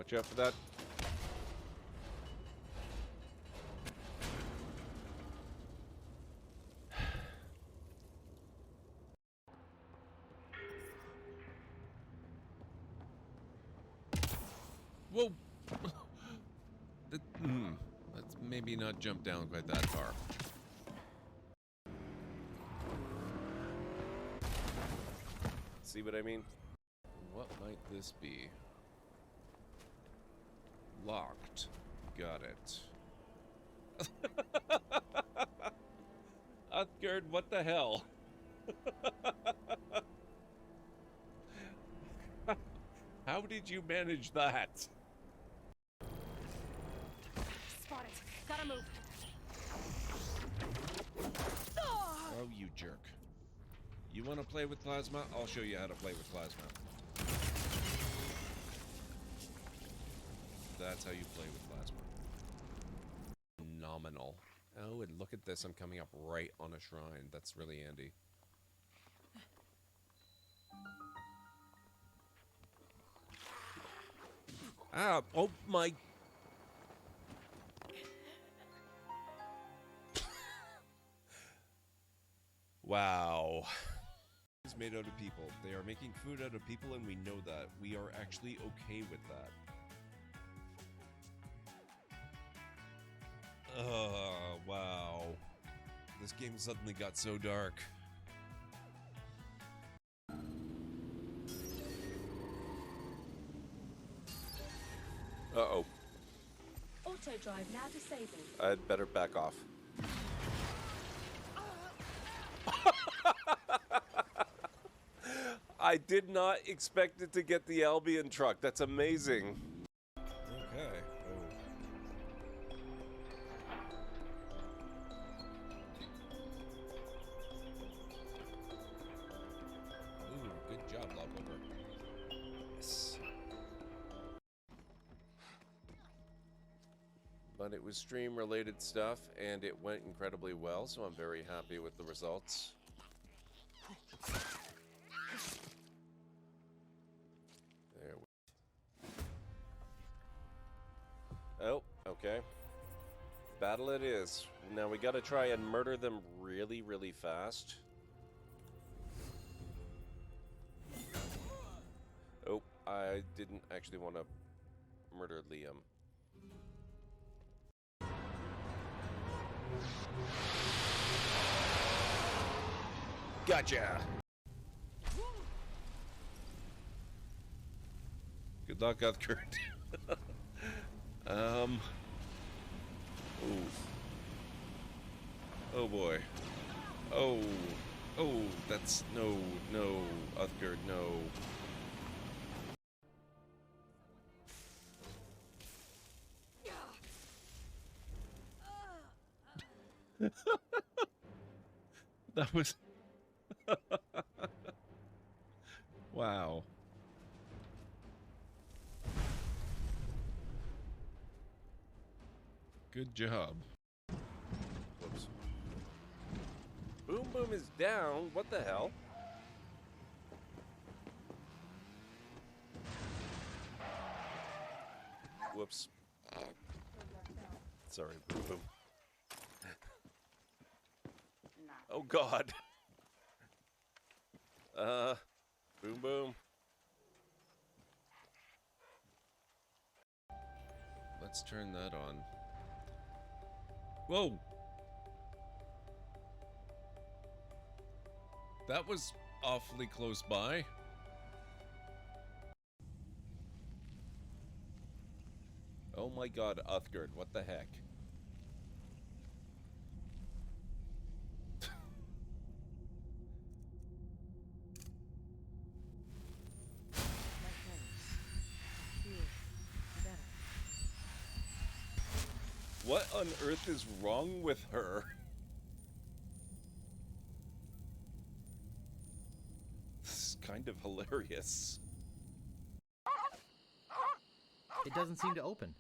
Watch out for that. Whoa! Let's maybe not jump down quite that far. See what I mean? What might this be? Locked. Got it. Utgard, what the hell? How did you manage that? Spot it. Gotta move. Oh, you jerk. You want to play with plasma? I'll show you how to play with plasma. That's how you play with plasma. Phenomenal. Oh, and look at this. I'm coming up right on a shrine. That's really handy. Ah, oh my... Wow. It's made out of people. They are making food out of people, and we know that. We are actually okay with that. Wow. This game suddenly got so dark. Uh-oh. Auto drive now disabled. I'd better back off. I did not expect it to get the Albion truck. That's amazing. Okay. Ooh, good job, Lopover. Yes. But it was stream-related stuff, and it went incredibly well, so I'm very happy with the results. There we Oh, okay. Battle it is. Now we gotta try and murder them really, really fast. Oh, I didn't actually want to murder Liam. Gotcha! Good luck, Uthgard. Ooh. Oh boy. Oh. Oh, that's... No, Uthgard, no. That was... Wow. Good job. Whoops. Boom Boom is down. What the hell? Whoops. Sorry, Boom Boom. Oh God. Boom Boom. Let's turn that on. Whoa! That was awfully close by. Oh my God, Uthgard, what the heck? What on earth is wrong with her? This is kind of hilarious. It doesn't seem to open.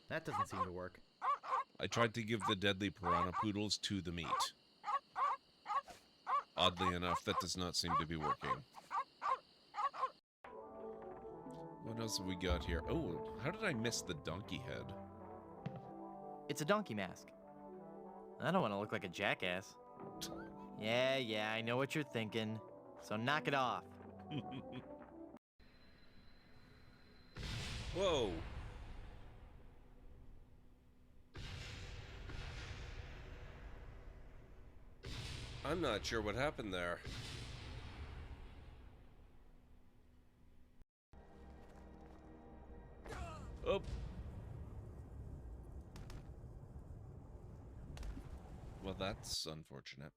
That doesn't seem to work. I tried to give the deadly piranha poodles to the meat. Oddly enough, that does not seem to be working. What else have we got here? Oh, how did I miss the donkey head? It's a donkey mask. I don't want to look like a jackass. Yeah, I know what you're thinking. So knock it off. Whoa! I'm not sure what happened there. Oh. Well, that's unfortunate.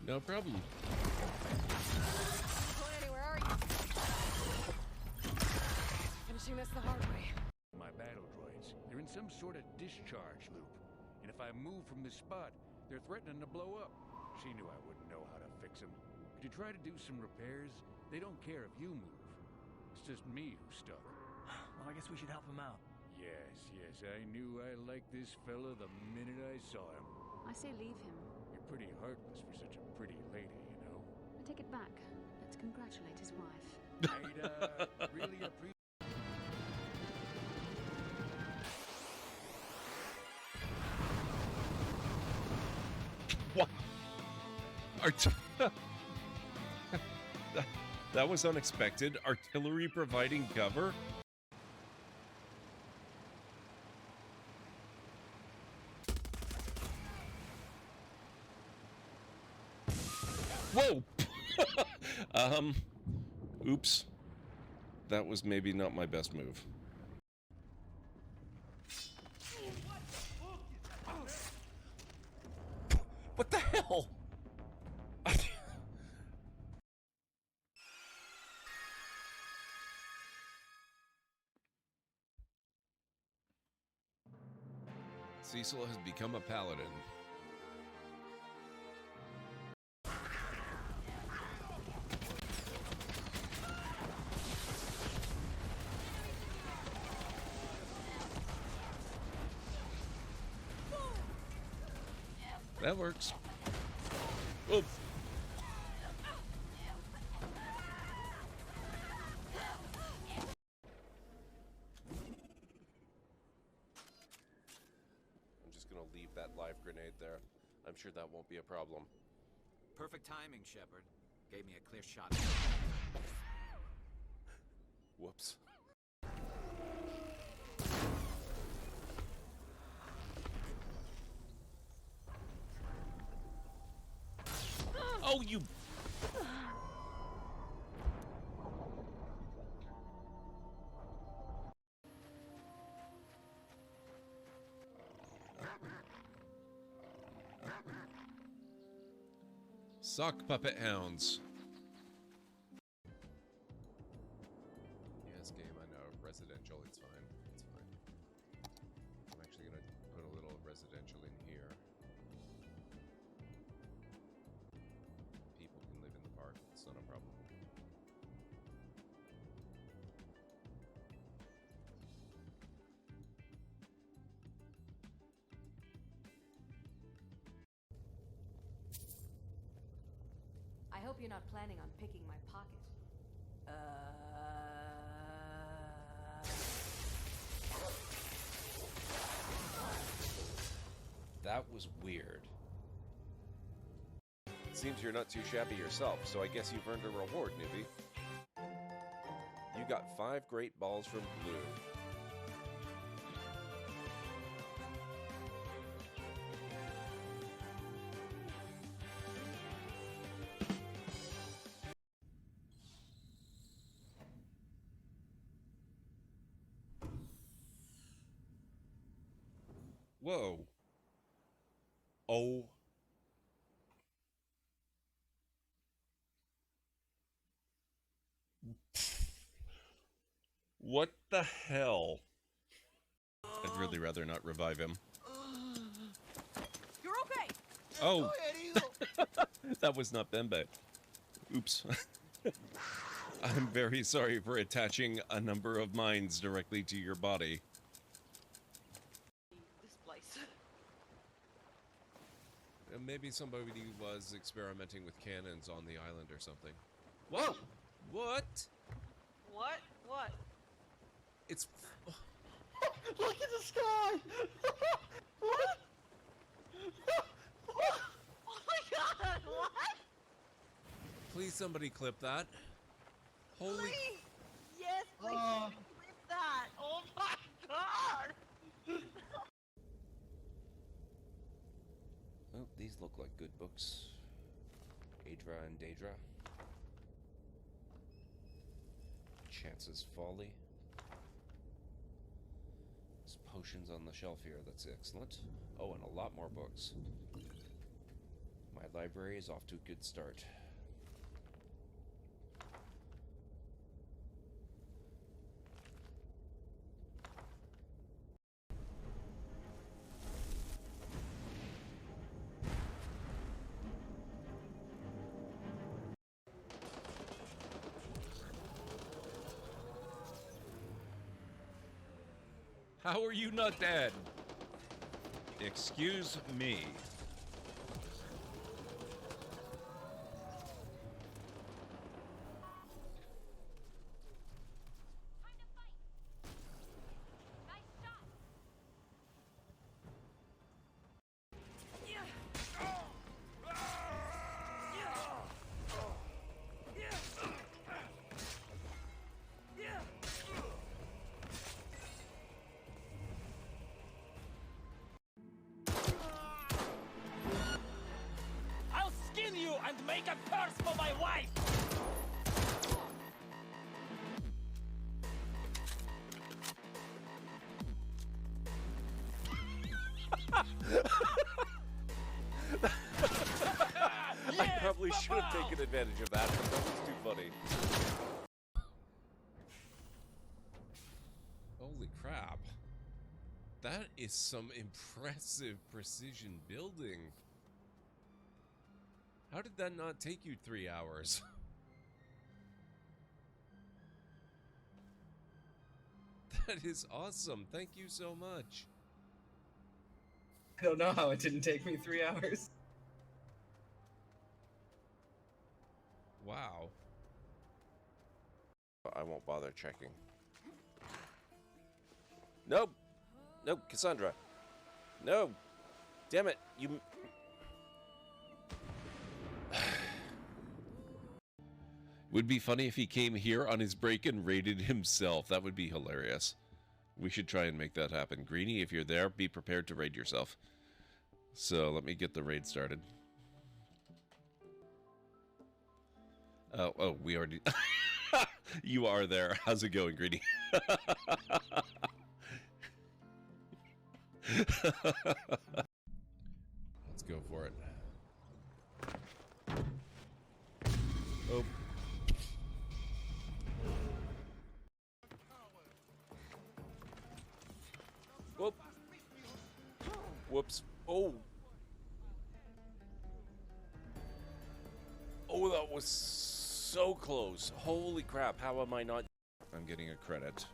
No problem. Going anywhere, are you? Finishing this the hard way. My battle droids. They're in some sort of discharge loop. And if I move from this spot, they're threatening to blow up. She knew I wouldn't know how to fix them. Could you try to do some repairs? They don't care if you move. It's just me who's stuck. Well, I guess we should help him out. Yes, I knew I liked this fella the minute I saw him. I say leave him. You're pretty heartless for such a pretty lady, you know? I take it back. Let's congratulate his wife. I'd really appreciate. What? That was unexpected. Artillery providing cover? Whoa! Oops. That was maybe not my best move. What the hell? Cecil has become a paladin. That works. Oh. I'm just gonna leave that live grenade there. I'm sure that won't be a problem. Perfect timing, Shepard. Gave me a clear shot. Whoops. Oh, you... Sock puppet hounds. Yes, game, I know. Residential, it's fine. It's fine. I'm actually gonna put a little residential in here. People can live in the park. It's not a problem. I hope you're not planning on picking my pocket. That was weird. It seems you're not too shabby yourself, so I guess you've earned a reward, newbie. You got 5 great balls from Blue. Whoa. Oh. What the hell? I'd really rather not revive him. You're okay. Oh! That was not Bembe. Oops. I'm very sorry for attaching a number of mines directly to your body. This place. Maybe somebody was experimenting with cannons on the island or something. Whoa! What? What? What? It's... Look at the sky! What? Oh my god, what? Please somebody clip that. Holy... Please! Yes, please clip that! Oh my god! Oh, these look like good books. Adra and Daedra. Chance's Folly. There's potions on the shelf here, that's excellent. Oh, and a lot more books. My library is off to a good start. How are you not dead? Excuse me. I'll skin you and make a purse for my wife! I probably should have taken advantage of that, but that was too funny. Holy crap. That is some impressive precision building. How did that not take you 3 hours? That is awesome. Thank you so much. I don't know how it didn't take me 3 hours. Wow. I won't bother checking. Nope. Nope, Cassandra. No. Damn it. You... Would be funny if he came here on his break and raided himself. That would be hilarious. We should try and make that happen. Greenie, if you're there, be prepared to raid yourself. So let me get the raid started. Oh, we already... You are there. How's it going, Greenie? Let's go for it. Oh. Whoop. Whoops. Oh. Oh, that was so close. Holy crap. How am I not... I'm getting a credit.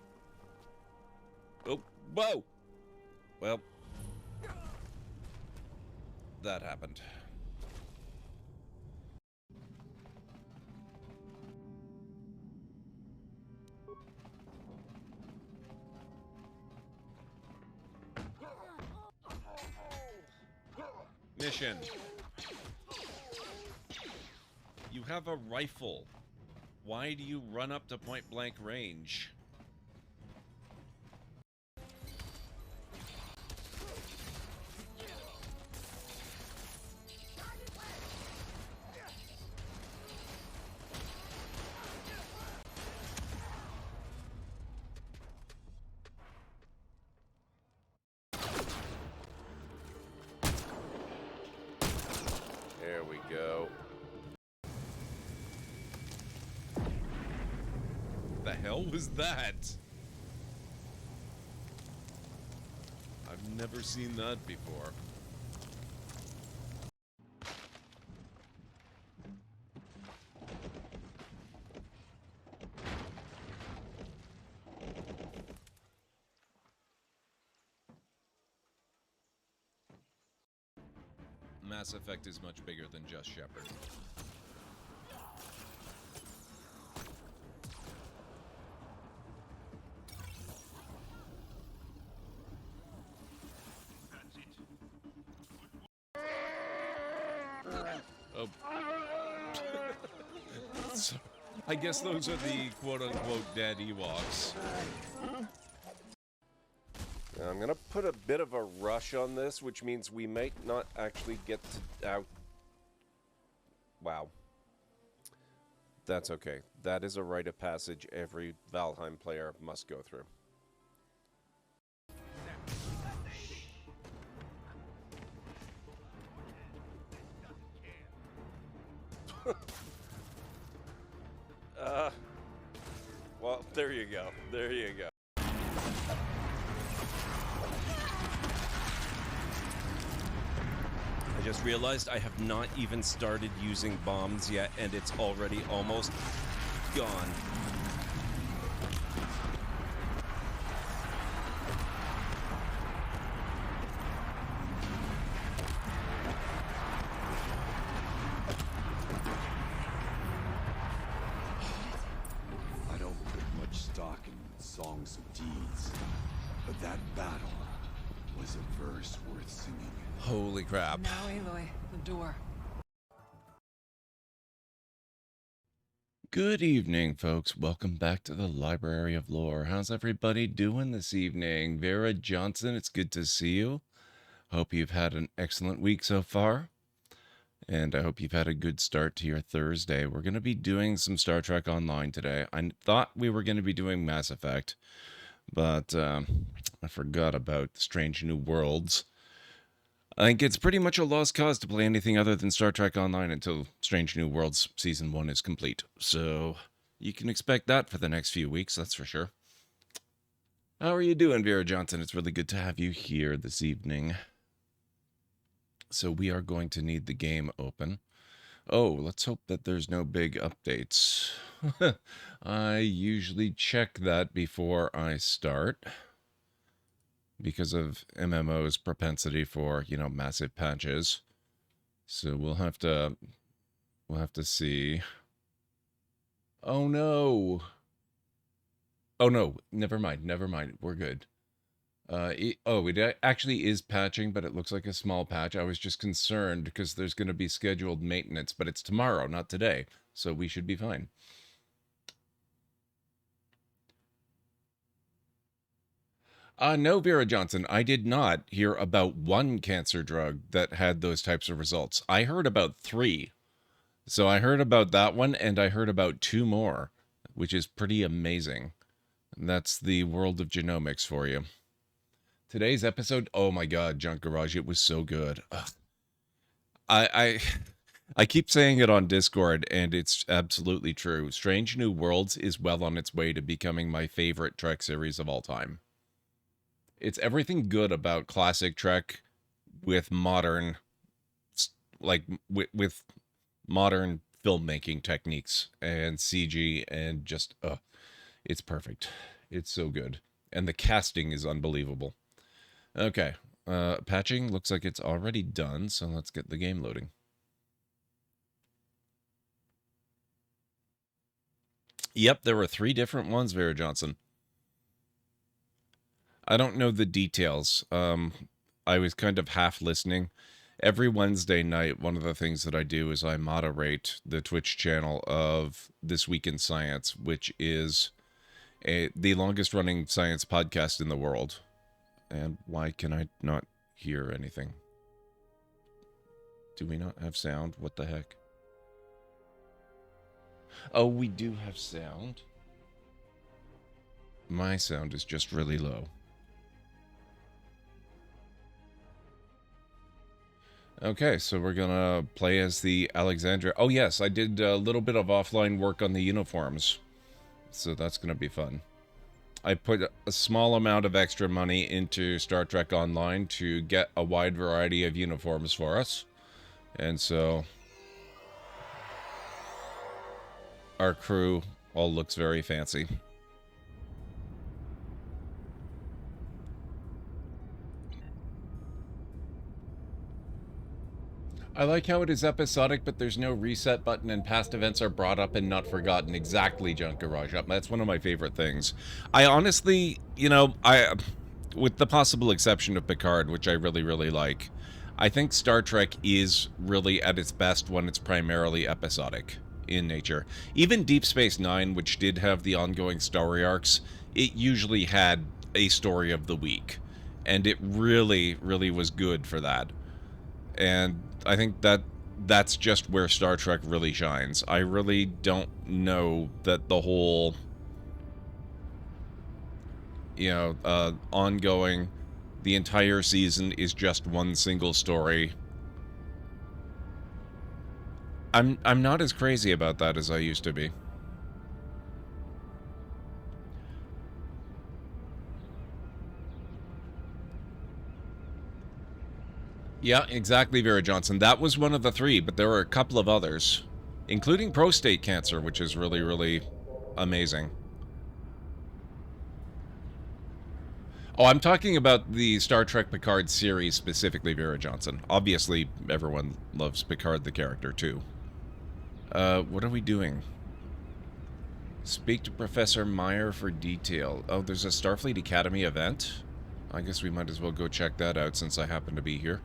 Oh. Whoa. Well. That happened. Mission. You have a rifle. Why do you run up to point blank range? go. The hell was that? I've never seen that before. Mass Effect is much bigger than just Shepard. Oh. So, I guess those are the quote-unquote dead Ewoks. Now, I'm going to put a bit of a rush on this, which means we might not actually get to out. Wow. That's okay. That is a rite of passage every Valheim player must go through. Well, there you go. There you go. I just realized I have not even started using bombs yet, and it's already almost gone. I don't put much stock in songs of deeds, but that battle was a verse worth singing. Holy crap. Now, Aloy, the door. Good evening, folks. Welcome back to the Library of Lore. How's everybody doing this evening? Vera Johnson, it's good to see you. Hope you've had an excellent week so far. And I hope you've had a good start to your Thursday. We're going to be doing some Star Trek Online today. I thought we were going to be doing Mass Effect, but I forgot about Strange New Worlds. I think it's pretty much a lost cause to play anything other than Star Trek Online until Strange New Worlds Season 1 is complete. So you can expect that for the next few weeks, that's for sure. How are you doing, Vera Johnson? It's really good to have you here this evening. So we are going to need the game open. Oh, let's hope that there's no big updates. I usually check that before I start, because of MMO's propensity for, you know, massive patches. So we'll have to see. Oh no. Oh no, never mind. We're good. It actually is patching, but it looks like a small patch. I was just concerned because there's going to be scheduled maintenance, but it's tomorrow, not today. So we should be fine. No, Vera Johnson, I did not hear about one cancer drug that had those types of results. I heard about 3. So I heard about that one, and I heard about 2 more, which is pretty amazing. That's the world of genomics for you. Today's episode, oh my god, Junk Garage, it was so good. Ugh. I keep saying it on Discord, and it's absolutely true. Strange New Worlds is well on its way to becoming my favorite Trek series of all time. It's everything good about classic Trek with modern, with modern filmmaking techniques and CG, and just, it's perfect. It's so good. And the casting is unbelievable. Okay, patching looks like it's already done, so let's get the game loading. Yep, there were 3 different ones, Vera Johnson. I don't know the details. I was kind of half listening. Every Wednesday night, one of the things that I do is I moderate the Twitch channel of This Week in Science, which is the longest running science podcast in the world. And why can I not hear anything? Do we not have sound? What the heck? Oh, we do have sound. My sound is just really low. Okay, so we're gonna play as the Alexandria. Oh yes, I did a little bit of offline work on the uniforms, so that's gonna be fun. I put a small amount of extra money into Star Trek Online to get a wide variety of uniforms for us, and so our crew all looks very fancy. I like how it is episodic, but there's no reset button and past events are brought up and not forgotten. Exactly, Junk Garage Up. That's one of my favorite things. I honestly, with the possible exception of Picard, which I really, really like, I think Star Trek is really at its best when it's primarily episodic in nature. Even Deep Space Nine, which did have the ongoing story arcs, it usually had a story of the week. And it really, really was good for that. And I think that's just where Star Trek really shines. I really don't know that the whole, ongoing, the entire season is just one single story. I'm not as crazy about that as I used to be. Yeah, exactly, Vera Johnson. That was one of the three, but there were a couple of others, including prostate cancer, which is really, really amazing. Oh, I'm talking about the Star Trek Picard series specifically, Vera Johnson. Obviously, everyone loves Picard the character, too. What are we doing? Speak to Professor Meyer for detail. Oh, there's a Starfleet Academy event? I guess we might as well go check that out since I happen to be here.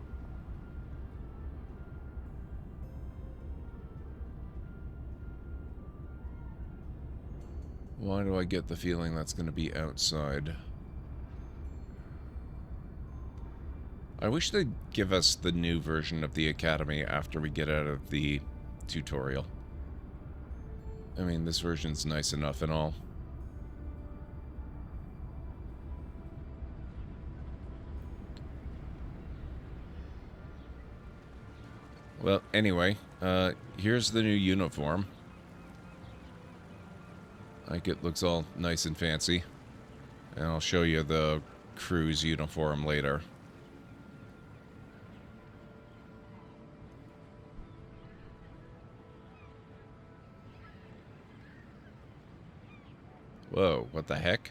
Why do I get the feeling that's going to be outside? I wish they'd give us the new version of the Academy after we get out of the tutorial. I mean, this version's nice enough and all. Well, anyway, here's the new uniform. Like, it looks all nice and fancy. And I'll show you the crew's uniform later. Whoa, what the heck?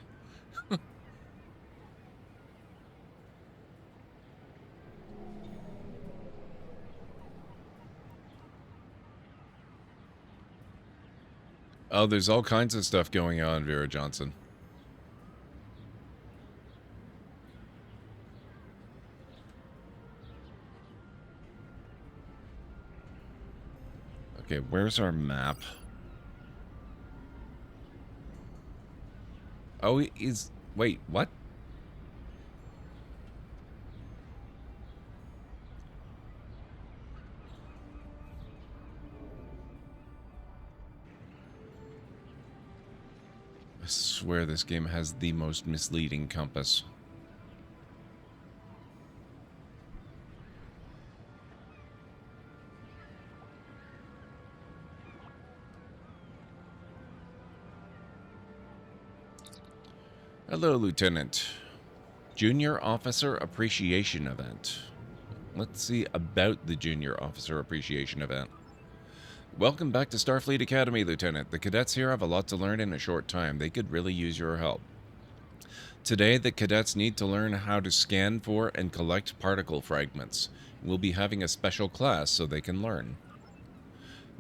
Oh, there's all kinds of stuff going on, Vera Johnson. Okay, where's our map? Oh, wait, what? I swear this game has the most misleading compass. Hello, Lieutenant. Junior Officer Appreciation Event. Let's see about the Junior Officer Appreciation Event. Welcome back to Starfleet Academy, Lieutenant. The cadets here have a lot to learn in a short time. They could really use your help. Today, the cadets need to learn how to scan for and collect particle fragments. We'll be having a special class so they can learn.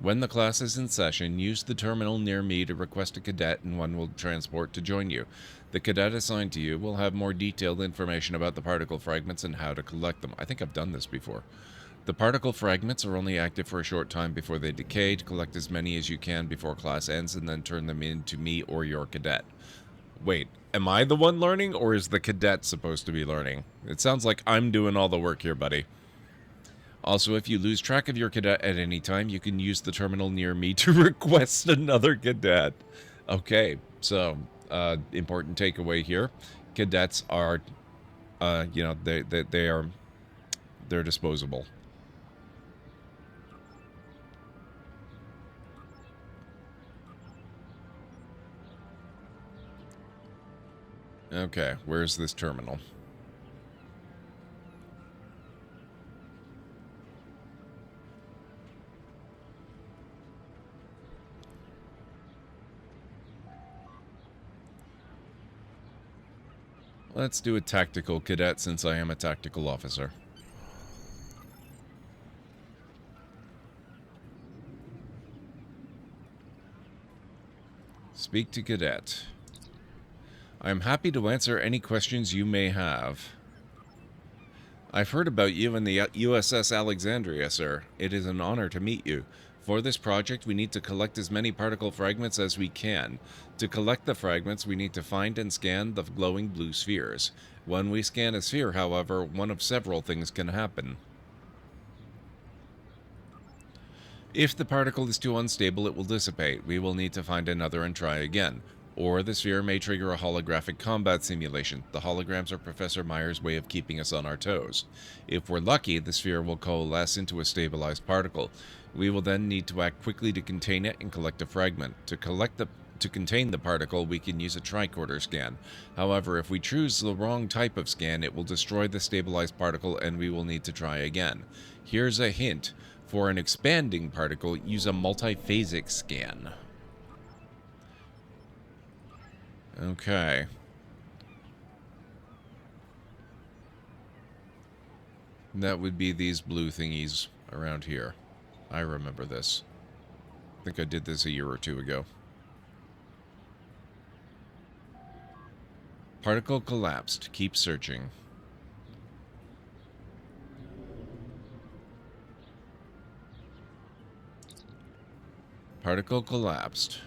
When the class is in session, use the terminal near me to request a cadet and one will transport to join you. The cadet assigned to you will have more detailed information about the particle fragments and how to collect them. I think I've done this before. The particle fragments are only active for a short time before they decay. Collect as many as you can before class ends and then turn them in to me or your cadet. Wait, am I the one learning or is the cadet supposed to be learning? It sounds like I'm doing all the work here, buddy. Also, if you lose track of your cadet at any time, you can use the terminal near me to request another cadet. Okay, so, important takeaway here. Cadets are, they're disposable. Okay, where's this terminal? Let's do a tactical cadet since I am a tactical officer. Speak to cadet. I am happy to answer any questions you may have. I've heard about you in the USS Alexandria, sir. It is an honor to meet you. For this project, we need to collect as many particle fragments as we can. To collect the fragments, we need to find and scan the glowing blue spheres. When we scan a sphere, however, one of several things can happen. If the particle is too unstable, it will dissipate. We will need to find another and try again. Or the sphere may trigger a holographic combat simulation. The holograms are Professor Meyer's way of keeping us on our toes. If we're lucky, the sphere will coalesce into a stabilized particle. We will then need to act quickly to contain it and collect a fragment. To contain the particle, we can use a tricorder scan. However, if we choose the wrong type of scan, it will destroy the stabilized particle and we will need to try again. Here's a hint. For an expanding particle, use a multiphasic scan. Okay. That would be these blue thingies around here. I remember this. I think I did this a year or two ago. Particle collapsed. Keep searching. Particle collapsed.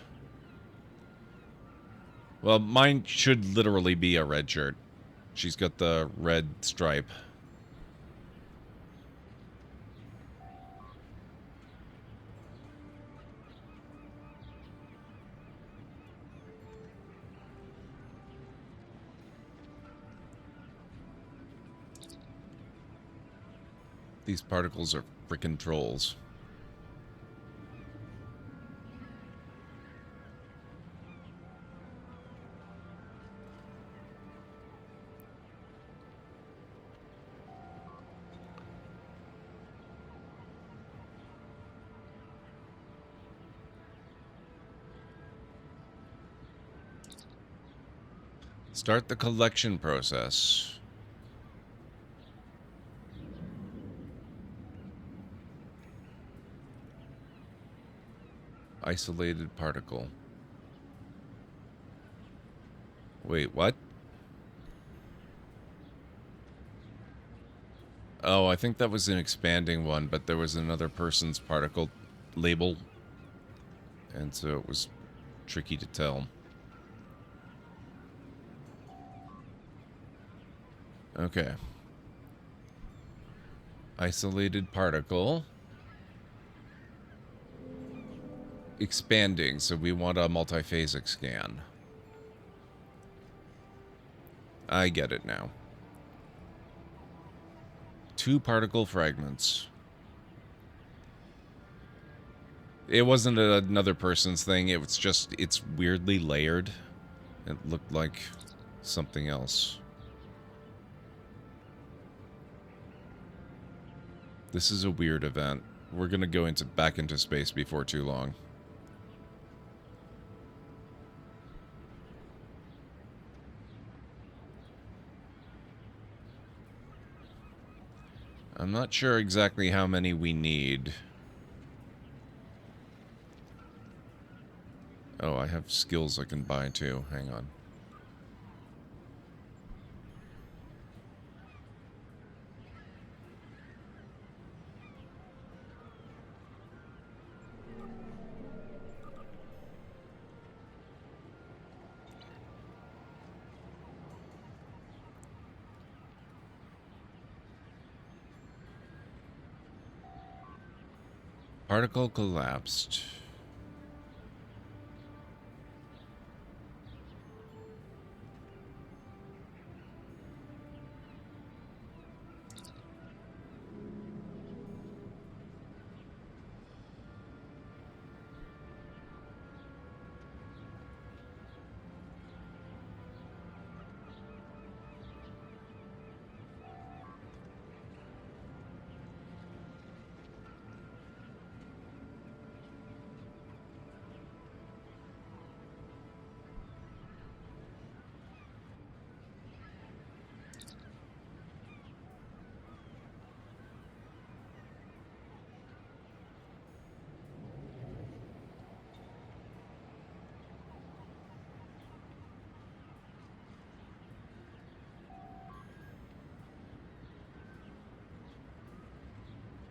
Well, mine should literally be a red shirt. She's got the red stripe. These particles are frickin' trolls. Start the collection process. Isolated particle. Wait, what? Oh, I think that was an expanding one, but there was another person's particle label, and so it was tricky to tell. Okay. Isolated particle. Expanding, so we want a multiphasic scan. I get it now. 2 particle fragments. It wasn't another person's thing, it was just, it's weirdly layered. It looked like something else. This is a weird event. We're gonna go back into space before too long. I'm not sure exactly how many we need. Oh, I have skills I can buy too. Hang on. Particle collapsed.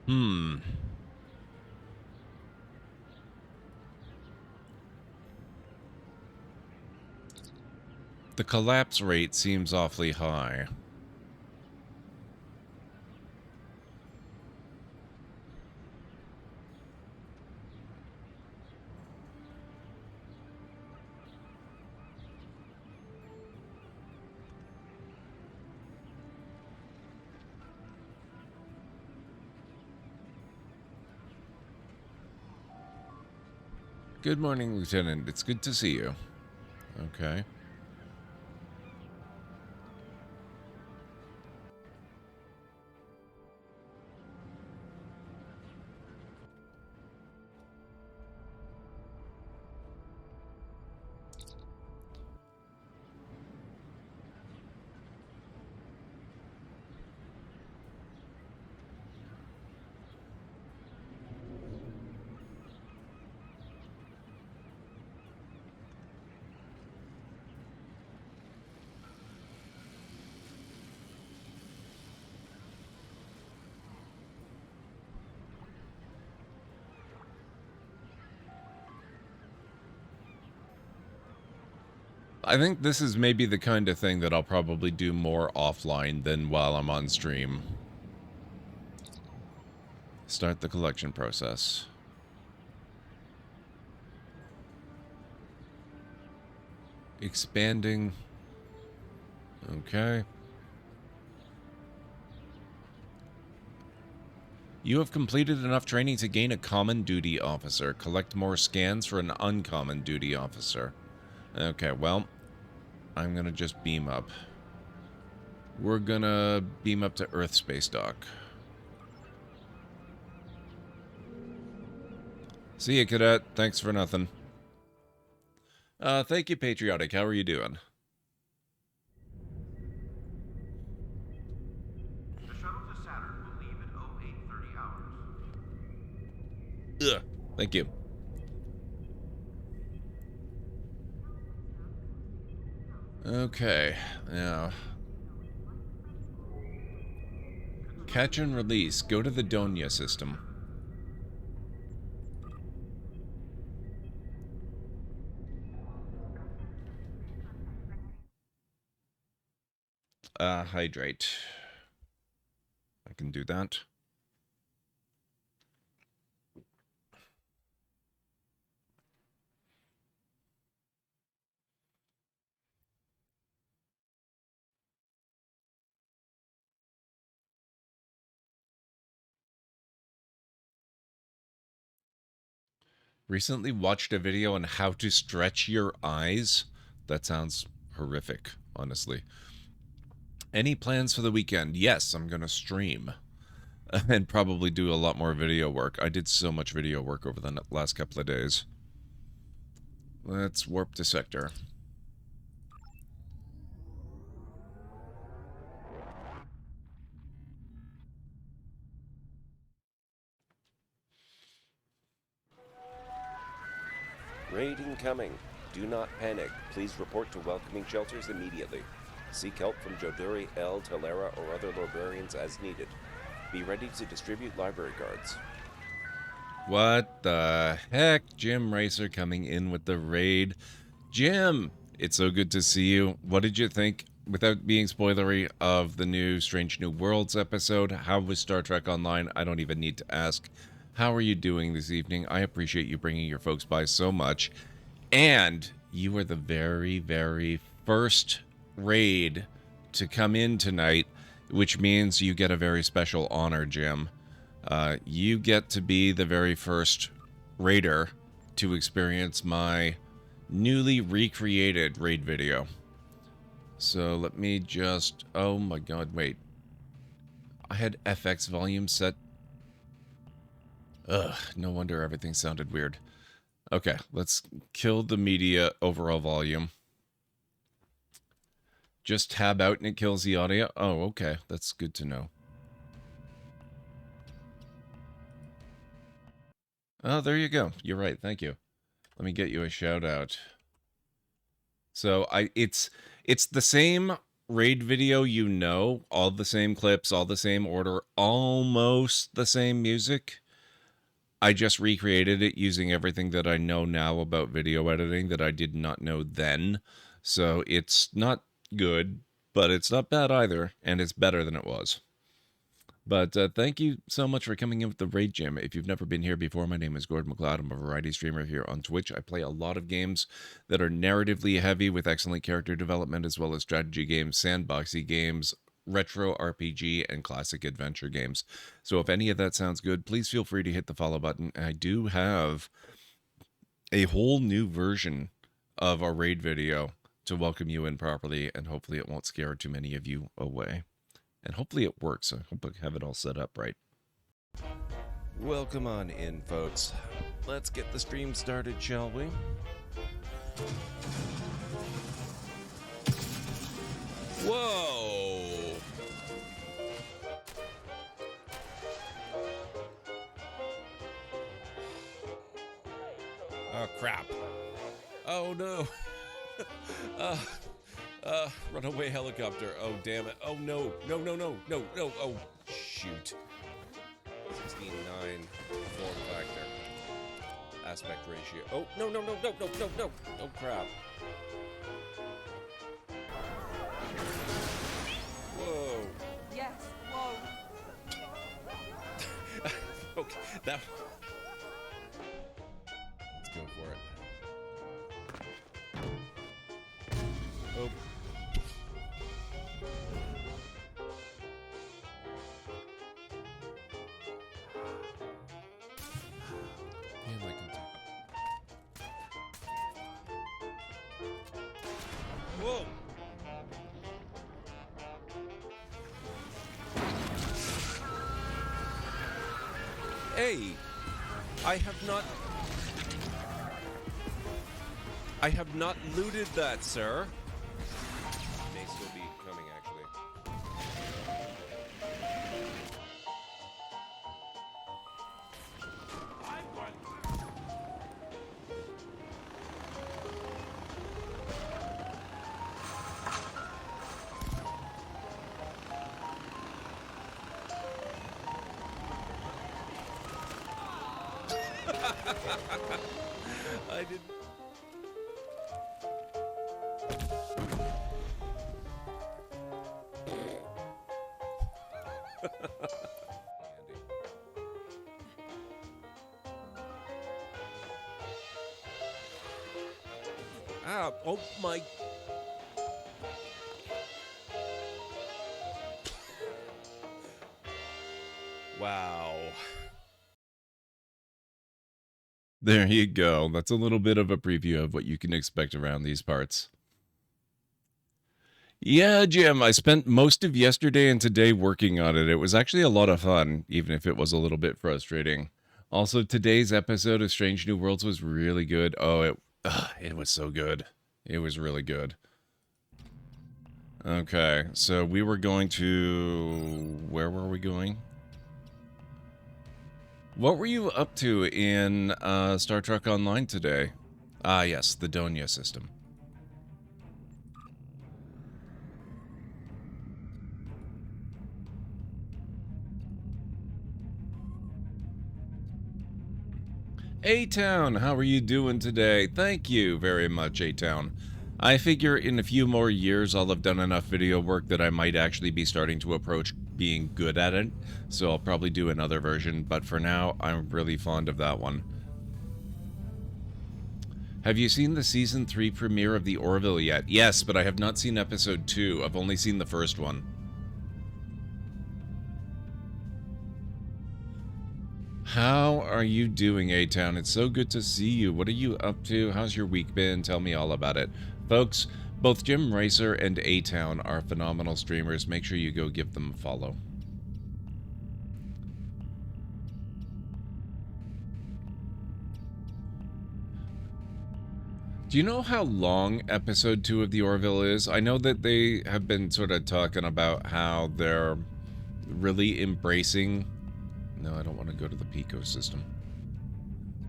Hmm. The collapse rate seems awfully high. Good morning, Lieutenant. It's good to see you. Okay. I think this is maybe the kind of thing that I'll probably do more offline than while I'm on stream. Start the collection process. Expanding. Okay. You have completed enough training to gain a common duty officer. Collect more scans for an uncommon duty officer. Okay, well, I'm gonna just beam up. We're gonna beam up to Earth Space Dock. See ya, Cadet. Thanks for nothing. Thank you, Patriotic. How are you doing? The shuttle to Saturn will leave at 0830 hours. Ugh. Thank you. Okay, now... Catch and release. Go to the Donia system. Hydrate. I can do that. Recently watched a video on how to stretch your eyes. That sounds horrific, honestly. Any plans for the weekend? Yes, I'm going to stream. And probably do a lot more video work. I did so much video work over the last couple of days. Let's warp to sector. Raid incoming. Do not panic. Please report to welcoming shelters immediately. Seek help from Joduri, El, Telera, or other librarians as needed. Be ready to distribute library cards. What the heck? Jim Racer coming in with the raid. Jim, it's so good to see you. What did you think, without being spoilery, of the new Strange New Worlds episode? How was Star Trek Online? I don't even need to ask. How are you doing this evening? I appreciate you bringing your folks by so much. And you were the very, very first raid to come in tonight, which means you get a very special honor, Jim. You get to be the very first raider to experience my newly recreated raid video. So let me just... Oh my god, wait. I had FX volume set. Ugh, no wonder everything sounded weird. Okay, let's kill the media overall volume. Just tab out and it kills the audio? Oh, okay. That's good to know. Oh, there you go. You're right. Thank you. Let me get you a shout out. So it's the same raid video, you know, all the same clips, all the same order, almost the same music. I just recreated it using everything that I know now about video editing that I did not know then. So it's not good, but it's not bad either, and it's better than it was. But thank you so much for coming in with the Raid Gym. If you've never been here before, my name is GordMcLeod. I'm a variety streamer here on Twitch. I play a lot of games that are narratively heavy with excellent character development, as well as strategy games, sandboxy games, retro RPG, and classic adventure games. So if any of that sounds good, please feel free to hit the follow button. I do have a whole new version of our raid video to welcome you in properly, and hopefully it won't scare too many of you away. And hopefully it works. I hope I have it all set up right. Welcome on in, folks. Let's get the stream started, shall we? Whoa! Oh, crap. Oh, no. Runaway helicopter. Oh, damn it. Oh, no. No, no, no. No, no. Oh, shoot. 16:9 form factor. Aspect ratio. Oh, no, no, no, no, no, no, no. Oh, crap. Whoa. Yes, whoa. Okay, that... Let's go for it. Oh. Damn, I can talk. Whoa! Hey! I have not looted that, sir. May still be coming, actually. I didn't. Ah, oh my. Wow. There you go. That's a little bit of a preview of what you can expect around these parts. Yeah, Jim, I spent most of yesterday and today working on it. It was actually a lot of fun, even if it was a little bit frustrating. Also, today's episode of Strange New Worlds was really good. Oh, it was so good. It was really good. Okay, so we were going to... Where were we going? What were you up to in Star Trek Online today? Ah, yes, the Donia system. A-Town, how are you doing today? Thank you very much, A-Town. I figure in a few more years I'll have done enough video work that I might actually be starting to approach being good at it, so I'll probably do another version, but for now, I'm really fond of that one. Have you seen the Season 3 premiere of The Orville yet? Yes, but I have not seen Episode 2. I've only seen the first one. How are you doing, A-Town? It's so good to see you. What are you up to? How's your week been? Tell me all about it. Folks, both Jim Racer and A-Town are phenomenal streamers. Make sure you go give them a follow. Do you know how long episode 2 of The Orville is? I know that they have been sort of talking about how they're really embracing... No, I don't want to go to the Pico system.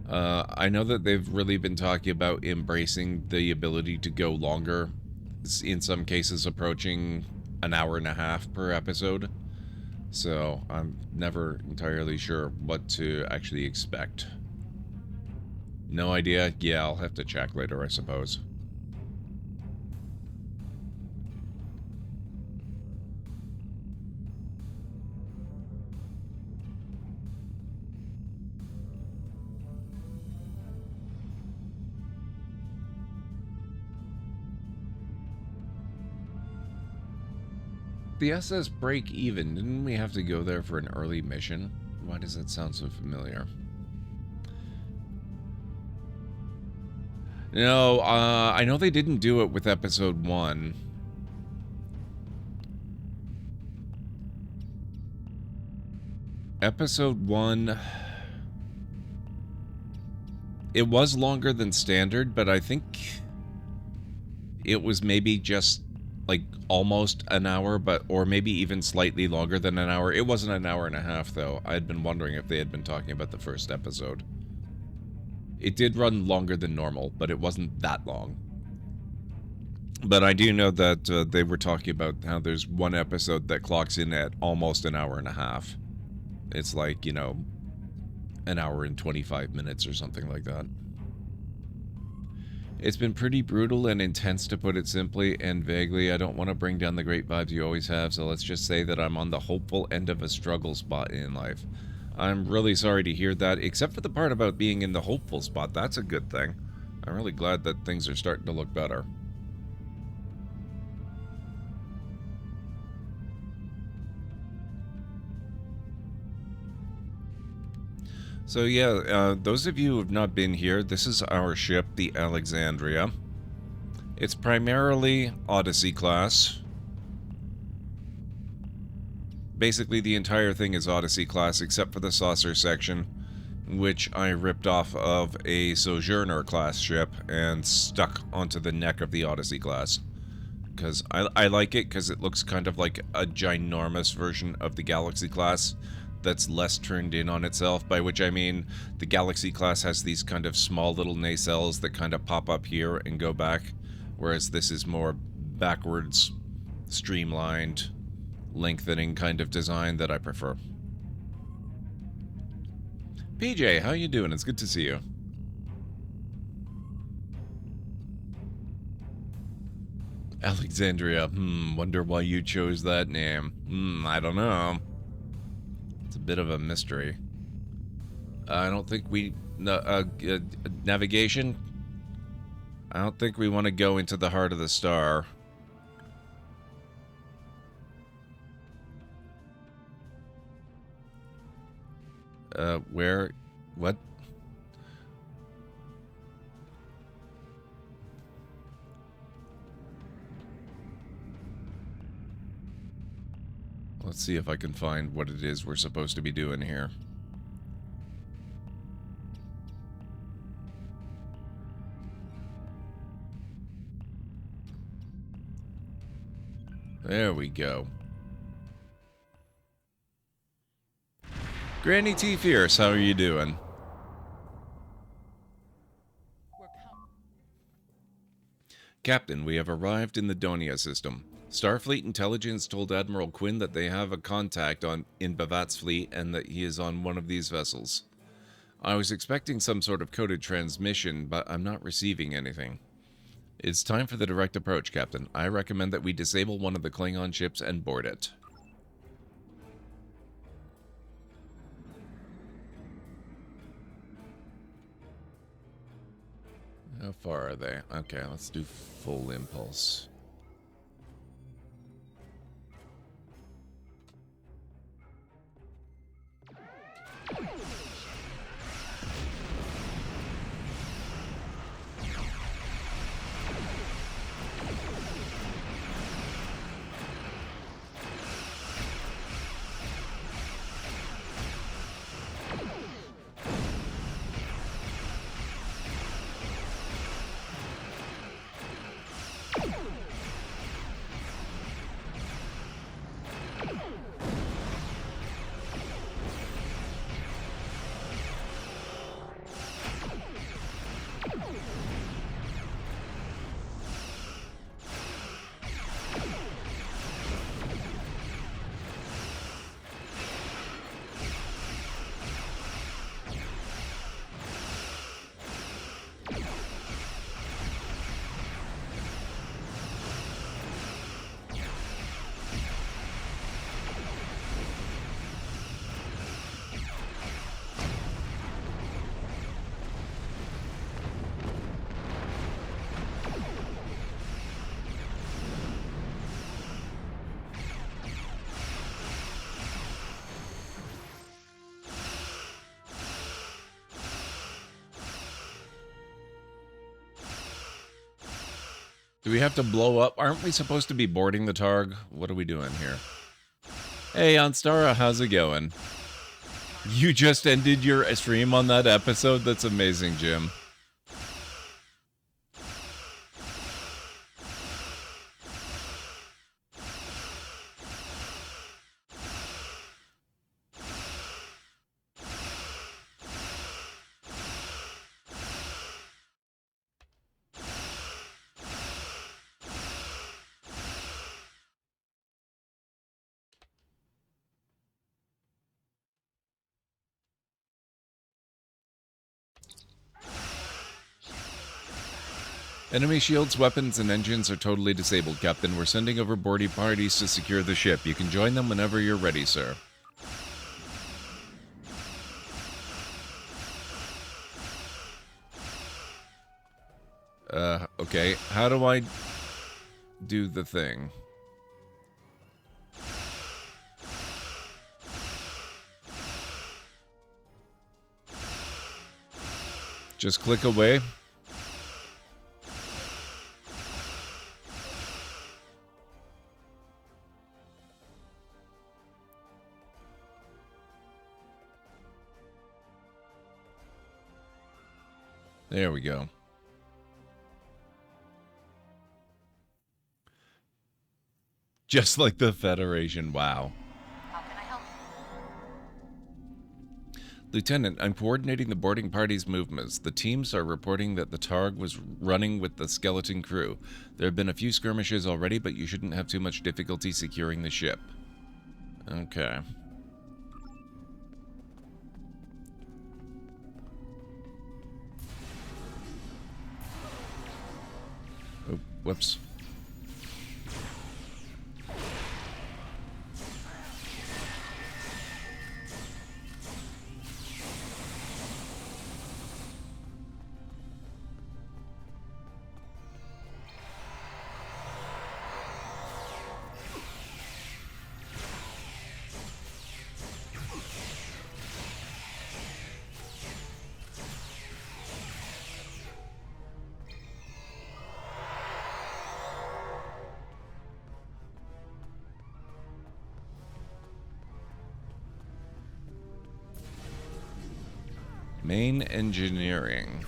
I know that they've really been talking about embracing the ability to go longer in some cases approaching an hour and a half per episode. So I'm never entirely sure what to actually expect. No idea? Yeah, I'll have to check later, I suppose. The SS Break Even, didn't we have to go there for an early mission? Why does that sound so familiar? No, I know they didn't do it with episode 1. Episode 1... It was longer than standard, but I think it was maybe just like almost an hour, or maybe even slightly longer than an hour. It wasn't an hour and a half, though. I had been wondering if they had been talking about the first episode. It did run longer than normal, but it wasn't that long. But I do know that they were talking about how there's one episode that clocks in at almost an hour and a half. It's like, you know, an hour and 25 minutes or something like that. It's been pretty brutal and intense, to put it simply and vaguely. I don't want to bring down the great vibes you always have, so let's just say that I'm on the hopeful end of a struggle spot in life. I'm really sorry to hear that, except for the part about being in the hopeful spot. That's a good thing. I'm really glad that things are starting to look better. So yeah, those of you who have not been here, this is our ship, the Alexandria. It's primarily Odyssey class. Basically, the entire thing is Odyssey class, except for the saucer section, which I ripped off of a Sojourner class ship and stuck onto the neck of the Odyssey class. Because I like it, because it looks kind of like a ginormous version of the Galaxy class that's less turned in on itself, by which I mean the Galaxy class has these kind of small little nacelles that kind of pop up here and go back, whereas this is more backwards, streamlined, lengthening kind of design that I prefer. PJ, how you doing? It's good to see you. Alexandria, wonder why you chose that name. I don't know. It's a bit of a mystery. I don't think we... navigation? I don't think we want to go into the heart of the star. Where... What? Let's see if I can find what it is we're supposed to be doing here. There we go. Granny T. Fierce, how are you doing? Captain, we have arrived in the Donia system. Starfleet intelligence told Admiral Quinn that they have a contact in Bavat's fleet and that he is on one of these vessels. I was expecting some sort of coded transmission, but I'm not receiving anything. It's time for the direct approach, Captain. I recommend that we disable one of the Klingon ships and board it. How far are they? Okay, let's do full impulse. Do we have to blow up? Aren't we supposed to be boarding the Targ? What are we doing here? Hey, Anstara, how's it going? You just ended your stream on that episode? That's amazing, Jim. Enemy shields, weapons, and engines are totally disabled, Captain. We're sending over boarding parties to secure the ship. You can join them whenever you're ready, sir. Okay. How do I do the thing? Just click away. There we go. Just like the Federation, wow. How can I help you? Lieutenant, I'm coordinating the boarding party's movements. The teams are reporting that the Targ was running with the skeleton crew. There have been a few skirmishes already, but you shouldn't have too much difficulty securing the ship. Okay. Oh, whoops. Main engineering.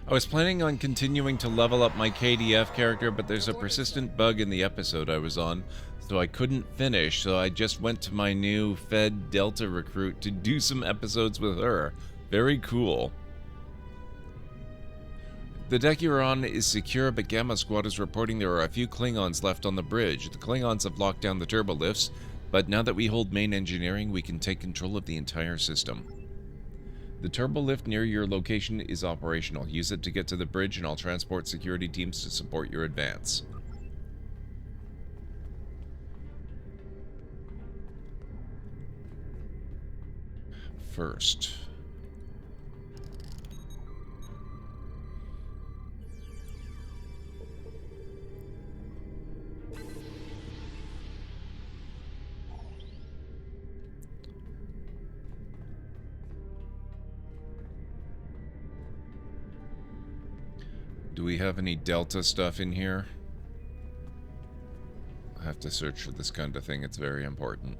I was planning on continuing to level up my KDF character, but there's a persistent bug in the episode I was on, so I couldn't finish, so I just went to my new Fed Delta recruit to do some episodes with her. Very cool. The deck you're on is secure, but Gamma Squad is reporting there are a few Klingons left on the bridge. The Klingons have locked down the turbo lifts, but now that we hold main engineering, we can take control of the entire system. The turbo lift near your location is operational. Use it to get to the bridge, and I'll transport security teams to support your advance. First. Do we have any Delta stuff in here? I have to search for this kind of thing. It's very important.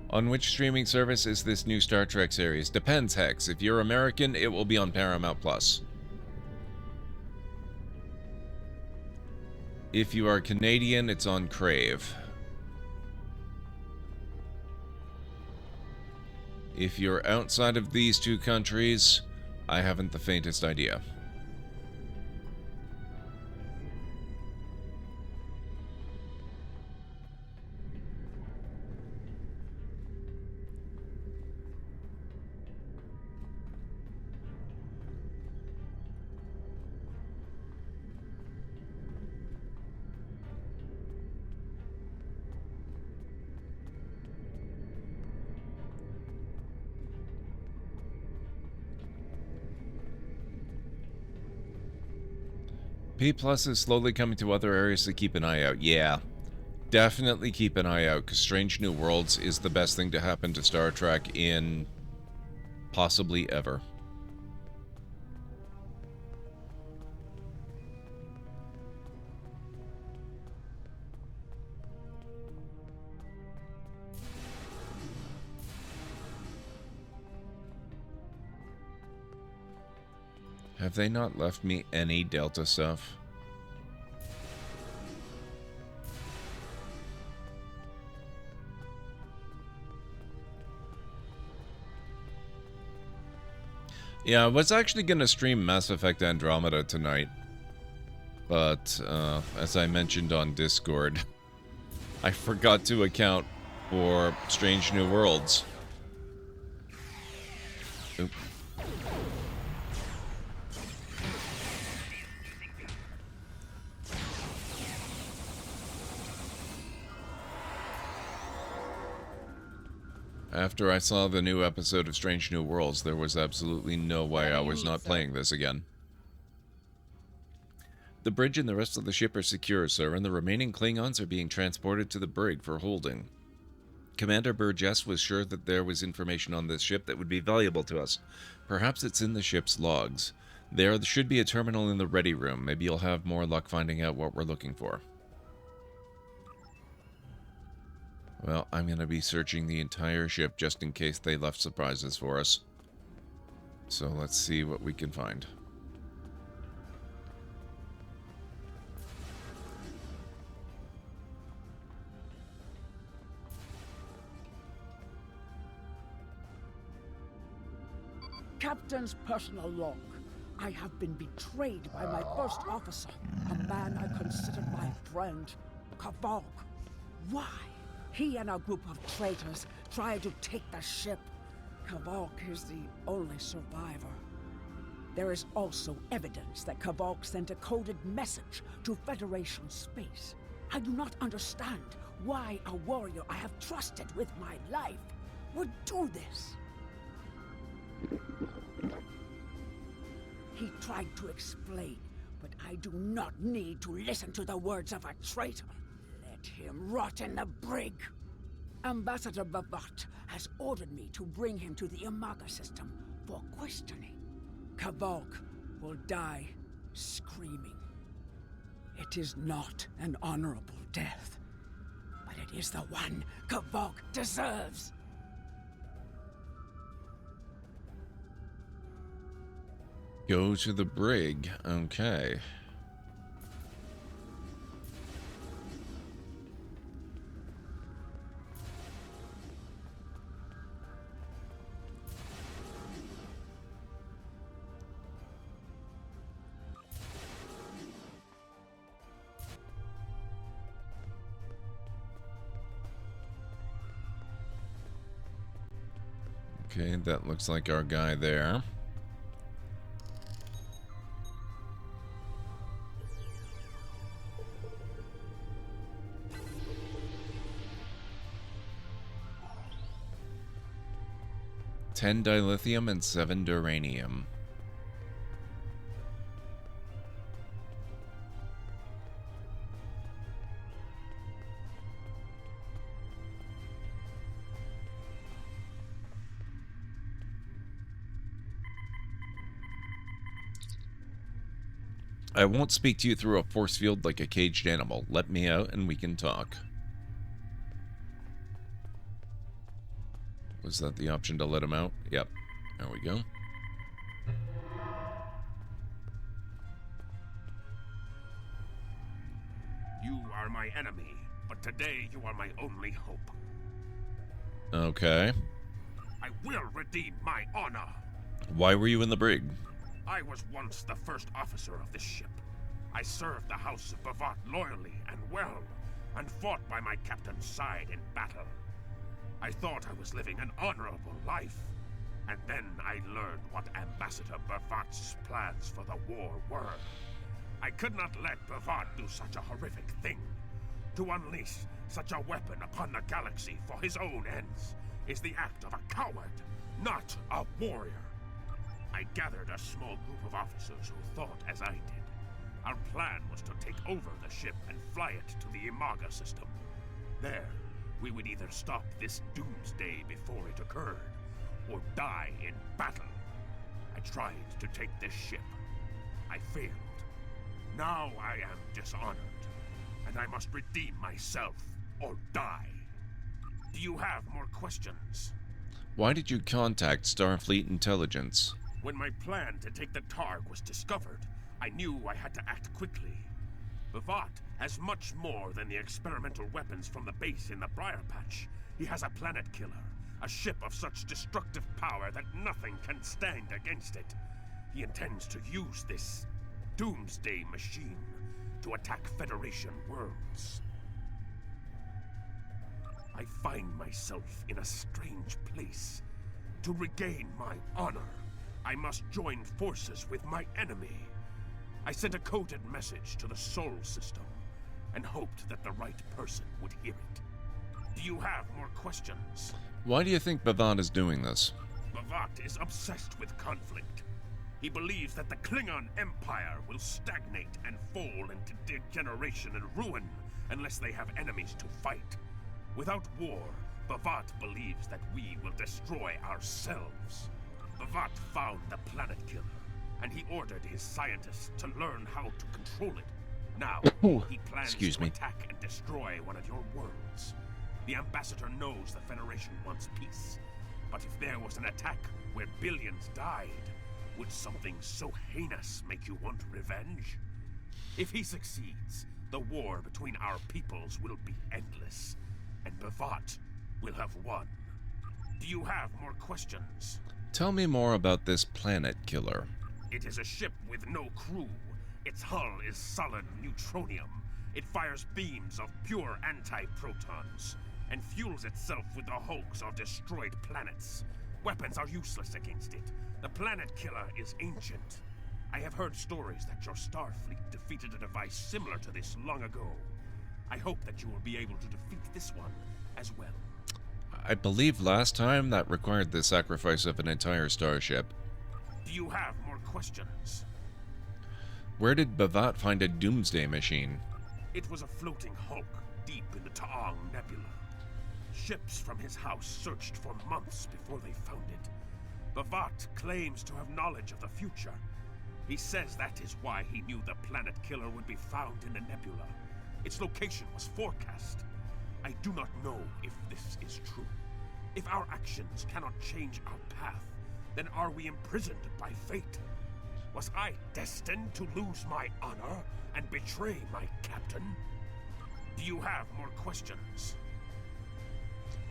On which streaming service is this new Star Trek series? Depends, Hex. If you're American, it will be on Paramount+. If you are Canadian, it's on Crave. If you're outside of these two countries, I haven't the faintest idea. P Plus is slowly coming to other areas to keep an eye out. Yeah, definitely keep an eye out, because Strange New Worlds is the best thing to happen to Star Trek in possibly ever. Have they not left me any Delta stuff? Yeah, I was actually going to stream Mass Effect Andromeda tonight. But, as I mentioned on Discord, I forgot to account for Strange New Worlds. Oop. After I saw the new episode of Strange New Worlds, there was absolutely no way I was not playing this again. The bridge and the rest of the ship are secure, sir, and the remaining Klingons are being transported to the brig for holding. Commander Burgess was sure that there was information on this ship that would be valuable to us. Perhaps it's in the ship's logs. There should be a terminal in the ready room. Maybe you'll have more luck finding out what we're looking for. Well, I'm going to be searching the entire ship just in case they left surprises for us. So let's see what we can find. Captain's personal log. I have been betrayed by my first officer, a man I considered my friend, Kavok. Why? He and a group of traitors tried to take the ship. Kavok is the only survivor. There is also evidence that Kavok sent a coded message to Federation space. I do not understand why a warrior I have trusted with my life would do this. He tried to explain, but I do not need to listen to the words of a traitor. Let him rot in the brig. Ambassador Bavat has ordered me to bring him to the Imaga system for questioning. Kavok will die screaming. It is not an honorable death, but it is the one Kavok deserves. Go to the brig. Okay. Okay, that looks like our guy there. $10 dilithium and 7 duranium. I won't speak to you through a force field like a caged animal. Let me out and we can talk. Was that the option to let him out? Yep. There we go. You are my enemy, but today you are my only hope. Okay. I will redeem my honor. Why were you in the brig? I was once the first officer of this ship. I served the House of Bavat loyally and well, and fought by my captain's side in battle. I thought I was living an honorable life, and then I learned what Ambassador Bavat's plans for the war were. I could not let Bavat do such a horrific thing. To unleash such a weapon upon the galaxy for his own ends is the act of a coward, not a warrior. I gathered a small group of officers who thought as I did. Our plan was to take over the ship and fly it to the Imaga system. There, we would either stop this doomsday before it occurred, or die in battle. I tried to take this ship. I failed. Now I am dishonored, and I must redeem myself or die. Do you have more questions? Why did you contact Starfleet Intelligence? When my plan to take the Targ was discovered, I knew I had to act quickly. Bavat has much more than the experimental weapons from the base in the Briar Patch. He has a planet killer, a ship of such destructive power that nothing can stand against it. He intends to use this doomsday machine to attack Federation worlds. I find myself in a strange place. To regain my honor, I must join forces with my enemy. I sent a coded message to the Sol system and hoped that the right person would hear it. Do you have more questions? Why do you think Bavat is doing this? Bavat is obsessed with conflict. He believes that the Klingon Empire will stagnate and fall into degeneration and ruin unless they have enemies to fight. Without war, Bavat believes that we will destroy ourselves. Bavat found the planet killer, and he ordered his scientists to learn how to control it. Now, he plans to attack and destroy one of your worlds. The Ambassador knows the Federation wants peace, but if there was an attack where billions died, would something so heinous make you want revenge? If he succeeds, the war between our peoples will be endless, and Bavat will have won. Do you have more questions? Tell me more about this planet killer. It is a ship with no crew. Its hull is solid neutronium. It fires beams of pure anti-protons and fuels itself with the hulks of destroyed planets. Weapons are useless against it. The planet killer is ancient. I have heard stories that your Starfleet defeated a device similar to this long ago. I hope that you will be able to defeat this one as well. I believe last time that required the sacrifice of an entire starship. Do you have more questions? Where did Bavat find a doomsday machine? It was a floating hulk deep in the Taong Nebula. Ships from his house searched for months before they found it. Bavat claims to have knowledge of the future. He says that is why he knew the planet killer would be found in the nebula. Its location was forecast. I do not know if this is true. If our actions cannot change our path, then are we imprisoned by fate? Was I destined to lose my honor and betray my captain? Do you have more questions?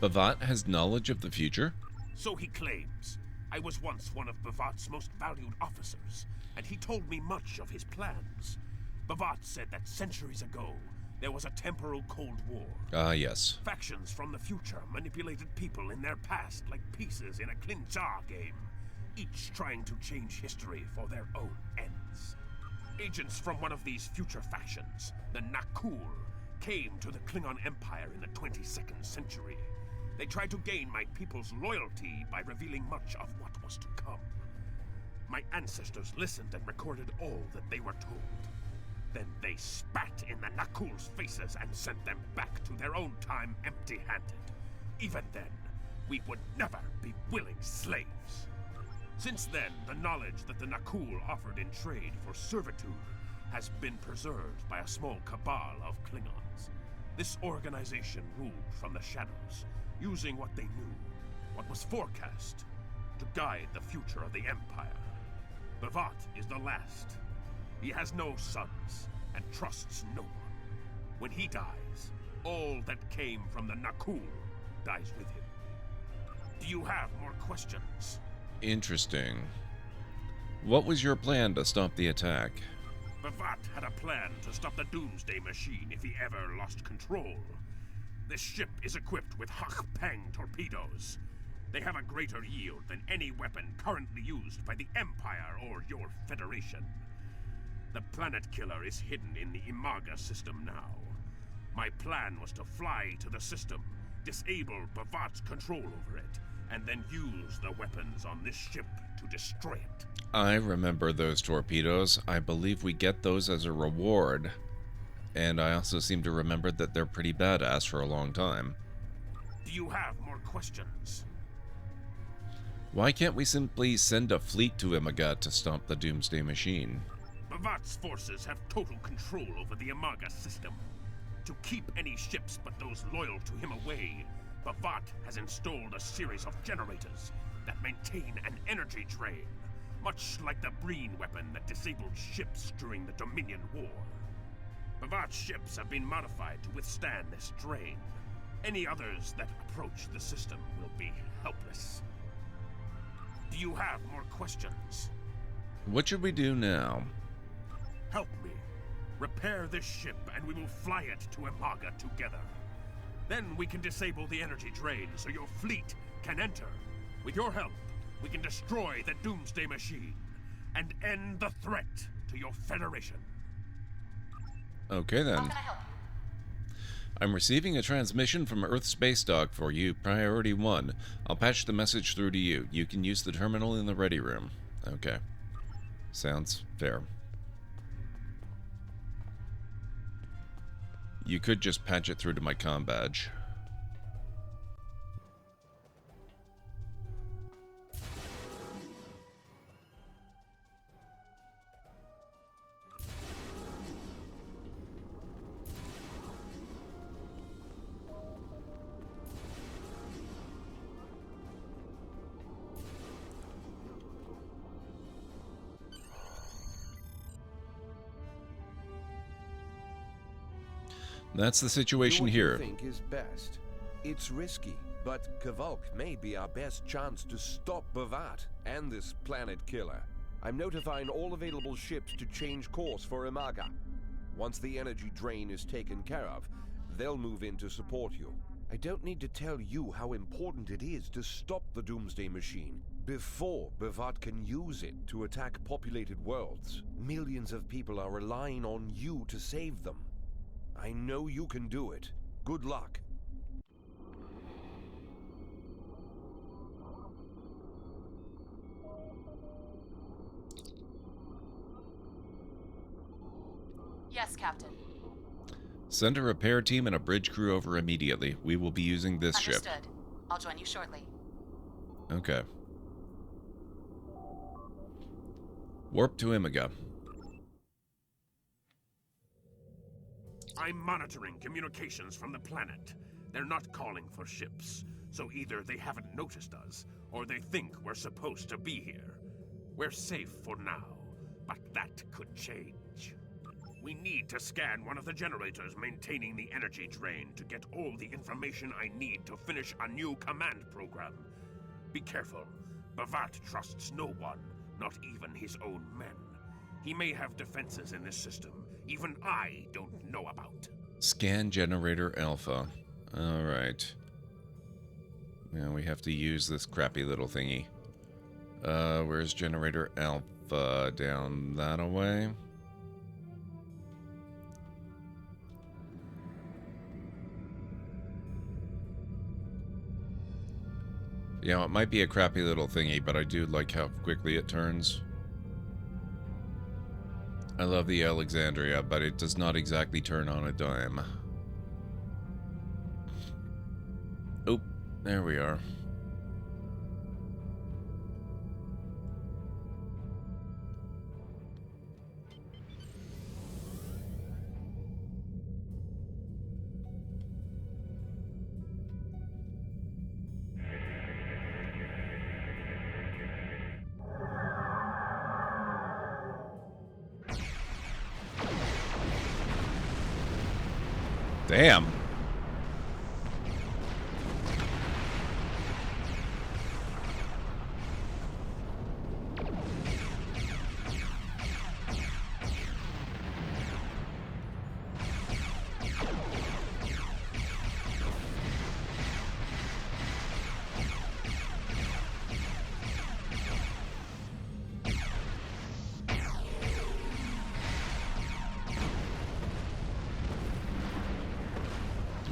Bavat has knowledge of the future? So he claims. I was once one of Bavat's most valued officers, and he told me much of his plans. Bavat said that centuries ago, there was a temporal Cold War. Ah, yes. Factions from the future manipulated people in their past like pieces in a Klinjar game, each trying to change history for their own ends. Agents from one of these future factions, the Nakul, came to the Klingon Empire in the 22nd century. They tried to gain my people's loyalty by revealing much of what was to come. My ancestors listened and recorded all that they were told. Then they spat in the Nakul's faces and sent them back to their own time empty-handed. Even then, we would never be willing slaves. Since then, the knowledge that the Nakul offered in trade for servitude has been preserved by a small cabal of Klingons. This organization ruled from the shadows, using what they knew, what was forecast, to guide the future of the Empire. Bavat is the last. He has no sons, and trusts no one. When he dies, all that came from the Nakul dies with him. Do you have more questions? Interesting. What was your plan to stop the attack? Bavat had a plan to stop the Doomsday Machine if he ever lost control. This ship is equipped with Hak-Peng torpedoes. They have a greater yield than any weapon currently used by the Empire or your Federation. The planet killer is hidden in the Imaga system now. My plan was to fly to the system, disable Bavat's control over it, and then use the weapons on this ship to destroy it. I remember those torpedoes. I believe we get those as a reward. And I also seem to remember that they're pretty badass for a long time. Do you have more questions? Why can't we simply send a fleet to Imagat to stop the Doomsday Machine? Bavat's forces have total control over the Imaga system. To keep any ships but those loyal to him away, Bavat has installed a series of generators that maintain an energy drain, much like the Breen weapon that disabled ships during the Dominion War. Bavat's ships have been modified to withstand this drain. Any others that approach the system will be helpless. Do you have more questions? What should we do now? Help me. Repair this ship and we will fly it to Imaga together. Then we can disable the energy drain so your fleet can enter. With your help, we can destroy the Doomsday Machine and end the threat to your Federation. Okay then. I'm receiving a transmission from Earth Space Dock for you, Priority 1. I'll patch the message through to you. You can use the terminal in the ready room. Okay. Sounds fair. You could just patch it through to my comm badge. That's the situation here. Do what you think is best. It's risky, but Kavok may be our best chance to stop Bavat and this planet killer. I'm notifying all available ships to change course for Imaga. Once the energy drain is taken care of, they'll move in to support you. I don't need to tell you how important it is to stop the Doomsday Machine before Bavat can use it to attack populated worlds. Millions of people are relying on you to save them. I know you can do it. Good luck. Yes, Captain. Send a repair team and a bridge crew over immediately. We will be using this ship. Understood. I'll join you shortly. Okay. Warp to Imaga. I'm monitoring communications from the planet. They're not calling for ships, so either they haven't noticed us, or they think we're supposed to be here. We're safe for now, but that could change. We need to scan one of the generators maintaining the energy drain to get all the information I need to finish a new command program. Be careful. Bavat trusts no one, not even his own men. He may have defenses in this system even I don't know about. Scan generator alpha. Alright. Now we have to use this crappy little thingy. Where's generator alpha? Down that away? Yeah, it might be a crappy little thingy, but I do like how quickly it turns. I love the Alexandria, but it does not exactly turn on a dime. Oh, there we are. Damn.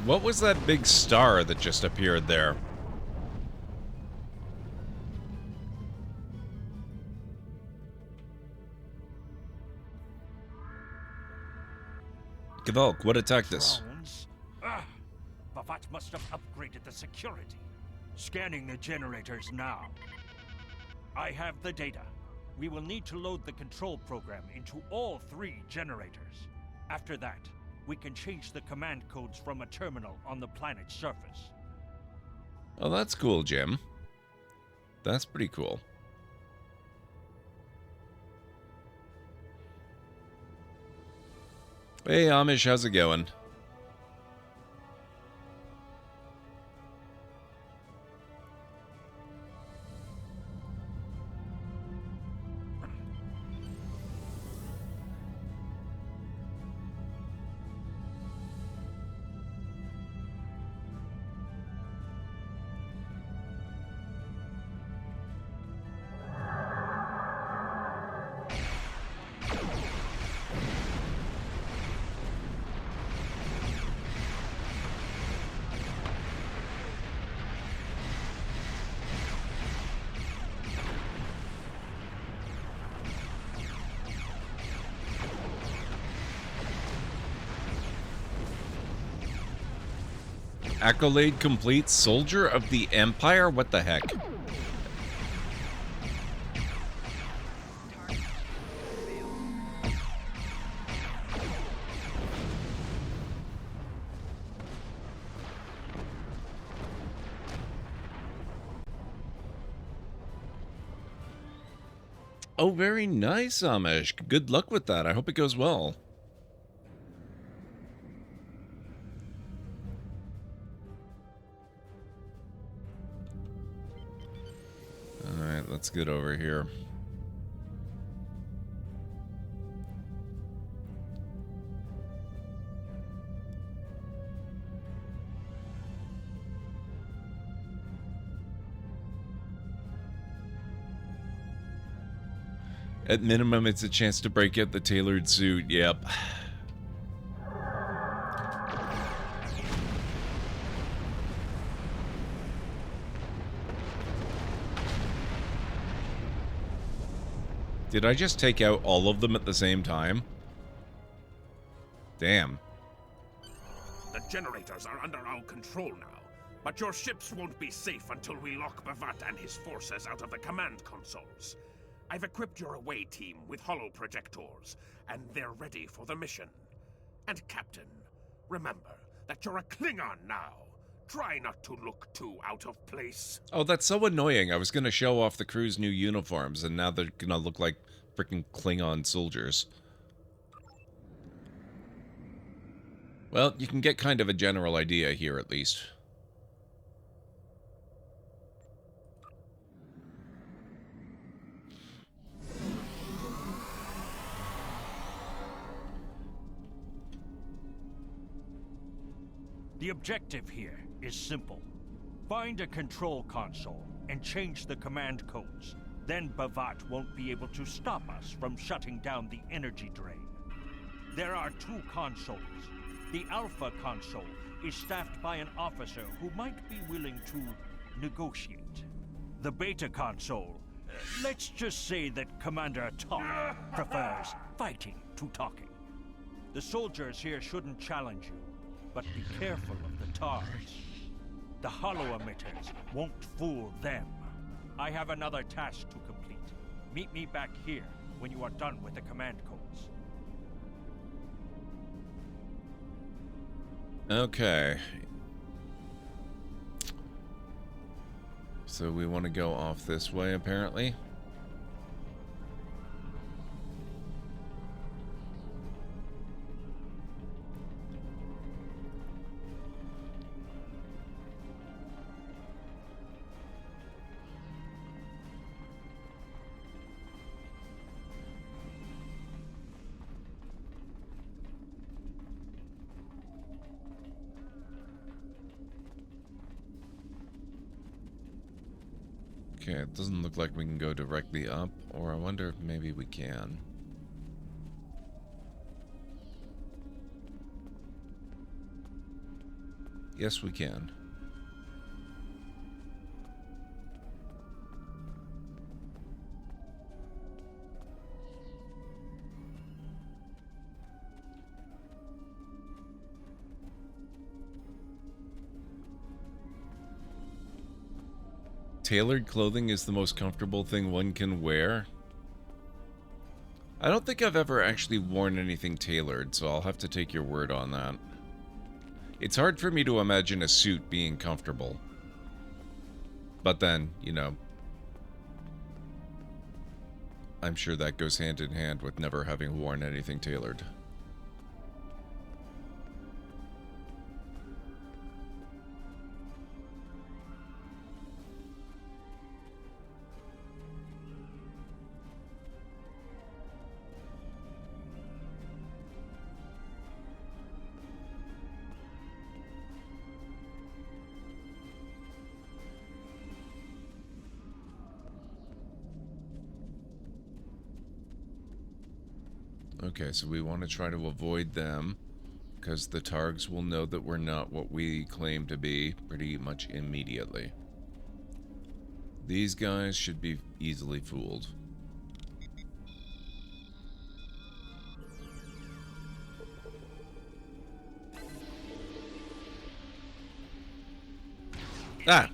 What was that big star that just appeared there? Kvalk, what attacked us? Drones? Bavat must have upgraded the security. Scanning the generators now. I have the data. We will need to load the control program into all 3 generators. After that, we can change the command codes from a terminal on the planet's surface. Oh, that's cool, Jim. That's pretty cool. Hey, Amish, how's it going? Accolade complete, Soldier of the Empire? What the heck? Oh, very nice, Amish. Good luck with that. I hope it goes well. Alright, let's get over here. At minimum, it's a chance to break out the tailored suit. Yep. Did I just take out all of them at the same time? Damn. The generators are under our control now, but your ships won't be safe until we lock Bavat and his forces out of the command consoles. I've equipped your away team with holo projectors, and they're ready for the mission. And Captain, remember that you're a Klingon now. Try not to look too out of place. Oh, that's so annoying. I was going to show off the crew's new uniforms, and now they're going to look like freaking Klingon soldiers. Well, you can get kind of a general idea here, at least. The objective here is simple. Find a control console and change the command codes. Then Bavat won't be able to stop us from shutting down the energy drain. There are 2 consoles. The Alpha console is staffed by an officer who might be willing to negotiate. The Beta console, let's just say that Commander Tom prefers fighting to talking. The soldiers here shouldn't challenge you, but be careful of the TARs. The holo emitters won't fool them. I have another task to complete. Meet me back here when you are done with the command codes. Okay. So we want to go off this way, apparently. Okay, it doesn't look like we can go directly up, or I wonder if maybe we can. Yes, we can. Tailored clothing is the most comfortable thing one can wear. I don't think I've ever actually worn anything tailored, so I'll have to take your word on that. It's hard for me to imagine a suit being comfortable. But then, you know, I'm sure that goes hand in hand with never having worn anything tailored. Okay, so we want to try to avoid them, because the Targs will know that we're not what we claim to be pretty much immediately. These guys should be easily fooled. Ah!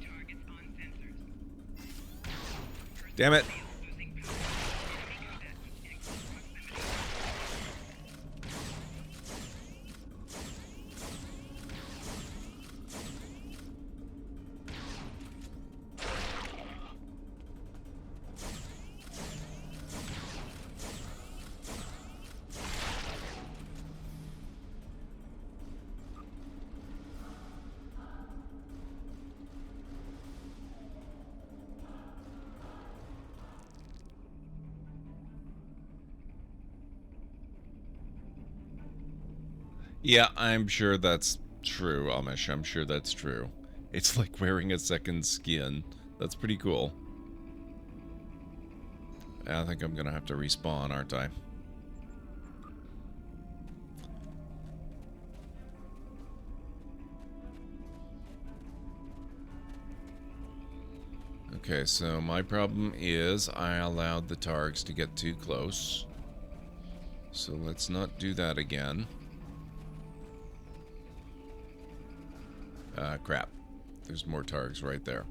Damn it! Yeah, I'm sure that's true, Amish. I'm sure that's true. It's like wearing a second skin. That's pretty cool. I think I'm gonna have to respawn, aren't I? Okay, so my problem is I allowed the Targs to get too close. So let's not do that again. Crap. There's more Targs right there.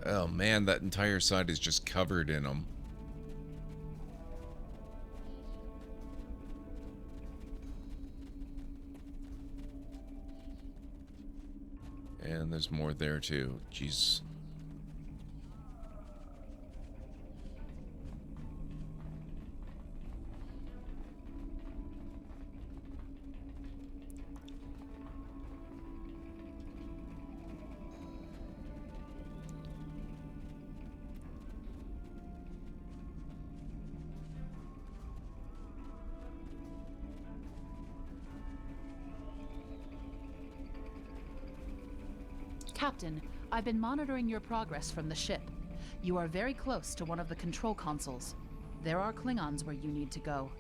Oh man, that entire side is just covered in them. And there's more there too. Jeez. Captain, I've been monitoring your progress from the ship. You are very close to one of the control consoles. There are Klingons where you need to go.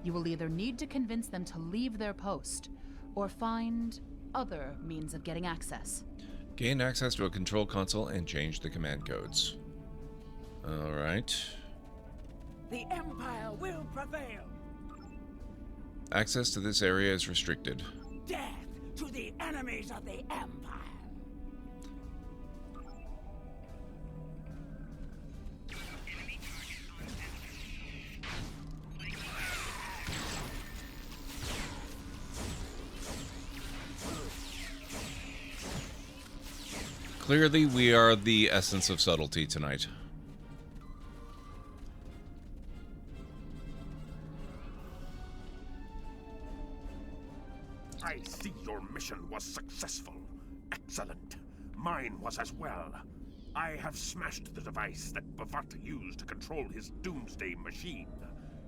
You will either need to convince them to leave their post, or find other means of getting access. Gain access to a control console and change the command codes. Alright. The Empire will prevail. Access to this area is restricted. Death to the enemies of the Empire. Clearly, we are the essence of subtlety tonight. I see your mission was successful. Excellent. Mine was as well. I have smashed the device that Bavat used to control his doomsday machine.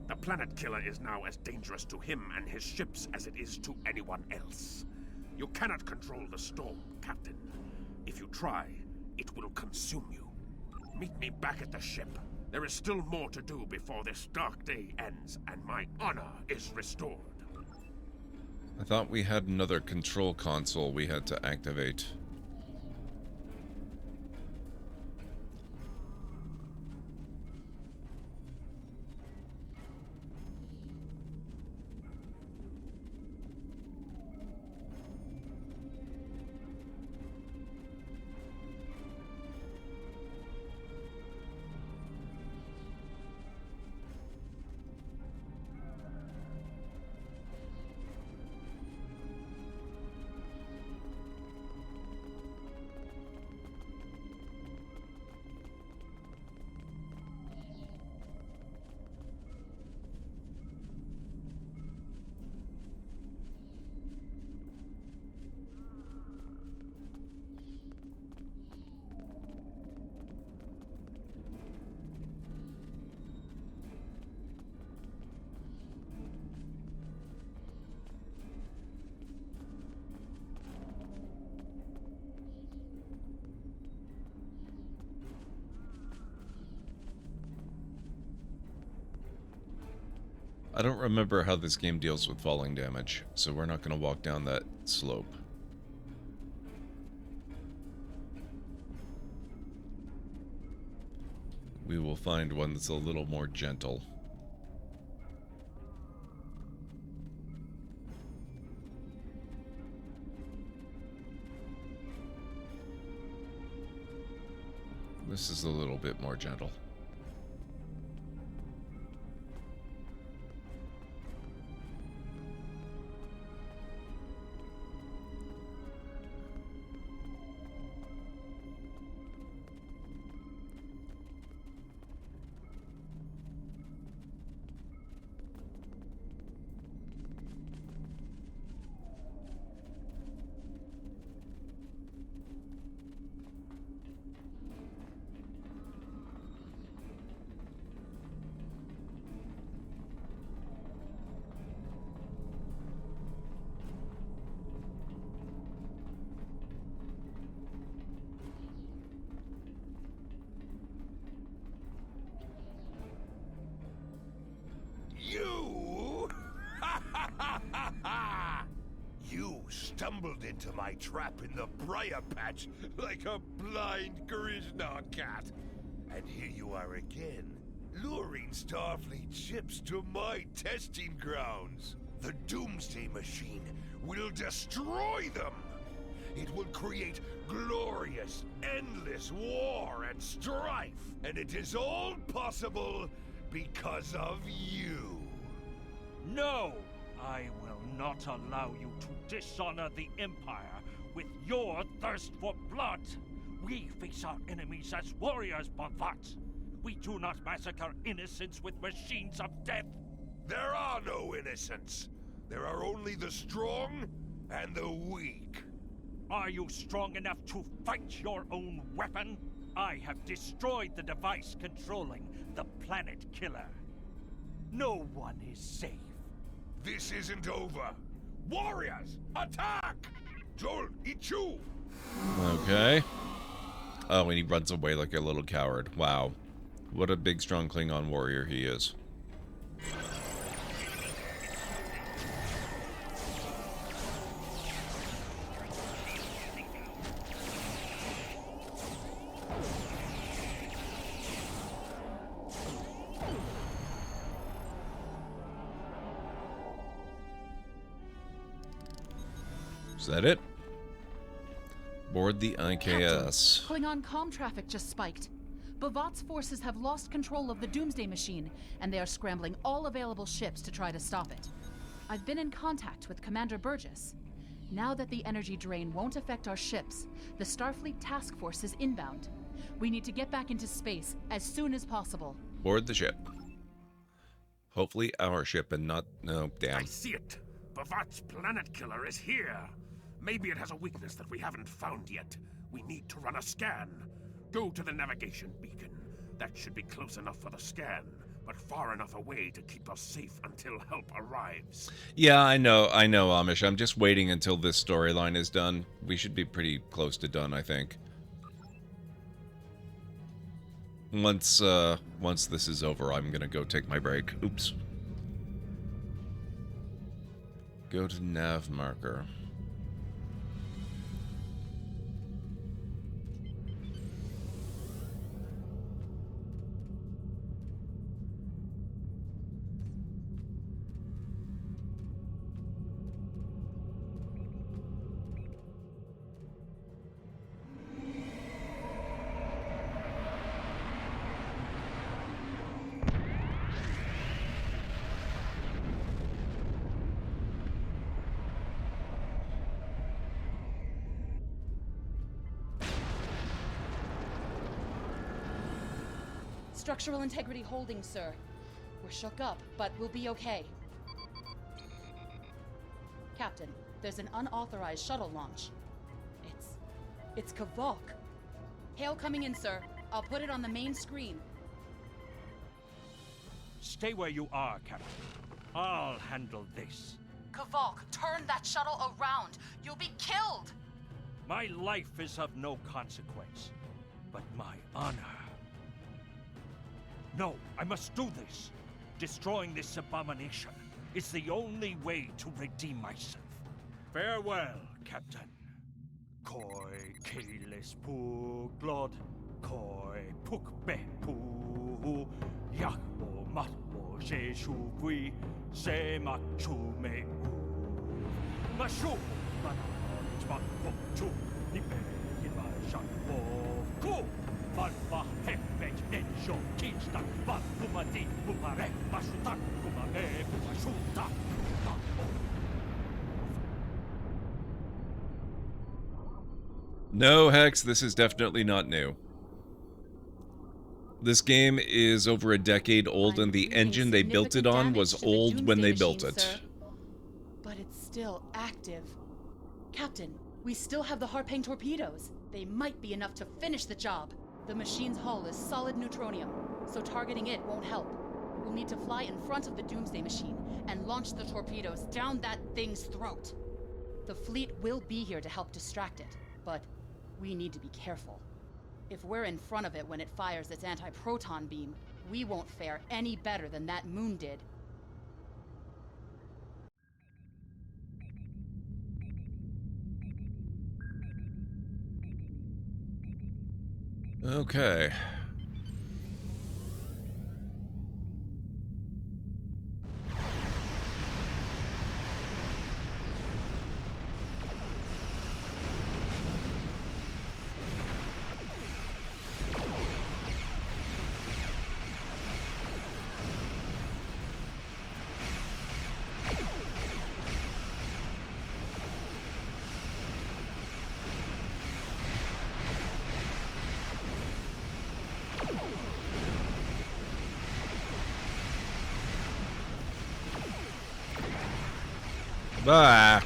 The planet killer is now as dangerous to him and his ships as it is to anyone else. You cannot control the storm, Captain. If you try, it will consume you. Meet me back at the ship. There is still more to do before this dark day ends and my honor is restored. I thought we had another control console we had to activate. I don't remember how this game deals with falling damage, so we're not going to walk down that slope. We will find one that's a little more gentle. This is a little bit more gentle. You? You stumbled into my trap in the briar patch like a blind Grishnar cat. And here you are again, luring Starfleet ships to my testing grounds. The Doomsday Machine will destroy them. It will create glorious, endless war and strife. And it is all possible because of you. No! I will not allow you to dishonor the Empire with your thirst for blood. We face our enemies as warriors, Bovat. We do not massacre innocents with machines of death. There are no innocents. There are only the strong and the weak. Are you strong enough to fight your own weapon? I have destroyed the device controlling the planet killer. No one is safe. This isn't over. Warriors, attack! Joel, Ichu! Okay. Oh, and he runs away like a little coward. Wow. What a big, strong Klingon warrior he is. Is that it? Board the IKS. Captain, Klingon comm traffic just spiked. Bavat's forces have lost control of the Doomsday Machine, and they are scrambling all available ships to try to stop it. I've been in contact with Commander Burgess. Now that the energy drain won't affect our ships, the Starfleet task force is inbound. We need to get back into space as soon as possible. Board the ship. Hopefully our ship and not... No, damn. I see it. Bavat's planet killer is here. Maybe it has a weakness that we haven't found yet. We need to run a scan. Go to the navigation beacon. That should be close enough for the scan, but far enough away to keep us safe until help arrives. Yeah, I know, Amish. I'm just waiting until this storyline is done. We should be pretty close to done, I think. Once this is over, I'm gonna go take my break. Oops. Go to nav marker. Structural integrity holding, sir. We're shook up, but we'll be okay. Captain, there's an unauthorized shuttle launch. It's Kavok. Hail coming in, sir. I'll put it on the main screen. Stay where you are, Captain. I'll handle this. Kavok, turn that shuttle around. You'll be killed! My life is of no consequence, but my honor. No, I must do this. Destroying this abomination is the only way to redeem myself. Farewell, Captain. Koi keles pu glod, koi puk be pu, yak o mat o je shu gui, se mak chu me u. Ma shu, ma chmak po chu, ni be yin ma shan po ku. Malva hepet ensho kinsta val kumadi kumare masutak kumare kumashuta. No, Hex, this is definitely not new. This game is over a decade old, and the engine they built it on was old when they built it. Sir. But it's still active. Captain, we still have the Harpang torpedoes. They might be enough to finish the job. The machine's hull is solid neutronium, so targeting it won't help. We'll need to fly in front of the Doomsday machine and launch the torpedoes down that thing's throat. The fleet will be here to help distract it, but we need to be careful. If we're in front of it when it fires its anti-proton beam, we won't fare any better than that moon did. Okay. Bye.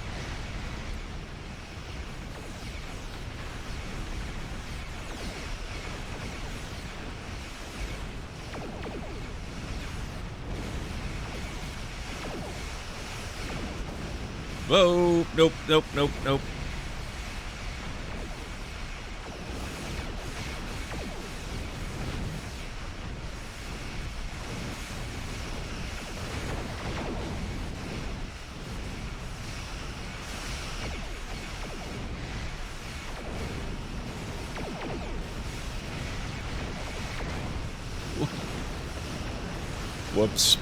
Whoa, nope, nope, nope, nope. Whoops.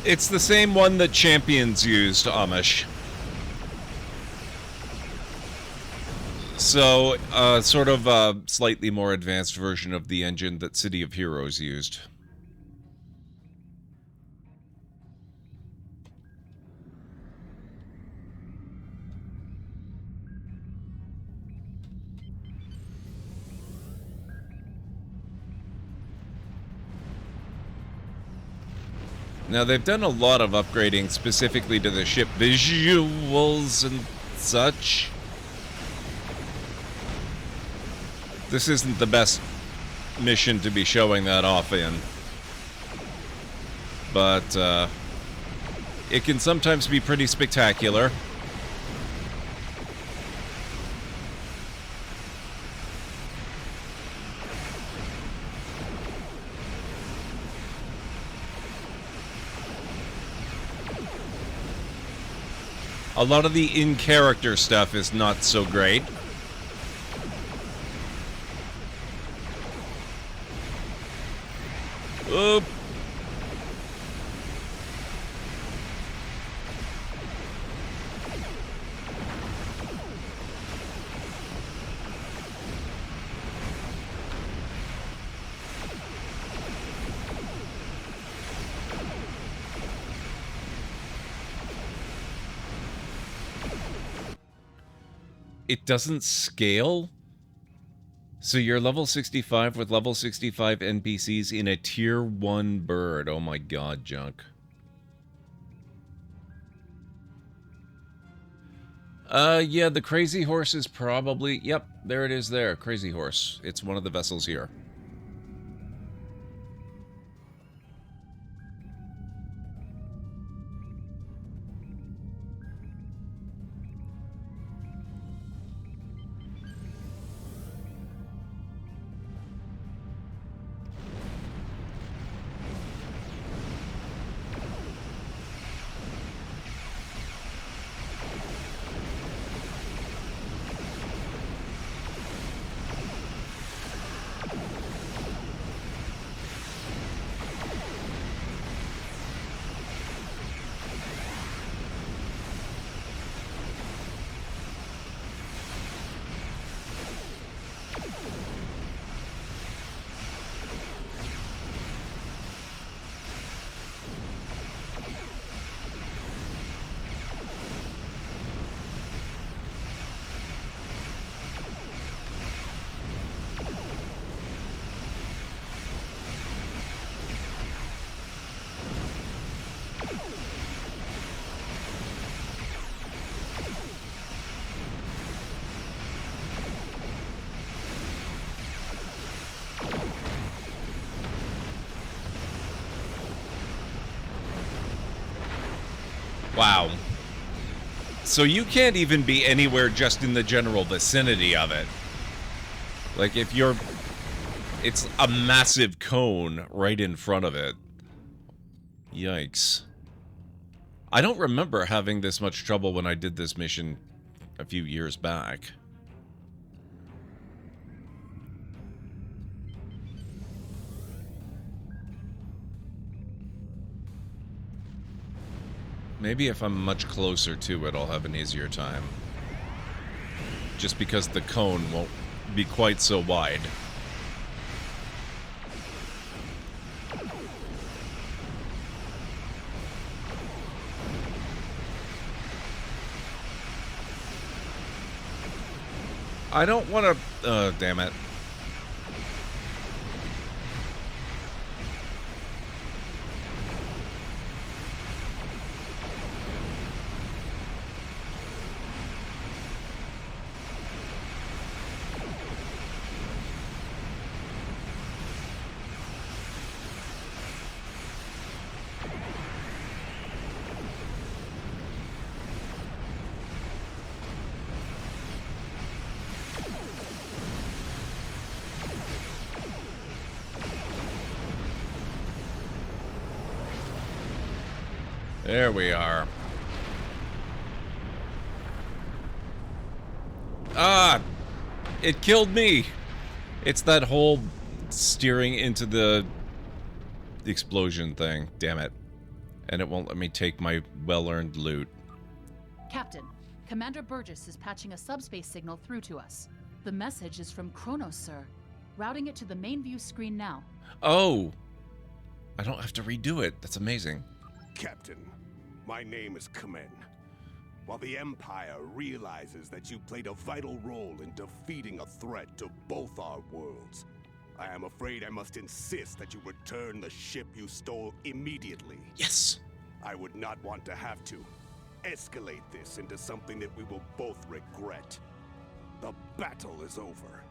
It's the same one that Champions used, Amish. So, sort of a slightly more advanced version of the engine that City of Heroes used. Now, they've done a lot of upgrading specifically to the ship visuals and such. This isn't the best mission to be showing that off in. But, it can sometimes be pretty spectacular. A lot of the in-character stuff is not so great. Oop. It doesn't scale? So you're level 65 with level 65 NPCs in a tier 1 bird. Oh my god, Junk. Yeah, the Crazy Horse is probably... Yep, there it is there. Crazy Horse. It's one of the vessels here. Wow. So you can't even be anywhere just in the general vicinity of it. Like, if you're... It's a massive cone right in front of it. Yikes. I don't remember having this much trouble when I did this mission a few years back. Maybe if I'm much closer to it, I'll have an easier time. Just because the cone won't be quite so wide. I don't want to... damn it. There we are. Ah! It killed me! It's that whole steering into the explosion thing. Damn it. And it won't let me take my well-earned loot. Captain, Commander Burgess is patching a subspace signal through to us. The message is from Kronos, sir. Routing it to the main view screen now. Oh! I don't have to redo it. That's amazing. Captain, my name is Kamen. While the Empire realizes that you played a vital role in defeating a threat to both our worlds, I am afraid I must insist that you return the ship you stole immediately. Yes! I would not want to have to escalate this into something that we will both regret. The battle is over.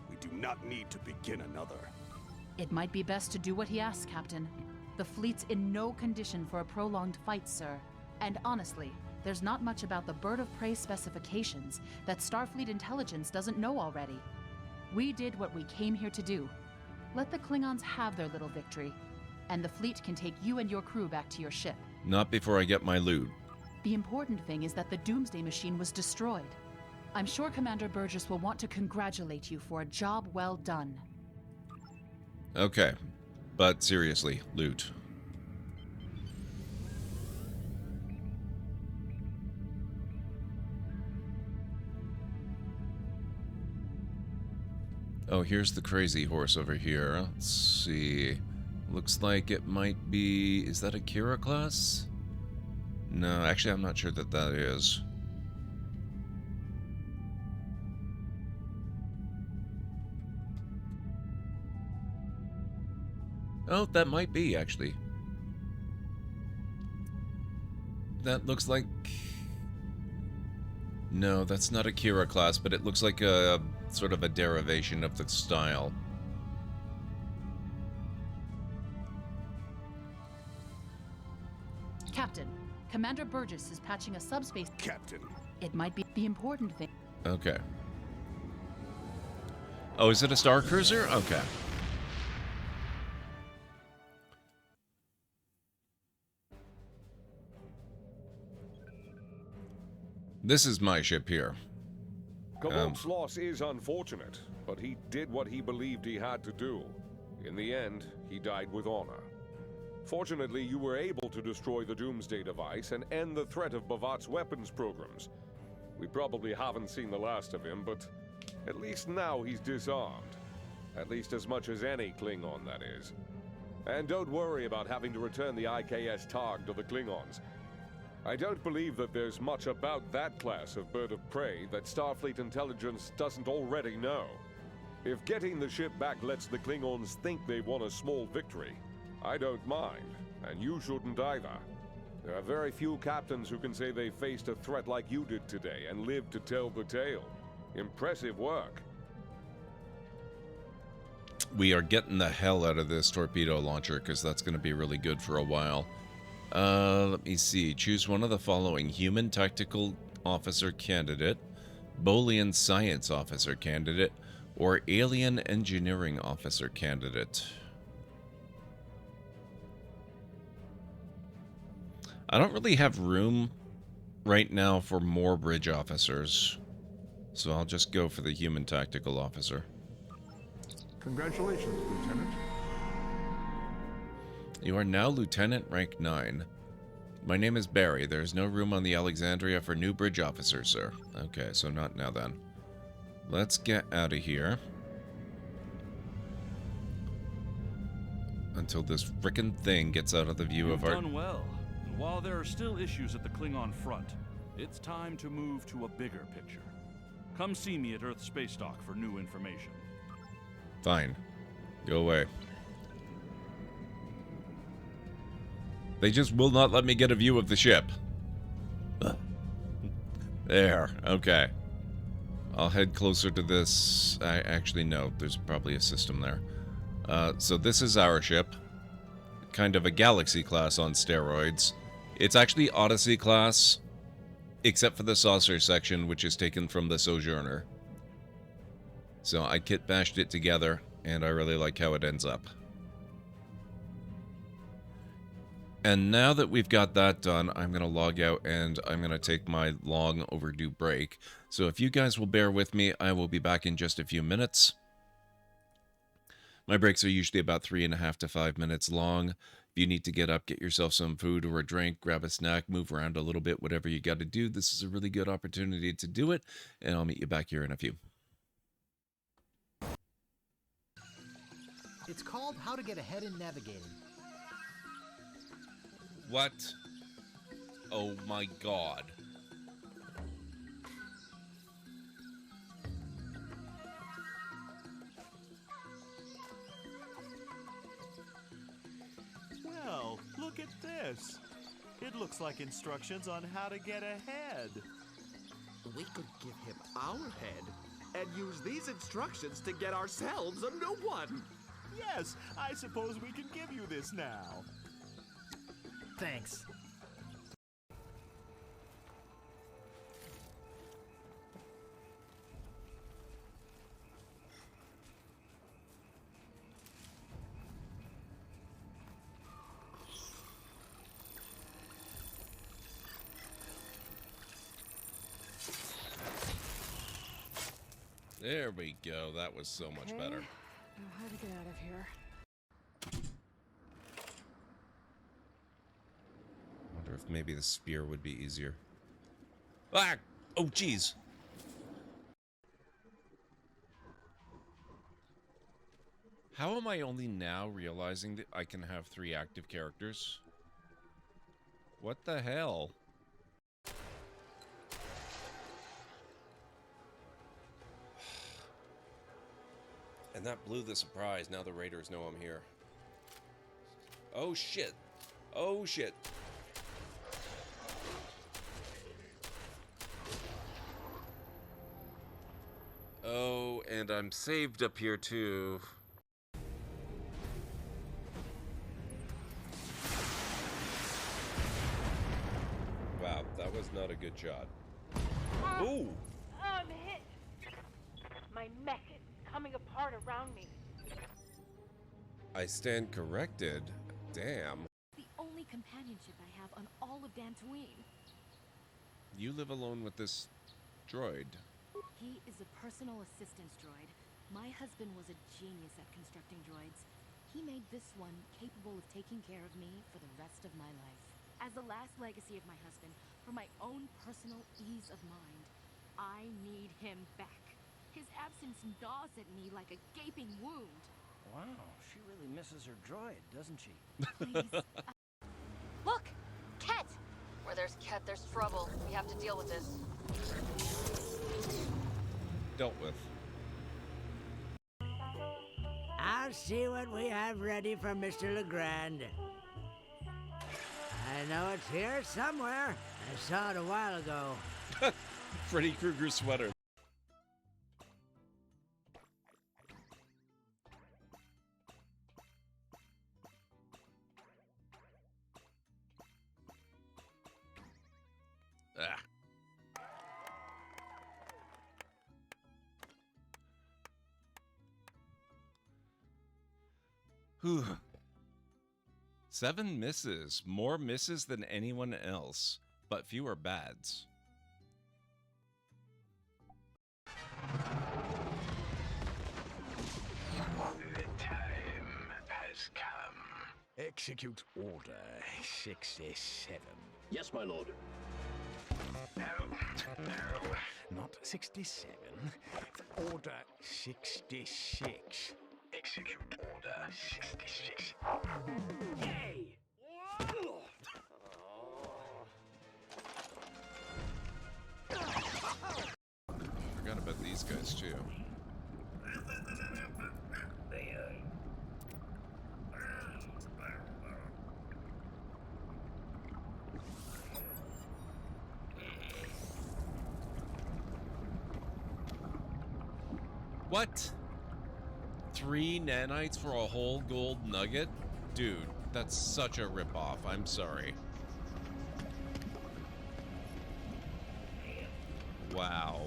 We do not need to begin another. It might be best to do what he asks, Captain. The fleet's in no condition for a prolonged fight, sir. And honestly, there's not much about the Bird of Prey specifications that Starfleet intelligence doesn't know already. We did what we came here to do. Let the Klingons have their little victory, and the fleet can take you and your crew back to your ship. Not before I get my loot. The important thing is that the Doomsday Machine was destroyed. I'm sure Commander Burgess will want to congratulate you for a job well done. Okay, but seriously, loot. Oh, here's the crazy horse over here. Let's see. Looks like it might be... Is that a Kira class? No, actually, I'm not sure that that is. Oh, that might be, actually. That looks like... No, that's not a Kira class, but it looks like a sort of a derivation of the style. Captain, Commander Burgess is patching a subspace... Captain. It might be the important thing. Okay. Oh, is it a Star Cruiser? Okay. This is my ship here. Kavok's loss is unfortunate, but he did what he believed he had to do. In the end, he died with honor. Fortunately, you were able to destroy the Doomsday device and end the threat of Bavat's weapons programs. We probably haven't seen the last of him, but at least now he's disarmed. At least as much as any Klingon, that is. And don't worry about having to return the IKS Targ to the Klingons. I don't believe that there's much about that class of bird of prey that Starfleet intelligence doesn't already know. If getting the ship back lets the Klingons think they've won a small victory, I don't mind, and you shouldn't either. There are very few captains who can say they faced a threat like you did today and lived to tell the tale. Impressive work. We are getting the hell out of this torpedo launcher, because that's going to be really good for a while. Let me see. Choose one of the following: Human Tactical Officer Candidate, Bolian Science Officer Candidate, or Alien Engineering Officer Candidate. I don't really have room right now for more bridge officers, so I'll just go for the Human Tactical Officer. Congratulations, Lieutenant. You are now Lieutenant Rank 9. My name is Barry. There is no room on the Alexandria for new bridge officers, sir. Okay, so not now then. Let's get out of here. Until this frickin' thing gets out of the view of our... You've done well. And while there are still issues at the Klingon front, it's time to move to a bigger picture. Come see me at Earth Space Dock for new information. Fine. Go away. They just will not let me get a view of the ship. There. Okay. I'll head closer to this. Actually, no. There's probably a system there. So this is our ship. Kind of a Galaxy class on steroids. It's actually Odyssey class, except for the saucer section, which is taken from the Sojourner. So I kit bashed it together, and I really like how it ends up. And now that we've got that done, I'm going to log out and I'm going to take my long overdue break. So if you guys will bear with me, I will be back in just a few minutes. My breaks are usually about 3.5 to 5 minutes long. If you need to get up, get yourself some food or a drink, grab a snack, move around a little bit, whatever you got to do, this is a really good opportunity to do it. And I'll meet you back here in a few. It's called How to Get Ahead in Navigating. What? Oh my god. Well, look at this. It looks like instructions on how to get ahead. We could give him our head and use these instructions to get ourselves a new one. Yes, I suppose we can give you this now. Thanks. There we go. That was so much better. Now how to get out of here? Wonder if maybe the spear would be easier. Ah! Oh, jeez. How am I only now realizing that I can have 3 active characters? What the hell? And that blew the surprise. Now the raiders know I'm here. Oh, shit. Oh, shit. Oh, and I'm saved up here, too. Wow, that was not a good shot. Ooh! I'm hit. My mech is coming apart around me. I stand corrected. Damn. The only companionship I have on all of Dantooine. You live alone with this droid. He is a personal assistance droid. My husband was a genius at constructing droids. He made this one capable of taking care of me for the rest of my life. As the last legacy of my husband, for my own personal ease of mind, I need him back. His absence gnaws at me like a gaping wound. Wow, she really misses her droid, doesn't she? Please. Look! Ket! Where there's Ket, there's trouble. We have to deal with this. Dealt with. I'll see what we have ready for Mr. Legrand. I know it's here somewhere. I saw it a while ago. Freddy Krueger sweater. Ah. Whew. 7 misses. More misses than anyone else, but fewer bads. The time has come. Execute Order 67. Yes, my lord. No, not 67. Order 66. Execute Order 66. Yay! Forgot about these guys too. What? 3 nanites for a whole gold nugget? Dude, that's such a ripoff. I'm sorry. Wow.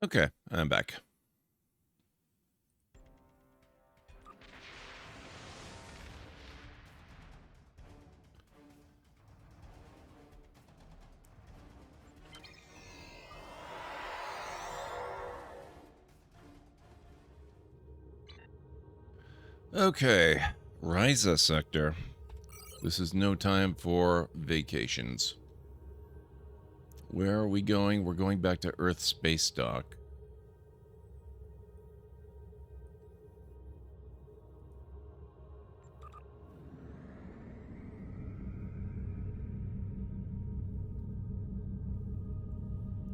Okay, I'm back. Okay, Ryza sector. This is no time for vacations. Where are we going? We're going back to Earth Space Dock.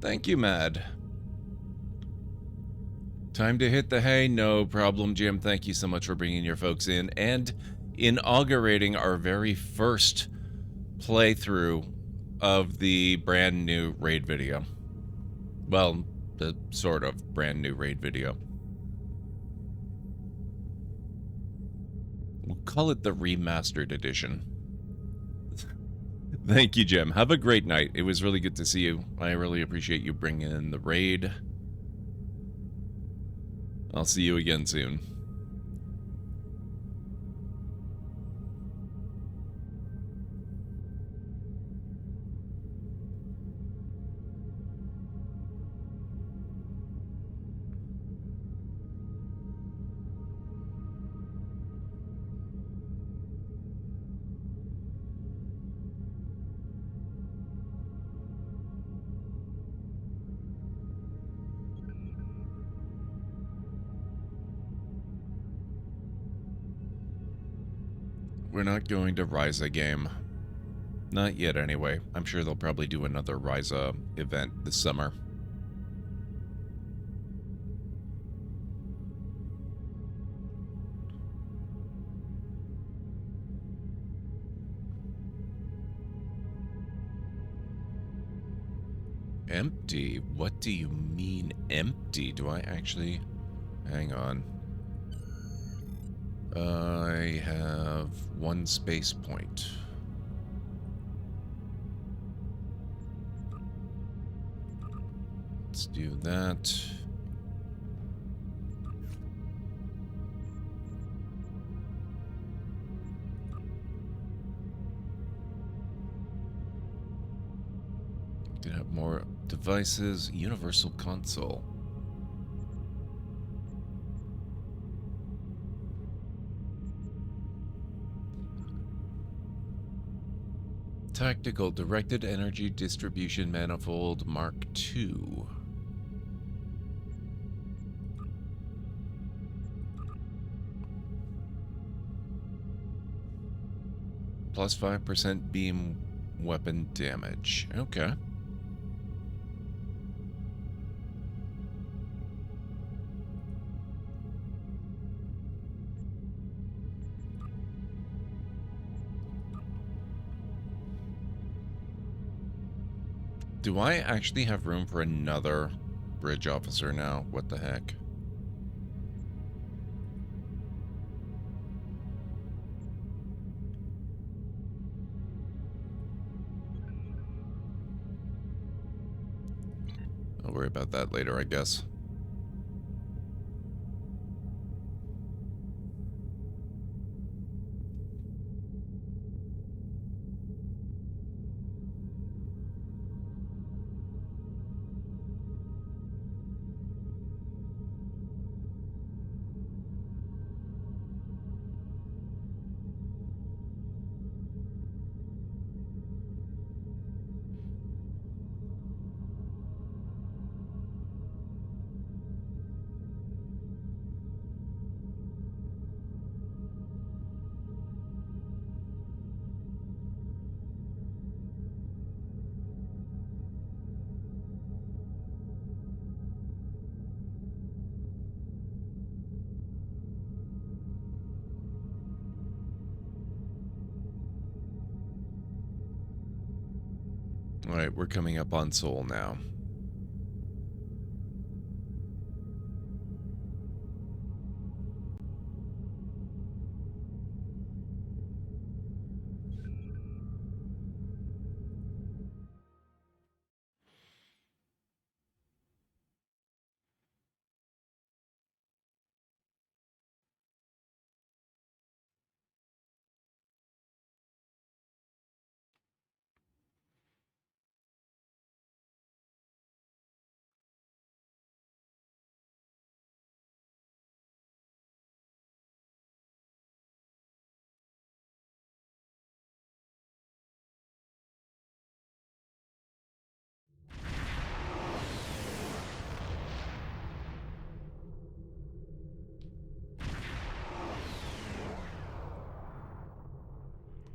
Thank you, Mad. Time to hit the hay? No problem, Jim. Thank you so much for bringing your folks in and inaugurating our very first playthrough of the brand new raid video. Well, the sort of brand new raid video. We'll call it the remastered edition. Thank you, Jim. Have a great night. It was really good to see you. I really appreciate you bringing in the raid. I'll see you again soon. We're not going to Ryza game. Not yet, anyway. I'm sure they'll probably do another Ryza event this summer. Empty? What do you mean empty? Do I actually... Hang on. I have one space point. Let's do that. Could have more devices. Universal console. Tactical Directed Energy Distribution Manifold Mark II. Plus 5% beam weapon damage. Okay. Do I actually have room for another bridge officer now? What the heck? I'll worry about that later, I guess. Alright, we're coming up on Seoul now.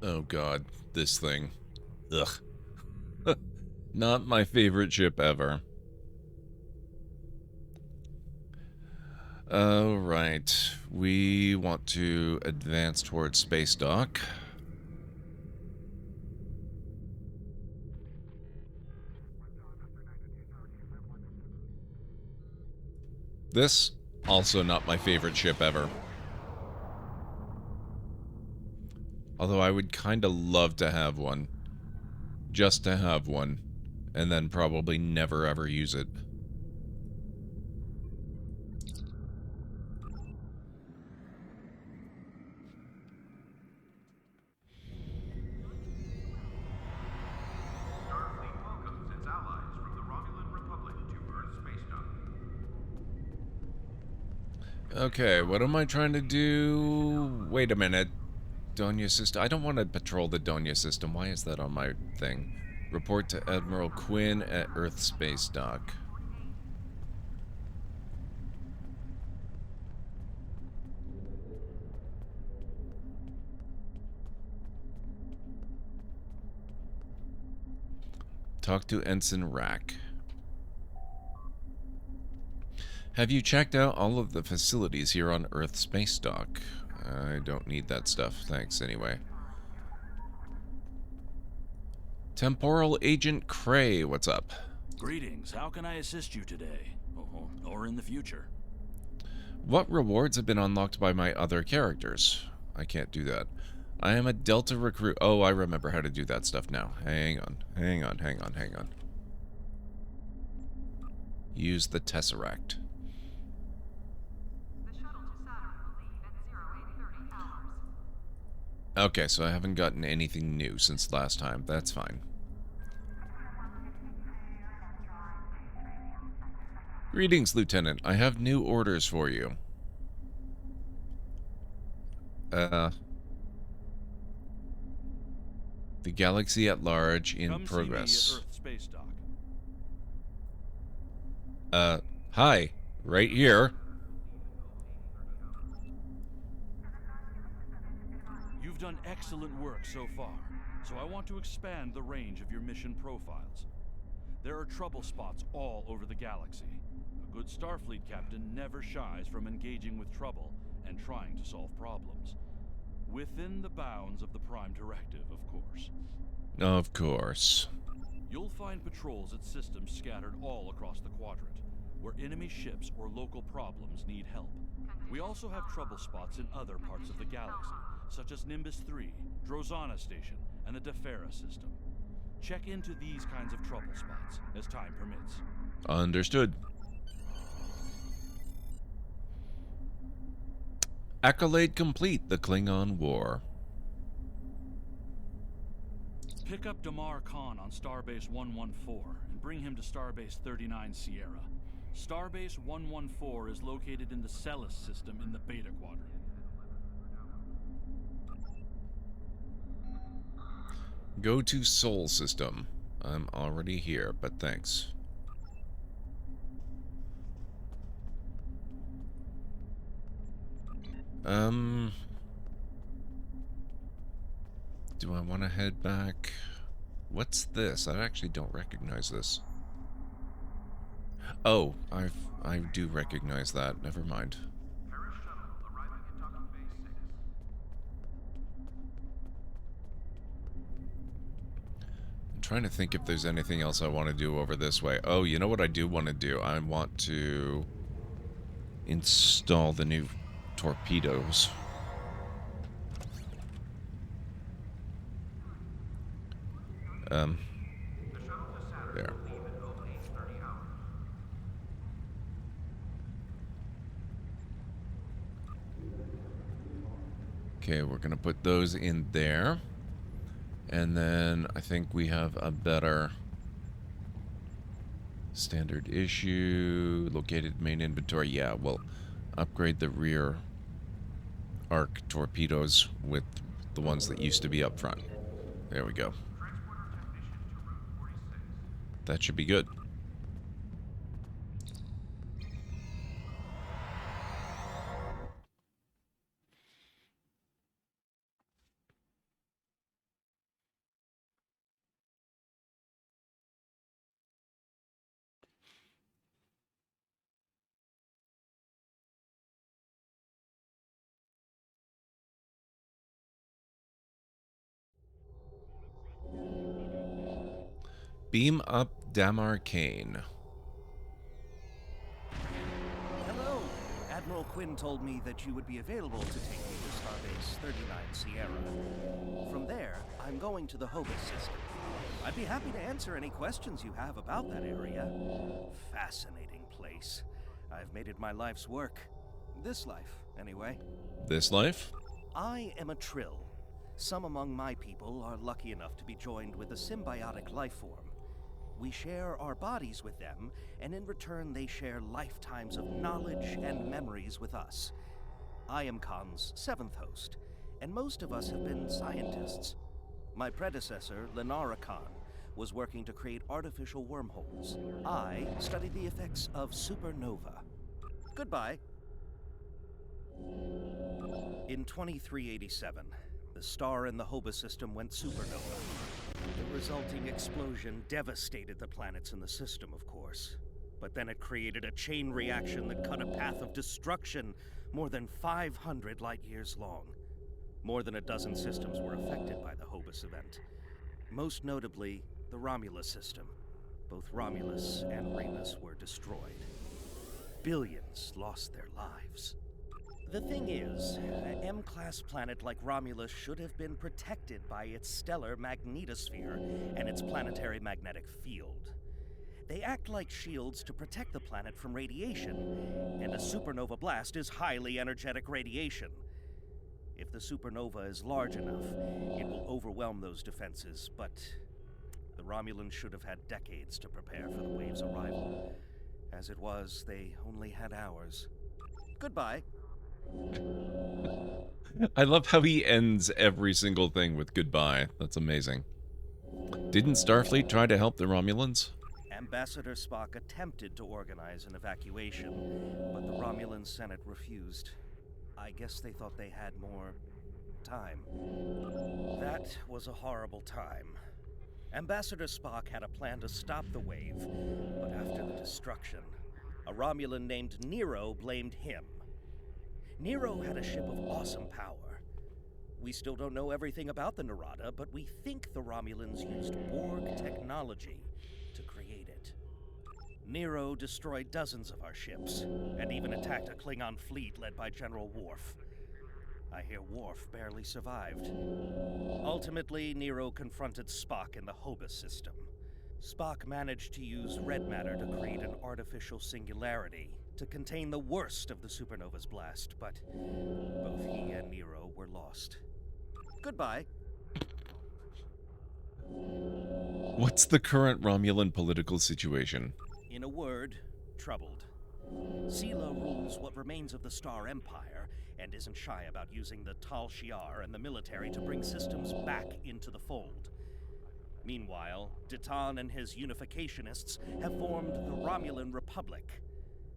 Oh god, this thing. Ugh. Not my favorite ship ever. Alright, we want to advance towards space dock. This, also not my favorite ship ever. Although I would kind of love to have one. Just to have one. And then probably never ever use it. Starfleet welcomes its allies from the Romulan Republic to Earth Space Dock. Okay, what am I trying to do? Wait a minute. Donya system. I don't want to patrol the Donya system. Why is that on my thing? Report to Admiral Quinn at Earth Space Dock. Talk to Ensign Rack. Have you checked out all of the facilities here on Earth Space Dock? I don't need that stuff, thanks anyway. Temporal Agent Cray, what's up? Greetings, how can I assist you today? Or in the future? What rewards have been unlocked by my other characters? I can't do that. I am a Delta recruit. Oh, I remember how to do that stuff now. Hang on. Use the Tesseract. Okay, so I haven't gotten anything new since last time. That's fine. Greetings, Lieutenant. I have new orders for you. The galaxy at large in progress. See me at Earth Space Dock. Hi. Right here. You've done excellent work so far, so I want to expand the range of your mission profiles. There are trouble spots all over the galaxy. A good Starfleet captain never shies from engaging with trouble and trying to solve problems. Within the bounds of the Prime Directive, of course. Of course. You'll find patrols at systems scattered all across the quadrant, where enemy ships or local problems need help. We also have trouble spots in other parts of the galaxy, such as Nimbus 3, Drozana Station, and the Defera system. Check into these kinds of trouble spots, as time permits. Understood. Accolade complete, the Klingon War. Pick up Damar Khan on Starbase 114 and bring him to Starbase 39 Sierra. Starbase 114 is located in the Celis system in the Beta Quadrant. Go to Sol system. I'm already here, but thanks. Do I want to head back? What's this? I actually don't recognize this. Oh, I do recognize that. Never mind. I'm trying to think if there's anything else I want to do over this way. Oh, you know what I do want to do? I want to install the new torpedoes. There. Okay, we're gonna put those in there. And then I think we have a better standard issue, located main inventory. Yeah, we'll upgrade the rear arc torpedoes with the ones that used to be up front. There we go. That should be good. Beam up Damar Kane. Hello. Admiral Quinn told me that you would be available to take me to Starbase 39 Sierra. From there, I'm going to the Hobus system. I'd be happy to answer any questions you have about that area. Fascinating place. I've made it my life's work. This life, anyway. This life? I am a Trill. Some among my people are lucky enough to be joined with a symbiotic life form. We share our bodies with them, and in return they share lifetimes of knowledge and memories with us. I am Khan's 7th host, and most of us have been scientists. My predecessor, Lenara Khan, was working to create artificial wormholes. I studied the effects of supernova. Goodbye. In 2387, the star in the Hobus system went supernova. The resulting explosion devastated the planets in the system, of course. But then it created a chain reaction that cut a path of destruction more than 500 light years long. More than a dozen systems were affected by the Hobus event. Most notably, the Romulus system. Both Romulus and Remus were destroyed. Billions lost their lives. The thing is, an M-class planet like Romulus should have been protected by its stellar magnetosphere and its planetary magnetic field. They act like shields to protect the planet from radiation, and a supernova blast is highly energetic radiation. If the supernova is large enough, it will overwhelm those defenses, but the Romulans should have had decades to prepare for the wave's arrival. As it was, they only had hours. Goodbye. I love how he ends every single thing with goodbye. That's amazing. Didn't Starfleet try to help the Romulans? Ambassador Spock attempted to organize an evacuation, but the Romulan Senate refused. I guess they thought they had more time. That was a horrible time. Ambassador Spock had a plan to stop the wave, but after the destruction, a Romulan named Nero blamed him. Nero had a ship of awesome power. We still don't know everything about the Narada, but we think the Romulans used Borg technology to create it. Nero destroyed dozens of our ships, and even attacked a Klingon fleet led by General Worf. I hear Worf barely survived. Ultimately, Nero confronted Spock in the Hobus system. Spock managed to use red matter to create an artificial singularity to contain the worst of the supernova's blast, but both he and Nero were lost. Goodbye. What's the current Romulan political situation? In a word, troubled. Sela rules what remains of the Star Empire, and isn't shy about using the Tal Shiar and the military to bring systems back into the fold. Meanwhile, Ditan and his unificationists have formed the Romulan Republic.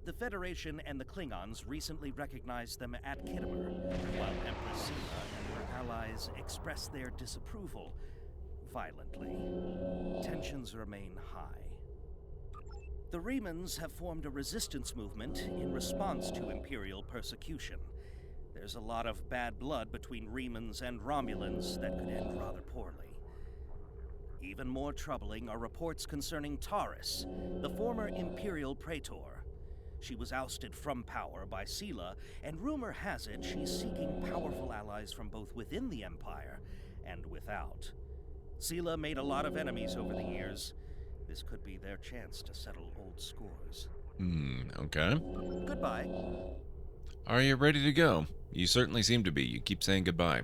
The Federation and the Klingons recently recognized them at Khitomer, while Empress Sela and her allies express their disapproval violently. Tensions remain high. The Remans have formed a resistance movement in response to Imperial persecution. There's a lot of bad blood between Remans and Romulans that could end rather poorly. Even more troubling are reports concerning Taurus, the former Imperial Praetor. She was ousted from power by Sela, and rumor has it she's seeking powerful allies from both within the Empire and without. Sela made a lot of enemies over the years. This could be their chance to settle old scores. Okay. Goodbye. Are you ready to go? You certainly seem to be. You keep saying goodbye.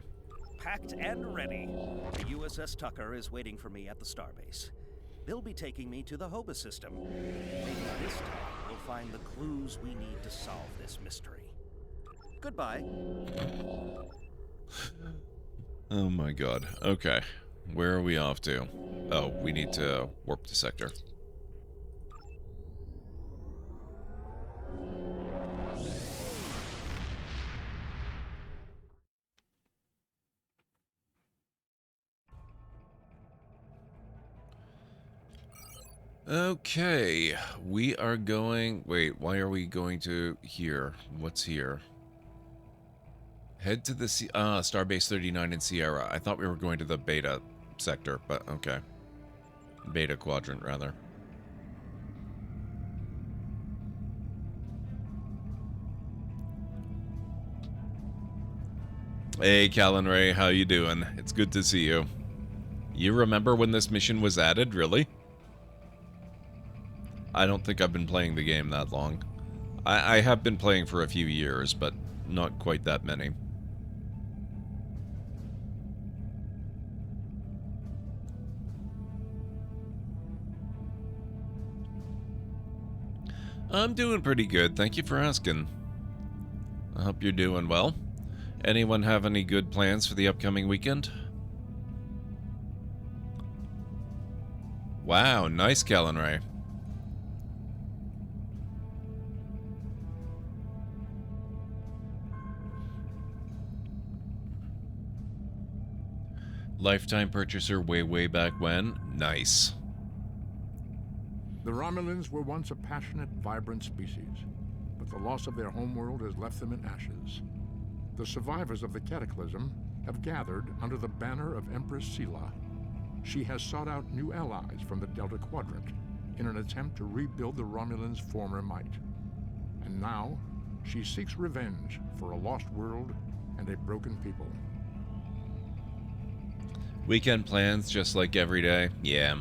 Packed and ready. The USS Tucker is waiting for me at the starbase. They'll be taking me to the Hobus system. Maybe this time we'll find the clues we need to solve this mystery. Goodbye. Oh my god. Okay. Where are we off to? Oh, we need to warp to sector. Okay, we are going... Wait, why are we going to here? What's here? Head to the Starbase 39 in Sierra. I thought we were going to the Beta sector, but okay. Beta quadrant, rather. Hey, Callan Ray, how you doing? It's good to see you. You remember when this mission was added, really? I don't think I've been playing the game that long. I have been playing for a few years, but not quite that many. I'm doing pretty good, thank you for asking. I hope you're doing well. Anyone have any good plans for the upcoming weekend? Wow, nice, Callan Ray. Lifetime purchaser way back when. Nice. The Romulans were once a passionate, vibrant species, but the loss of their homeworld has left them in ashes. The survivors of the Cataclysm have gathered under the banner of Empress Sela. She has sought out new allies from the Delta Quadrant in an attempt to rebuild the Romulans' former might. And now, she seeks revenge for a lost world and a broken people. Weekend plans just like every day? Yeah.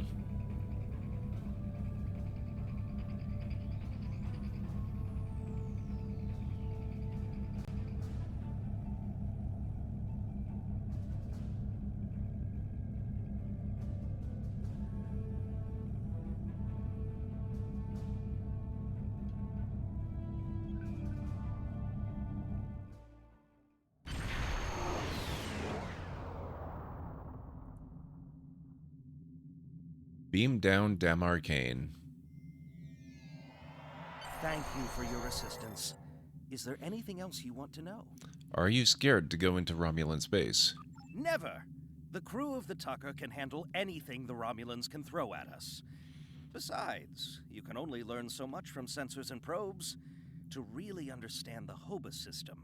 Beam down Damarcane. Thank you for your assistance. Is there anything else you want to know? Are you scared to go into Romulan space? Never! The crew of the Tucker can handle anything the Romulans can throw at us. Besides, you can only learn so much from sensors and probes. To really understand the Hobus system,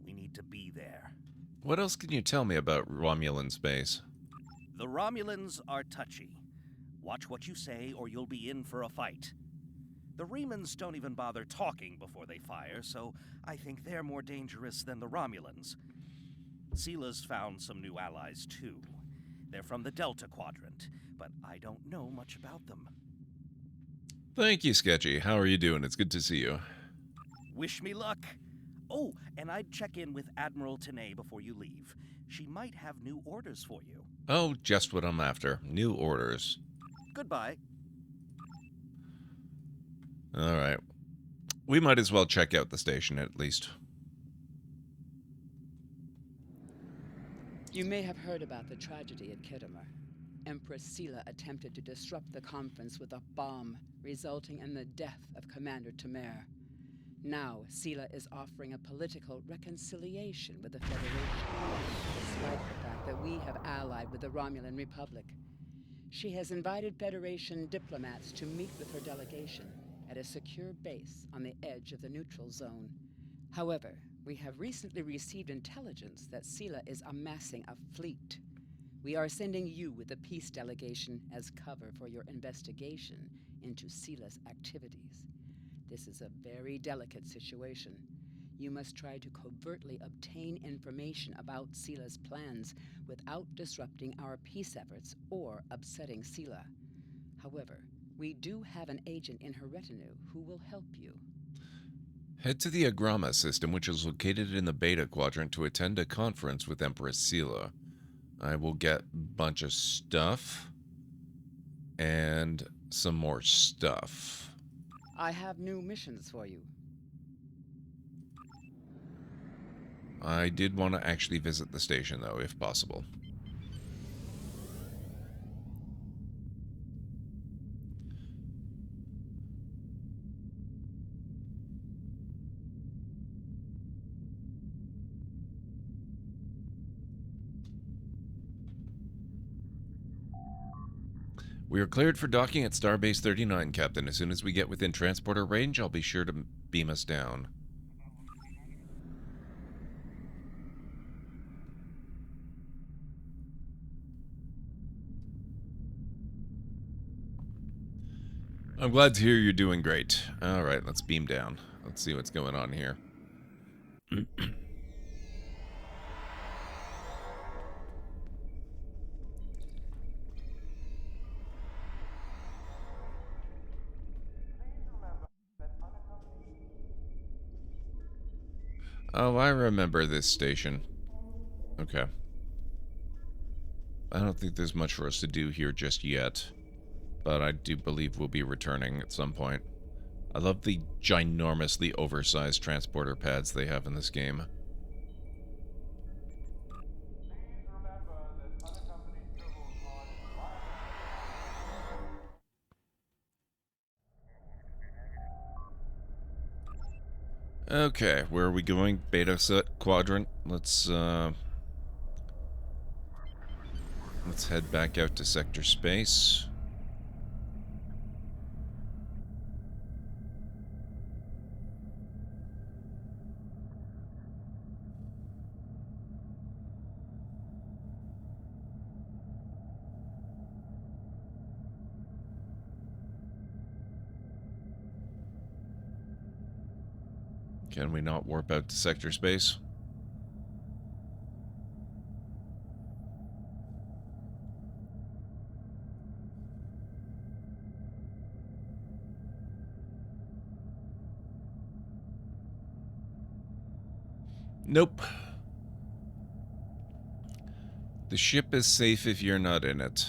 we need to be there. What else can you tell me about Romulan space? The Romulans are touchy. Watch what you say, or you'll be in for a fight. The Remans don't even bother talking before they fire, so I think they're more dangerous than the Romulans. Sela's found some new allies, too. They're from the Delta Quadrant, but I don't know much about them. Thank you, Sketchy. How are you doing? It's good to see you. Wish me luck. Oh, and I'd check in with Admiral Tenay before you leave. She might have new orders for you. Oh, just what I'm after. New orders. Goodbye. Alright. We might as well check out the station, at least. You may have heard about the tragedy at Khitomer. Empress Sela attempted to disrupt the conference with a bomb, resulting in the death of Commander Tamer. Now, Sela is offering a political reconciliation with the Federation, despite the fact that we have allied with the Romulan Republic. She has invited Federation diplomats to meet with her delegation at a secure base on the edge of the neutral zone. However, we have recently received intelligence that Sela is amassing a fleet. We are sending you with the peace delegation as cover for your investigation into Sela's activities. This is a very delicate situation. You must try to covertly obtain information about Sela's plans without disrupting our peace efforts or upsetting Sela. However, we do have an agent in her retinue who will help you. Head to the Agrama system, which is located in the Beta Quadrant, to attend a conference with Empress Sela. I will get a bunch of stuff and some more stuff. I have new missions for you. I did want to actually visit the station, though, if possible. We are cleared for docking at Starbase 39, Captain. As soon as we get within transporter range, I'll be sure to beam us down. I'm glad to hear you're doing great. Alright, let's beam down. Let's see what's going on here. Oh, I remember this station. Okay. I don't think there's much for us to do here just yet. But I do believe we'll be returning at some point. I love the ginormously oversized transporter pads they have in this game. Okay, where are we going? Beta set quadrant. Let's Let's head back out to sector space. Can we not warp out to sector space? Nope. The ship is safe if you're not in it.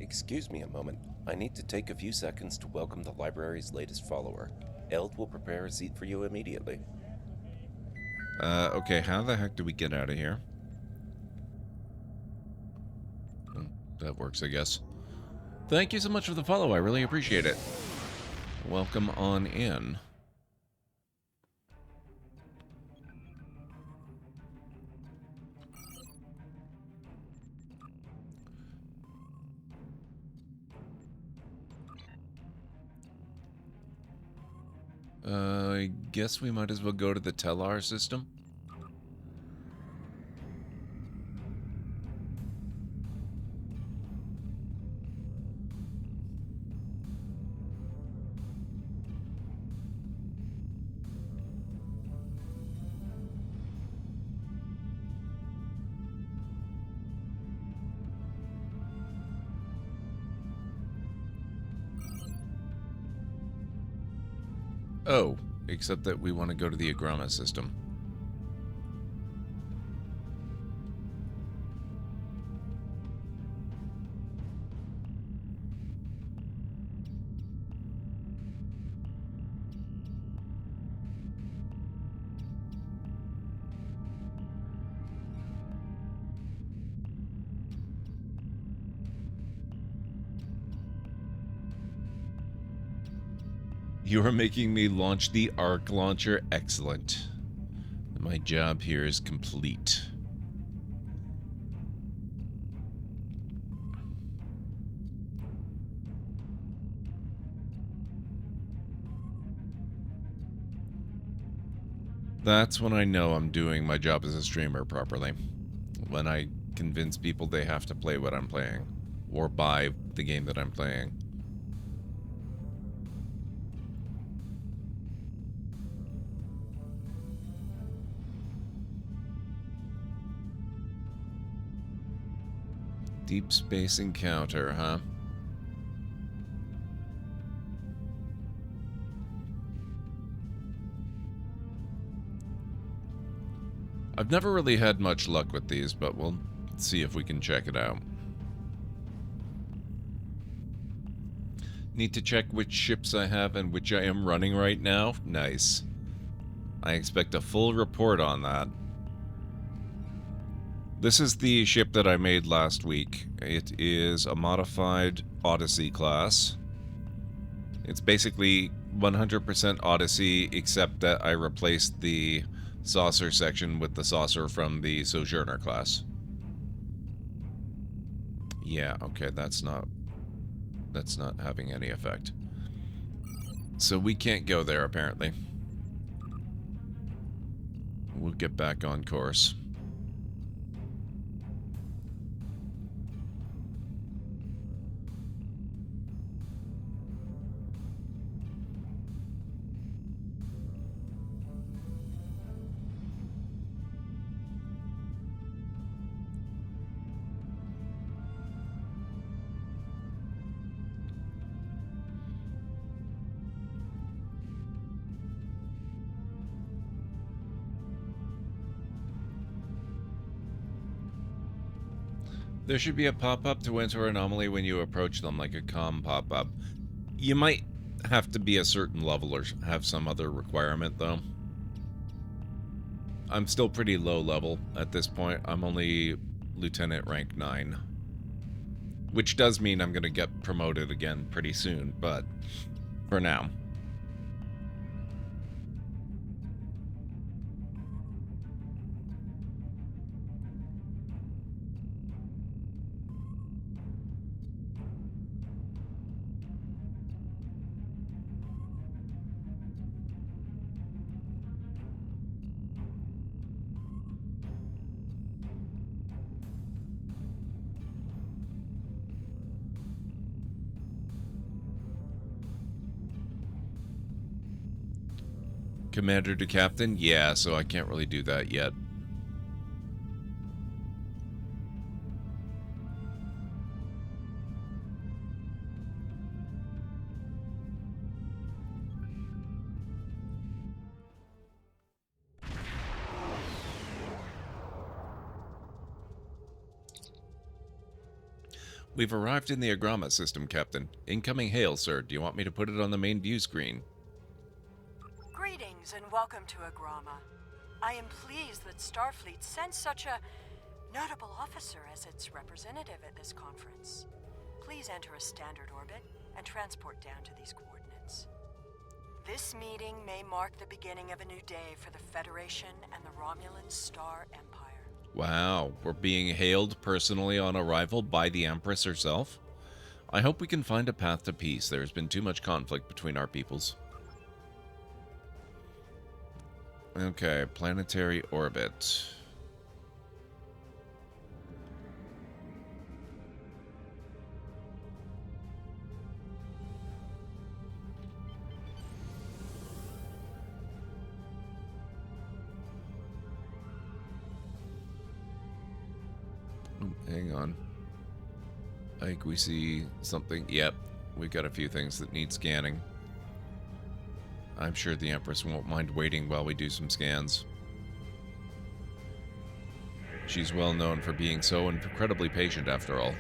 Excuse me a moment. I need to take a few seconds to welcome the library's latest follower. Eld will prepare a seat for you immediately. Okay, how the heck do we get out of here? That works, I guess. Thank you so much for the follow. I really appreciate it. Welcome on in. I guess we might as well go to the Tellar system. Oh, except that we want to go to the Agrama system. You are making me launch the arc launcher. Excellent. My job here is complete. That's when I know I'm doing my job as a streamer properly. When I convince people they have to play what I'm playing, or buy the game that I'm playing. Deep space encounter, huh? I've never really had much luck with these, but we'll see if we can check it out. Need to check which ships I have and which I am running right now. Nice. I expect a full report on that. This is the ship that I made last week. It is a modified Odyssey class. It's basically 100% Odyssey, except that I replaced the saucer section with the saucer from the Sojourner class. Yeah, okay, that's not having any effect. So we can't go there, apparently. We'll get back on course. There should be a pop-up to enter anomaly when you approach them, like a comm pop-up. You might have to be a certain level or have some other requirement, though. I'm still pretty low level at this point. I'm only Lieutenant rank 9. Which does mean I'm going to get promoted again pretty soon, but for now. Commander to Captain? Yeah, so I can't really do that yet. We've arrived in the Agrama system, Captain. Incoming hail, sir. Do you want me to put it on the main view screen? Greetings and welcome to Agrama. I am pleased that Starfleet sent such a notable officer as its representative at this conference. Please enter a standard orbit and transport down to these coordinates. This meeting may mark the beginning of a new day for the Federation and the Romulan Star Empire. Wow, we're being hailed personally on arrival by the Empress herself? I hope we can find a path to peace. There's been too much conflict between our peoples. Okay, planetary orbit. Hang on. I think we see something. Yep, we've got a few things that need scanning. I'm sure the Empress won't mind waiting while we do some scans. She's well known for being so incredibly patient, after all.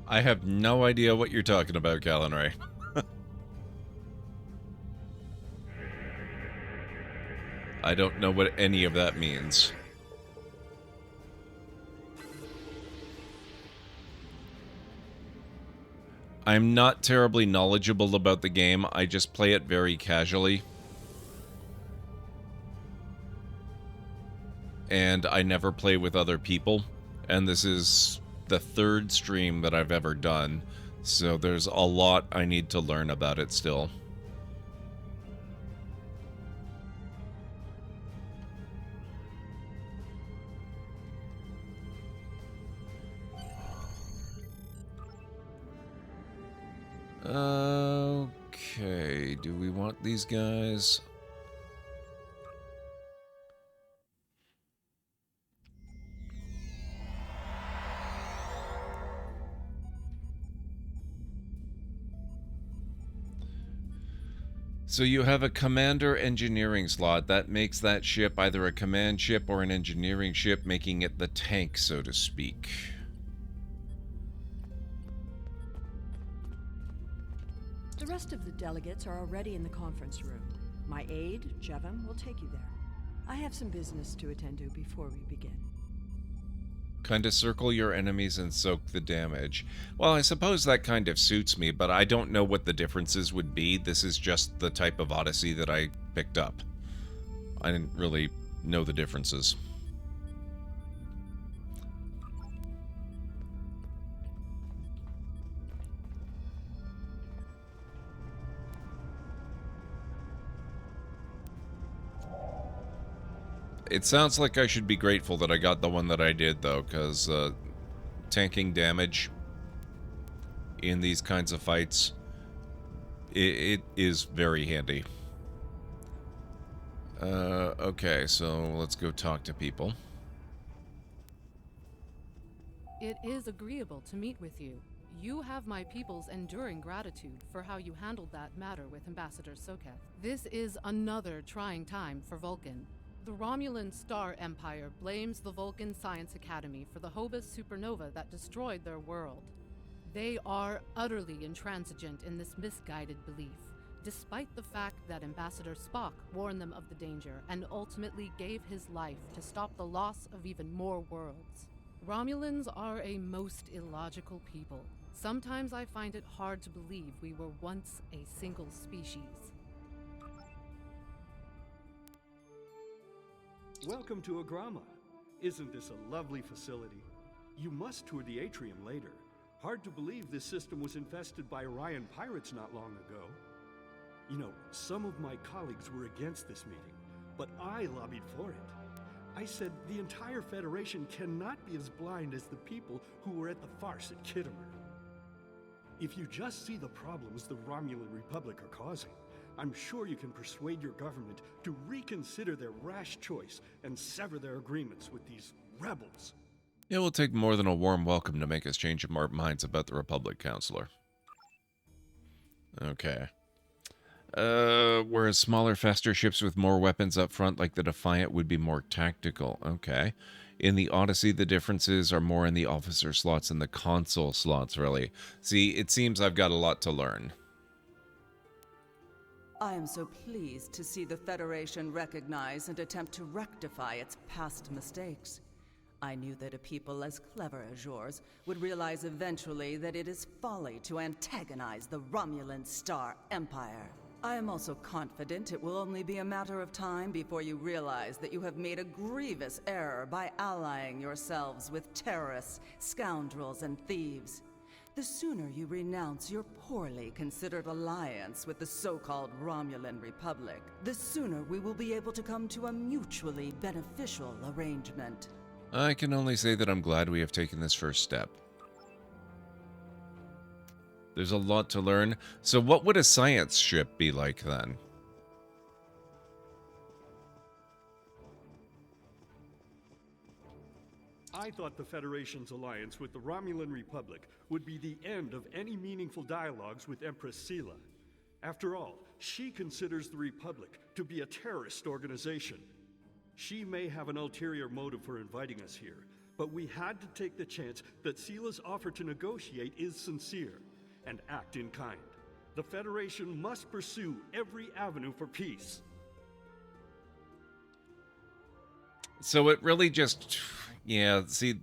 I have no idea what you're talking about, Callan Ray. I don't know what any of that means. I'm not terribly knowledgeable about the game. I just play it very casually. And I never play with other people. And this is the third stream that I've ever done, so there's a lot I need to learn about it still. Okay, do we want these guys? So you have a commander engineering slot. That makes that ship either a command ship or an engineering ship, making it the tank, so to speak. The rest of the delegates are already in the conference room. My aide, Jevon, will take you there. I have some business to attend to before we begin. Kinda circle your enemies and soak the damage. Well, I suppose that kind of suits me, but I don't know what the differences would be. This is just the type of Odyssey that I picked up. I didn't really know the differences. It sounds like I should be grateful that I got the one that I did, though, because tanking damage in these kinds of fights It is very handy. Okay, so let's go talk to people. It is agreeable to meet with you. You have my people's enduring gratitude for how you handled that matter with Ambassador Soketh. This is another trying time for Vulcan. The Romulan Star Empire blames the Vulcan Science Academy for the Hobus supernova that destroyed their world. They are utterly intransigent in this misguided belief, despite the fact that Ambassador Spock warned them of the danger and ultimately gave his life to stop the loss of even more worlds. Romulans are a most illogical people. Sometimes I find it hard to believe we were once a single species. Welcome to Agrama. Isn't this a lovely facility? You must tour the atrium later. Hard to believe this system was infested by Orion pirates not long ago. You know, some of my colleagues were against this meeting, but I lobbied for it. I said the entire Federation cannot be as blind as the people who were at the farce at Kittimer. If you just see the problems the Romulan Republic are causing, I'm sure you can persuade your government to reconsider their rash choice and sever their agreements with these rebels. It will take more than a warm welcome to make us change our minds about the Republic, Counselor. Okay. Whereas smaller, faster ships with more weapons up front, like the Defiant, would be more tactical. Okay. In the Odyssey, the differences are more in the officer slots and the console slots, really. See, it seems I've got a lot to learn. I am so pleased to see the Federation recognize and attempt to rectify its past mistakes. I knew that a people as clever as yours would realize eventually that it is folly to antagonize the Romulan Star Empire. I am also confident it will only be a matter of time before you realize that you have made a grievous error by allying yourselves with terrorists, scoundrels, and thieves. The sooner you renounce your poorly considered alliance with the so-called Romulan Republic, the sooner we will be able to come to a mutually beneficial arrangement. I can only say that I'm glad we have taken this first step. There's a lot to learn. So what would a science ship be like then? I thought the Federation's alliance with the Romulan Republic would be the end of any meaningful dialogues with Empress Sela. After all, she considers the Republic to be a terrorist organization. She may have an ulterior motive for inviting us here, but we had to take the chance that Sela's offer to negotiate is sincere and act in kind. The Federation must pursue every avenue for peace. So it really just... Yeah, see,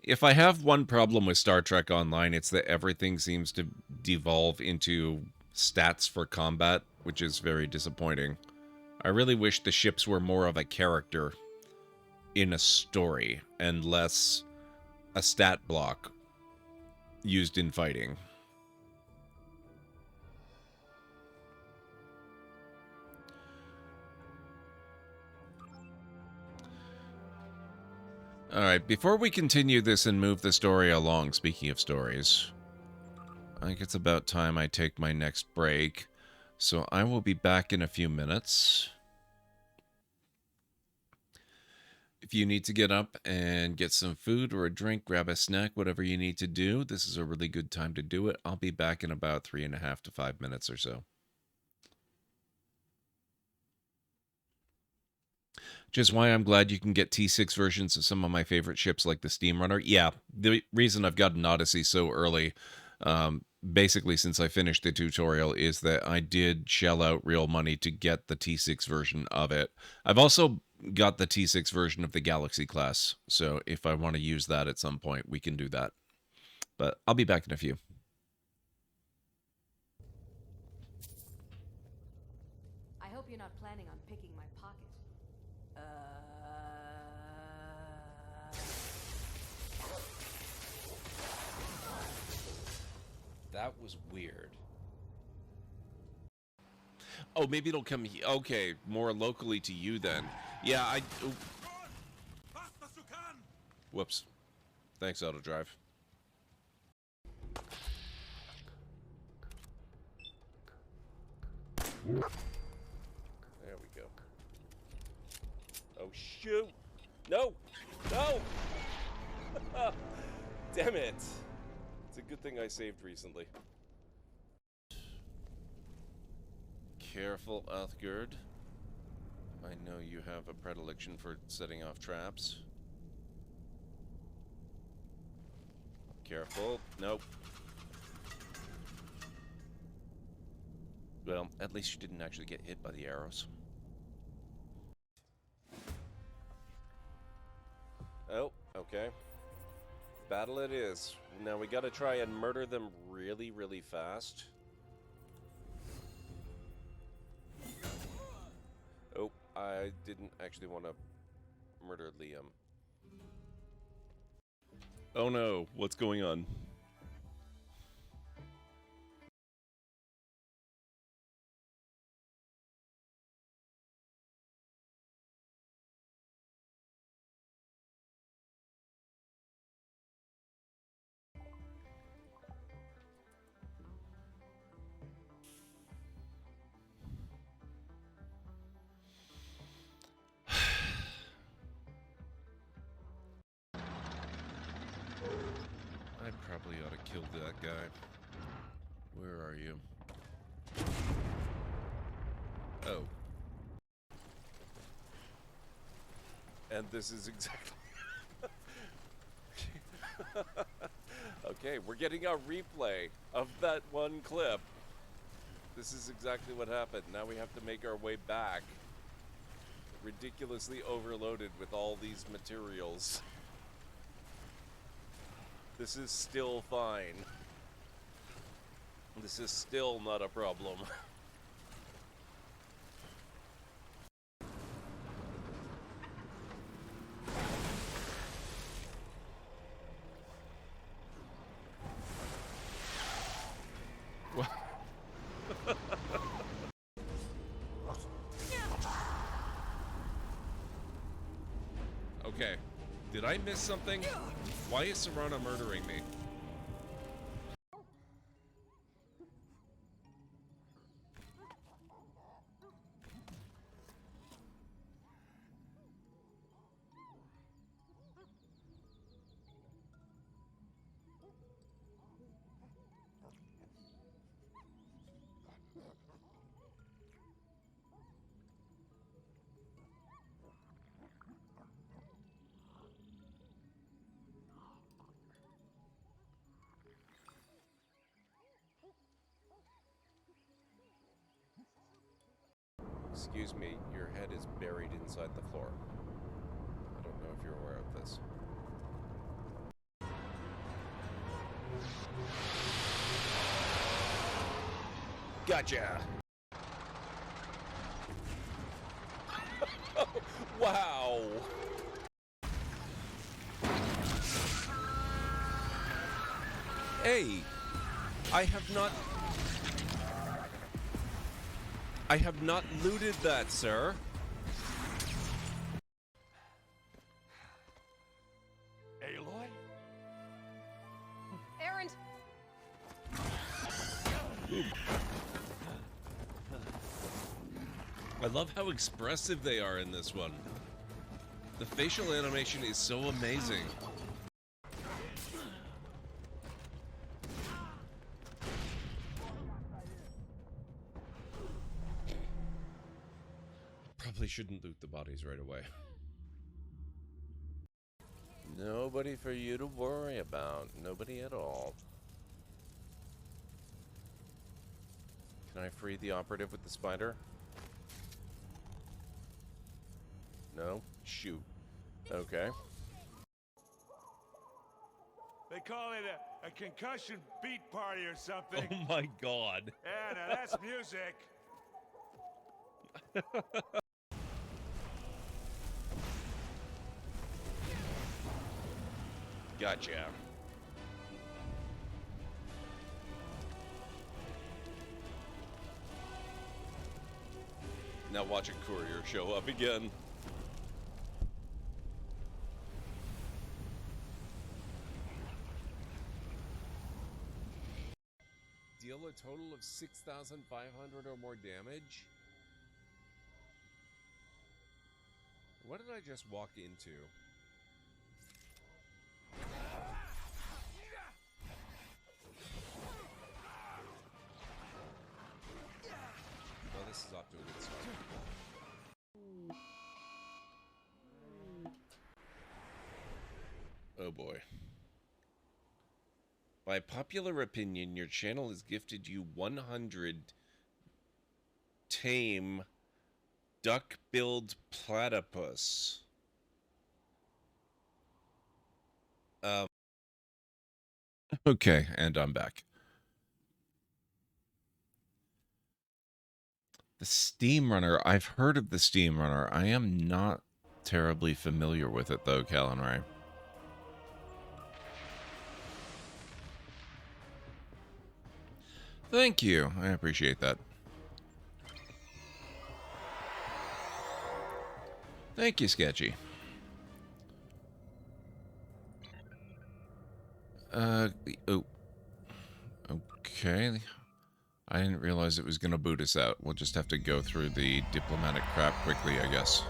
if I have one problem with Star Trek Online, it's that everything seems to devolve into stats for combat, which is very disappointing. I really wish the ships were more of a character in a story and less a stat block used in fighting. Alright, before we continue this and move the story along, speaking of stories, I think it's about time I take my next break. So I will be back in a few minutes. If you need to get up and get some food or a drink, grab a snack, whatever you need to do, this is a really good time to do it. I'll be back in about 3.5 to 5 minutes or so. Just why I'm glad you can get T6 versions of some of my favorite ships like the Steam Runner. Yeah, the reason I've got an Odyssey so early, basically since I finished the tutorial, is that I did shell out real money to get the T6 version of it. I've also got the T6 version of the Galaxy class, so if I want to use that at some point, we can do that. But I'll be back in a few. I hope you're not planning on picking my pocket. That was weird. Oh, maybe it'll come... Okay, more locally to you then. Yeah, I... Oh. Whoops. Thanks, Autodrive. There we go. Oh, shoot! No! No! Damn it! It's a good thing I saved recently. Careful, Uthgerd. I know you have a predilection for setting off traps. Careful. Nope. Well, at least you didn't actually get hit by the arrows. Oh, okay. Battle it is. Now we gotta try and murder them really, really fast. Oh, I didn't actually want to murder Liam. Oh no, what's going on? I probably ought to kill that guy. Where are you? Oh. And this is exactly... Okay, we're getting a replay of that one clip. This is exactly what happened. Now we have to make our way back. Ridiculously overloaded with all these materials. This is still fine. This is still not a problem. Okay, did I miss something? Why is Serana murdering me? Excuse me, your head is buried inside the floor. I don't know if you're aware of this. Gotcha! Wow! Hey! I have not looted that, sir. Aloy? Errand! I love how expressive they are in this one. The facial animation is so amazing. Probably shouldn't loot the bodies right away. Nobody for you to worry about. Nobody at all. Can I free the operative with the spider? No? Shoot. Okay. They call it a concussion beat party or something. Oh my god. Yeah, now that's music. Gotcha. Now watch a courier show up again. Deal a total of 6,500 or more damage? What did I just walk into? Well, this is off to a good start. Oh boy. By popular opinion, your channel has gifted you 100 tame duck-billed platypus. Okay, and I'm back. The Steam Runner. I've heard of the Steam Runner. I am not terribly familiar with it, though, Cal and Ray. Thank you. I appreciate that. Thank you, Sketchy. Oh. Okay. I didn't realize it was going to boot us out. We'll just have to go through the diplomatic crap quickly, I guess.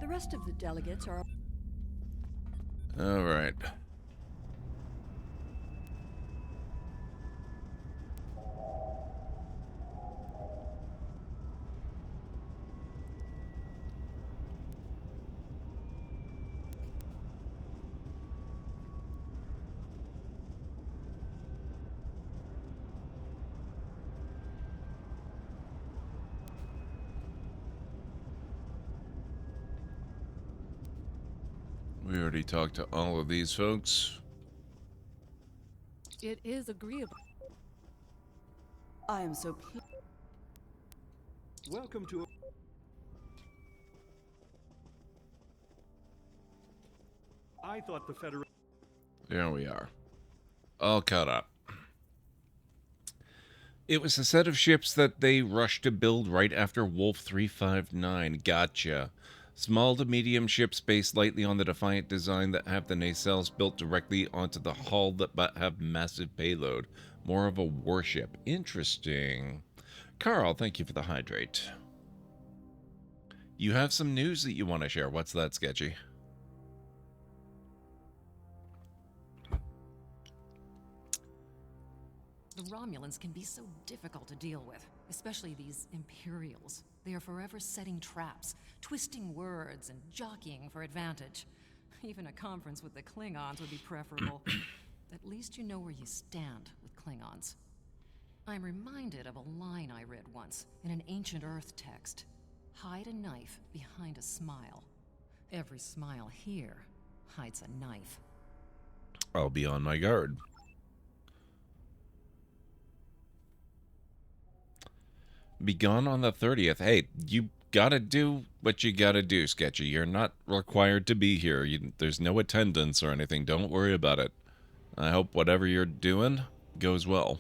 The rest of the delegates are... All right. We already talked to all of these folks. It is agreeable. I am so pleased. Welcome to... I thought the Federation... There we are. All caught up. It was a set of ships that they rushed to build right after Wolf 359. Gotcha. Small to medium ships based lightly on the Defiant design that have the nacelles built directly onto the hull but have massive payload. More of a warship. Interesting. Carl, thank you for the hydrate. You have some news that you want to share. What's that, Sketchy? The Romulans can be so difficult to deal with, especially these Imperials. They are forever setting traps, twisting words, and jockeying for advantage. Even a conference with the Klingons would be preferable. At least you know where you stand with Klingons. I'm reminded of a line I read once in an ancient Earth text. Hide a knife behind a smile. Every smile here hides a knife. I'll be on my guard. Be gone on the 30th. Hey, you gotta do what you gotta do, Sketchy. You're not required to be here. There's no attendance or anything. Don't worry about it. I hope whatever you're doing goes well.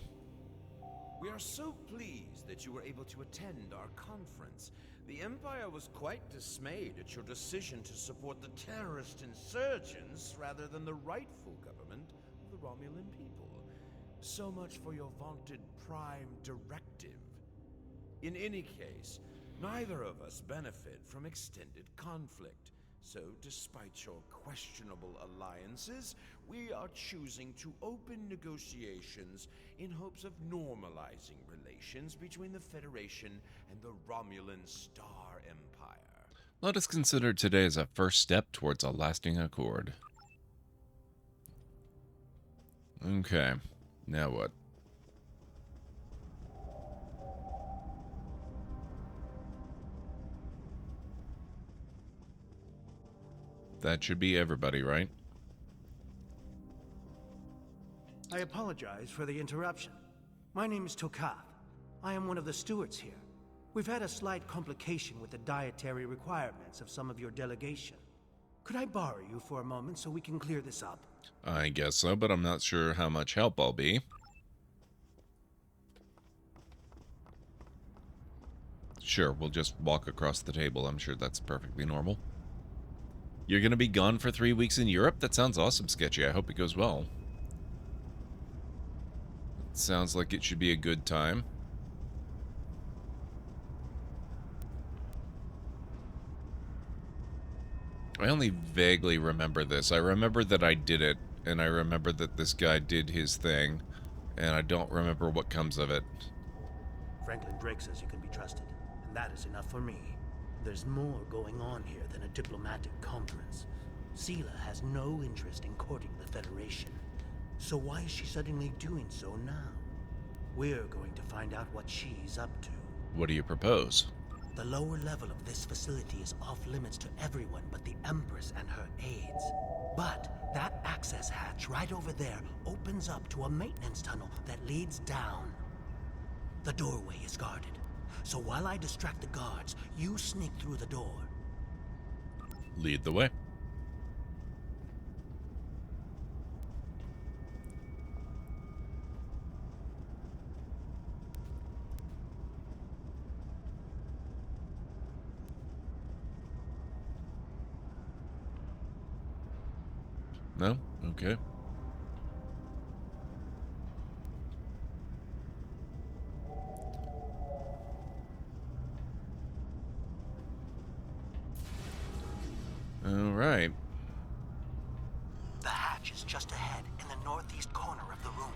We are so pleased that you were able to attend our conference. The Empire was quite dismayed at your decision to support the terrorist insurgents rather than the rightful government of the Romulan people. So much for your vaunted Prime Directive. In any case, neither of us benefit from extended conflict. So, despite your questionable alliances, we are choosing to open negotiations in hopes of normalizing relations between the Federation and the Romulan Star Empire. Let us consider today as a first step towards a lasting accord. Okay, now what? That should be everybody, right? I apologize for the interruption. My name is Tokath. I am one of the stewards here. We've had a slight complication with the dietary requirements of some of your delegation. Could I borrow you for a moment so we can clear this up? I guess so, but I'm not sure how much help I'll be. Sure, we'll just walk across the table. I'm sure that's perfectly normal. You're going to be gone for 3 weeks in Europe? That sounds awesome, Sketchy. I hope it goes well. sounds like it should be a good time. I only vaguely remember this. I remember that I did it, and I remember that this guy did his thing, and I don't remember what comes of it. Franklin Drake says you can be trusted, and that is enough for me. There's more going on here than a diplomatic conference. Sela has no interest in courting the Federation. So why is she suddenly doing so now? We're going to find out what she's up to. What do you propose? The lower level of this facility is off limits to everyone but the Empress and her aides. But that access hatch right over there opens up to a maintenance tunnel that leads down. The doorway is guarded. So while I distract the guards, you sneak through the door. Lead the way. No? Okay. All right. The hatch is just ahead in the northeast corner of the room.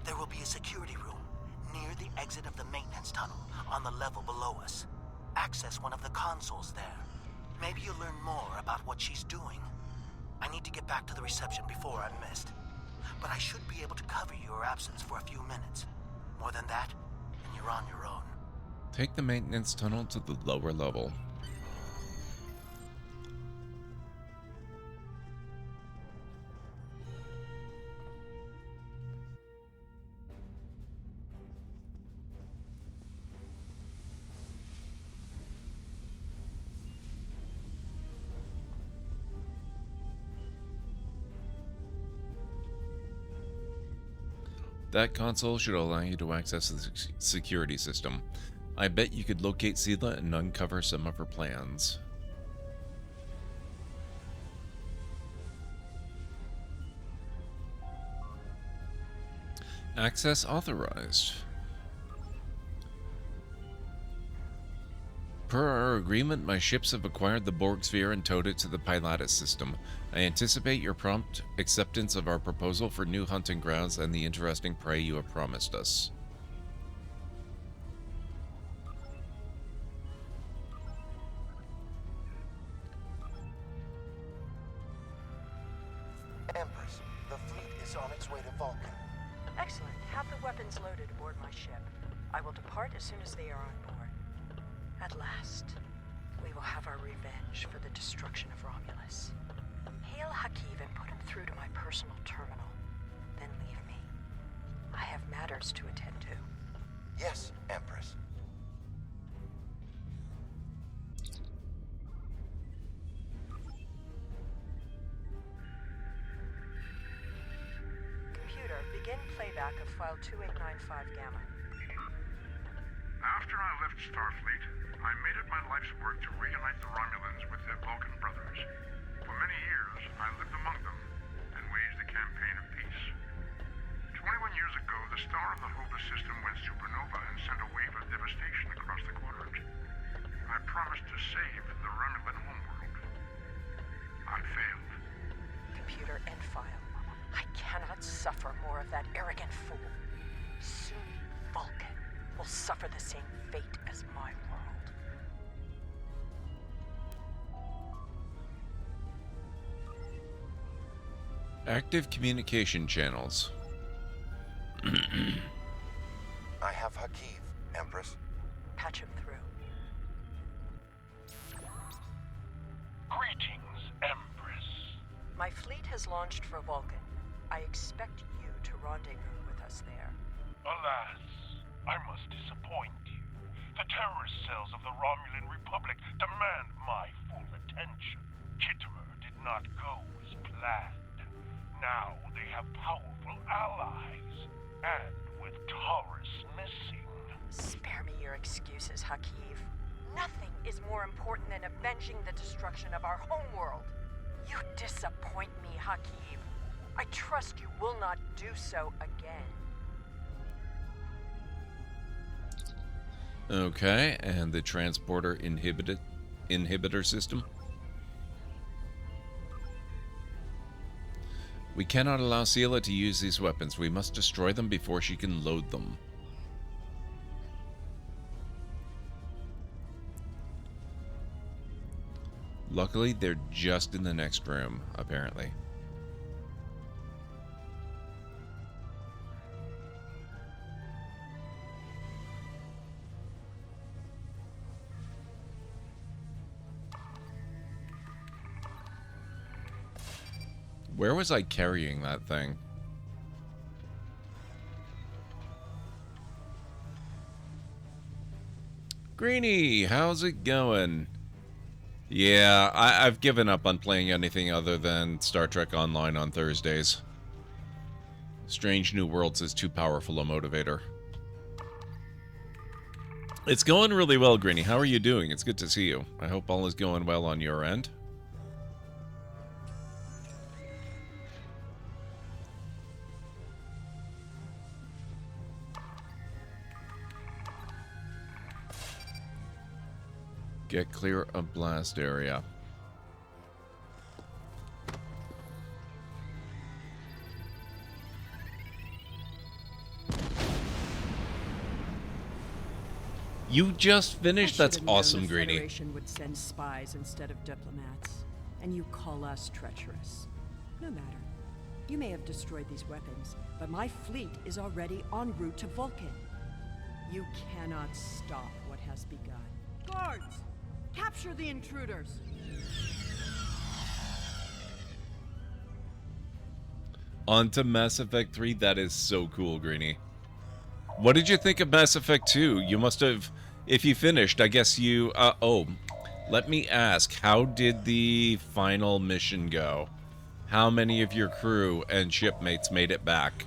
There will be a security room near the exit of the maintenance tunnel on the level below us. Access one of the consoles there. Maybe you'll learn more about what she's doing. I need to get back to the reception before I'm missed. But I should be able to cover your absence for a few minutes. More than that, and you're on your own. Take the maintenance tunnel to the lower level. That console should allow you to access the security system. I bet you could locate Sela and uncover some of her plans. Access authorized. Per our agreement, my ships have acquired the Borg sphere and towed it to the Pilatus system. I anticipate your prompt acceptance of our proposal for new hunting grounds and the interesting prey you have promised us. Empress, the fleet is on its way to Vulcan. Excellent. Have the weapons loaded aboard my ship. I will depart as soon as they are on board. At last, we will have our revenge for the destruction of Romulus. Hail Hakiv and put him through to my personal terminal. Then leave me. I have matters to attend to. Yes, Empress. Computer, begin playback of file 2895 Gamma. After I left Starfleet, I made it my life's work to reunite the Romulans with their Vulcan brothers. For many years, I lived among them and waged a campaign of peace. 21 years ago, the star of the Hova system went supernova and sent a wave of devastation across the quadrant. I promised to save the Romulan homeworld. I failed. Computer, end file. I cannot suffer more of that arrogant fool. Soon, Vulcan will suffer the same fate as my world. Active communication channels. I have Hakiv, Empress. Patch him through. Greetings, Empress. My fleet has launched for Vulcan. I expect you to rendezvous with us there. Alas, I must disappoint you. The terrorist cells of the Romulan Republic demand my full attention. Kittimer did not go as planned. Now they have powerful allies, and with Taurus missing. Spare me your excuses, Hakiv. Nothing is more important than avenging the destruction of our homeworld. You disappoint me, Hakiv. I trust you will not do so again. Okay, and the transporter inhibitor system. We cannot allow Sela to use these weapons. We must destroy them before she can load them. Luckily, they're just in the next room, apparently. Where was I carrying that thing? Greenie, how's it going? Yeah, I've given up on playing anything other than Star Trek Online on Thursdays. Strange New Worlds is too powerful a motivator. It's going really well, Greenie. How are you doing? It's good to see you. I hope all is going well on your end. Get clear of blast area. You just finished? That's awesome, Greenie. The Federation would send spies instead of diplomats, and you call us treacherous. No matter. You may have destroyed these weapons, but my fleet is already en route to Vulcan. You cannot stop what has begun. Guards! Capture the intruders! On to Mass Effect 3. That is so cool, Greenie. What did you think of Mass Effect 2? You must have... If you finished, I guess you... oh, let me ask. How did the final mission go? How many of your crew and shipmates made it back?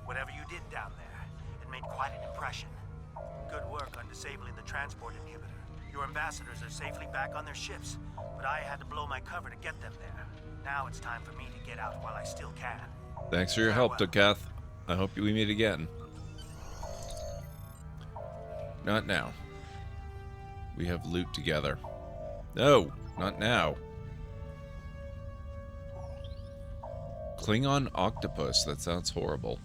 Whatever you did down there, it made quite an impression. Good work on disabling the transport inhibitor. Your ambassadors are safely back on their ships, but I had to blow my cover to get them there. Now it's time for me to get out while I still can. Thanks for your help, Tokath. I hope we meet again. Not now. We have loot together. No, not now. Klingon octopus. That sounds horrible.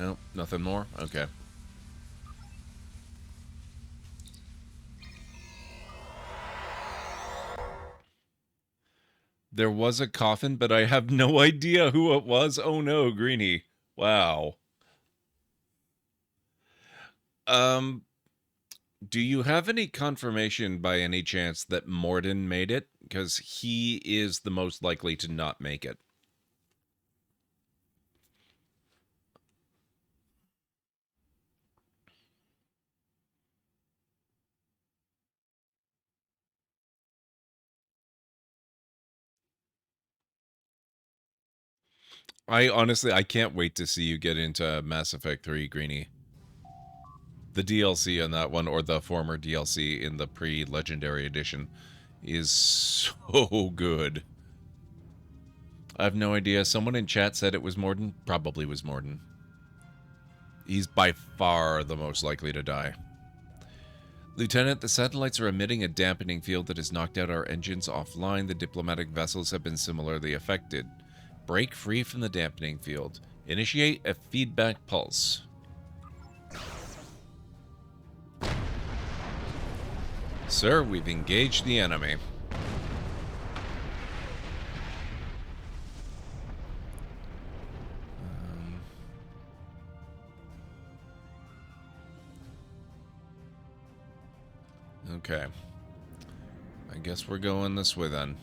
No, nothing more? Okay. There was a coffin, but I have no idea who it was. Oh no, Greenie. Wow. Do you have any confirmation by any chance that Morden made it? Because he is the most likely to not make it. I can't wait to see you get into Mass Effect 3, Greenie. The DLC on that one, or the former DLC in the pre-Legendary Edition, is so good. I have no idea. Someone in chat said it was Morden. Probably was Morden. He's by far the most likely to die. Lieutenant, the satellites are emitting a dampening field that has knocked out our engines offline. The diplomatic vessels have been similarly affected. Break free from the dampening field. Initiate a feedback pulse. Sir, we've engaged the enemy. Okay. I guess we're going this way then.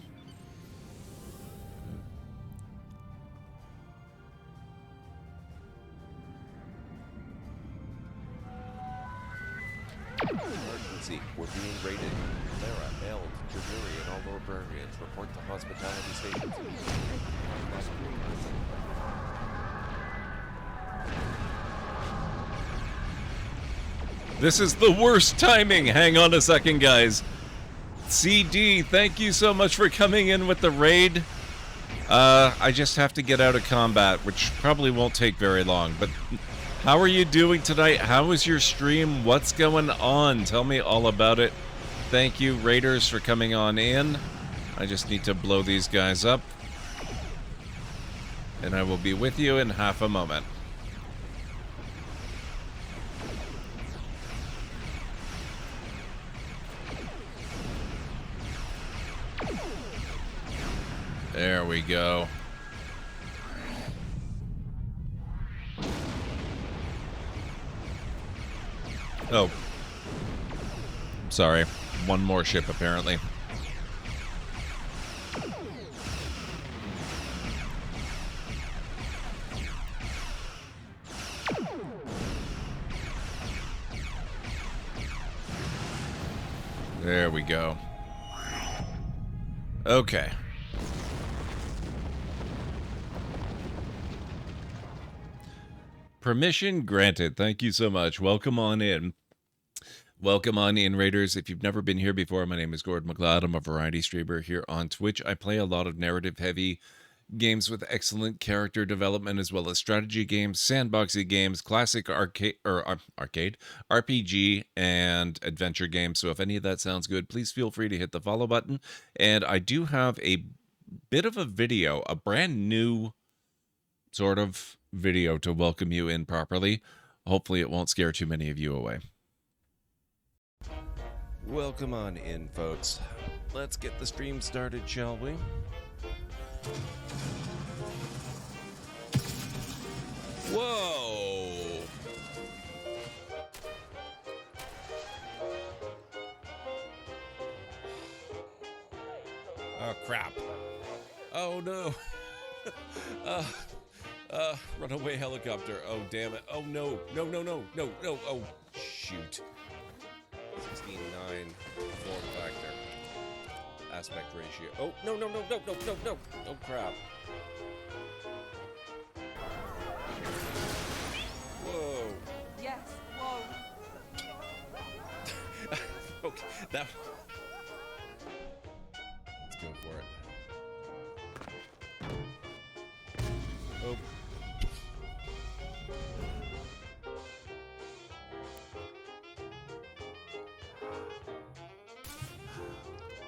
Emergency. We're being raided. Lara, Eld, Jaburi, and all librarians report to hospitality stations. This is the worst timing. Hang on a second, guys. CD, thank you so much for coming in with the raid. I just have to get out of combat, which probably won't take very long. But how are you doing tonight? How was your stream? What's going on? Tell me all about it. Thank you, raiders, for coming on in. I just need to blow these guys up. And I will be with you in half a moment. There we go. Oh. Sorry. One more ship, apparently. There we go. Okay. Permission granted. Thank you so much. Welcome on in. Welcome on in, Raiders. If you've never been here before, my name is GordMcLeod. I'm a variety streamer here on Twitch. I play a lot of narrative-heavy games with excellent character development, as well as strategy games, sandboxy games, classic arcade, RPG, and adventure games. So if any of that sounds good, please feel free to hit the follow button. And I do have a bit of a video, a brand new sort of video to welcome you in properly. Hopefully it won't scare too many of you away. Welcome on in, folks. Let's get the stream started, shall we? Whoa! Oh, crap. Oh, no. Runaway helicopter. Oh, damn it. Oh, no. No, no, no. No, no. Oh, shoot. 16:9 form factor. Aspect ratio. Oh, no, no, no, no, no, no, no. Oh, crap. Whoa. Yes, whoa. Okay, that... Let's go for it. Oh.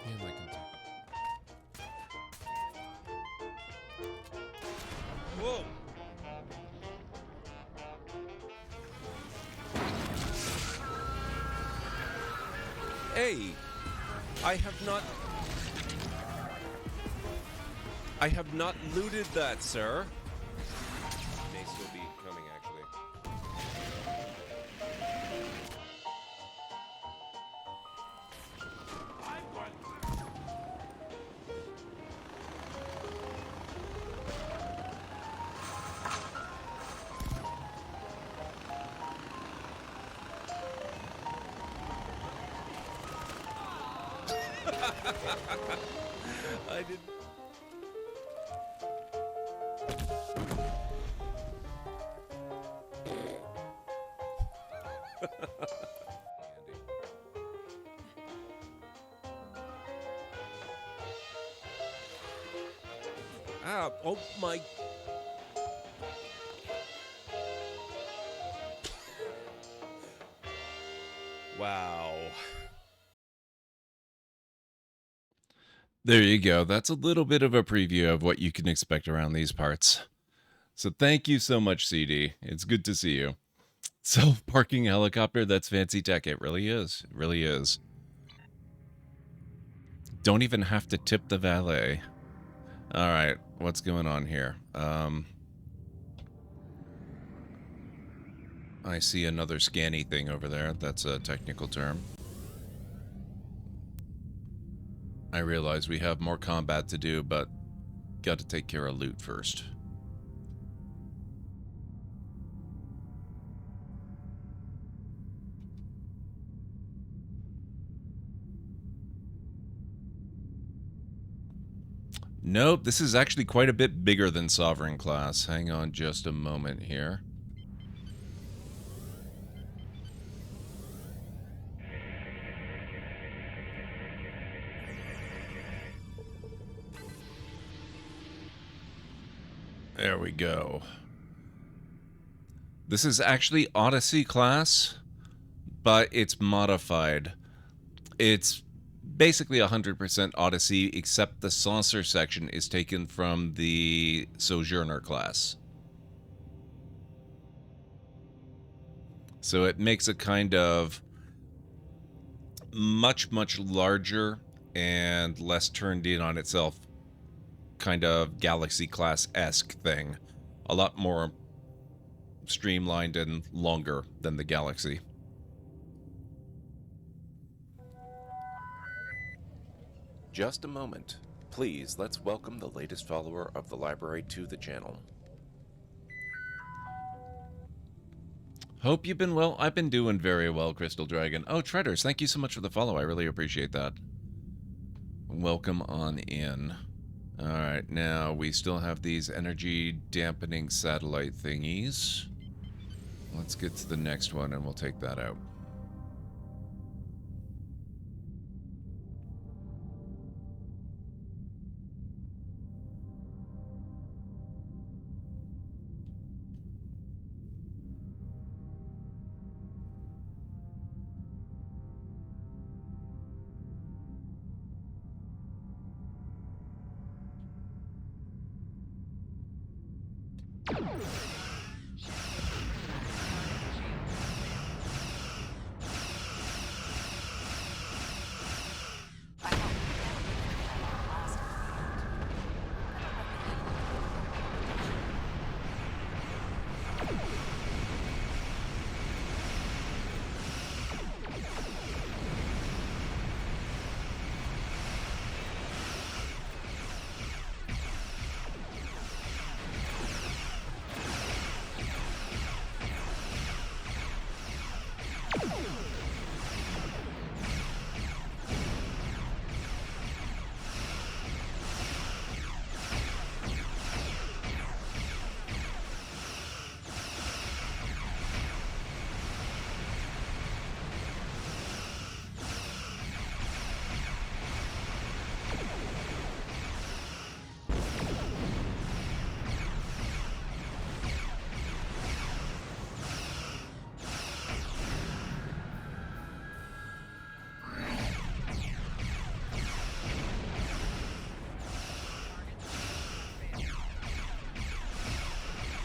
Damn, I can do. Whoa! Hey! I have not looted that, sir. May still be coming, actually. I didn't. Ah, oh my. Wow. There you go. That's a little bit of a preview of what you can expect around these parts. So thank you so much, CD. It's good to see you. Self-parking helicopter, that's fancy tech. It really is. It really is. Don't even have to tip the valet. All right, what's going on here? I see another scanny thing over there. That's a technical term. I realize we have more combat to do, but got to take care of loot first. Nope, this is actually quite a bit bigger than Sovereign class. Hang on just a moment here. There we go. This is actually Odyssey class, but it's modified. It's basically 100% Odyssey, except the saucer section is taken from the Sojourner class. So it makes a kind of much, much larger and less turned in on itself kind of Galaxy class-esque thing. A lot more streamlined and longer than the Galaxy. Just a moment. Please, let's welcome the latest follower of the library to the channel. Hope you've been well. I've been doing very well, Crystal Dragon. Oh, Treaders, thank you so much for the follow. I really appreciate that. Welcome on in. Alright, now we still have these energy dampening satellite thingies. Let's get to the next one and we'll take that out.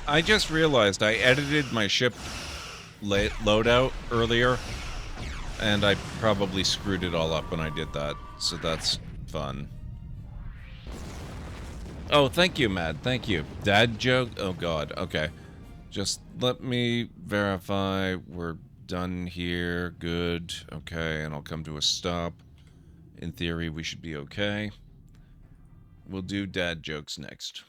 I just realized I edited my ship loadout earlier, and I probably screwed it all up when I did that, so that's fun. Oh, thank you, Mad. Thank you. Dad joke? Oh, God. Okay. Just let me verify we're done here. Good. Okay, and I'll come to a stop. In theory, we should be okay. We'll do dad jokes next.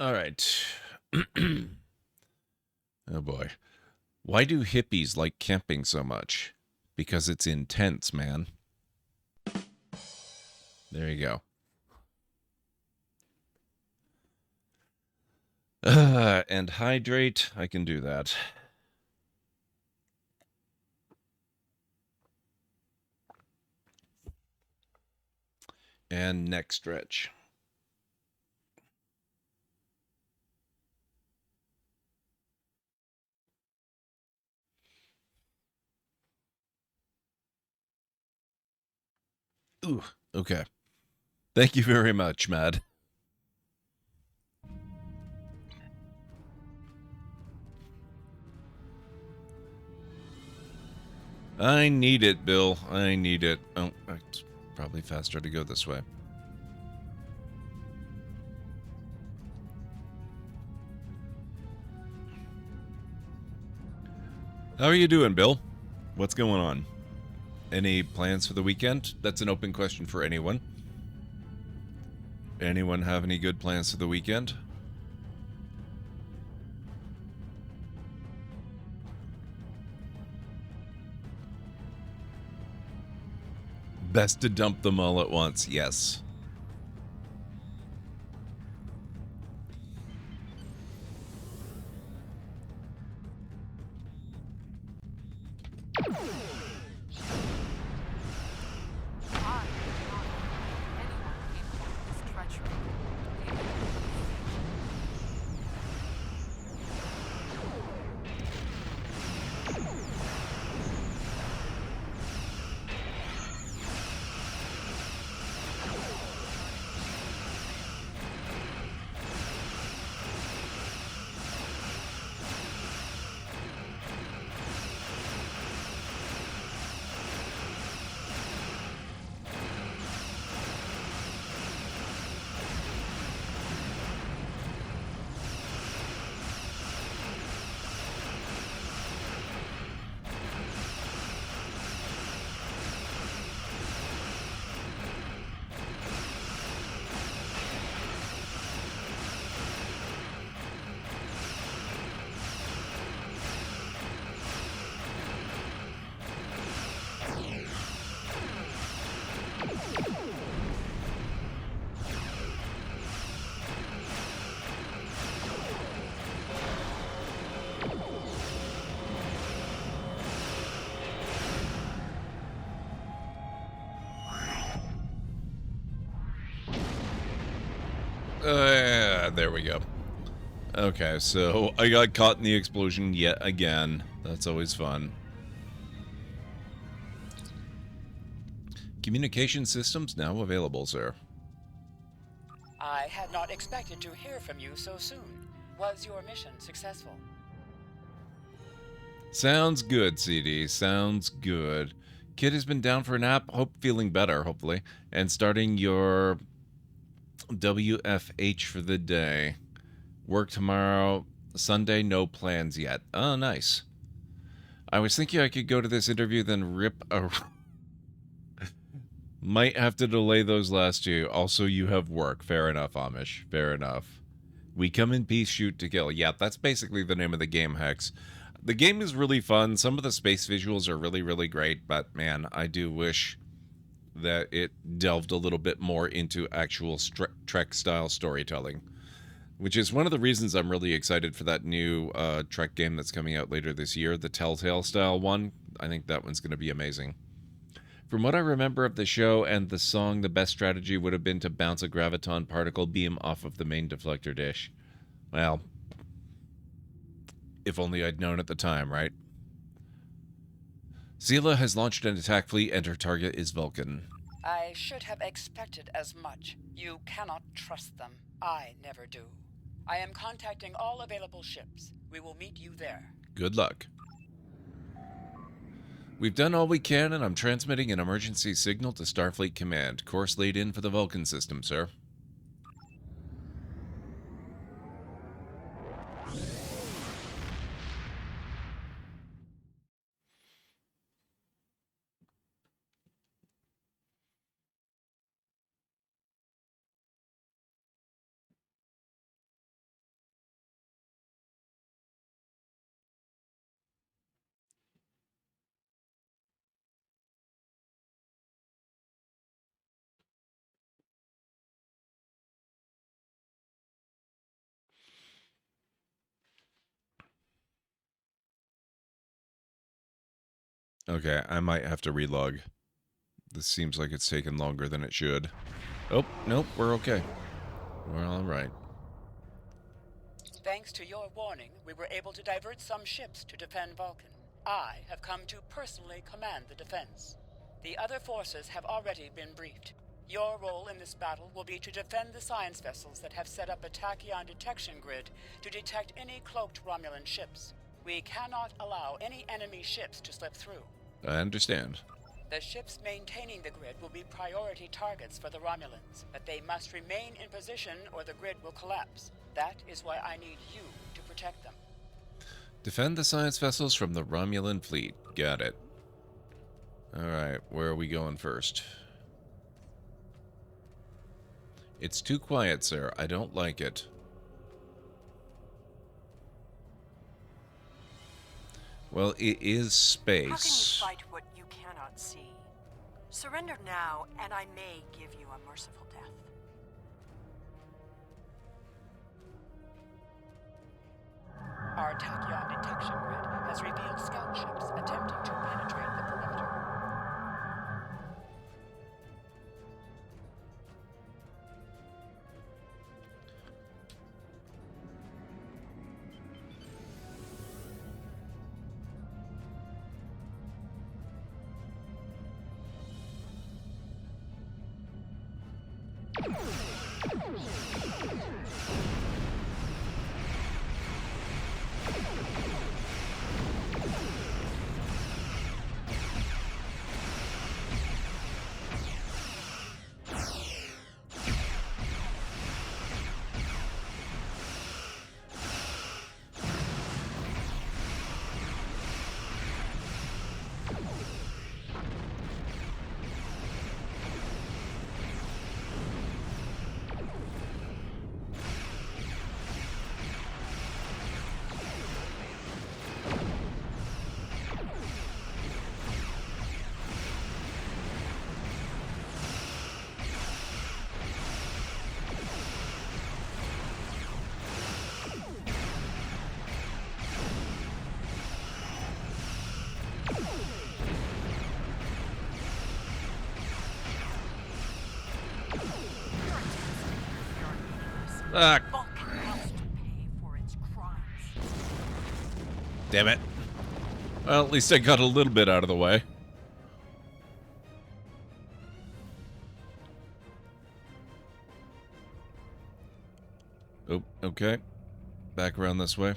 All right. Oh boy. Why do hippies like camping so much? Because it's intense, man. There you go. And hydrate. I can do that. And neck stretch. Ooh, okay. Thank you very much, Mad. I need it, Bill. I need it. Oh, it's probably faster to go this way. How are you doing, Bill? What's going on? Any plans for the weekend? That's an open question for anyone. Anyone have any good plans for the weekend? Best to dump them all at once, yes. There we go. Okay, so I got caught in the explosion yet again. That's always fun. Communication systems now available, sir. I had not expected to hear from you so soon. Was your mission successful? Sounds good, CD. Sounds good. Kid has been down for a nap, feeling better, hopefully, and starting your WFH for the day. Work tomorrow. Sunday, no plans yet. Oh, nice. I was thinking I could go to this interview, then rip a... Might have to delay those last two. Also, you have work. Fair enough, Amish. Fair enough. We come in peace, shoot to kill. Yeah, that's basically the name of the game, Hex. The game is really fun. Some of the space visuals are really, really great, but man, I do wish that it delved a little bit more into actual Trek-style storytelling, which is one of the reasons I'm really excited for that new Trek game that's coming out later this year, the Telltale-style one. I think that one's going to be amazing. From what I remember of the show and the song, the best strategy would have been to bounce a graviton particle beam off of the main deflector dish. Well, if only I'd known at the time, right? Sela has launched an attack fleet and her target is Vulcan. I should have expected as much. You cannot trust them. I never do. I am contacting all available ships. We will meet you there. Good luck. We've done all we can, and I'm transmitting an emergency signal to Starfleet Command. Course laid in for the Vulcan system, sir. Okay, I might have to relog. This seems like it's taken longer than it should. Oh, nope, we're okay. We're all right. Thanks to your warning, we were able to divert some ships to defend Vulcan. I have come to personally command the defense. The other forces have already been briefed. Your role in this battle will be to defend the science vessels that have set up a tachyon detection grid to detect any cloaked Romulan ships. We cannot allow any enemy ships to slip through. I understand. The ships maintaining the grid will be priority targets for the Romulans, but they must remain in position or the grid will collapse. That is why I need you to protect them. Defend the science vessels from the Romulan fleet. Got it. Alright, where are we going first? It's too quiet, sir. I don't like it. Well, it is space. How can you fight what you cannot see? Surrender now, and I may give you a merciful death. Our tachyon detection grid has revealed scout ships attempting to penetrate the perimeter. Ah. Damn it. Well, at least I got a little bit out of the way. Oh, okay. Back around this way.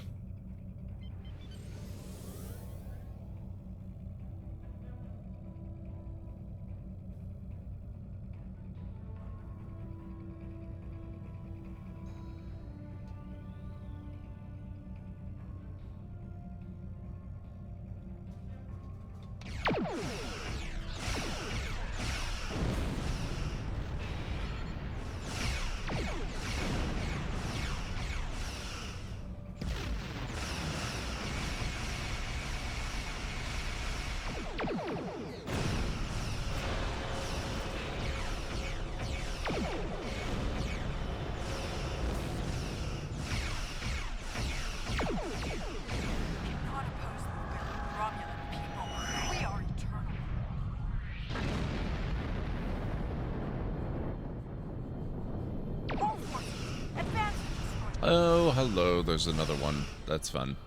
Oh, hello, there's another one. That's fun.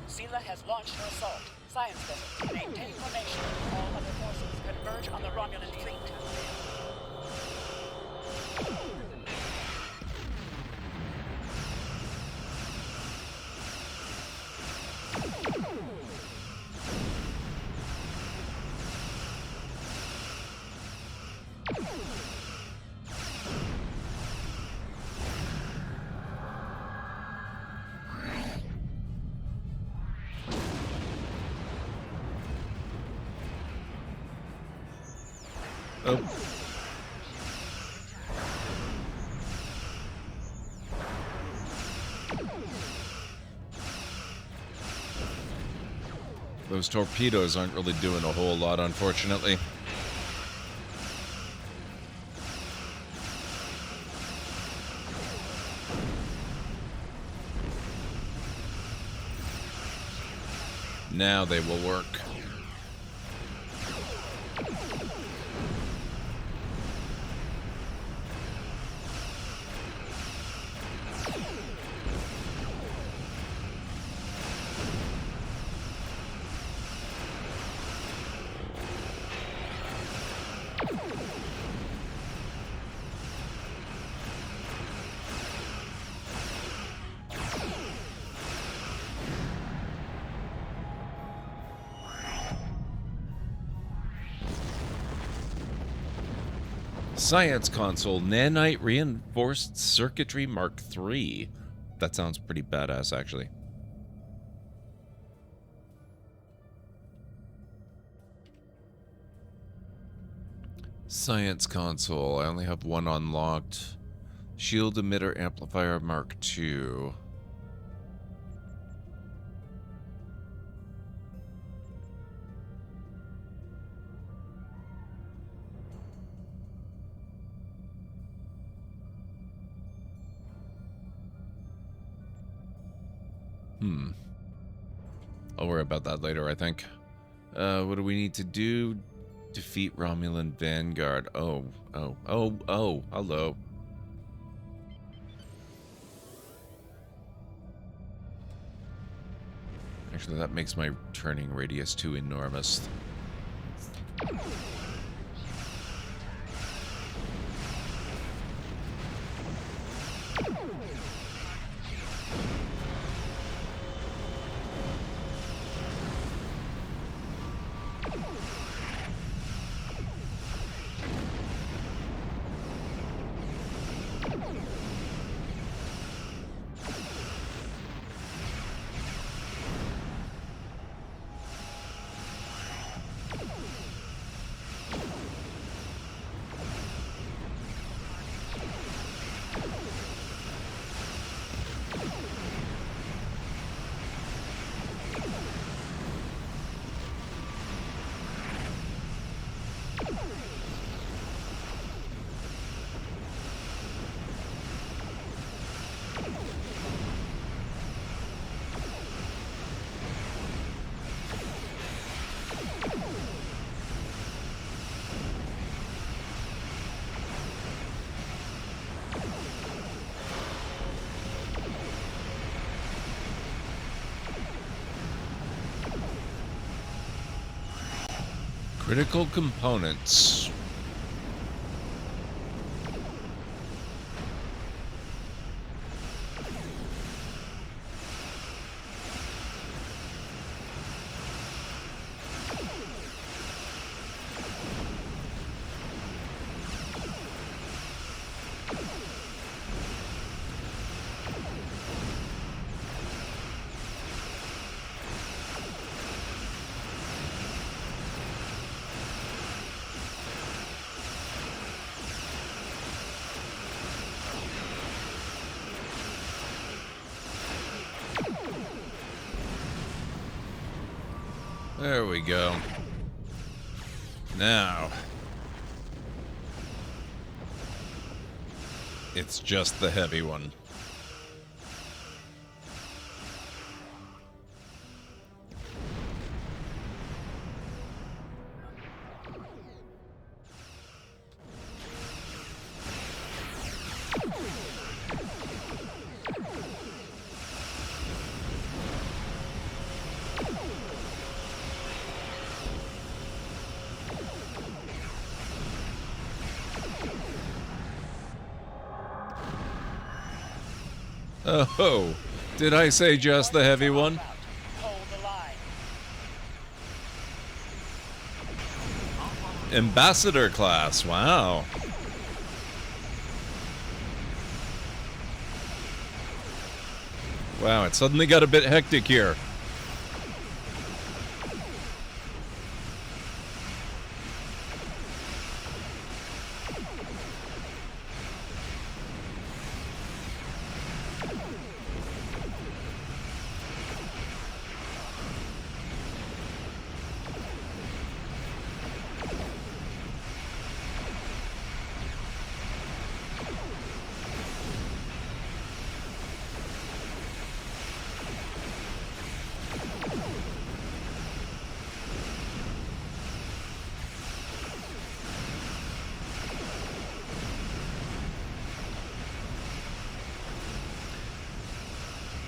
Sela has launched her assault. Science vessels maintain formation. All other forces converge on the Romulan fleet. Oh. Those torpedoes aren't really doing a whole lot, unfortunately. Now they will work. Science console, nanite reinforced circuitry Mark III. That sounds pretty badass, actually. Science console, I only have one unlocked. Shield emitter amplifier Mark II. I'll worry about that later, I think. What do we need to do? Defeat Romulan Vanguard. Oh, hello. Actually, that makes my turning radius too enormous. Critical components. There we go. Now, it's just the heavy one. Oh, did I say just the heavy one? Ambassador class, wow. Wow, it suddenly got a bit hectic here.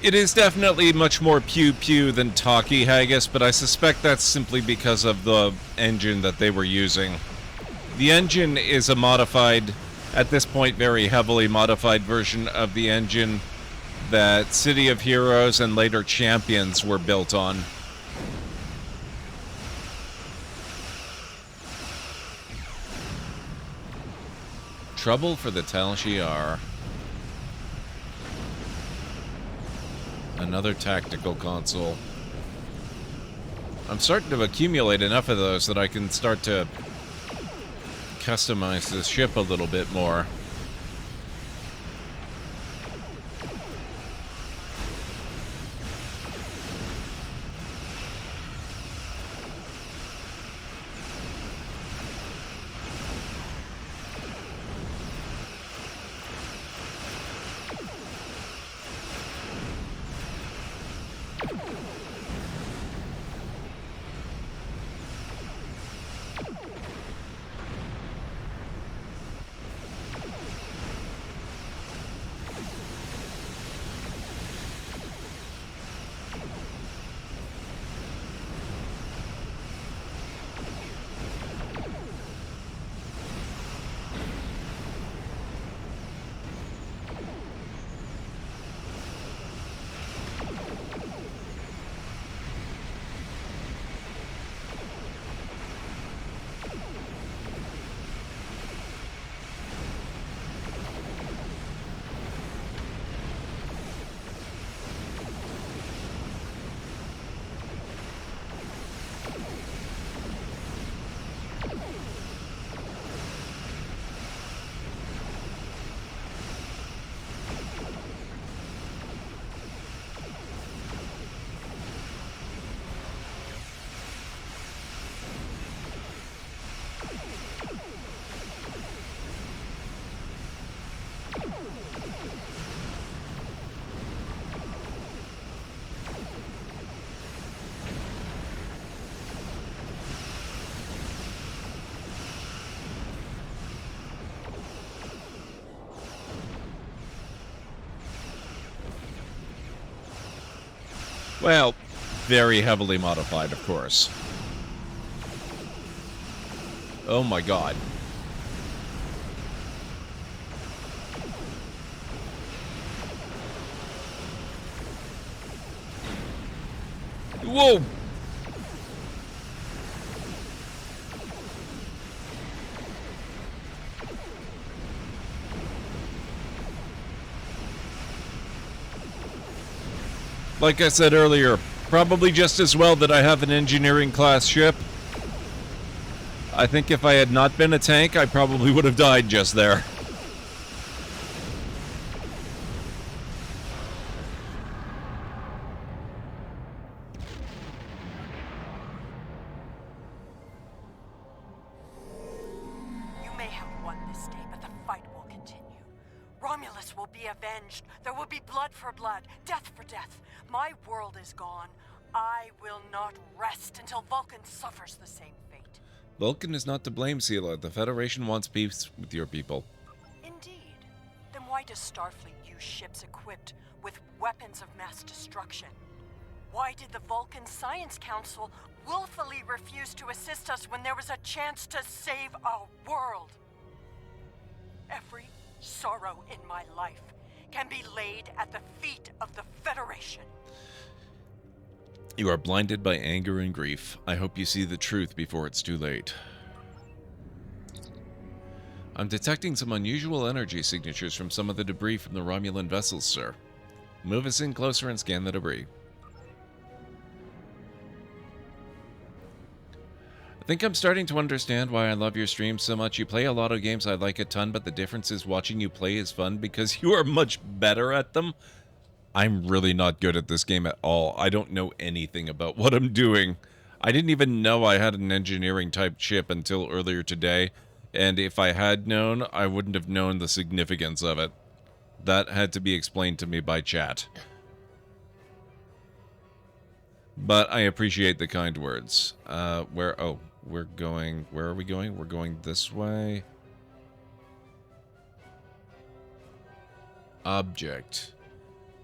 It is definitely much more pew-pew than talkie haggis, but I suspect that's simply because of the engine that they were using. The engine is a modified, at this point very heavily modified version of the engine that City of Heroes and later Champions were built on. Trouble for the Tal Shiar. Another tactical console. I'm starting to accumulate enough of those that I can start to customize this ship a little bit more. Well, very heavily modified, of course. Oh my god. Whoa! Like I said earlier, probably just as well that I have an engineering class ship. I think if I had not been a tank, I probably would have died just there. You may have won this day, but the fight will continue. Romulus will be avenged. There will be blood for blood, death for death. My world is gone. I will not rest until Vulcan suffers the same fate. Vulcan is not to blame, Sela. The Federation wants peace with your people. Indeed. Then why does Starfleet use ships equipped with weapons of mass destruction? Why did the Vulcan Science Council willfully refuse to assist us when there was a chance to save our world? Every sorrow in my life can be laid at the feet of the Federation. You are blinded by anger and grief. I hope you see the truth before it's too late. I'm detecting some unusual energy signatures from some of the debris from the Romulan vessels, sir. Move us in closer and scan the debris. I think I'm starting to understand why I love your streams so much. You play a lot of games I like a ton, but the difference is watching you play is fun because you are much better at them. I'm really not good at this game at all. I don't know anything about what I'm doing. I didn't even know I had an engineering-type ship until earlier today, and if I had known, I wouldn't have known the significance of it. That had to be explained to me by chat. But I appreciate the kind words. Where are we going? We're going this way. Object.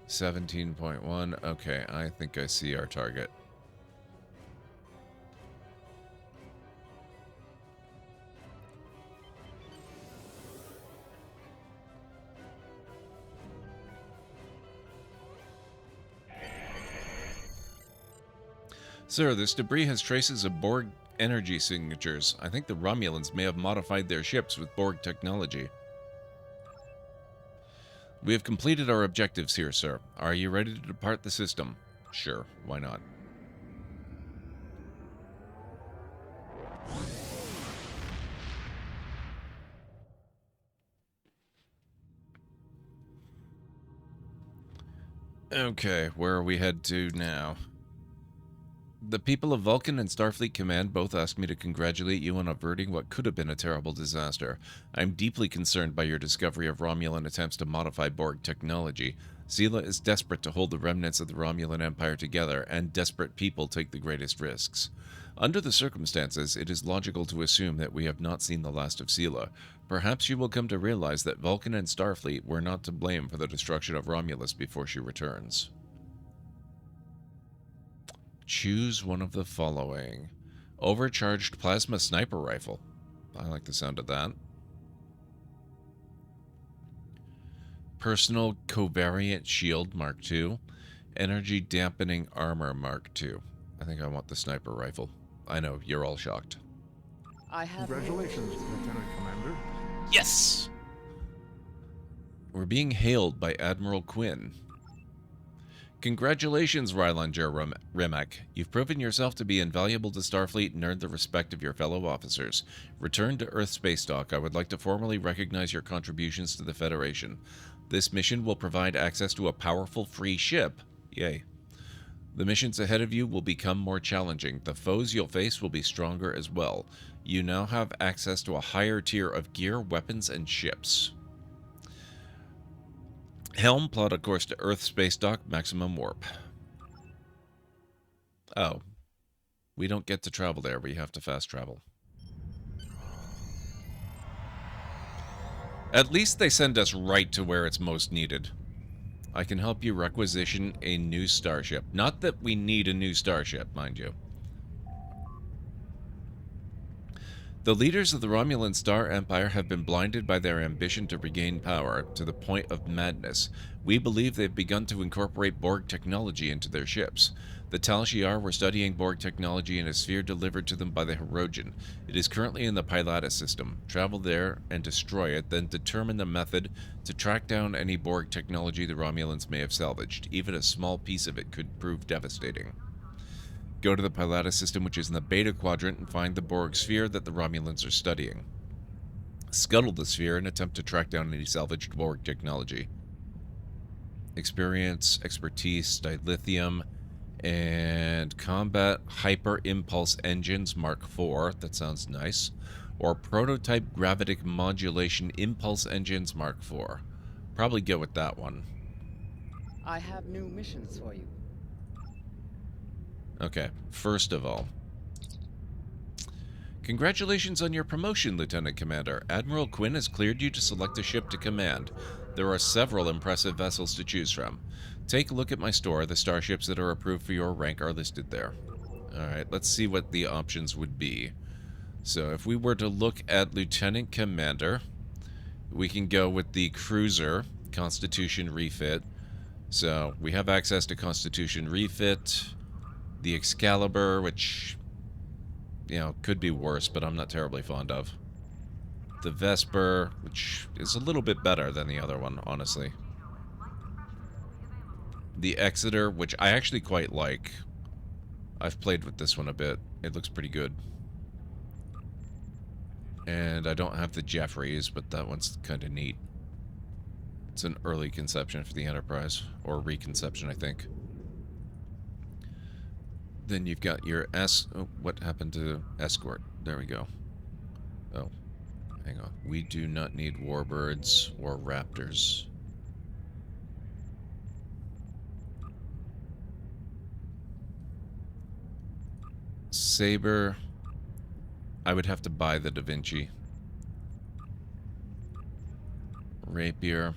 17.1. Okay, I think I see our target. Sir, this debris has traces of Borg energy signatures. I think the Romulans may have modified their ships with Borg technology. We have completed our objectives here, sir. Are you ready to depart the system? Sure, why not? Okay, where are we head to now? The people of Vulcan and Starfleet Command both asked me to congratulate you on averting what could have been a terrible disaster. I'm deeply concerned by your discovery of Romulan attempts to modify Borg technology. Sela is desperate to hold the remnants of the Romulan Empire together, and desperate people take the greatest risks. Under the circumstances, it is logical to assume that we have not seen the last of Sela. Perhaps you will come to realize that Vulcan and Starfleet were not to blame for the destruction of Romulus before she returns. Choose one of the following. Overcharged plasma sniper rifle. I like the sound of that. Personal covariant shield Mark II. Energy dampening armor Mark II. I think I want the sniper rifle. I know, you're all shocked. I have... Congratulations, Lieutenant Commander. Yes! We're being hailed by Admiral Quinn. Congratulations, Rylanger Remak. You've proven yourself to be invaluable to Starfleet and earned the respect of your fellow officers. Return to Earth Space Dock. I would like to formally recognize your contributions to the Federation. This mission will provide access to a powerful free ship. Yay. The missions ahead of you will become more challenging. The foes you'll face will be stronger as well. You now have access to a higher tier of gear, weapons, and ships. Helm, plot a course to Earth Space Dock, maximum warp. Oh. We don't get to travel there, we have to fast travel. At least they send us right to where it's most needed. I can help you requisition a new starship. Not that we need a new starship, mind you. The leaders of the Romulan Star Empire have been blinded by their ambition to regain power to the point of madness. We believe they've begun to incorporate Borg technology into their ships. The Tal Shiar were studying Borg technology in a sphere delivered to them by the Hirogen. It is currently in the Pilatus system. Travel there and destroy it, then determine the method to track down any Borg technology the Romulans may have salvaged. Even a small piece of it could prove devastating. Go to the Pilatus system, which is in the Beta Quadrant, and find the Borg sphere that the Romulans are studying. Scuttle the sphere and attempt to track down any salvaged Borg technology. Experience, expertise, dilithium, and combat hyper impulse engines Mark IV. That sounds nice. Or prototype gravitic modulation impulse engines Mark IV. Probably go with that one. I have new missions for you. Okay, first of all, congratulations on your promotion, Lieutenant Commander. Admiral Quinn has cleared you to select a ship to command. There are several impressive vessels to choose from. Take a look at my store. The starships that are approved for your rank are listed there. Alright, let's see what the options would be. So if we were to look at Lieutenant Commander, we can go with the Cruiser Constitution Refit. So we have access to Constitution Refit. The Excalibur, which, you know, could be worse, but I'm not terribly fond of. The Vesper, which is a little bit better than the other one, honestly. The Exeter, which I actually quite like. I've played with this one a bit. It looks pretty good. And I don't have the Jeffries, but that one's kind of neat. It's an early conception for the Enterprise, or reconception, I think. Then you've got your oh, what happened to Escort? There we go. Oh, hang on. We do not need Warbirds or Raptors. Saber. I would have to buy the Da Vinci. Rapier.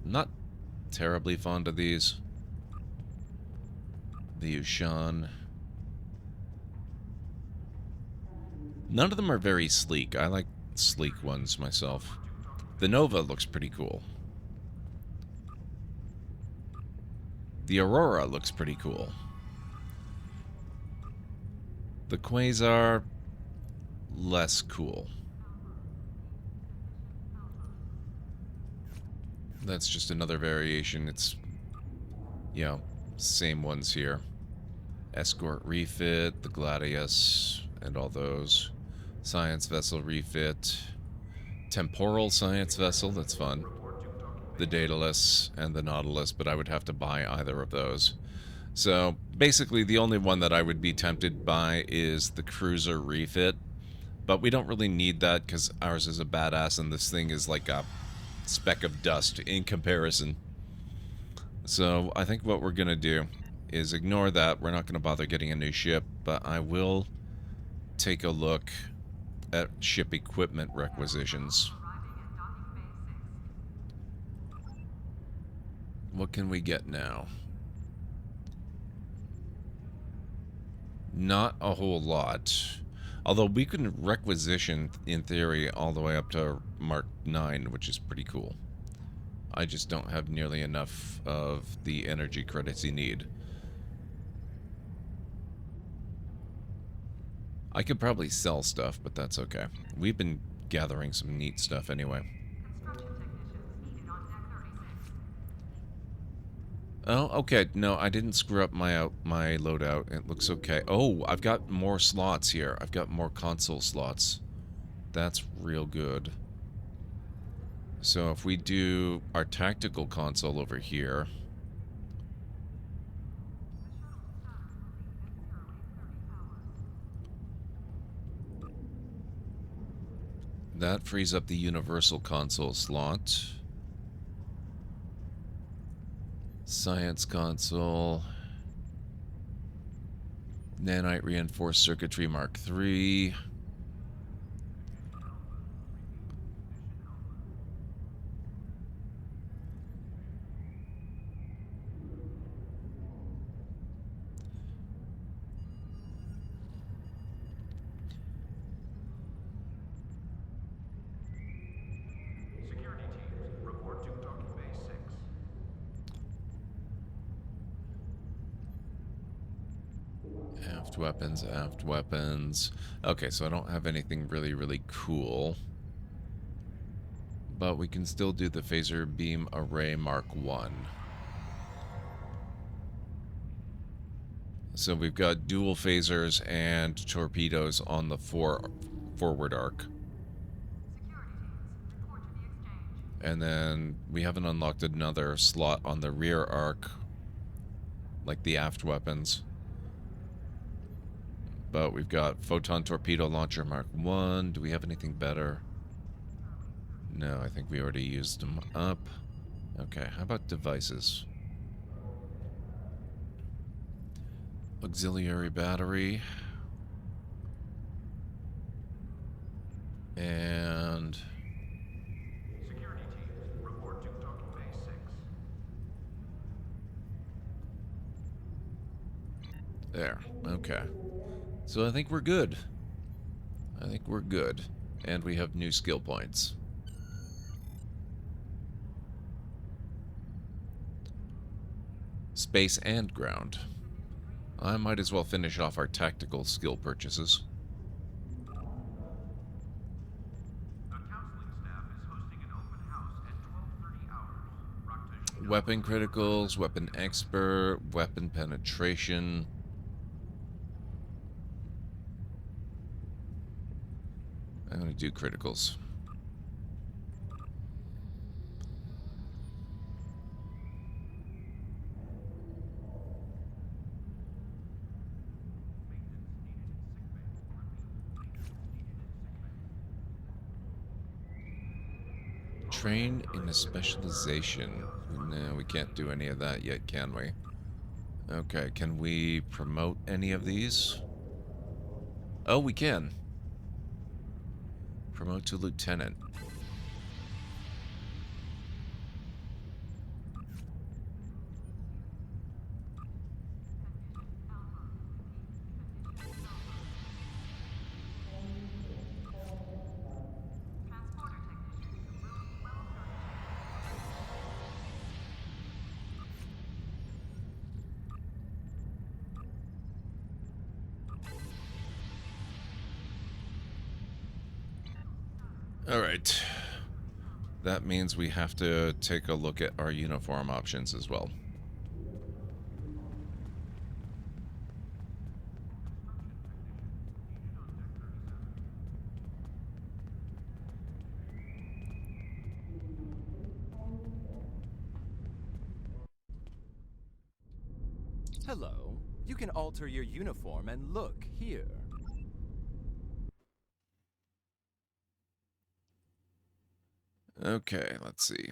Not terribly fond of these. The Ushan. None of them are very sleek. I like sleek ones myself. The Nova looks pretty cool. The Aurora looks pretty cool. The Quasar, less cool. That's just another variation. It's, you know, same ones here. Escort refit, the Gladius, and all those. Science vessel refit. Temporal science vessel, that's fun. The Daedalus and the Nautilus, but I would have to buy either of those. So, basically, the only one that I would be tempted by is the Cruiser refit. But we don't really need that because ours is a badass and this thing is like a speck of dust in comparison. So, I think what we're going to do is ignore that. We're not going to bother getting a new ship, but I will take a look at ship equipment requisitions. What can we get now? Not a whole lot. Although we can requisition, in theory, all the way up to Mark 9, which is pretty cool. I just don't have nearly enough of the energy credits you need. I could probably sell stuff, but that's okay. We've been gathering some neat stuff anyway. Oh, okay. No, I didn't screw up my loadout. It looks okay. Oh, I've got more slots here. I've got more console slots. That's real good. So if we do our tactical console over here... that frees up the universal console slot. Science console. Nanite reinforced circuitry Mark III. Aft weapons, aft weapons. Okay, so I don't have anything really, really cool. But we can still do the Phaser Beam Array Mark 1. So we've got dual phasers and torpedoes on the forward arc. And then we haven't unlocked another slot on the rear arc, like the aft weapons. But we've got Photon Torpedo Launcher Mark 1. Do we have anything better? No, I think we already used them up. Okay, how about devices? Auxiliary battery. And... Security teams, report to docking bay 6. There, okay. So I think we're good. I think we're good. And we have new skill points. Space and ground. I might as well finish off our tactical skill purchases. Weapon criticals, weapon expert, weapon penetration. I'm going to do criticals. Train in a specialization. No, we can't do any of that yet, can we? Okay, can we promote any of these? Oh, we can. Promote to lieutenant. Alright. That means we have to take a look at our uniform options as well. Hello. You can alter your uniform and look here. Okay, let's see.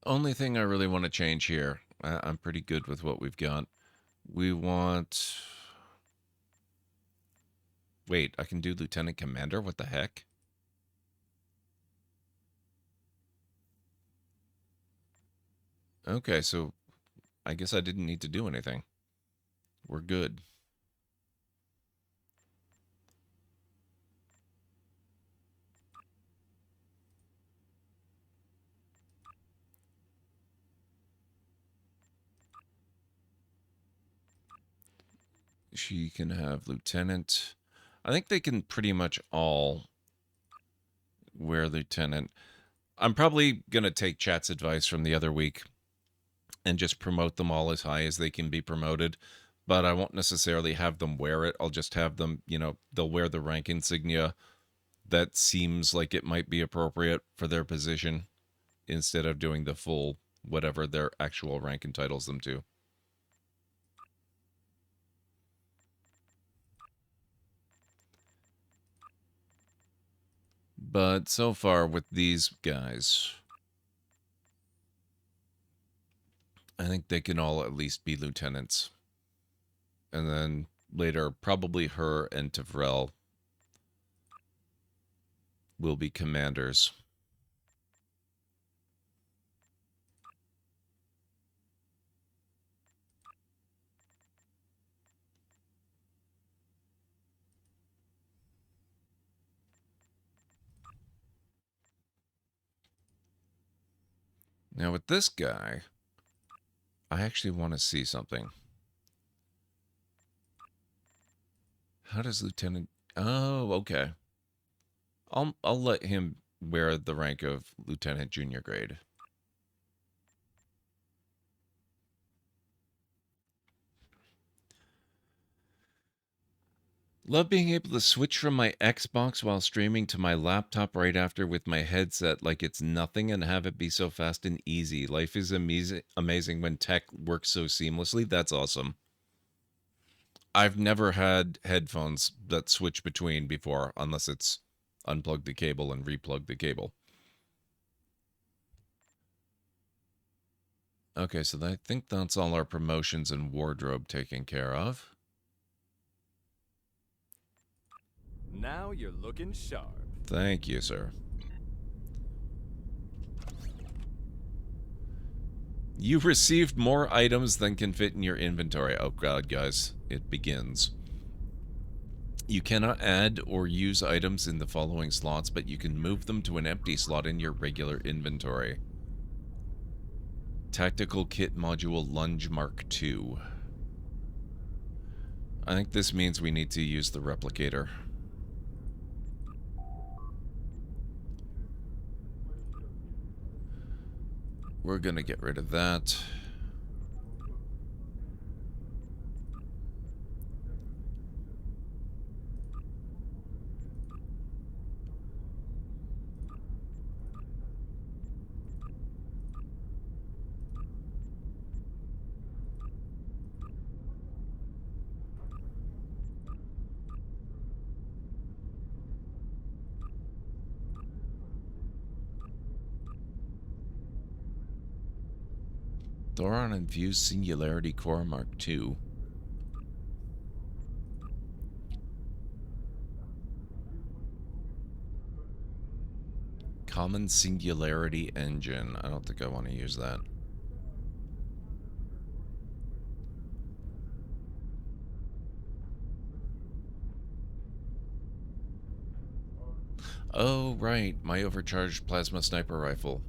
Only thing I really want to change here. I'm pretty good with what we've got. We want... Wait, I can do Lieutenant Commander? What the heck? Okay, so I guess I didn't need to do anything. We're good. She can have Lieutenant. I think they can pretty much all wear Lieutenant. I'm probably going to take chat's advice from the other week and just promote them all as high as they can be promoted. But I won't necessarily have them wear it. I'll just have them, you know, they'll wear the rank insignia that seems like it might be appropriate for their position instead of doing the full whatever their actual rank entitles them to. But so far with these guys, I think they can all at least be lieutenants. And then later, probably her and Tavrel will be commanders. Now with this guy, I actually want to see something. How does Lieutenant... Oh, okay. I'll let him wear the rank of Lieutenant Junior grade. Love being able to switch from my Xbox while streaming to my laptop right after with my headset like it's nothing and have it be so fast and easy. Life is amazing when tech works so seamlessly. That's awesome. I've never had headphones that switch between before, unless it's unplug the cable and replug the cable. Okay, so I think that's all our promotions and wardrobe taken care of. Now you're looking sharp. Thank you, sir. You received more items than can fit in your inventory. Oh god, guys, it begins. You cannot add or use items in the following slots, but you can move them to an empty slot in your regular inventory. Tactical Kit Module Lunge Mark II. I think this means we need to use the replicator. We're gonna get rid of that. Thoron Infused Singularity Core Mark II. Common Singularity Engine. I don't think I want to use that. Oh, right. My overcharged plasma sniper rifle.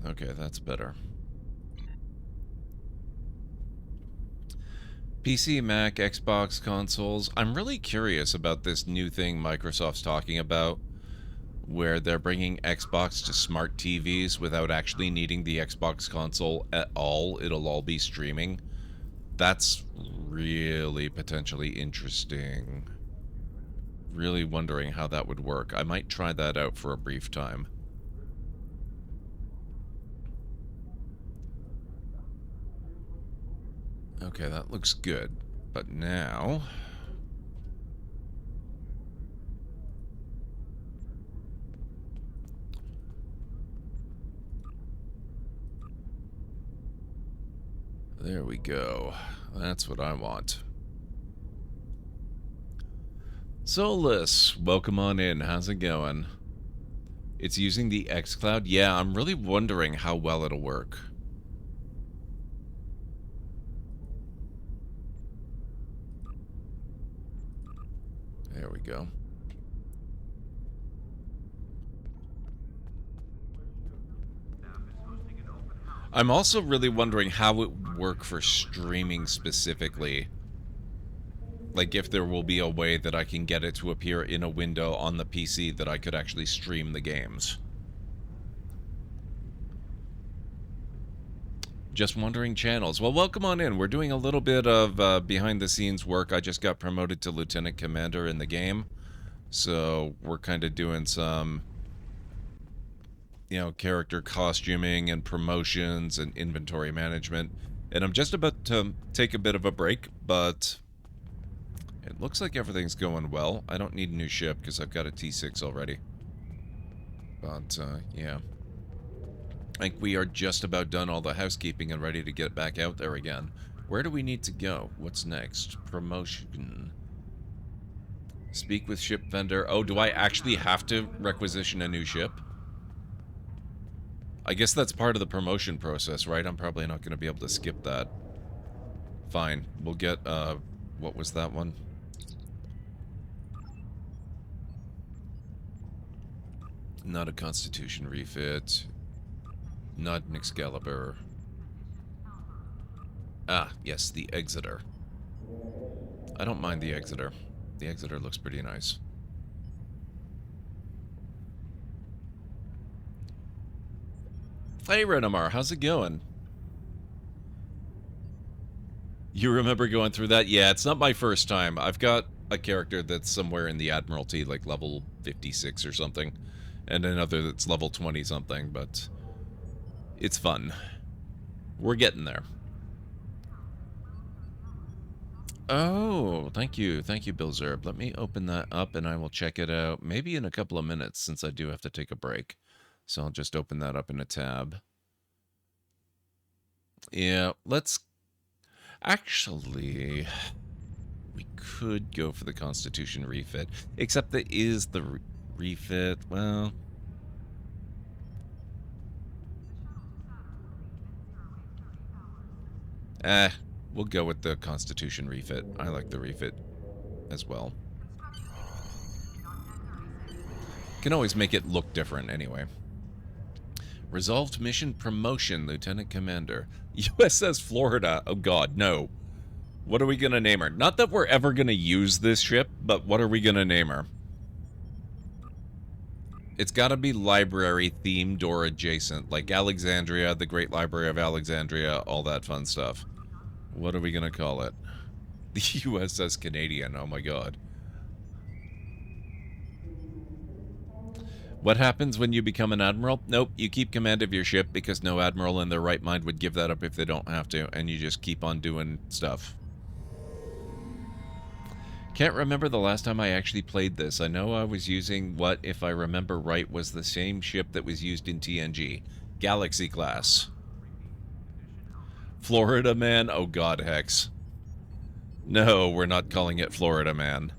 Okay, that's better. PC, Mac, Xbox consoles. I'm really curious about this new thing Microsoft's talking about, where they're bringing Xbox to smart TVs without actually needing the Xbox console at all. It'll all be streaming. That's really potentially interesting. Really wondering how that would work. I might try that out for a brief time. Okay, that looks good. But now... there we go. That's what I want. Solus, welcome on in. How's it going? It's using the xCloud? Yeah, I'm really wondering how well it'll work. There we go. I'm also really wondering how it would work for streaming specifically. Like if there will be a way that I can get it to appear in a window on the PC that I could actually stream the games. Just wondering channels. Well, welcome on in. We're doing a little bit of behind-the-scenes work. I just got promoted to Lieutenant Commander in the game. So we're kind of doing some, you know, character costuming and promotions and inventory management. And I'm just about to take a bit of a break, but it looks like everything's going well. I don't need a new ship because I've got a T6 already. But, yeah. I think we are just about done all the housekeeping and ready to get back out there again. Where do we need to go? What's next? Promotion. Speak with ship vendor. Oh, do I actually have to requisition a new ship? I guess that's part of the promotion process, right? I'm probably not going to be able to skip that. Fine. We'll get, what was that one? Not a Constitution refit. Not an Excalibur. Ah, yes, the Exeter. I don't mind the Exeter. The Exeter looks pretty nice. Hey, Renamar, how's it going? You remember going through that? Yeah, it's not my first time. I've got a character that's somewhere in the Admiralty, like level 56 or something, and another that's level 20 something, but it's fun. We're getting there. Oh, thank you, Bill Zerb. Let me open that up and I will check it out maybe in a couple of minutes since I do have to take a break. So I'll just open that up in a tab. Yeah, let's... Actually, we could go for the Constitution refit, except that is the refit, well... We'll go with the Constitution refit. I like the refit as well. Can always make it look different anyway. Resolved mission promotion, Lieutenant Commander. USS Florida. Oh god, no. What are we gonna name her? Not that we're ever gonna use this ship, but what are we gonna name her? It's gotta be library themed or adjacent, like Alexandria, the Great Library of Alexandria, all that fun stuff. What are we gonna call it? The USS Canadian, oh my god. What happens when you become an admiral? Nope, you keep command of your ship because no admiral in their right mind would give that up if they don't have to, and you just keep on doing stuff. Can't remember the last time I actually played this. I know I was using what, if I remember right, was the same ship that was used in TNG. Galaxy class. Florida Man? Oh god, Hex. No, we're not calling it Florida Man.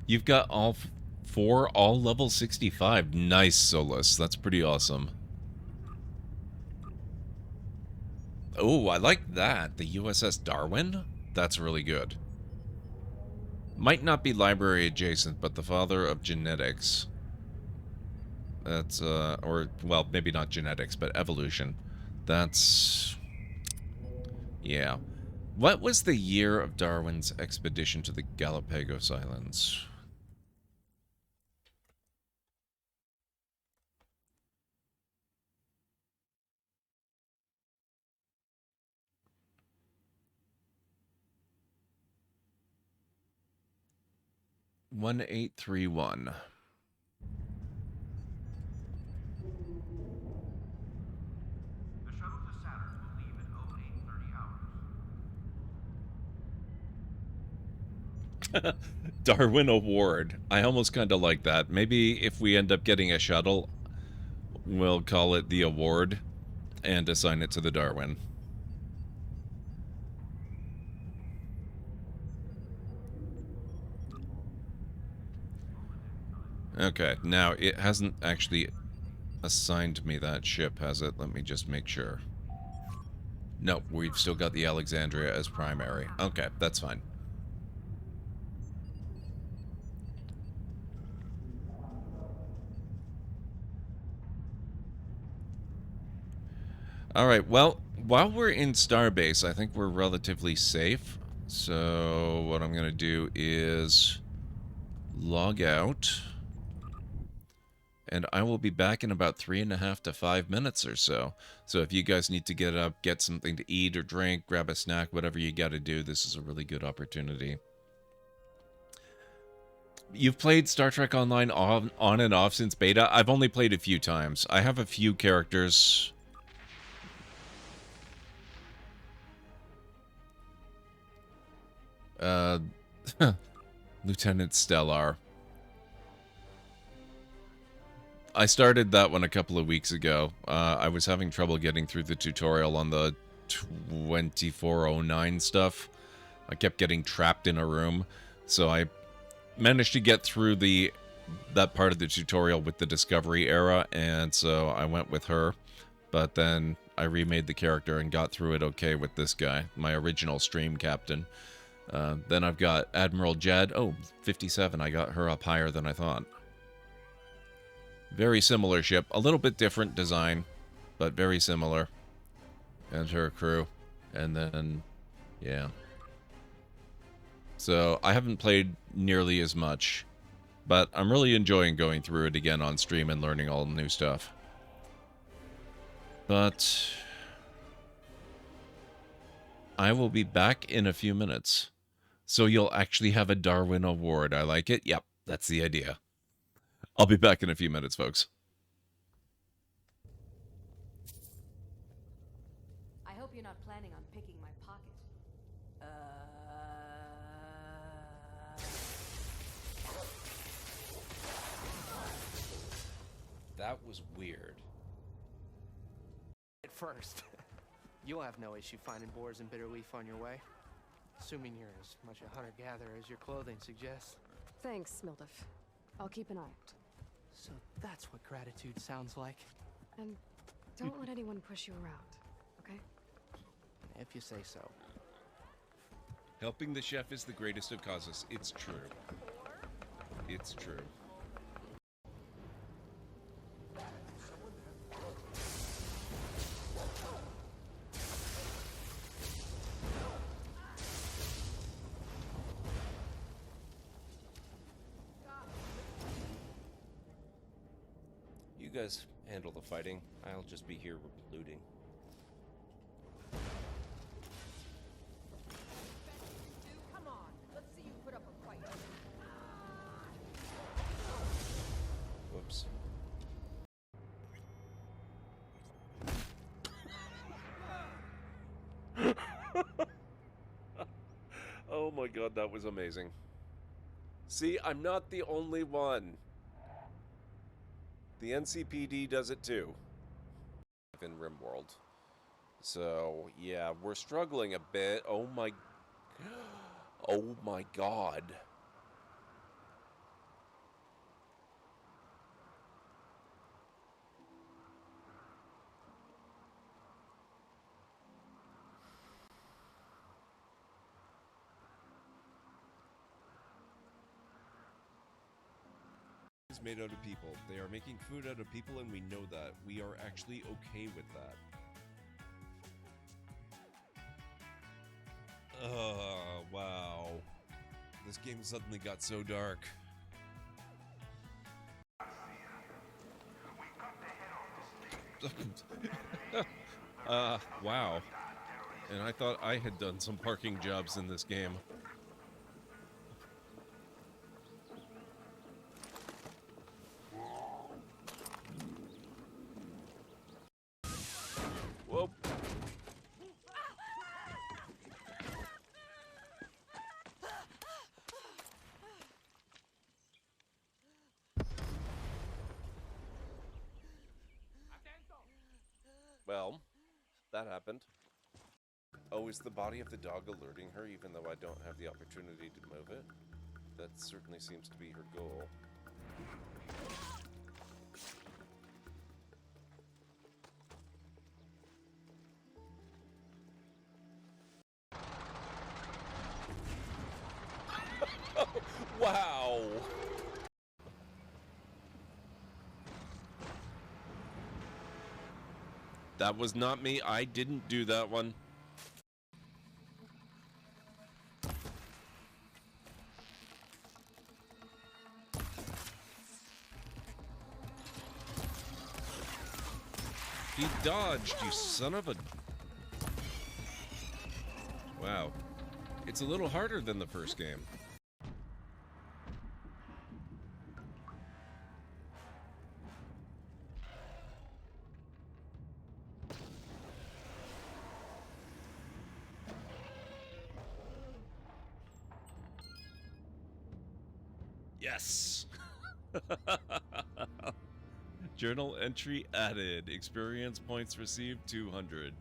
You've got all four, all level 65. Nice, Solus. That's pretty awesome. Oh, I like that. The USS Darwin? That's really good. Might not be library adjacent, but the father of genetics. That's, or, well, maybe not genetics, but evolution. That's... yeah. What was the year of Darwin's expedition to the Galapagos Islands? (1831). The shuttle to Saturn will leave at 0830 hours. Darwin Award. I almost kind of like that. Maybe if we end up getting a shuttle, we'll call it the award and assign it to the Darwin. Okay, now it hasn't actually assigned me that ship, has it? Let me just make sure. No, we've still got the Alexandria as primary. Okay, that's fine. Alright, well, while we're in Starbase, I think we're relatively safe. So, what I'm going to do is log out. And I will be back in about 3.5 to 5 minutes or so. So if you guys need to get up, get something to eat or drink, grab a snack, whatever you got to do, this is a really good opportunity. You've played Star Trek Online on and off since beta? I've only played a few times. I have a few characters. Lieutenant Stellar. I started that one a couple of weeks ago. I was having trouble getting through the tutorial on the 2409 stuff. I kept getting trapped in a room, so I managed to get through that part of the tutorial with the Discovery era, and so I went with her. But then I remade the character and got through it okay with this guy, my original stream captain. Then I've got Admiral Jed. Oh, 57. I got her up higher than I thought. Very similar ship. A little bit different design, but very similar. And her crew. And then, yeah. So, I haven't played nearly as much, but I'm really enjoying going through it again on stream and learning all the new stuff. But I will be back in a few minutes. So you'll actually have a Darwin Award. I like it. Yep, that's the idea. I'll be back in a few minutes, folks. I hope you're not planning on picking my pocket. That was weird. At first, you'll have no issue finding boars and bitter leaf on your way. Assuming you're as much a hunter-gatherer as your clothing suggests. Thanks, Mildef. I'll keep an eye out. So that's what gratitude sounds like. And don't let anyone push you around, okay? If you say so. Helping the chef is the greatest of causes. It's true. It's true. You guys handle the fighting. I'll just be here looting. Come on, let's see you put up a fight. Whoops. Oh my god, that was amazing. See, I'm not the only one. The NCPD does it too. In RimWorld. So, yeah, we're struggling a bit. Oh my god. Is made out of people. They are making food out of people, and we know that. We are actually okay with that. Wow. This game suddenly got so dark. Wow. And I thought I had done some parking jobs in this game. Whoa. Well, that happened. Oh, is the body of the dog alerting her even though I don't have the opportunity to move it? That certainly seems to be her goal. Wow! That was not me. I didn't do that one. He dodged, you son of a... Wow. It's a little harder than the first game. Yes! Journal entry added. Experience points received 200.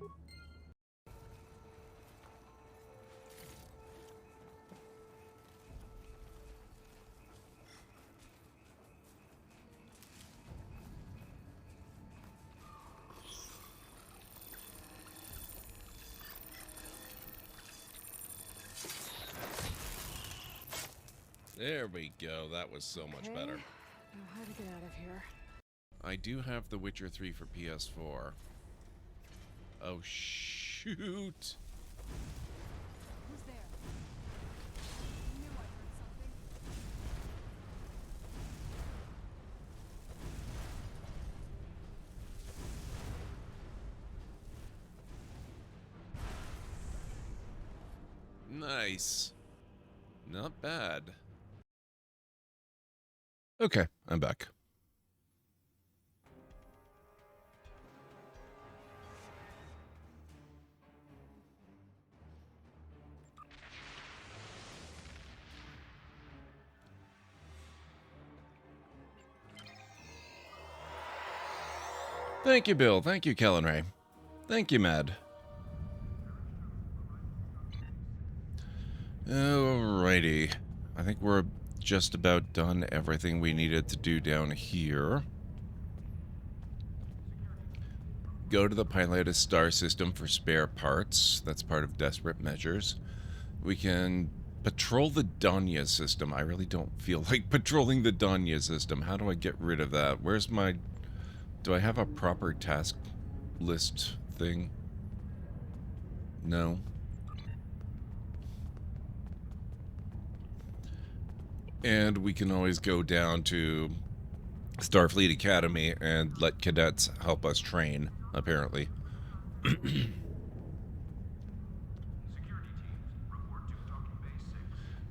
There we go. That was so much better. Know how to get out of here. I do have The Witcher 3 for PS4. Oh, shoot. Who's there? I knew I heard something. Nice. Not bad. Okay, I'm back. Thank you, Bill. Thank you, Kellen Ray. Thank you, Mad. Alrighty. I think we're just about done everything we needed to do down here. Go to the Pilatus star system for spare parts. That's part of desperate measures. We can patrol the Danya system. I really don't feel like patrolling the Danya system. How do I get rid of that? Where's my... Do I have a proper task list thing? No. And we can always go down to Starfleet Academy and let cadets help us train, apparently.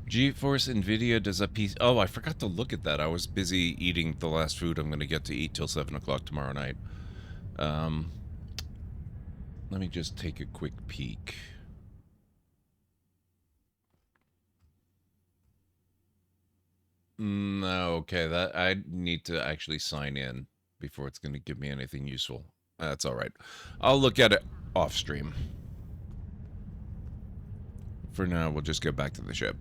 GeForce NVIDIA does a piece... Oh, I forgot to look at that. I was busy eating the last food I'm going to get to eat till 7 o'clock tomorrow night. Let me just take a quick peek. Okay, that I need to actually sign in before it's going to give me anything useful. That's all right. I'll look at it off stream. For now, we'll just go back to the ship.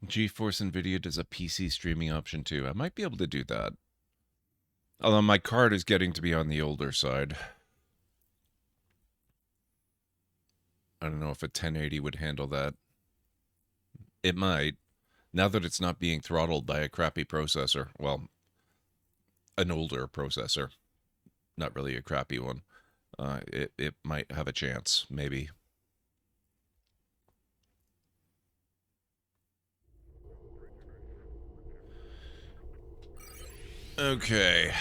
GeForce NVIDIA does a PC streaming option too. I might be able to do that. Although my card is getting to be on the older side. I don't know if a 1080 would handle that. It might. Now that it's not being throttled by a crappy processor. Well, an older processor. Not really a crappy one. It might have a chance, maybe. Okay.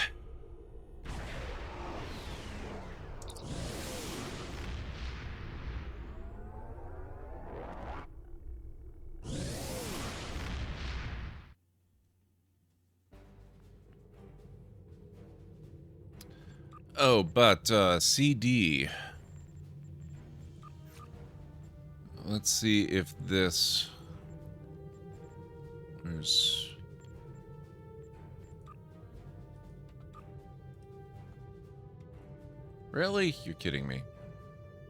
Oh, but CD. Let's see if this... There's... Really? You're kidding me.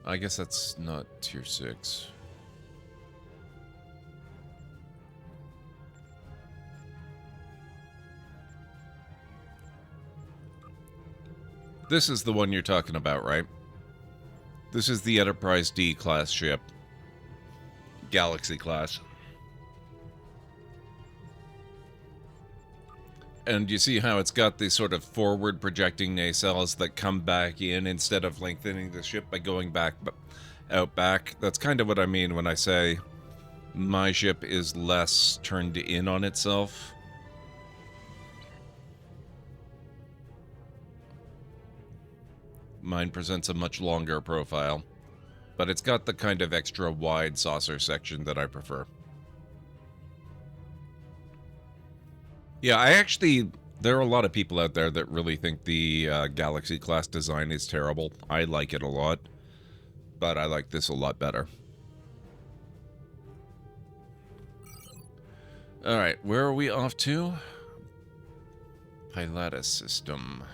I guess that's not tier 6. This is the one you're talking about, right? This is the Enterprise D class ship. Galaxy class. And you see how it's got these sort of forward projecting nacelles that come back in instead of lengthening the ship by going back out back. That's kind of what I mean when I say my ship is less turned in on itself. Mine presents a much longer profile, but it's got the kind of extra wide saucer section that I prefer. Yeah, I actually There are a lot of people out there that really think the Galaxy class design is terrible. I like it a lot, but I like this a lot better. Alright, where are we off to? Pilatus system.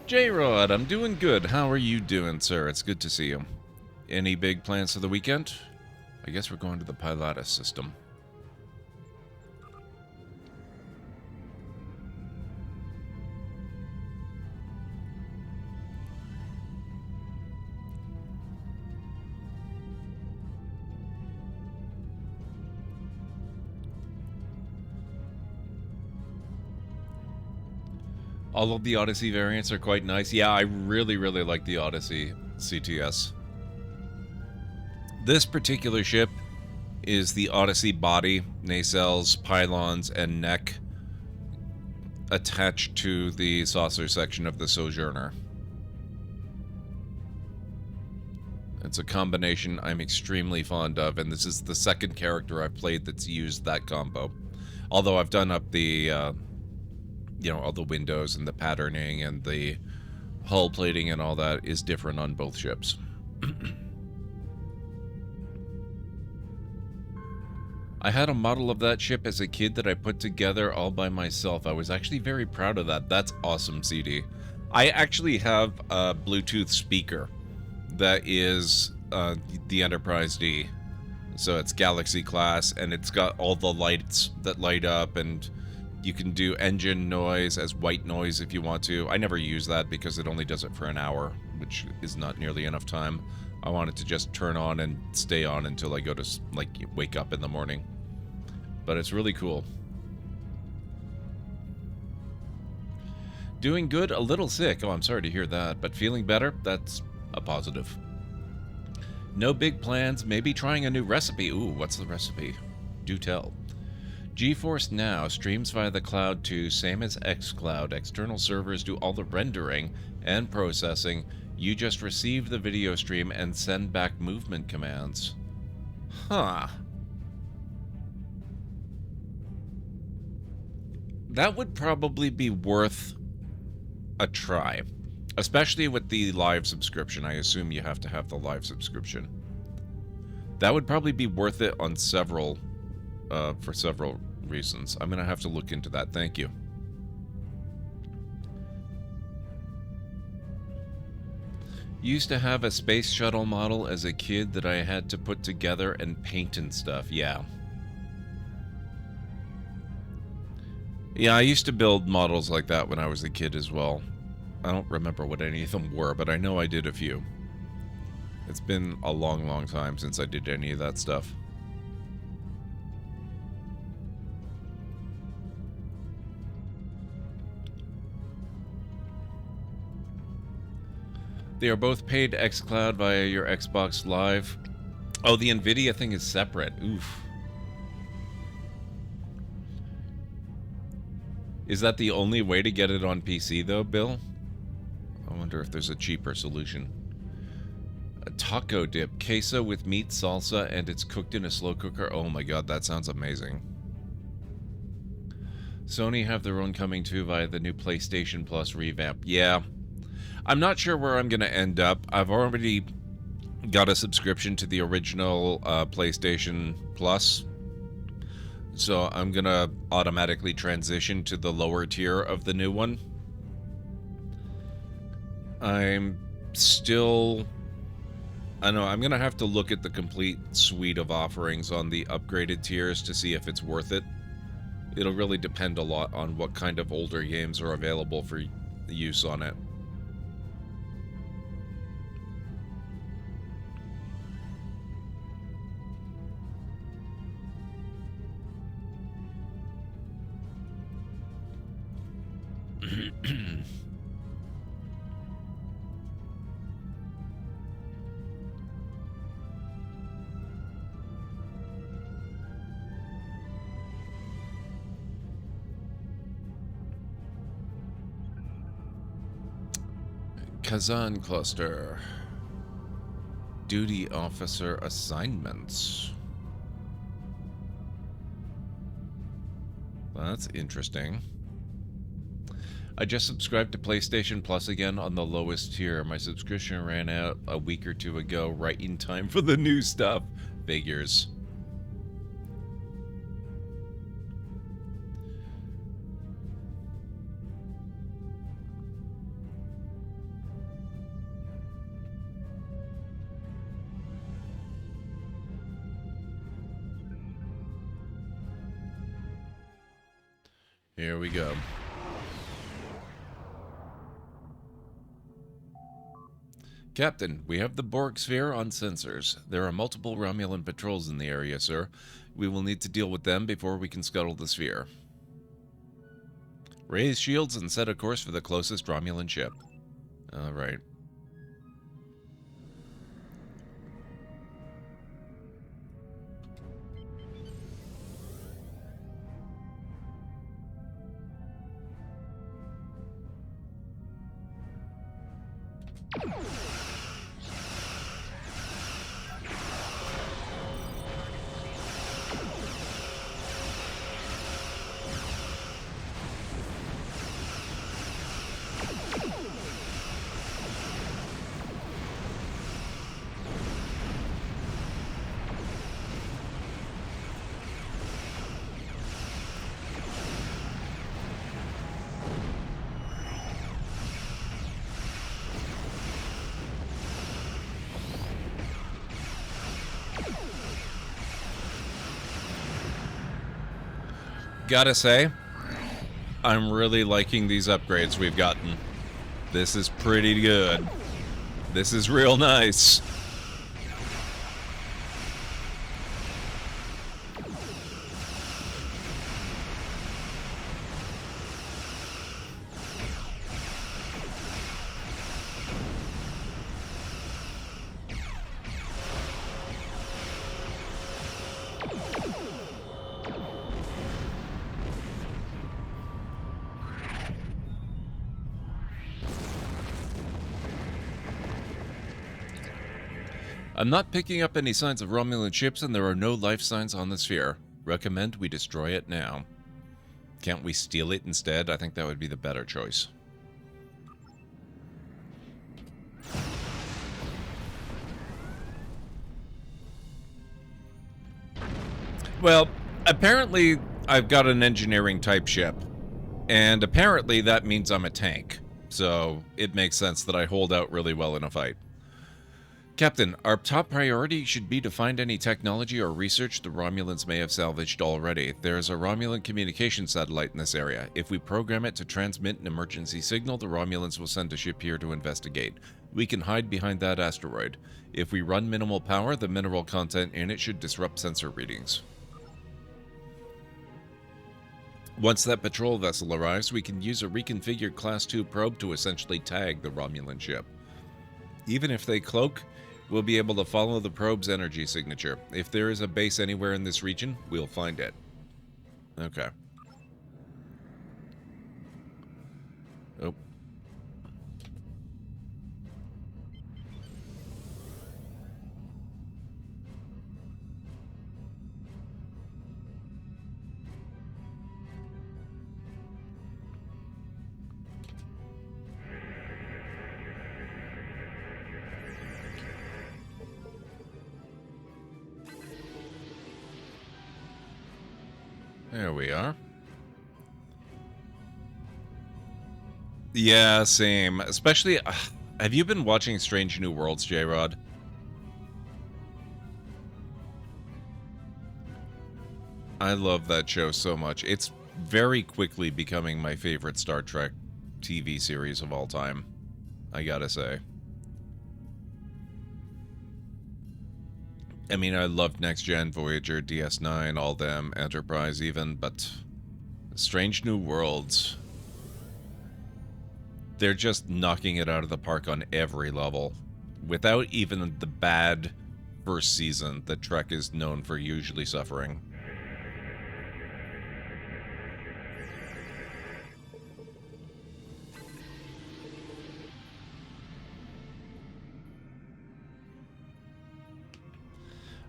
J-Rod, I'm doing good. How are you doing, sir? It's good to see you. Any big plans for the weekend? I guess we're going to the Pilatus system. All of the Odyssey variants are quite nice. Yeah, I really, really like the Odyssey CTS. This particular ship is the Odyssey body, nacelles, pylons, and neck attached to the saucer section of the Sojourner. It's a combination I'm extremely fond of, and this is the second character I've played that's used that combo. Although I've done up the, you know, all the windows and the patterning and the hull plating and all that is different on both ships. I had a model of that ship as a kid that I put together all by myself. I was actually very proud of that. That's awesome, CD. I actually have a Bluetooth speaker that is the Enterprise D. So it's Galaxy class, and it's got all the lights that light up, and you can do engine noise as white noise if you want to. I never use that because it only does it for an hour, which is not nearly enough time. I want it to just turn on and stay on until I go to, like, wake up in the morning. But it's really cool. Doing good, a little sick. Oh, I'm sorry to hear that, but feeling better, that's a positive. No big plans, maybe trying a new recipe. Ooh, what's the recipe? Do tell. GeForce Now streams via the cloud too, same as xCloud. External servers do all the rendering and processing. You just receive the video stream and send back movement commands. Huh. That would probably be worth a try. Especially with the live subscription. I assume you have to have the live subscription. That would probably be worth it on several, for several reasons. I'm going to have to look into that. Thank you. Used to have a space shuttle model as a kid that I had to put together and paint and stuff. Yeah. Yeah, I used to build models like that when I was a kid as well. I don't remember what any of them were, but I know I did a few. It's been a long, long time since I did any of that stuff. They are both paid xCloud via your Xbox Live. Oh, the Nvidia thing is separate. Oof. Is that the only way to get it on PC, though, Bill? I wonder if there's a cheaper solution. A taco dip. Queso with meat, salsa, and it's cooked in a slow cooker. Oh my god, that sounds amazing. Sony have their own coming too via the new PlayStation Plus revamp. Yeah. I'm not sure where I'm going to end up. I've already got a subscription to the original PlayStation Plus. So I'm going to automatically transition to the lower tier of the new one. I'm still... I don't know, I'm going to have to look at the complete suite of offerings on the upgraded tiers to see if it's worth it. It'll really depend a lot on what kind of older games are available for use on it. Kazan cluster. Duty officer assignments. That's interesting. I just subscribed to PlayStation Plus again on the lowest tier. My subscription ran out a week or two ago, right in time for the new stuff. Figures. Here we go. Captain, we have the Borg sphere on sensors. There are multiple Romulan patrols in the area, sir. We will need to deal with them before we can scuttle the sphere. Raise shields and set a course for the closest Romulan ship. Alright. Gotta say, I'm really liking these upgrades we've gotten. This is pretty good. This is real nice. I'm not picking up any signs of Romulan ships, and there are no life signs on the sphere. Recommend we destroy it now. Can't we steal it instead? I think that would be the better choice. Well, apparently I've got an engineering type ship, and apparently that means I'm a tank, so it makes sense that I hold out really well in a fight. Captain, our top priority should be to find any technology or research the Romulans may have salvaged already. There's a Romulan communication satellite in this area. If we program it to transmit an emergency signal, the Romulans will send a ship here to investigate. We can hide behind that asteroid. If we run minimal power, the mineral content in it should disrupt sensor readings. Once that patrol vessel arrives, we can use a reconfigured Class 2 probe to essentially tag the Romulan ship. Even if they cloak, we'll be able to follow the probe's energy signature. If there is a base anywhere in this region, we'll find it. Okay. Oh. There we are. Yeah, same. Especially, have you been watching Strange New Worlds, J-Rod? I love that show so much. It's very quickly becoming my favorite Star Trek TV series of all time, I gotta say. I mean, I loved Next Gen, Voyager, DS9, all them, Enterprise even, but Strange New Worlds, they're just knocking it out of the park on every level. Without even the bad first season that Trek is known for usually suffering.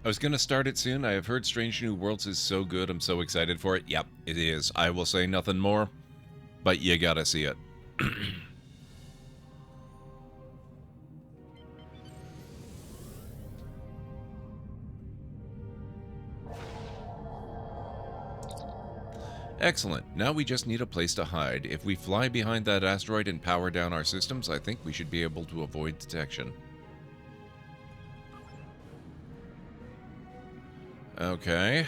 I was going to start it soon. I have heard Strange New Worlds is so good. I'm so excited for it. Yep, it is. I will say nothing more, but you gotta see it. Excellent. Now we just need a place to hide. If we fly behind that asteroid and power down our systems, I think we should be able to avoid detection. Okay.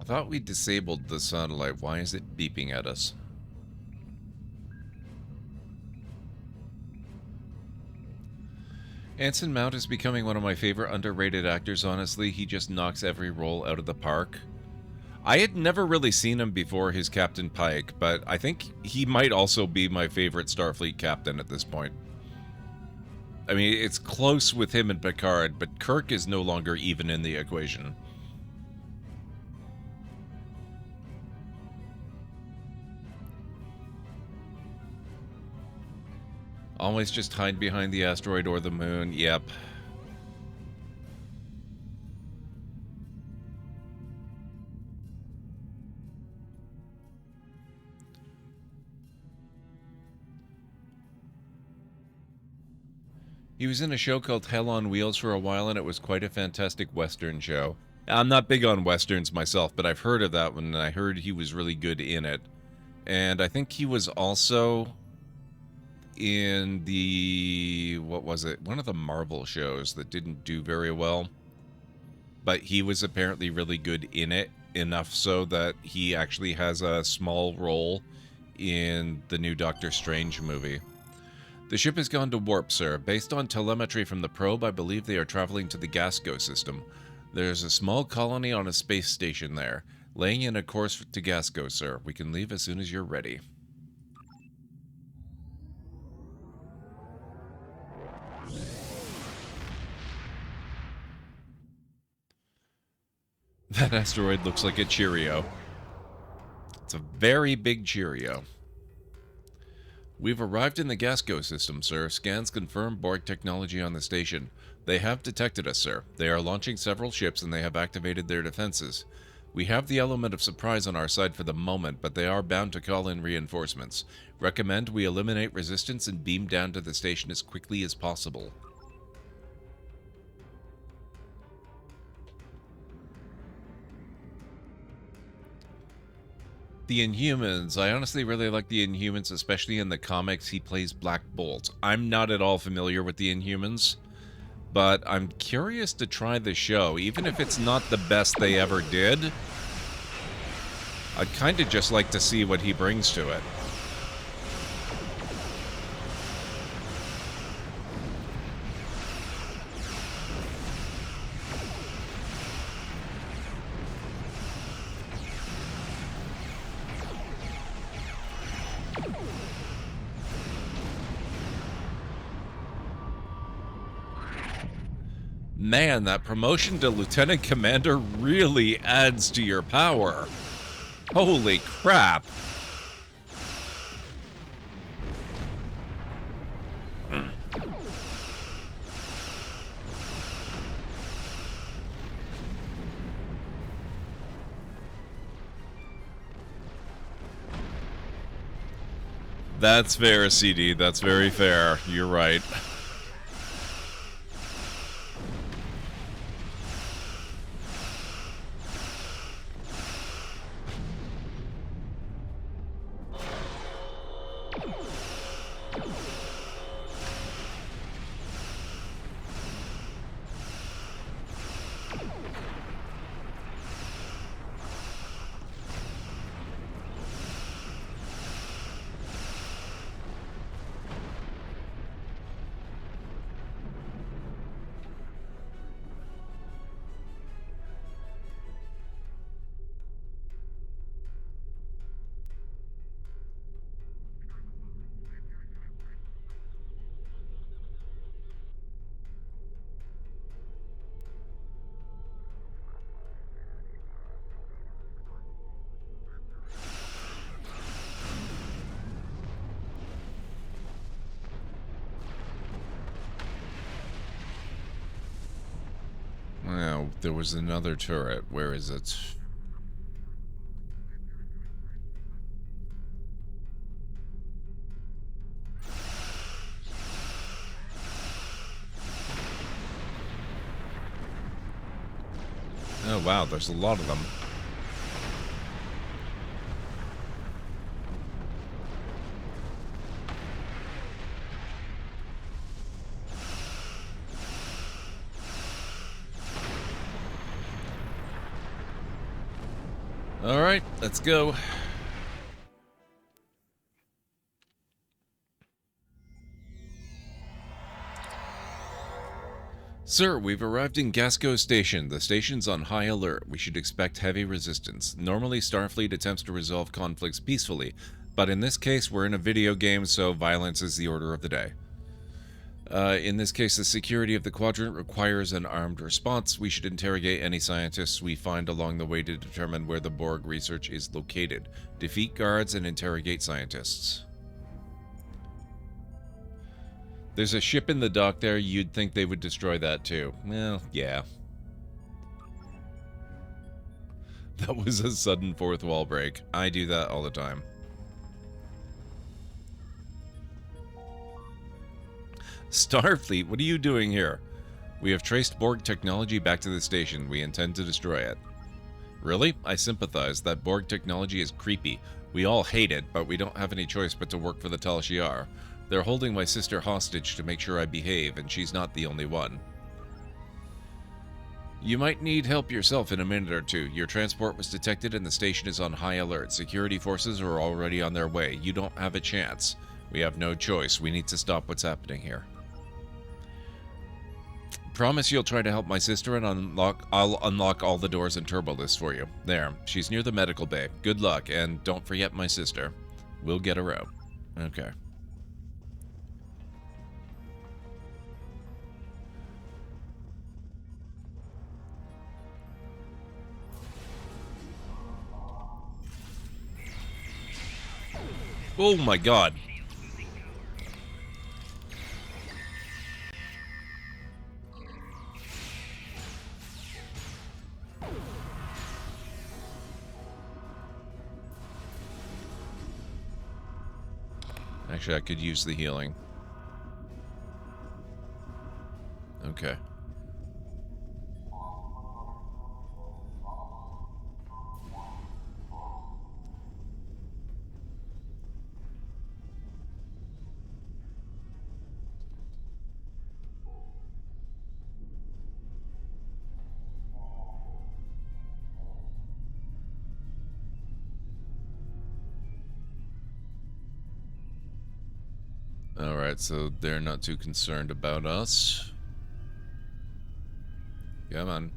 I thought we disabled the satellite. Why is it beeping at us? Anson Mount is becoming one of my favorite underrated actors, honestly. He just knocks every role out of the park. I had never really seen him before his Captain Pike, but I think he might also be my favorite Starfleet captain at this point. I mean, it's close with him and Picard, but Kirk is no longer even in the equation. Always just hide behind the asteroid or the moon. Yep. He was in a show called Hell on Wheels for a while, and it was quite a fantastic Western show. I'm not big on Westerns myself, but I've heard of that one, and I heard he was really good in it. And I think he was also in the, what was it? One of the Marvel shows that didn't do very well. But he was apparently really good in it, enough so that he actually has a small role in the new Doctor Strange movie. The ship has gone to warp, sir. Based on telemetry from the probe, I believe they are traveling to the Gasco system. There's a small colony on a space station there. Laying in a course to Gasco, sir. We can leave as soon as you're ready. That asteroid looks like a Cheerio. It's a very big Cheerio. We've arrived in the Gasco system, sir. Scans confirm Borg technology on the station. They have detected us, sir. They are launching several ships and they have activated their defenses. We have the element of surprise on our side for the moment, but they are bound to call in reinforcements. Recommend we eliminate resistance and beam down to the station as quickly as possible. The Inhumans. I honestly really like the Inhumans, especially in the comics. He plays Black Bolt. I'm not at all familiar with the Inhumans, but I'm curious to try the show. Even if it's not the best they ever did, I'd kind of just like to see what he brings to it. Man, that promotion to Lieutenant Commander really adds to your power. Holy crap. That's fair, CD. That's very fair. You're right. There was another turret. Where is it? Oh wow, there's a lot of them. All right, let's go. Sir, we've arrived in Gasco Station. The station's on high alert. We should expect heavy resistance. Normally, Starfleet attempts to resolve conflicts peacefully, but in this case, we're in a video game, so violence is the order of the day. In this case, the security of the quadrant requires an armed response. We should interrogate any scientists we find along the way to determine where the Borg research is located. Defeat guards and interrogate scientists. There's a ship in the dock there. You'd think they would destroy that too. Well, yeah. That was a sudden fourth wall break. I do that all the time. Starfleet, what are you doing here? We have traced Borg technology back to the station. We intend to destroy it. Really? I sympathize. That Borg technology is creepy. We all hate it, but we don't have any choice but to work for the Tal Shiar. They're holding my sister hostage to make sure I behave, and she's not the only one. You might need help yourself in a minute or two. Your transport was detected and the station is on high alert. Security forces are already on their way. You don't have a chance. We have no choice. We need to stop what's happening here. Promise you'll try to help my sister and I'll unlock all the doors in Turbolist for you. There. She's near the medical bay. Good luck, and don't forget my sister. We'll get her out. Okay. Oh my god. Actually, I could use the healing. Okay. Alright, so they're not too concerned about us. Come on.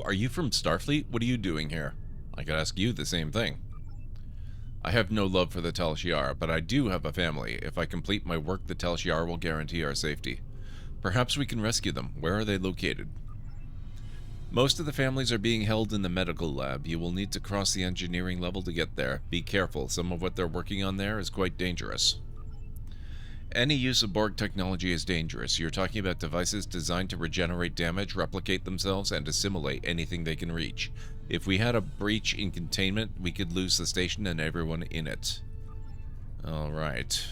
Are you from Starfleet? What are you doing here? I could ask you the same thing. I have no love for the Tal Shiar, but I do have a family. If I complete my work, the Tal Shiar will guarantee our safety. Perhaps we can rescue them. Where are they located? Most of the families are being held in the medical lab. You will need to cross the engineering level to get there. Be careful. Some of what they're working on there is quite dangerous. Any use of Borg technology is dangerous. You're talking about devices designed to regenerate damage, replicate themselves, and assimilate anything they can reach. If we had a breach in containment, we could lose the station and everyone in it. Alright.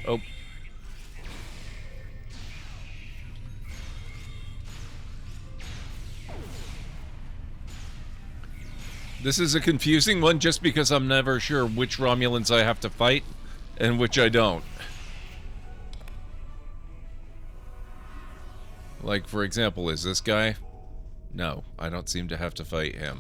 Oh. This is a confusing one just because I'm never sure which Romulans I have to fight and which I don't. Like, for example, is this guy? No, I don't seem to have to fight him.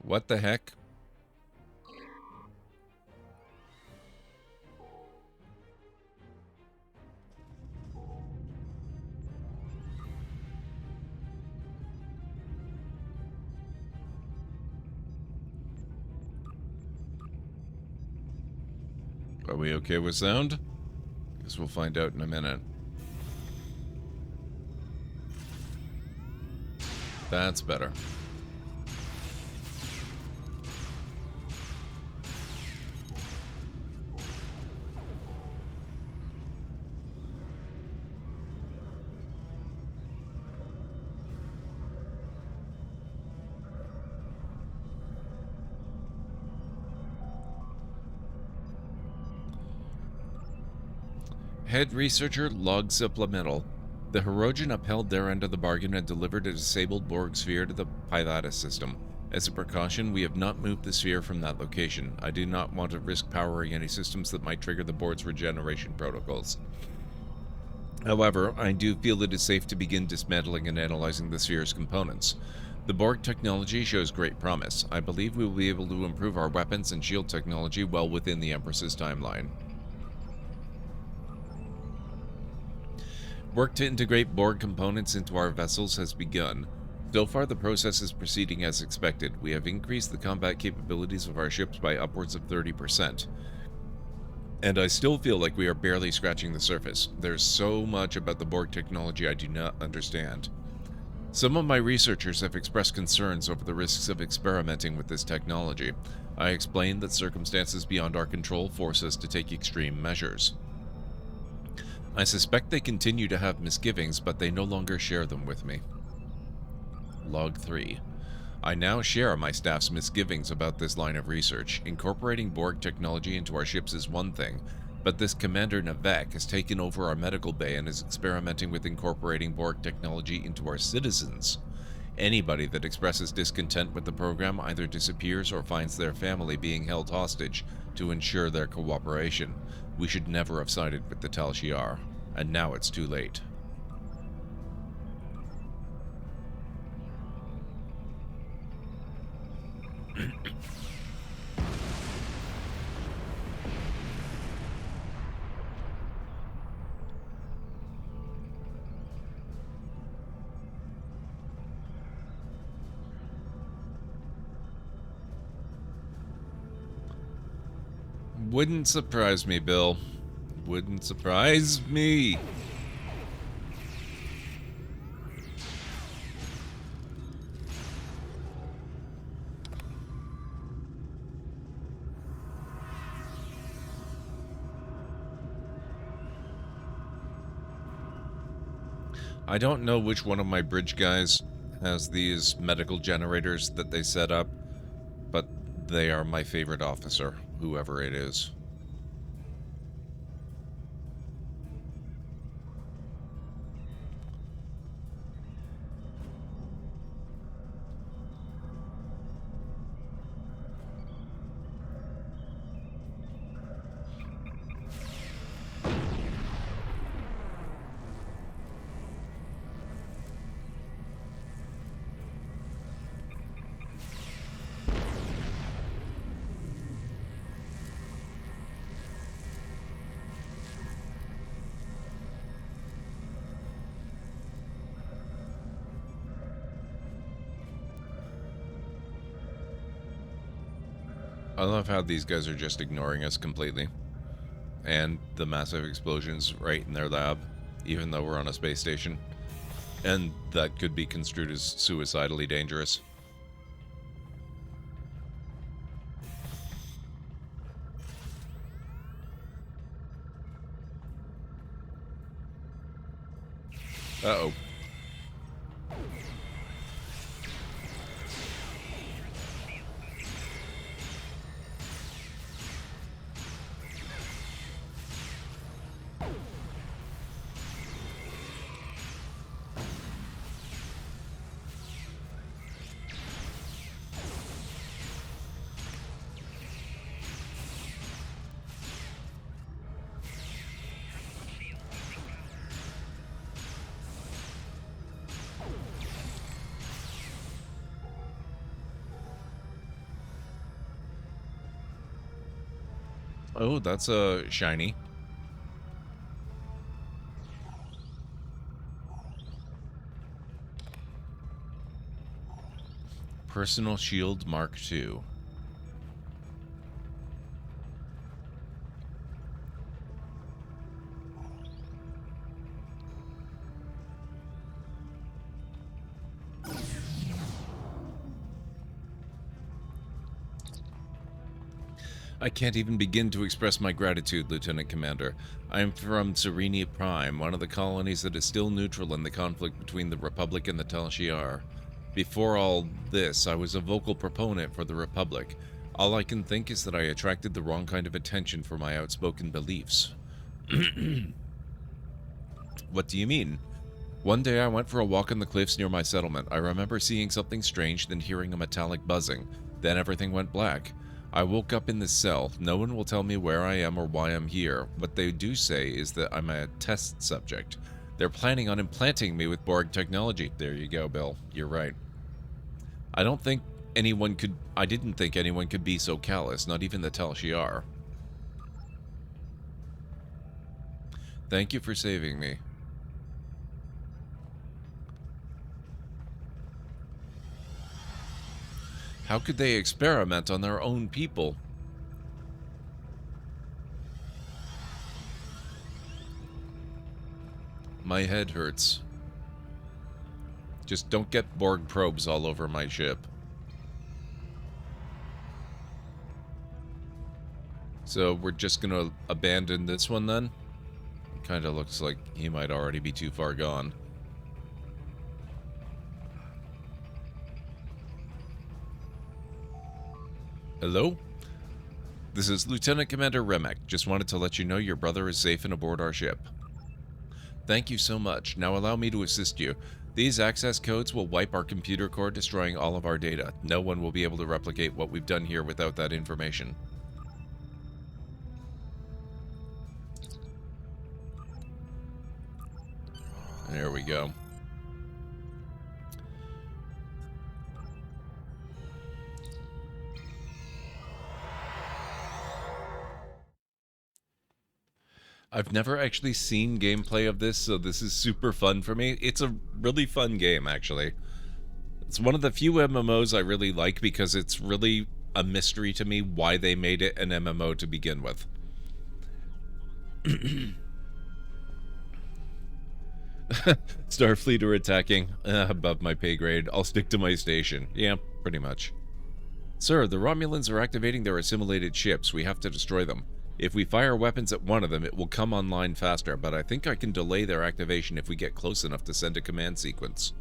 What the heck? Are we okay with sound? Guess we'll find out in a minute. That's better. Head researcher log supplemental. The Hirogen upheld their end of the bargain and delivered a disabled Borg sphere to the Pilatus system. As a precaution, we have not moved the sphere from that location. I do not want to risk powering any systems that might trigger the board's regeneration protocols. However, I do feel it is safe to begin dismantling and analyzing the sphere's components. The Borg technology shows great promise. I believe we will be able to improve our weapons and shield technology well within the Empress's timeline. Work to integrate Borg components into our vessels has begun. So far, the process is proceeding as expected. We have increased the combat capabilities of our ships by upwards of 30%. And I still feel like we are barely scratching the surface. There's so much about the Borg technology I do not understand. Some of my researchers have expressed concerns over the risks of experimenting with this technology. I explained that circumstances beyond our control force us to take extreme measures. I suspect they continue to have misgivings, but they no longer share them with me. Log 3. I now share my staff's misgivings about this line of research. Incorporating Borg technology into our ships is one thing, but this Commander Navek has taken over our medical bay and is experimenting with incorporating Borg technology into our citizens. Anybody that expresses discontent with the program either disappears or finds their family being held hostage to ensure their cooperation. We should never have sided with the Tal Shiar, and now it's too late. Wouldn't surprise me, Bill. Wouldn't surprise me. I don't know which one of my bridge guys has these medical generators that they set up, but they are my favorite officer, whoever it is. I love how these guys are just ignoring us completely. And the massive explosions right in their lab, even though we're on a space station. And that could be construed as suicidally dangerous. Uh-oh. Oh, that's a shiny. Personal Shield Mark II. I can't even begin to express my gratitude, Lieutenant Commander. I am from Serenia Prime, one of the colonies that is still neutral in the conflict between the Republic and the Tal Shiar. Before all this, I was a vocal proponent for the Republic. All I can think is that I attracted the wrong kind of attention for my outspoken beliefs. What do you mean? One day I went for a walk on the cliffs near my settlement. I remember seeing something strange, then hearing a metallic buzzing. Then everything went black. I woke up in this cell. No one will tell me where I am or why I'm here. What they do say is that I'm a test subject. They're planning on implanting me with Borg technology. There you go, Bill. You're right. I didn't think anyone could be so callous, not even the Tal Shiar. Thank you for saving me. How could they experiment on their own people? My head hurts. Just don't get Borg probes all over my ship. So we're just gonna abandon this one then? Kinda looks like he might already be too far gone. Hello? This is Lieutenant Commander Remak. Just wanted to let you know your brother is safe and aboard our ship. Thank you so much. Now allow me to assist you. These access codes will wipe our computer core, destroying all of our data. No one will be able to replicate what we've done here without that information. There we go. I've never actually seen gameplay of this, so this is super fun for me. It's a really fun game, actually. It's one of the few MMOs I really like because it's really a mystery to me why they made it an MMO to begin with. Starfleet are attacking. Above my pay grade. I'll stick to my station. Yeah, pretty much. Sir, the Romulans are activating their assimilated ships. We have to destroy them. If we fire weapons at one of them, it will come online faster, but I think I can delay their activation if we get close enough to send a command sequence.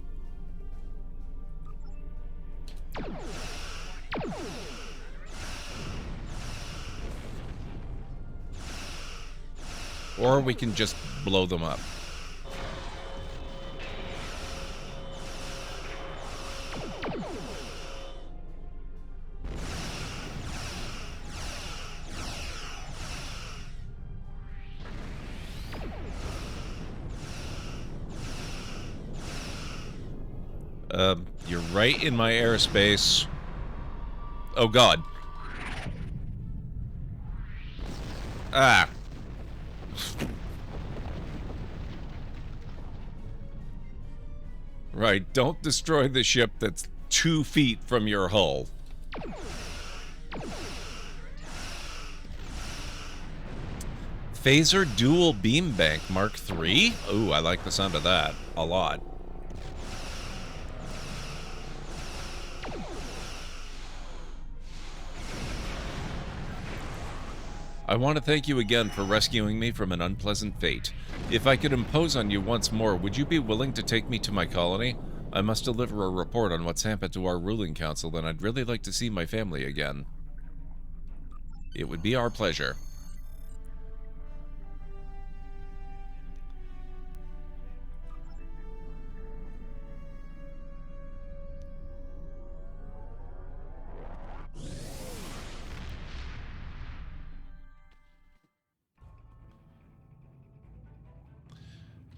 Or we can just blow them up. You're right in my airspace. Oh, God. Ah. Right, don't destroy the ship that's 2 feet from your hull. Phaser Dual Beam Bank Mark III? Ooh, I like the sound of that a lot. I want to thank you again for rescuing me from an unpleasant fate. If I could impose on you once more, would you be willing to take me to my colony? I must deliver a report on what's happened to our ruling council, and I'd really like to see my family again. It would be our pleasure.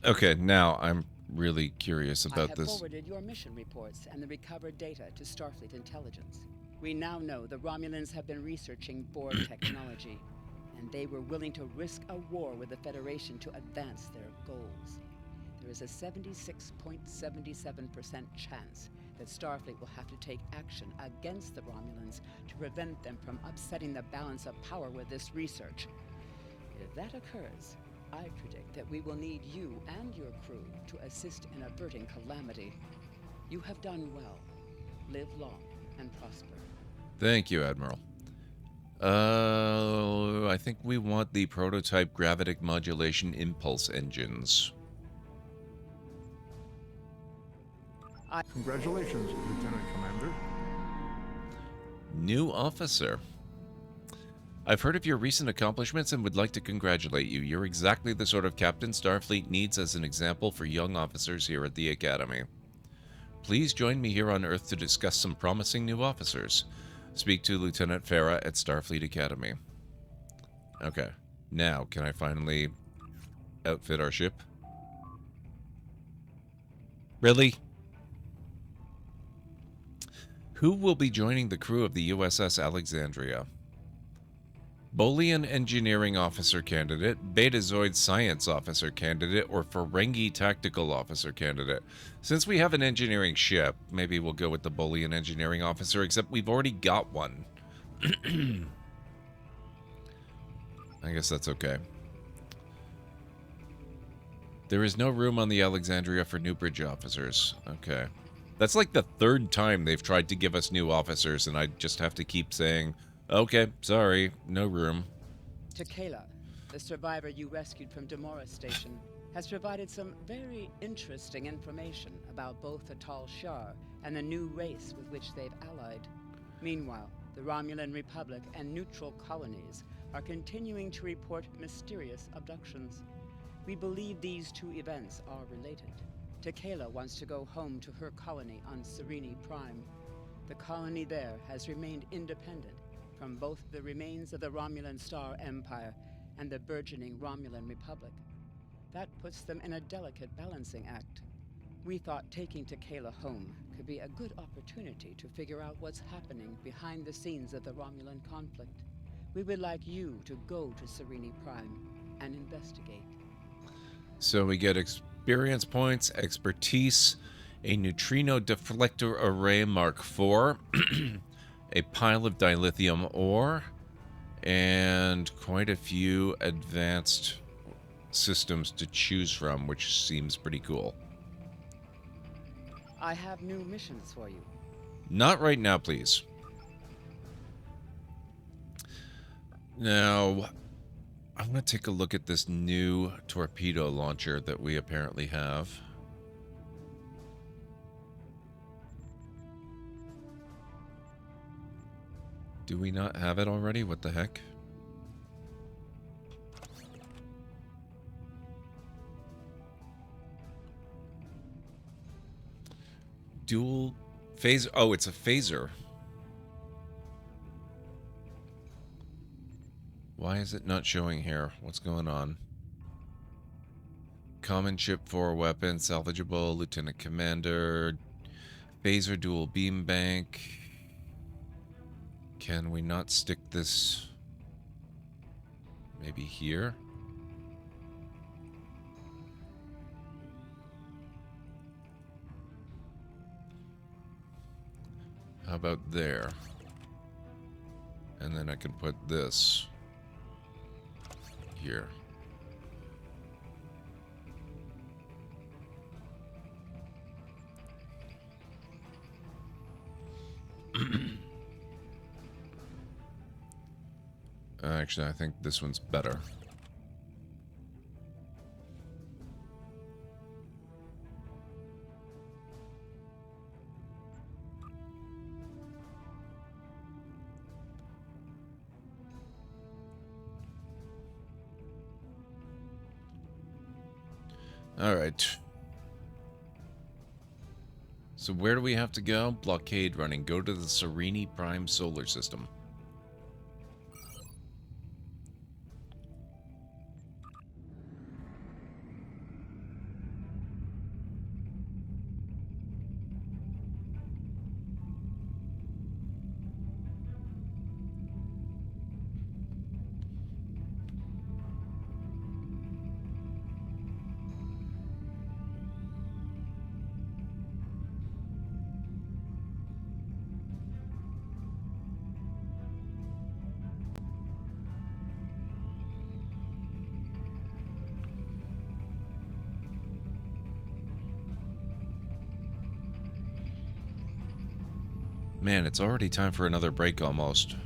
Okay, now I'm really curious about this. I have forwarded your mission reports and the recovered data to Starfleet Intelligence. We now know the Romulans have been researching Borg technology, and they were willing to risk a war with the Federation to advance their goals. There is a 76.77% chance that Starfleet will have to take action against the Romulans to prevent them from upsetting the balance of power with this research. If that occurs, I predict that we will need you and your crew to assist in averting calamity. You have done well. Live long and prosper. Thank you, Admiral. I think we want the prototype gravitic modulation impulse engines. Congratulations, Lieutenant Commander. New officer. I've heard of your recent accomplishments and would like to congratulate you. You're exactly the sort of captain Starfleet needs as an example for young officers here at the Academy. Please join me here on Earth to discuss some promising new officers. Speak to Lieutenant Farah at Starfleet Academy. Okay. Now, can I finally outfit our ship? Really? Who will be joining the crew of the USS Alexandria? Bolian Engineering Officer Candidate, Betazoid Science Officer Candidate, or Ferengi Tactical Officer Candidate. Since we have an engineering ship, maybe we'll go with the Bolian Engineering Officer, except we've already got one. I guess that's okay. There is no room on the Alexandria for new bridge officers. Okay. That's like the third time they've tried to give us new officers, and I just have to keep saying, okay, sorry, no room. Tequila, the survivor you rescued from Demora Station, has provided some very interesting information about both the Tal Shar and the new race with which they've allied. Meanwhile, the Romulan Republic and neutral colonies are continuing to report mysterious abductions. We believe these two events are related. Tequila wants to go home to her colony on Serene Prime. The colony there has remained independent from both the remains of the Romulan Star Empire and the burgeoning Romulan Republic. That puts them in a delicate balancing act. We thought taking Tequila home could be a good opportunity to figure out what's happening behind the scenes of the Romulan conflict. We would like you to go to Serene Prime and investigate. So we get experience points, expertise, a neutrino deflector array Mark IV, a pile of dilithium ore, and quite a few advanced systems to choose from, which seems pretty cool. I have new missions for you. Not right now, please. Now, I'm going to take a look at this new torpedo launcher that we apparently have. Do we not have it already? What the heck? Dual phaser. Oh, it's a phaser. Why is it not showing here? What's going on? Common ship 4 weapon, salvageable, lieutenant commander, phaser dual beam bank. Can we not stick this maybe here? How about there? And then I can put this here. Actually, I think this one's better. All right. So where do we have to go? Blockade running. Go to the Serene Prime solar system. Man, it's already time for another break almost.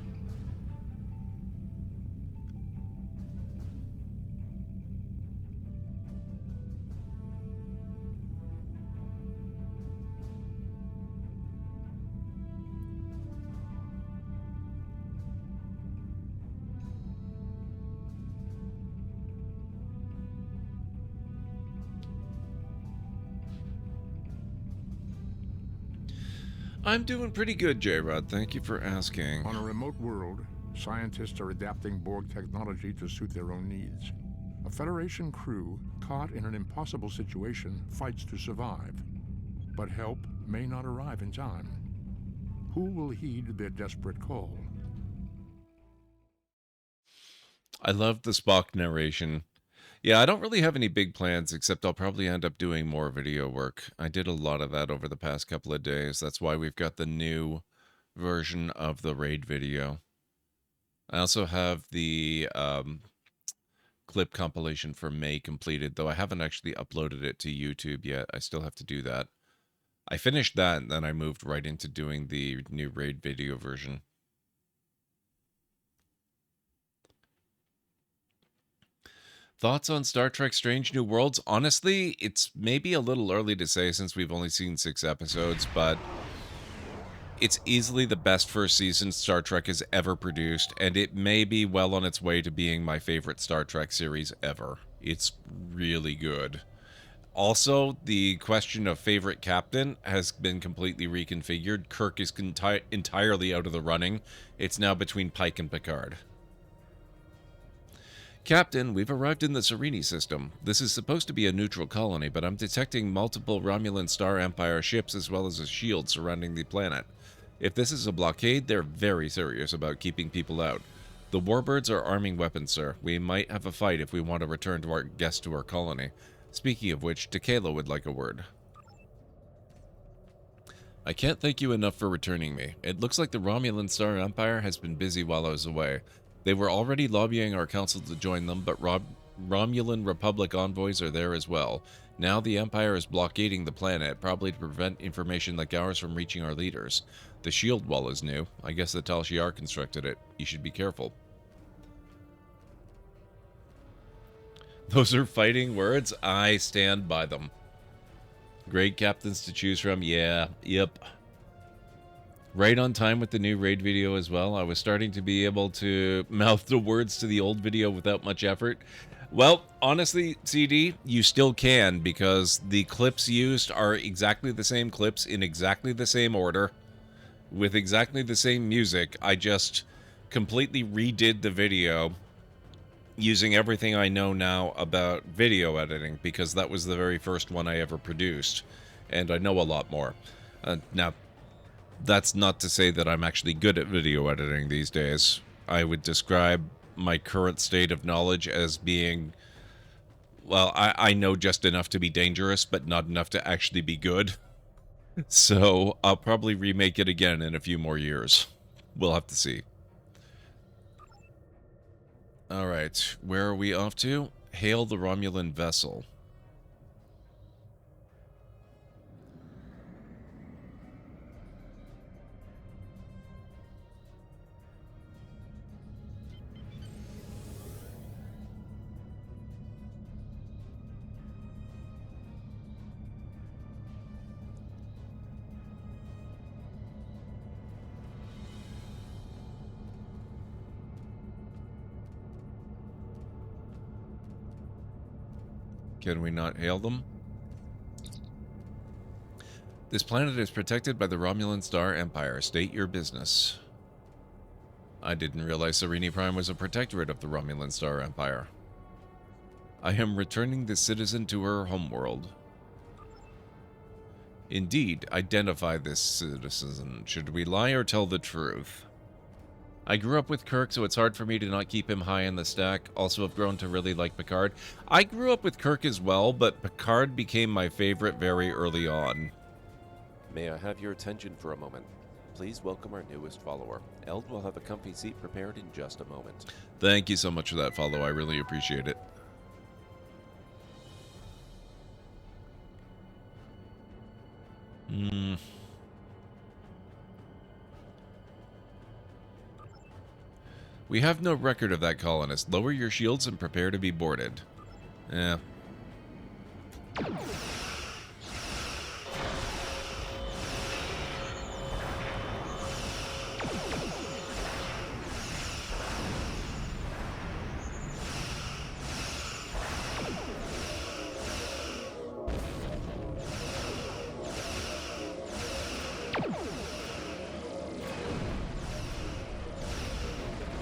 I'm doing pretty good, J-Rod. Thank you for asking. On a remote world, scientists are adapting Borg technology to suit their own needs. A Federation crew caught in an impossible situation fights to survive, but help may not arrive in time. Who will heed their desperate call? I love the Spock narration. Yeah, I don't really have any big plans, except I'll probably end up doing more video work. I did a lot of that over the past couple of days. That's why we've got the new version of the raid video. I also have the clip compilation for May completed, though I haven't actually uploaded it to YouTube yet. I still have to do that. I finished that, and then I moved right into doing the new raid video version. Thoughts on Star Trek Strange New Worlds? Honestly, it's maybe a little early to say since we've only seen 6 episodes, but it's easily the best first season Star Trek has ever produced, and it may be well on its way to being my favorite Star Trek series ever. It's really good. Also, the question of favorite captain has been completely reconfigured. Kirk is entirely out of the running. It's now between Pike and Picard. Captain, we've arrived in the Sereni system. This is supposed to be a neutral colony, but I'm detecting multiple Romulan Star Empire ships as well as a shield surrounding the planet. If this is a blockade, they're very serious about keeping people out. The warbirds are arming weapons, sir. We might have a fight if we want to return to our guests to our colony. Speaking of which, Tequila would like a word. I can't thank you enough for returning me. It looks like the Romulan Star Empire has been busy while I was away. They were already lobbying our council to join them, but Romulan Republic envoys are there as well. Now the Empire is blockading the planet, probably to prevent information like ours from reaching our leaders. The shield wall is new. I guess the Tal Shiar constructed it. You should be careful. Those are fighting words. I stand by them. Great captains to choose from. Yeah, yep. Right on time with the new raid video as well. I was starting to be able to mouth the words to the old video without much effort. Well, honestly, CD, you still can, because the clips used are exactly the same clips in exactly the same order with exactly the same music. I just completely redid the video using everything I know now about video editing, because that was the very first one I ever produced, and I know a lot more. Now, that's not to say that I'm actually good at video editing these days. I would describe my current state of knowledge as being, well, I know just enough to be dangerous, but not enough to actually be good. So I'll probably remake it again in a few more years. We'll have to see. Alright, where are we off to? Hail the Romulan vessel. Can we not hail them? This planet is protected by the Romulan Star Empire. State your business. I didn't realize Sereni Prime was a protectorate of the Romulan Star Empire. I am returning this citizen to her homeworld. Indeed, identify this citizen. Should we lie or tell the truth? I grew up with Kirk, so it's hard for me to not keep him high in the stack. Also, I've grown to really like Picard. I grew up with Kirk as well, but Picard became my favorite very early on. May I have your attention for a moment? Please welcome our newest follower. Eld will have a comfy seat prepared in just a moment. Thank you so much for that follow. I really appreciate it. We have no record of that colonist. Lower your shields and prepare to be boarded. Yeah.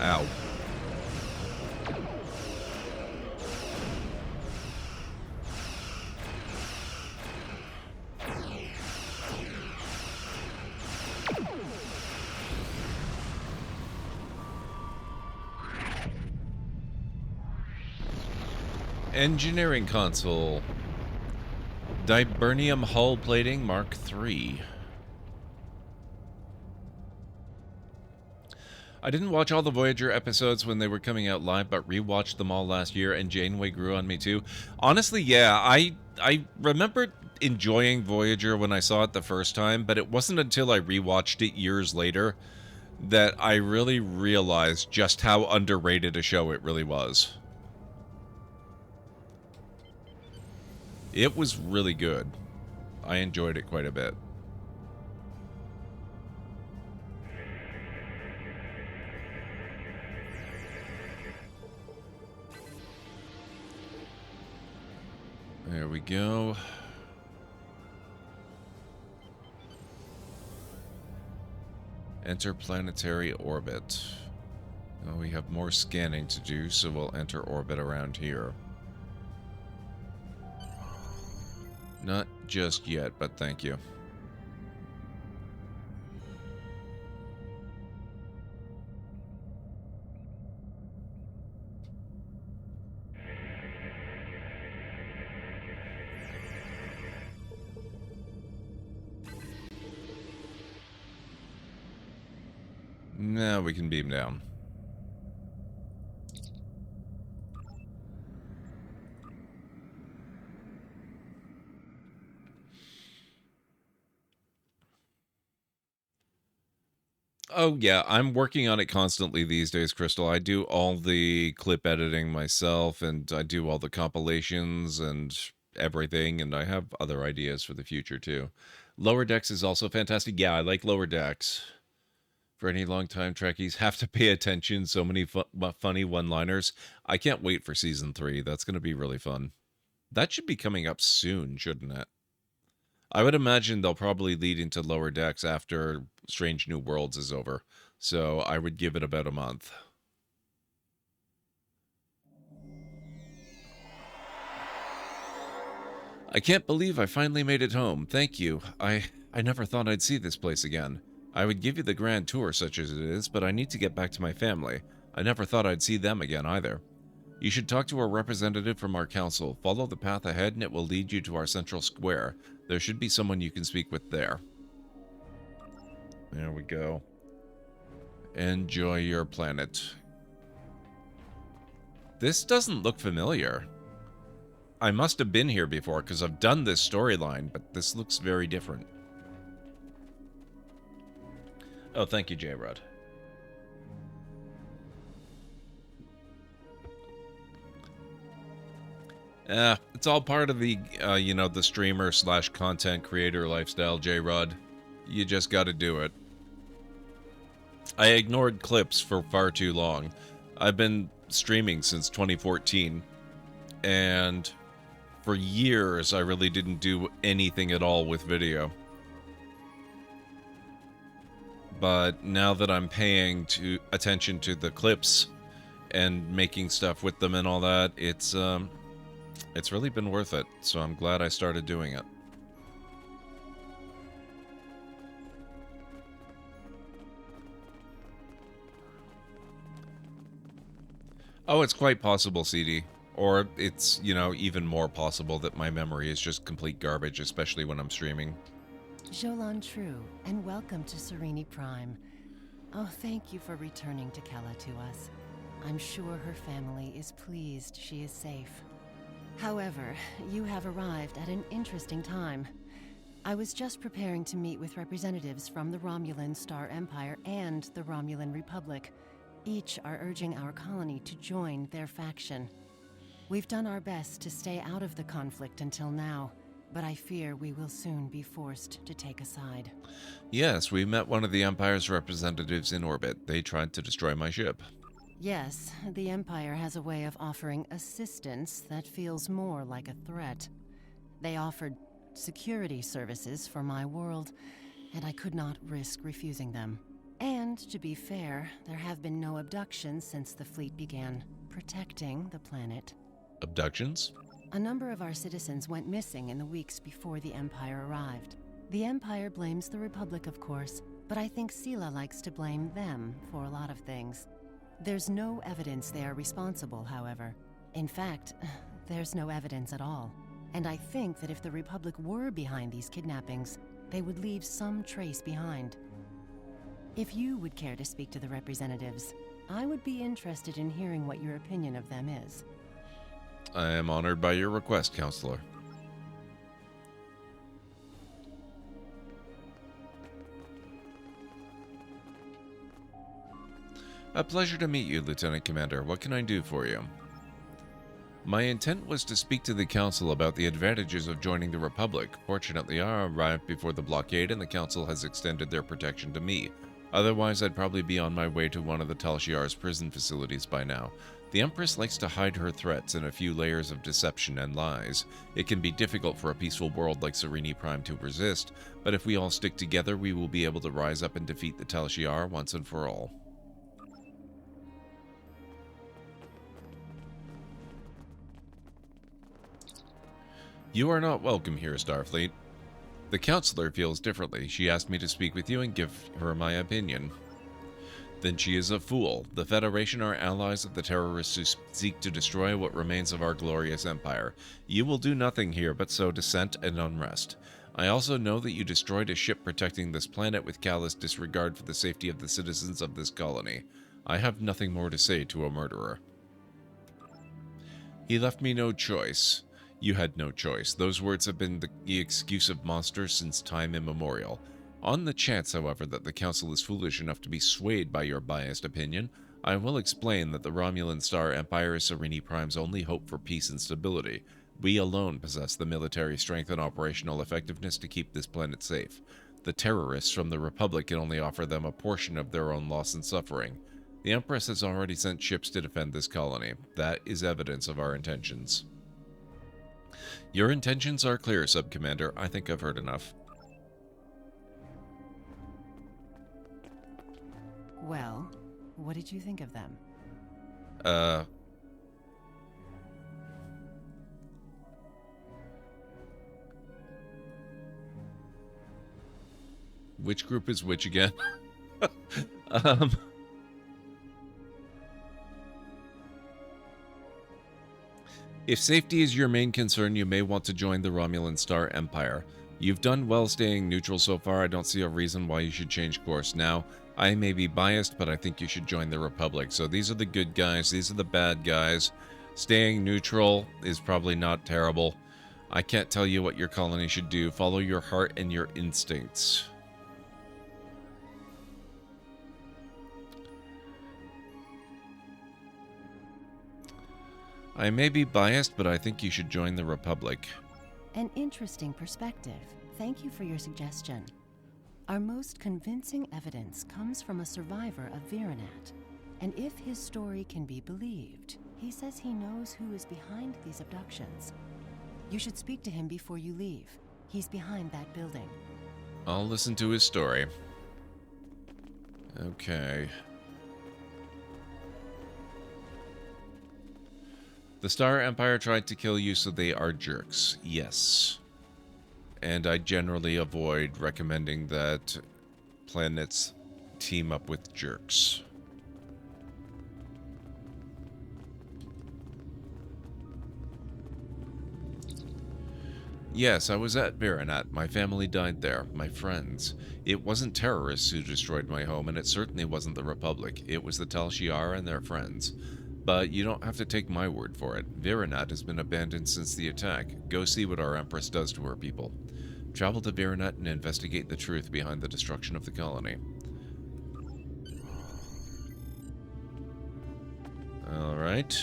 Ow. Engineering console. Dibernium hull plating Mark III. I didn't watch all the Voyager episodes when they were coming out live, but rewatched them all last year, and Janeway grew on me too. Honestly, yeah, I remember enjoying Voyager when I saw it the first time, but it wasn't until I rewatched it years later that I really realized just how underrated a show it really was. It was really good. I enjoyed it quite a bit. There we go. Enter planetary orbit. Well, we have more scanning to do, so we'll enter orbit around here. Not just yet, but thank you. Now we can beam down. Oh, yeah, I'm working on it constantly these days, Crystal. I do all the clip editing myself, and I do all the compilations and everything, and I have other ideas for the future, too. Lower Decks is also fantastic. Yeah, I like Lower Decks. For any long-time Trekkies, have to pay attention. So many funny one-liners. I can't wait for Season 3. That's going to be really fun. That should be coming up soon, shouldn't it? I would imagine they'll probably lead into Lower Decks after Strange New Worlds is over. So I would give it about a month. I can't believe I finally made it home. Thank you. I never thought I'd see this place again. I would give you the grand tour such as it is, but I need to get back to my family. I never thought I'd see them again either. You should talk to a representative from our council. Follow the path ahead and it will lead you to our central square. There should be someone you can speak with there. There we go. Enjoy your planet. This doesn't look familiar. I must have been here before because I've done this storyline, but this looks very different. Oh, thank you, J-Rod. It's all part of the, the streamer / content creator lifestyle, J-Rod. You just gotta do it. I ignored clips for far too long. I've been streaming since 2014, and for years I really didn't do anything at all with video. But now that I'm paying attention to the clips and making stuff with them and all that, it's really been worth it. So I'm glad I started doing it. Oh, it's quite possible, CD. Or it's, even more possible that my memory is just complete garbage, especially when I'm streaming. Jolan True, and welcome to Sereni Prime. Oh, thank you for returning to Kella to us. I'm sure her family is pleased she is safe. However, you have arrived at an interesting time. I was just preparing to meet with representatives from the Romulan Star Empire and the Romulan Republic. Each are urging our colony to join their faction. We've done our best to stay out of the conflict until now, but I fear we will soon be forced to take a side. Yes, we met one of the Empire's representatives in orbit. They tried to destroy my ship. Yes, the Empire has a way of offering assistance that feels more like a threat. They offered security services for my world, and I could not risk refusing them. And, to be fair, there have been no abductions since the fleet began protecting the planet. Abductions? A number of our citizens went missing in the weeks before the Empire arrived. The Empire blames the Republic, of course, but I think Sela likes to blame them for a lot of things. There's no evidence they are responsible, however. In fact, there's no evidence at all. And I think that if the Republic were behind these kidnappings, they would leave some trace behind. If you would care to speak to the representatives, I would be interested in hearing what your opinion of them is. I am honored by your request, Counselor. A pleasure to meet you, Lieutenant Commander. What can I do for you? My intent was to speak to the Council about the advantages of joining the Republic. Fortunately, I arrived before the blockade and the Council has extended their protection to me. Otherwise, I'd probably be on my way to one of the Tal Shiar's prison facilities by now. The Empress likes to hide her threats in a few layers of deception and lies. It can be difficult for a peaceful world like Serenity Prime to resist, but if we all stick together, we will be able to rise up and defeat the Tal Shiar once and for all. You are not welcome here, Starfleet. The Counselor feels differently. She asked me to speak with you and give her my opinion. Then she is a fool. The Federation are allies of the terrorists who seek to destroy what remains of our glorious empire. You will do nothing here but sow dissent and unrest. I also know that you destroyed a ship protecting this planet with callous disregard for the safety of the citizens of this colony. I have nothing more to say to a murderer. He left me no choice. You had no choice. Those words have been the excuse of monsters since time immemorial. On the chance, however, that the Council is foolish enough to be swayed by your biased opinion, I will explain that the Romulan Star Empire is Serenity Prime's only hope for peace and stability. We alone possess the military strength and operational effectiveness to keep this planet safe. The terrorists from the Republic can only offer them a portion of their own loss and suffering. The Empress has already sent ships to defend this colony. That is evidence of our intentions. Your intentions are clear, Sub-Commander. I think I've heard enough. Well, what did you think of them? Which group is which again? If safety is your main concern, you may want to join the Romulan Star Empire. You've done well staying neutral so far. I don't see a reason why you should change course now. I may be biased, but I think you should join the Republic. So these are the good guys, these are the bad guys. Staying neutral is probably not terrible. I can't tell you what your colony should do. Follow your heart and your instincts. I may be biased, but I think you should join the Republic. An interesting perspective. Thank you for your suggestion. Our most convincing evidence comes from a survivor of Virenat. And if his story can be believed, he says he knows who is behind these abductions. You should speak to him before you leave. He's behind that building. I'll listen to his story. Okay. The Star Empire tried to kill you, so they are jerks. Yes. And I generally avoid recommending that planets team up with jerks. Yes, I was at Virenat. My family died there. My friends. It wasn't terrorists who destroyed my home, and it certainly wasn't the Republic. It was the Tal Shiar and their friends. But you don't have to take my word for it. Virenat has been abandoned since the attack. Go see what our Empress does to her people. Travel to Virenat and investigate the truth behind the destruction of the colony. Alright.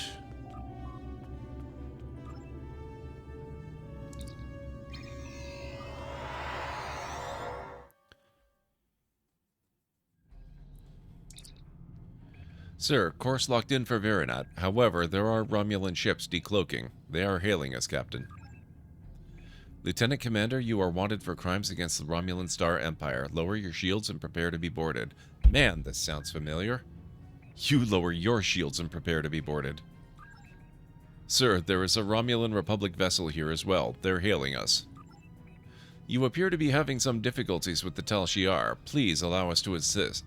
Sir, course locked in for Virenat. However, there are Romulan ships decloaking. They are hailing us, Captain. Lieutenant Commander, you are wanted for crimes against the Romulan Star Empire. Lower your shields and prepare to be boarded. Man, this sounds familiar. You lower your shields and prepare to be boarded. Sir, there is a Romulan Republic vessel here as well. They're hailing us. You appear to be having some difficulties with the Tal Shiar. Please allow us to assist.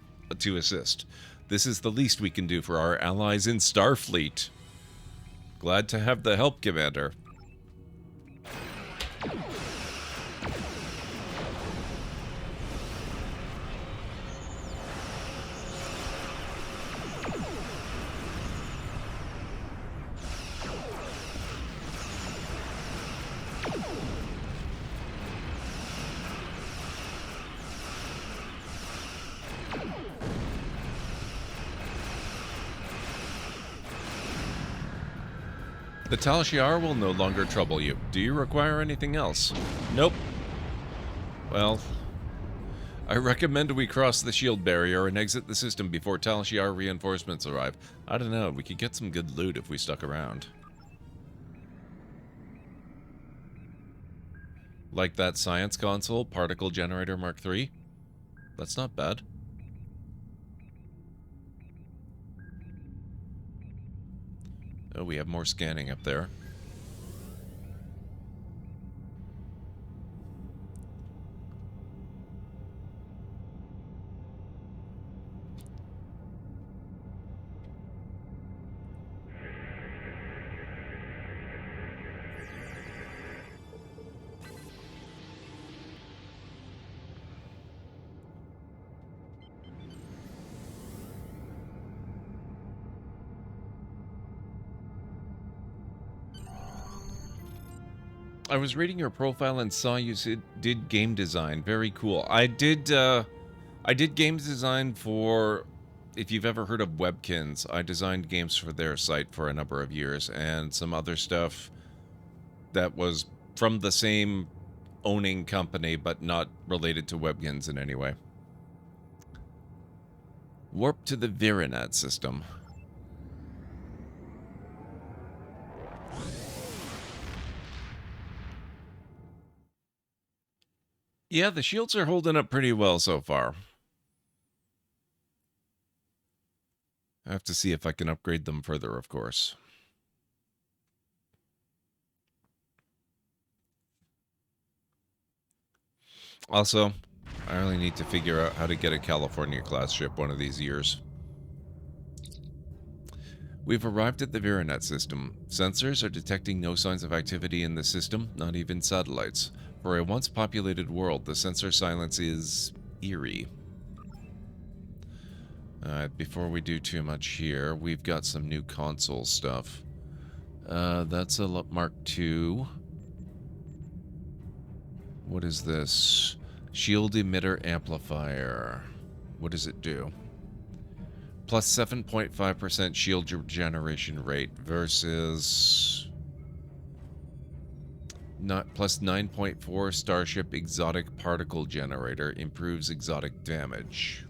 This is the least we can do for our allies in Starfleet. Glad to have the help, Commander. The Tal Shiar will no longer trouble you. Do you require anything else? Nope. Well, I recommend we cross the shield barrier and exit the system before Tal Shiar reinforcements arrive. I don't know, we could get some good loot if we stuck around. Like that science console, particle generator Mark III? That's not bad. Oh, we have more scanning up there. I was reading your profile and saw you did game design. Very cool. I did game design for, if you've ever heard of Webkins, I designed games for their site for a number of years, and some other stuff that was from the same owning company, but not related to Webkins in any way. Warp to the Virinet system. Yeah, the shields are holding up pretty well so far. I have to see if I can upgrade them further, of course. Also, I really need to figure out how to get a California-class ship one of these years. We've arrived at the Virinet system. Sensors are detecting no signs of activity in the system, not even satellites. For a once populated world, the sensor silence is eerie. Before we do too much here, we've got some new console stuff. That's a Mark II. What is this? Shield emitter amplifier. What does it do? Plus 7.5% shield regeneration rate versus... plus 9.4 Starship exotic particle generator improves exotic damage.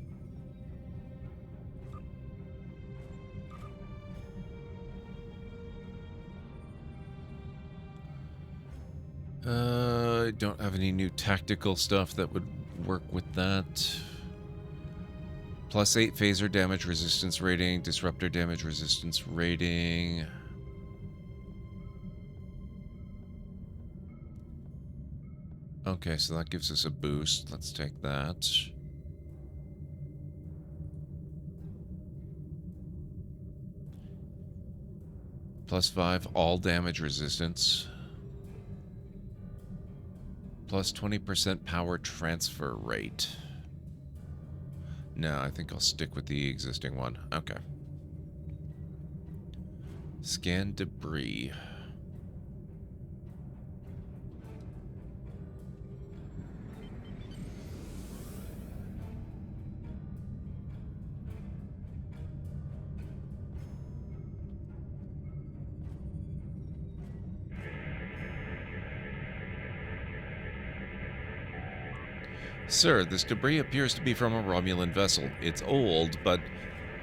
I don't have any new tactical stuff that would work with that. Plus 8 phaser damage resistance rating, disruptor damage resistance rating. Okay, so that gives us a boost. Let's take that. Plus 5 all damage resistance. Plus 20% power transfer rate. No, I think I'll stick with the existing one. Okay. Scan debris. Sir, this debris appears to be from a Romulan vessel. It's old, but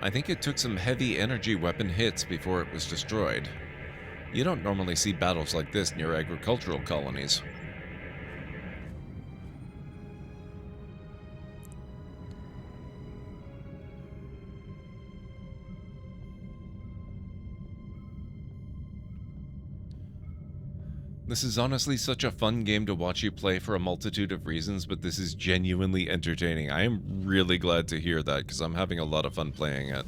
I think it took some heavy energy weapon hits before it was destroyed. You don't normally see battles like this near agricultural colonies. This is honestly such a fun game to watch you play for a multitude of reasons, but this is genuinely entertaining. I am really glad to hear that, because I'm having a lot of fun playing it.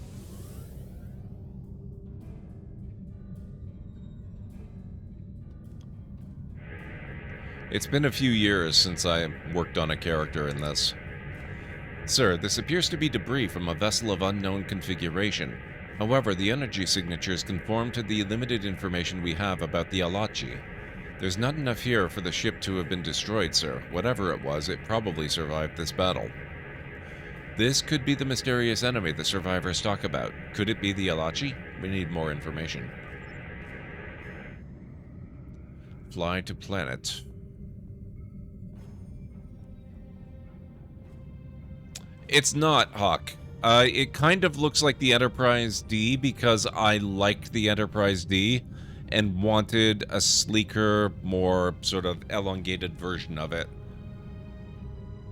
It's been a few years since I worked on a character in this. Sir, this appears to be debris from a vessel of unknown configuration. However, the energy signatures conform to the limited information we have about the Alachi. There's not enough here for the ship to have been destroyed, sir. Whatever it was, it probably survived this battle. This could be the mysterious enemy the survivors talk about. Could it be the Alachi? We need more information. Fly to planet. It's not, Hawk. It kind of looks like the Enterprise D because I liked the Enterprise D and wanted a sleeker, more sort of elongated version of it.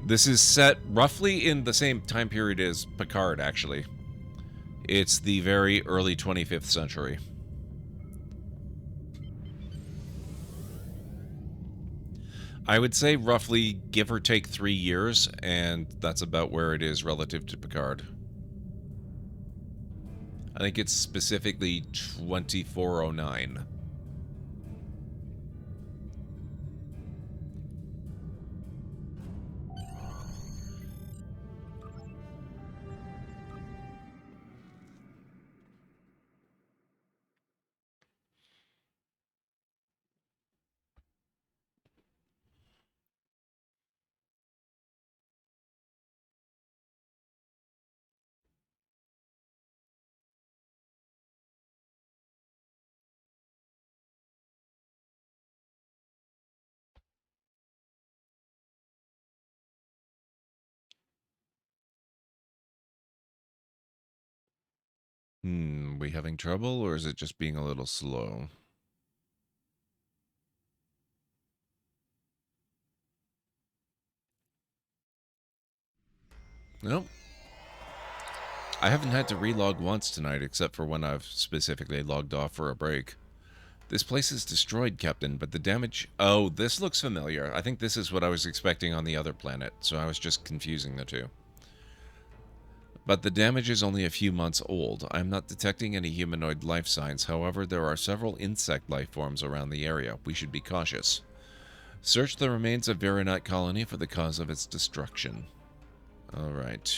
This is set roughly in the same time period as Picard, actually. It's the very early 25th century. I would say roughly, give or take 3 years, and that's about where it is relative to Picard. I think it's specifically 2409. We having trouble, or is it just being a little slow? Nope. I haven't had to relog once tonight, except for when I've specifically logged off for a break. This place is destroyed, Captain, but the damage... Oh, this looks familiar. I think this is what I was expecting on the other planet, so I was just confusing the two. But the damage is only a few months old. I'm not detecting any humanoid life signs. However, there are several insect life forms around the area. We should be cautious. Search the remains of Veronite colony for the cause of its destruction. Alright.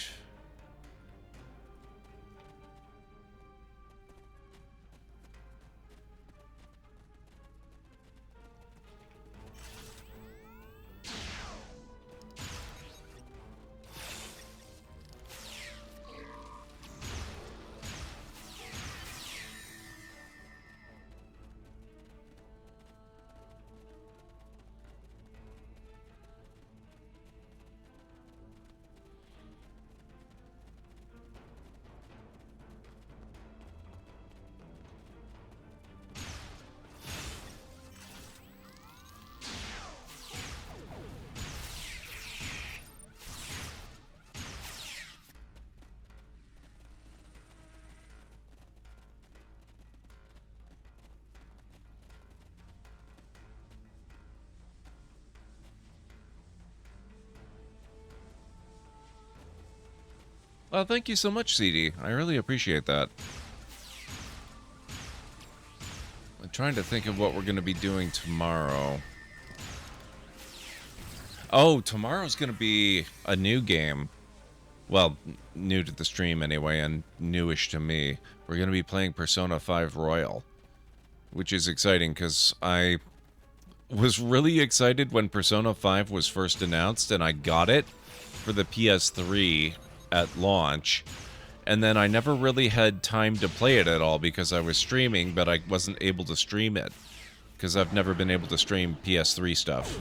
Well, thank you so much, CD. I really appreciate that. I'm trying to think of what we're going to be doing tomorrow. Oh, tomorrow's going to be a new game. Well, new to the stream anyway, and newish to me. We're going to be playing Persona 5 Royal, which is exciting because I was really excited when Persona 5 was first announced, and I got it for the PS3 at launch, and then I never really had time to play it at all because I was streaming, but I wasn't able to stream it because I've never been able to stream PS3 stuff.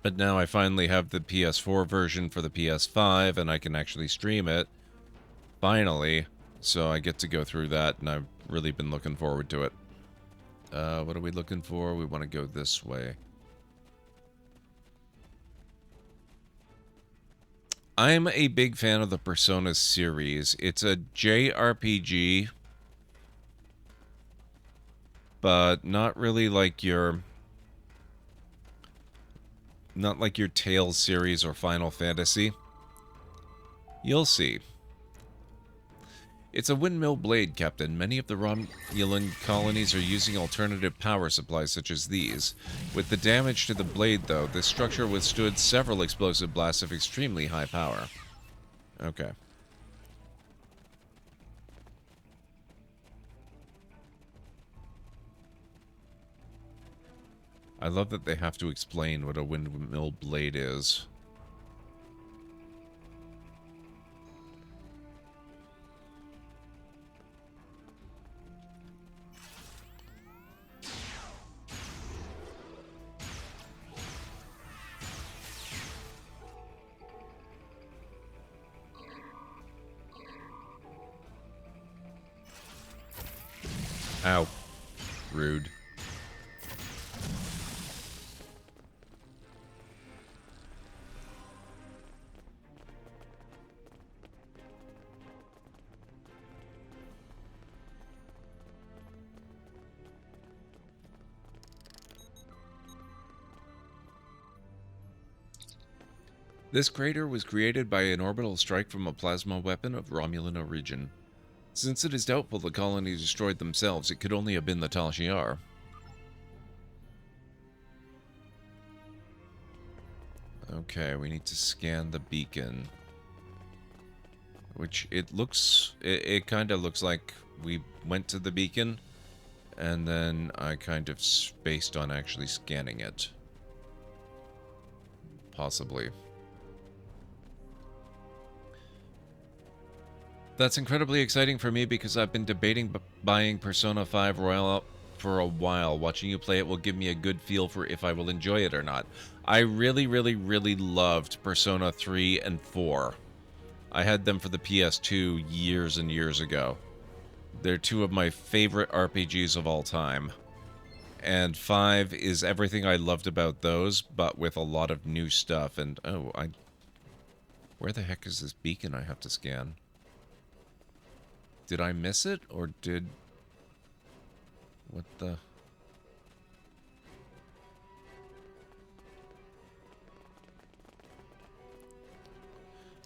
But now I finally have the PS4 version for the PS5, and I can actually stream it, finally, so I get to go through that, and I've really been looking forward to it. What are we looking for? We want to go this way. I'm a big fan of the Persona series. It's a JRPG but not really like your... Not like your Tales series or Final Fantasy. You'll see. It's a windmill blade, Captain. Many of the Romulan colonies are using alternative power supplies such as these. With the damage to the blade, though, this structure withstood several explosive blasts of extremely high power. Okay. I love that they have to explain what a windmill blade is. Ow. Rude. This crater was created by an orbital strike from a plasma weapon of Romulan origin. Since it is doubtful the colony destroyed themselves, it could only have been the Tal Shiar. Okay, we need to scan the beacon. Which it looks... It kind of looks like we went to the beacon, and then I kind of spaced on actually scanning it. Possibly. That's incredibly exciting for me because I've been debating buying Persona 5 Royal for a while. Watching you play it will give me a good feel for if I will enjoy it or not. I really, really, really loved Persona 3 and 4. I had them for the PS2 years and years ago. They're two of my favorite RPGs of all time. And 5 is everything I loved about those, but with a lot of new stuff. And, oh, where the heck is this beacon I have to scan? Did I miss it, or did... What the...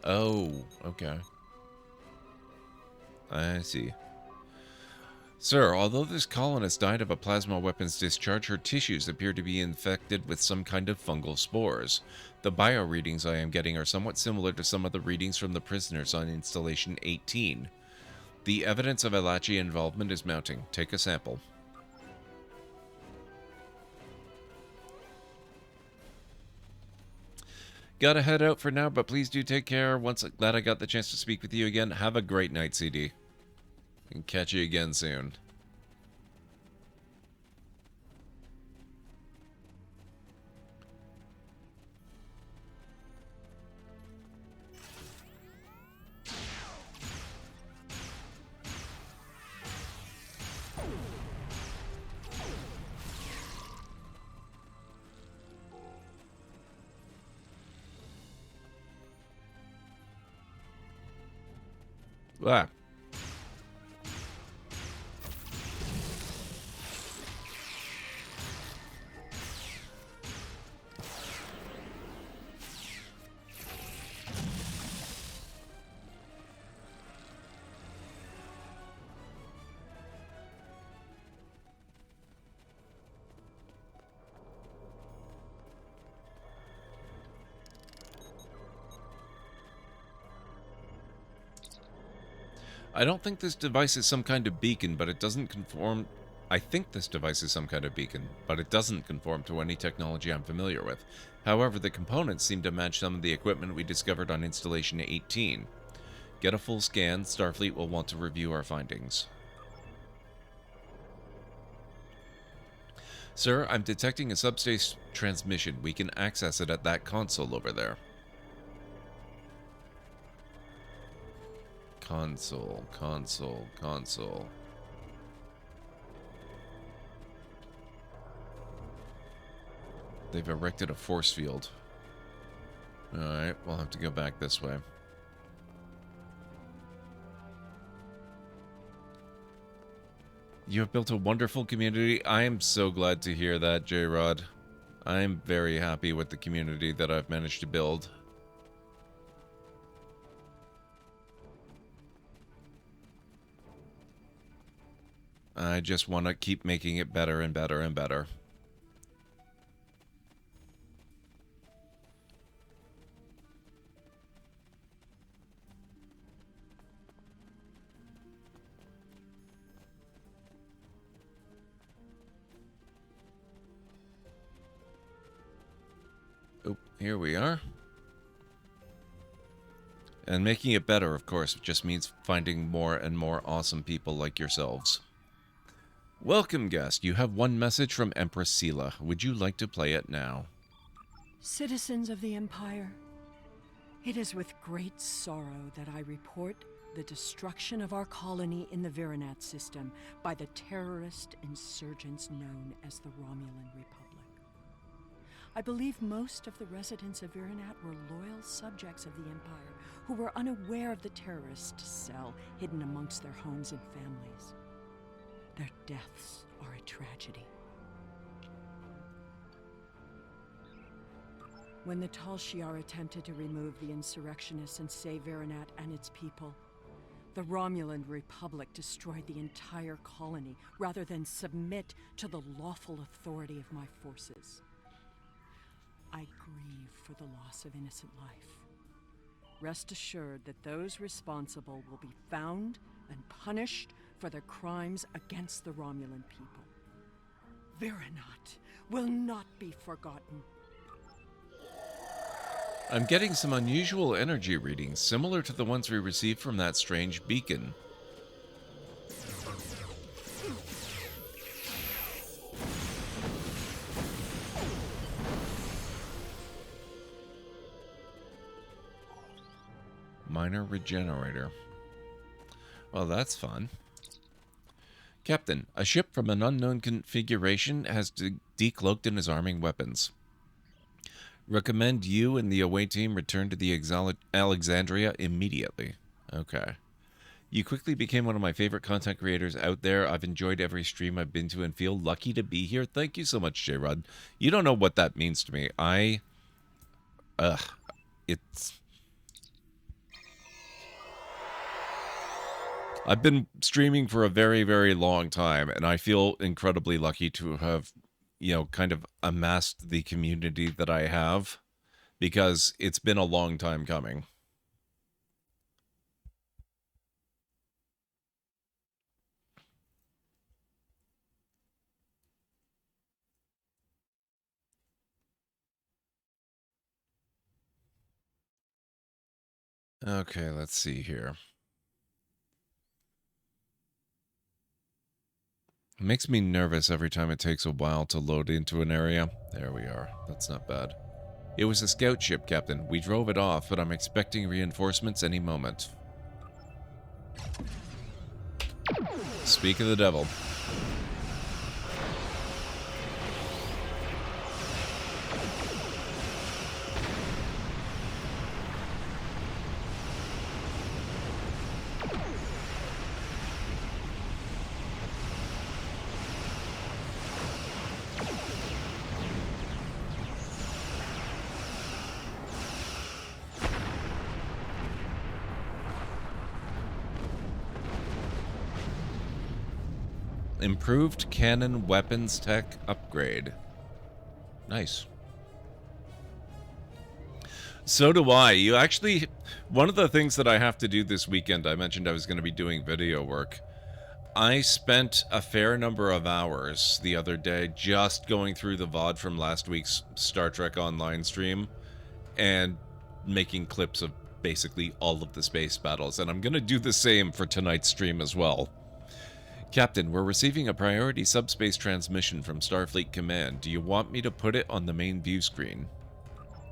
Oh, okay. I see. Sir, although this colonist died of a plasma weapon's discharge, her tissues appear to be infected with some kind of fungal spores. The bio readings I am getting are somewhat similar to some of the readings from the prisoners on Installation 18. The evidence of Alachi involvement is mounting. Take a sample. Gotta head out for now, but please do take care. Glad I got the chance to speak with you again. Have a great night, CD. And catch you again soon. Ah. I don't think this device is some kind of beacon, but it doesn't conform... I think this device is some kind of beacon, but it doesn't conform to any technology I'm familiar with. However, the components seem to match some of the equipment we discovered on Installation 18. Get a full scan. Starfleet will want to review our findings. Sir, I'm detecting a subspace transmission. We can access it at that console over there. Console. They've erected a force field. Alright, we'll have to go back this way. You have built a wonderful community. I am so glad to hear that, J-Rod. I'm very happy with the community that I've managed to build. I just want to keep making it better and better and better. Oh, here we are. And making it better, of course, just means finding more and more awesome people like yourselves. Welcome, guest. You have one message from Empress Sela. Would you like to play it now? Citizens of the Empire, it is with great sorrow that I report the destruction of our colony in the Virinat system by the terrorist insurgents known as the Romulan Republic. I believe most of the residents of Virinat were loyal subjects of the Empire who were unaware of the terrorist cell hidden amongst their homes and families. Their deaths are a tragedy. When the Tal Shiar attempted to remove the insurrectionists and save Virinat and its people, the Romulan Republic destroyed the entire colony rather than submit to the lawful authority of my forces. I grieve for the loss of innocent life. Rest assured that those responsible will be found and punished for their crimes against the Romulan people. Virinat will not be forgotten. I'm getting some unusual energy readings, similar to the ones we received from that strange beacon. Minor regenerator. Well, that's fun. Captain, a ship from an unknown configuration has decloaked and is arming weapons. Recommend you and the away team return to the Alexandria immediately. Okay. You quickly became one of my favorite content creators out there. I've enjoyed every stream I've been to and feel lucky to be here. Thank you so much, J-Rod. You don't know what that means to me. I've been streaming for a very, very long time, and I feel incredibly lucky to have, kind of amassed the community that I have, because it's been a long time coming. Okay, let's see here. It makes me nervous every time it takes a while to load into an area. There we are. That's not bad. It was a scout ship, Captain. We drove it off, but I'm expecting reinforcements any moment. Speak of the devil. Improved cannon weapons tech upgrade. Nice. So do I. You actually... One of the things that I have to do this weekend, I mentioned I was going to be doing video work. I spent a fair number of hours the other day just going through the VOD from last week's Star Trek Online stream and making clips of basically all of the space battles. And I'm going to do the same for tonight's stream as well. Captain, we're receiving a priority subspace transmission from Starfleet Command. Do you want me to put it on the main view screen?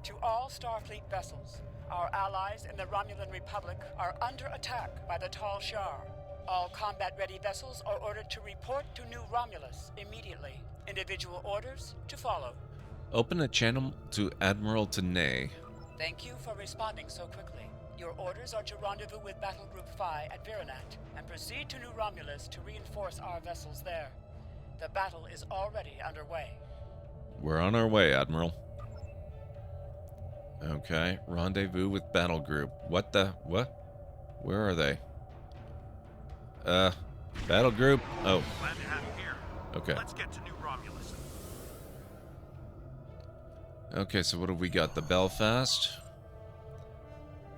To all Starfleet vessels, our allies in the Romulan Republic are under attack by the Tal Shiar. All combat-ready vessels are ordered to report to New Romulus immediately. Individual orders to follow. Open a channel to Admiral Tanay. Thank you for responding so quickly. Your orders are to rendezvous with Battle Group Phi at Vironat and proceed to New Romulus to reinforce our vessels there. The battle is already underway. We're on our way, Admiral. Okay, rendezvous with Battle Group. What? Where are they? Battle Group? Oh. Glad to have you here. Okay. Let's get to New Romulus. Okay, so what have we got? The Belfast,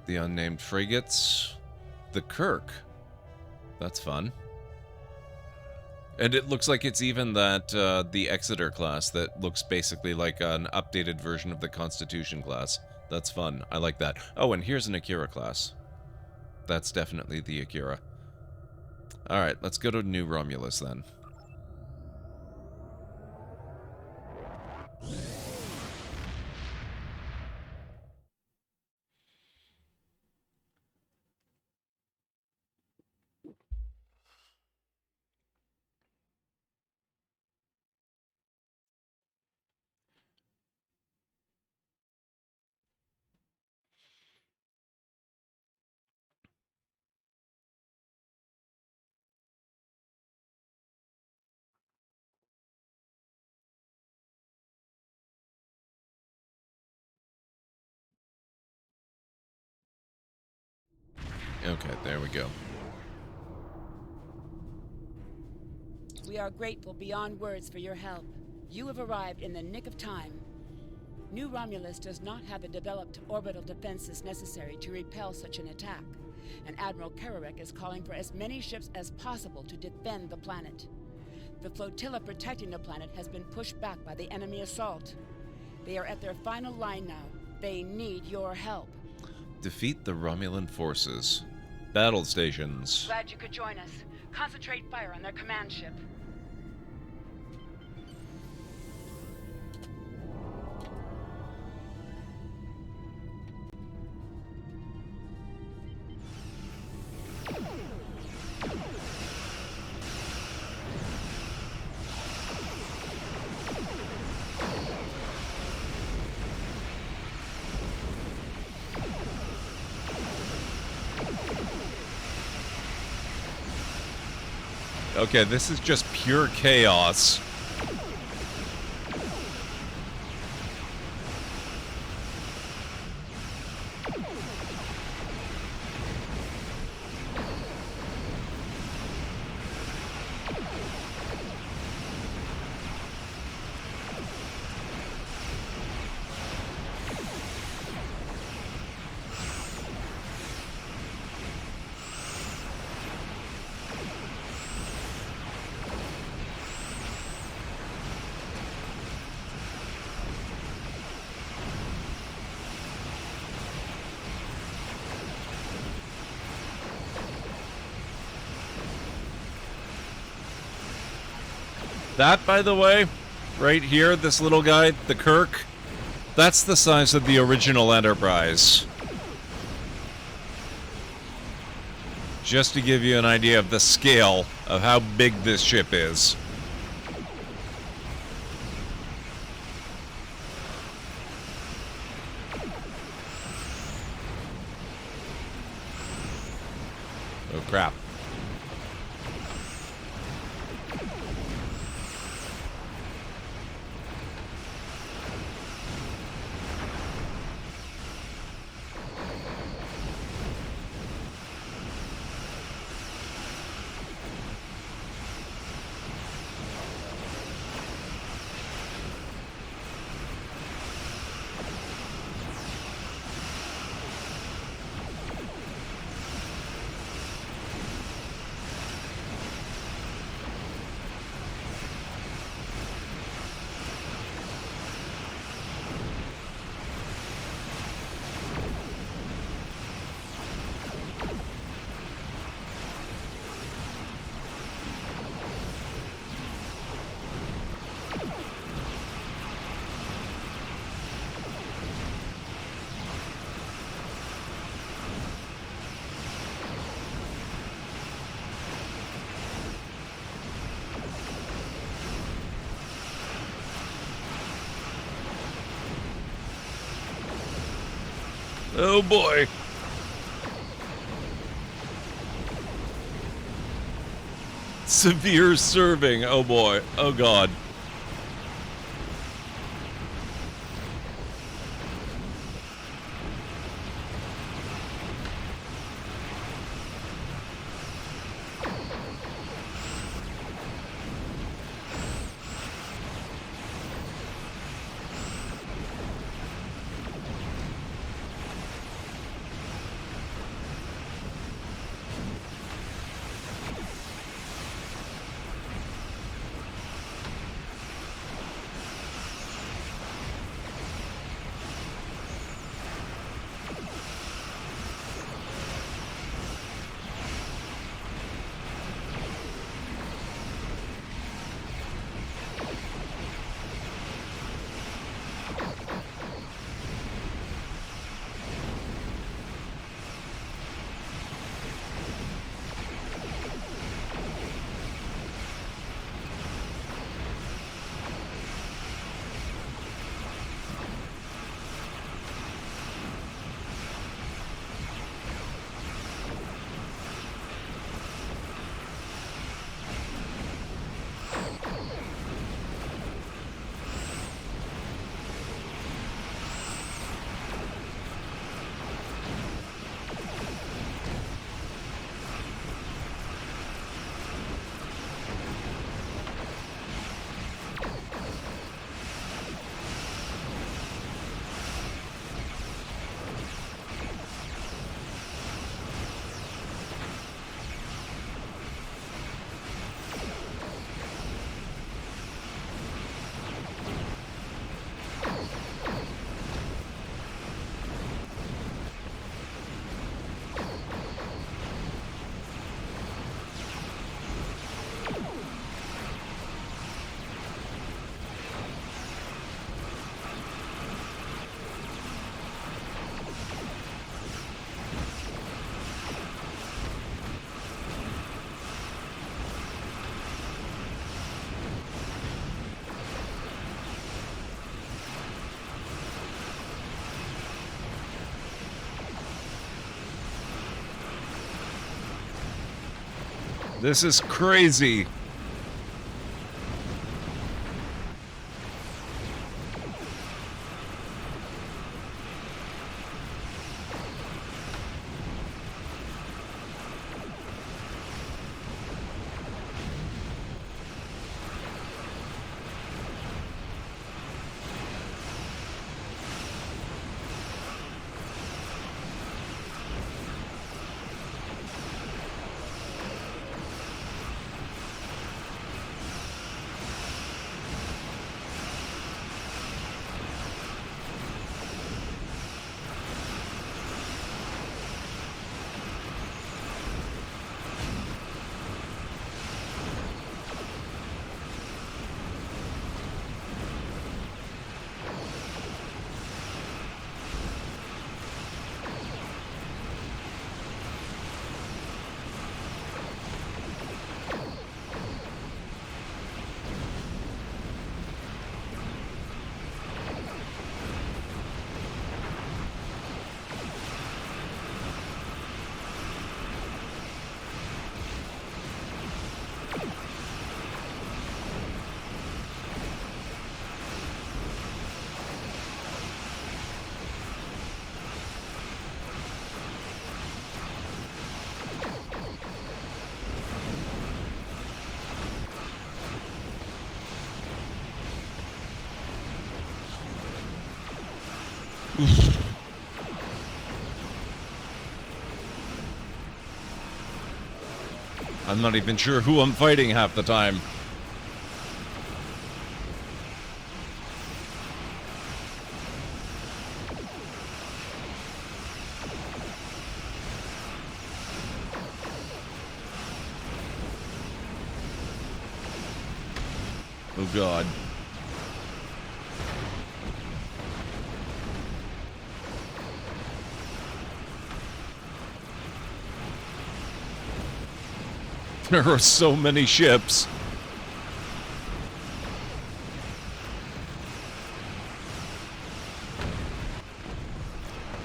the unnamed frigates, the Kirk. That's fun. And it looks like it's even that, the Exeter class that looks basically like an updated version of the Constitution class. That's fun. I like that. Oh, and here's an Akira class. That's definitely the Akira. Alright, let's go to New Romulus then. Okay, there we go. We are grateful beyond words for your help. You have arrived in the nick of time. New Romulus does not have the developed orbital defenses necessary to repel such an attack, and Admiral Kararek is calling for as many ships as possible to defend the planet. The flotilla protecting the planet has been pushed back by the enemy assault. They are at their final line now. They need your help. Defeat the Romulan forces. Battle stations. Glad you could join us. Concentrate fire on their command ship. Okay, this is just pure chaos. That, by the way, right here, this little guy, the Kirk, that's the size of the original Enterprise. Just to give you an idea of the scale of how big this ship is. Oh, crap. Oh boy. Severe serving. Oh boy. Oh god. This is crazy. I'm not even sure who I'm fighting half the time. Oh God. There are so many ships.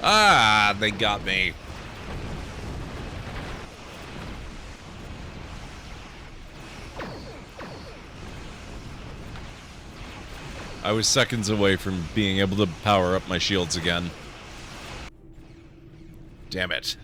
Ah, they got me. I was seconds away from being able to power up my shields again. Damn it.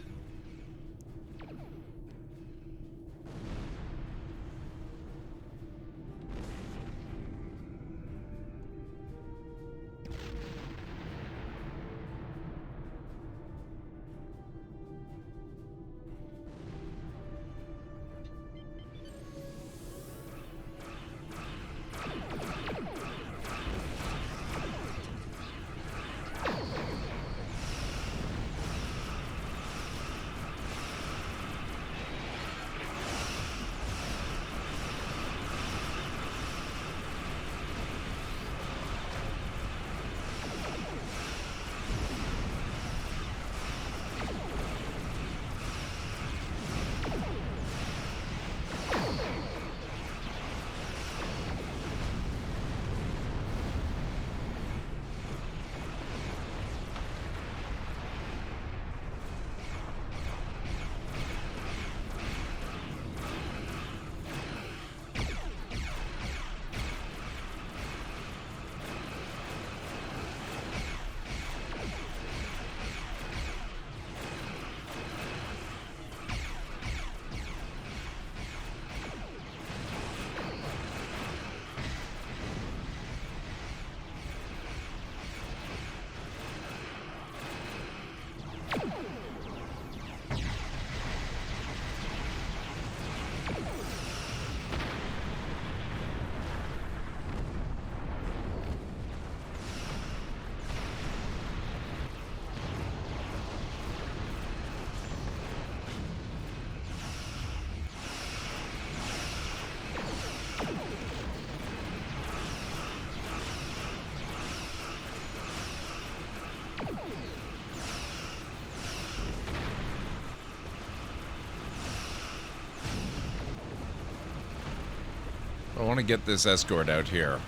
I want to get this escort out here.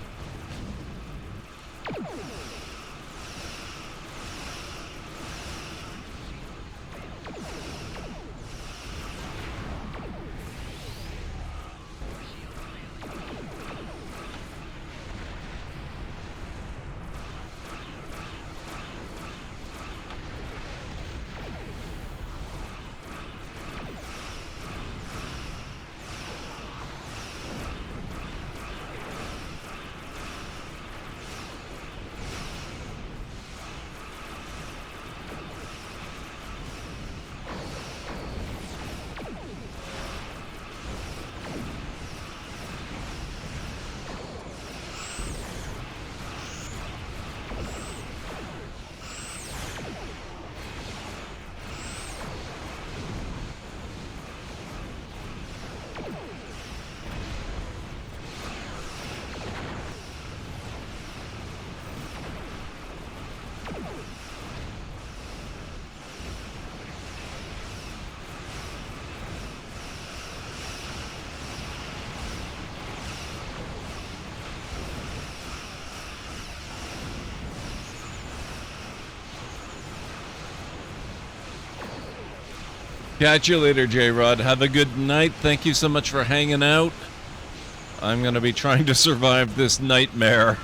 Catch you later, J-Rod. Have a good night. Thank you so much for hanging out. I'm going to be trying to survive this nightmare.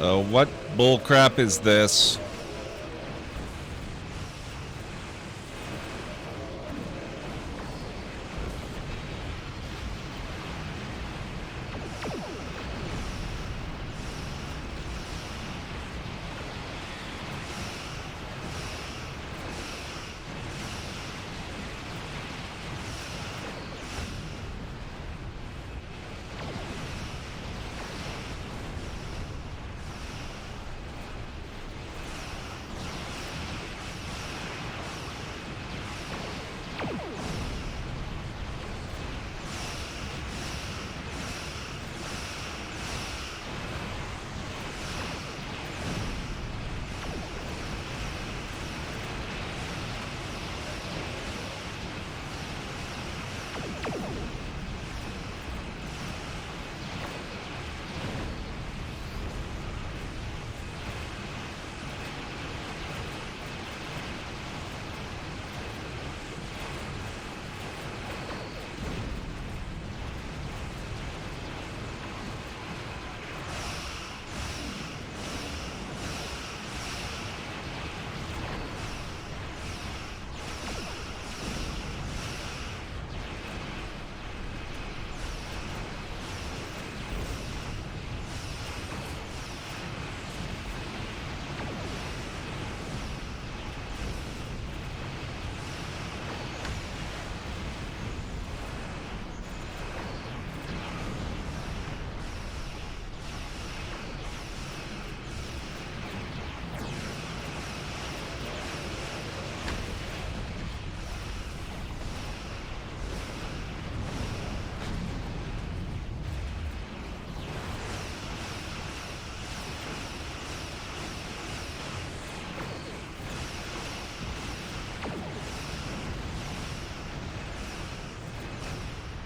What bullcrap is this?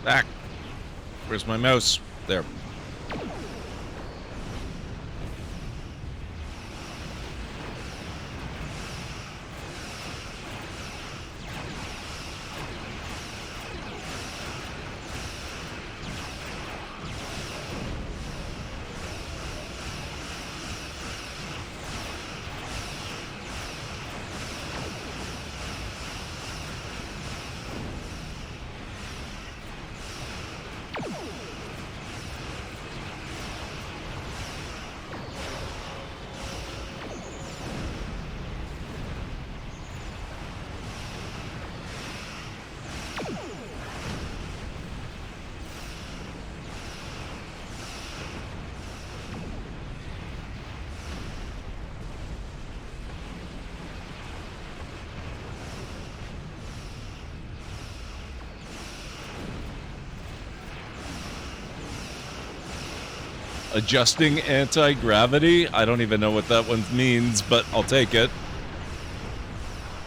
Back. Where's my mouse? There. Adjusting anti-gravity? I don't even know what that one means, but I'll take it.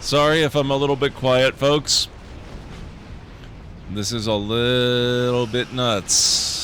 Sorry if I'm a little bit quiet, folks. This is a little bit nuts.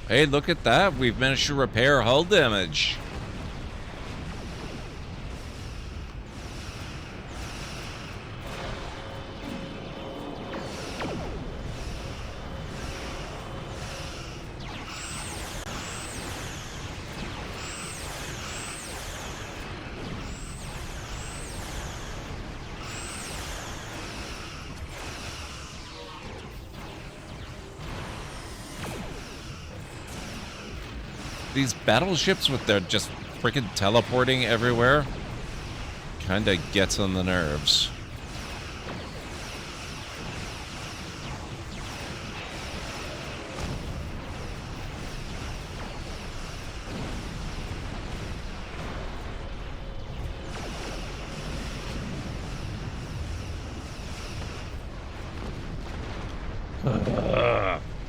Hey, look at that. We've managed to repair hull damage. These battleships with their just freaking teleporting everywhere kinda gets on the nerves.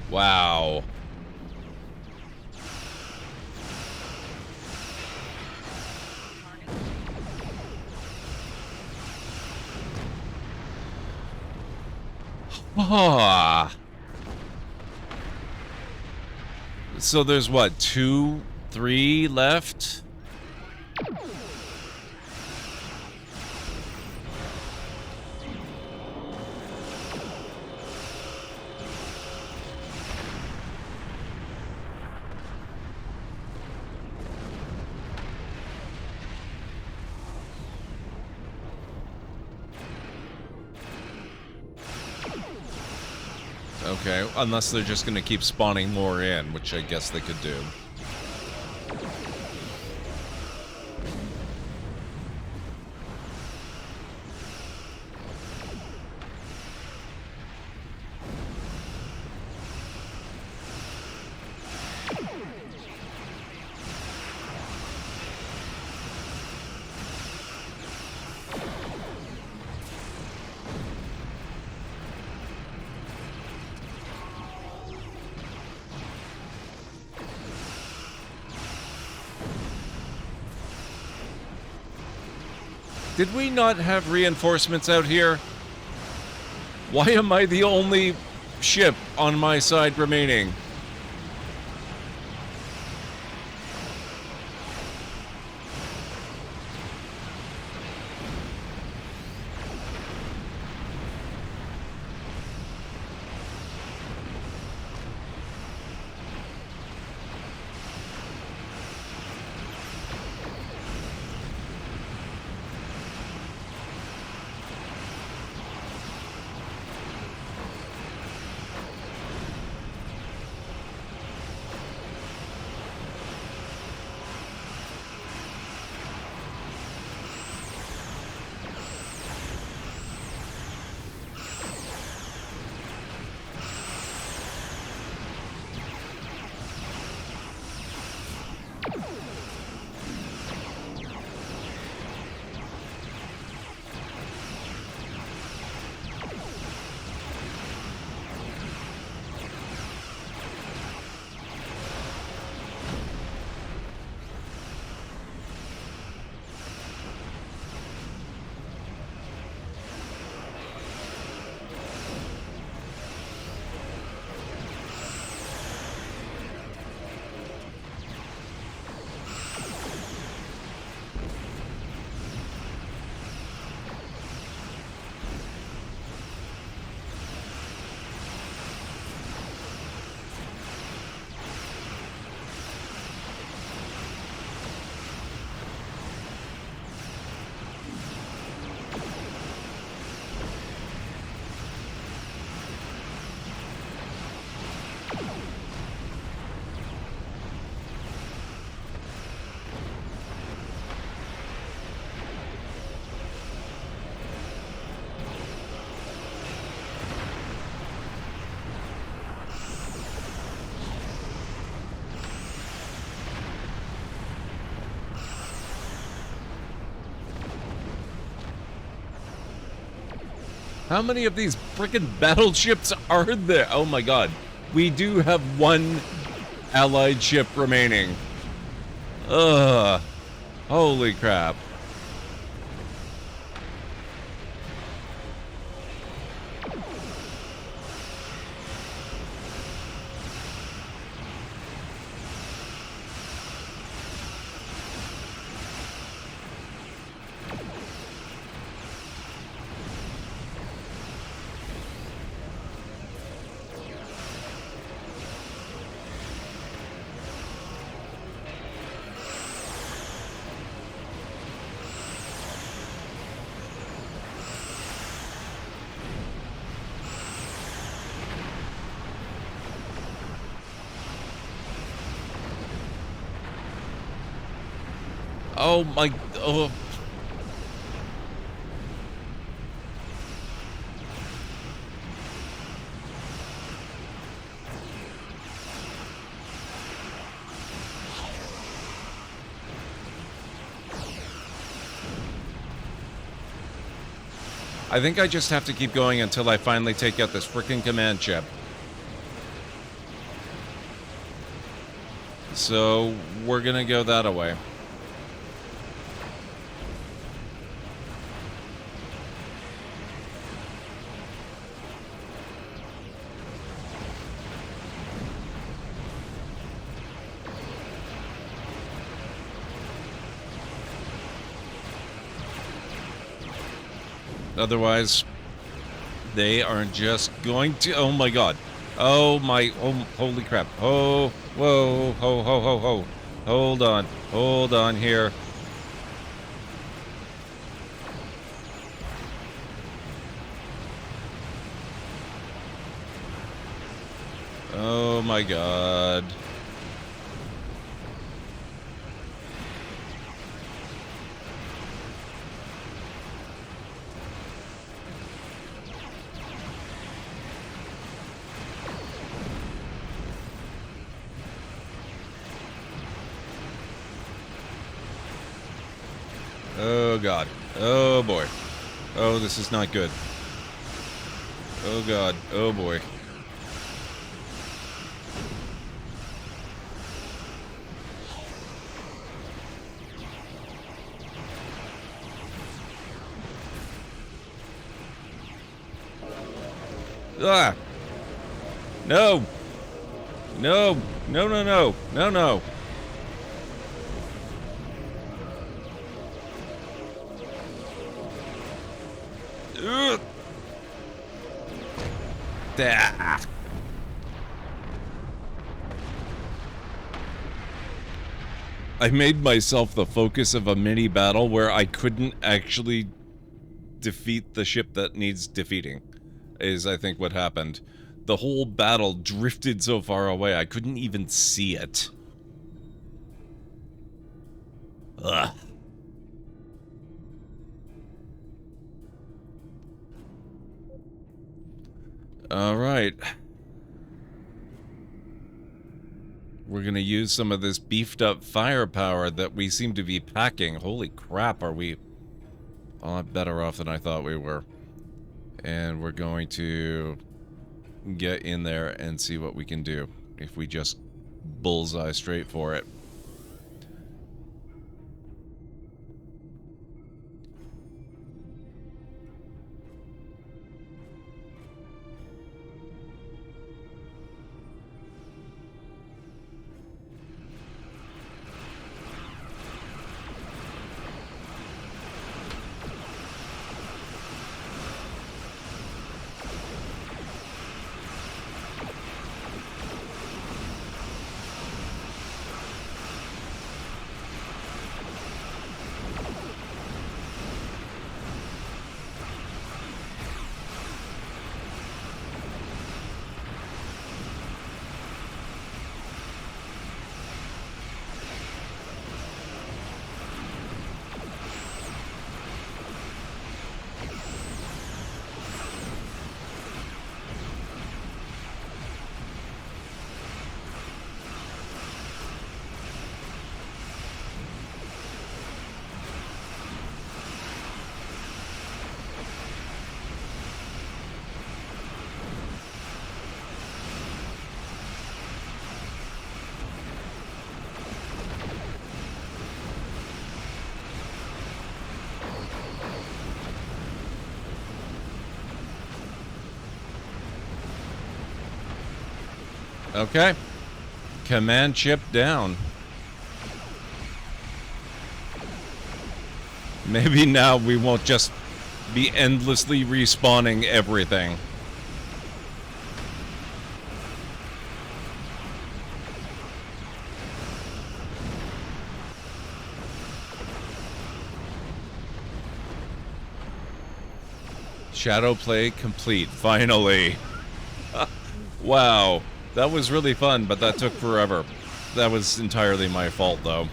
Wow. Ah. So there's what, 2, 3 left? Okay, unless they're just gonna keep spawning more in, which I guess they could do. Did we not have reinforcements out here? Why am I the only ship on my side remaining? How many of these frickin' battleships are there? Oh my god. We do have one allied ship remaining. Ugh. Holy crap. Oh my... Oh. I think I just have to keep going until I finally take out this frickin' command chip. So, we're gonna go that away. Otherwise, they are just going to... Oh my god. Oh my... Oh, holy crap. Oh, whoa, ho, ho, ho, ho. Hold on. Hold on here. Oh my god. Oh god. Oh boy. Oh, this is not good. Oh god. Oh boy. Ah! No! No! No, no, no! No, no! Ugh. Ah. I made myself the focus of a mini battle where I couldn't actually defeat the ship that needs defeating, is I think what happened. The whole battle drifted so far away I couldn't even see it. Ugh. Alright. We're gonna use some of this beefed up firepower that we seem to be packing. Holy crap, are we a lot better off than I thought we were. And we're going to get in there and see what we can do if we just bullseye straight for it. Okay. Command chip down. Maybe now we won't just be endlessly respawning everything. Shadow play complete, finally. Wow. That was really fun, but that took forever. That was entirely my fault, though.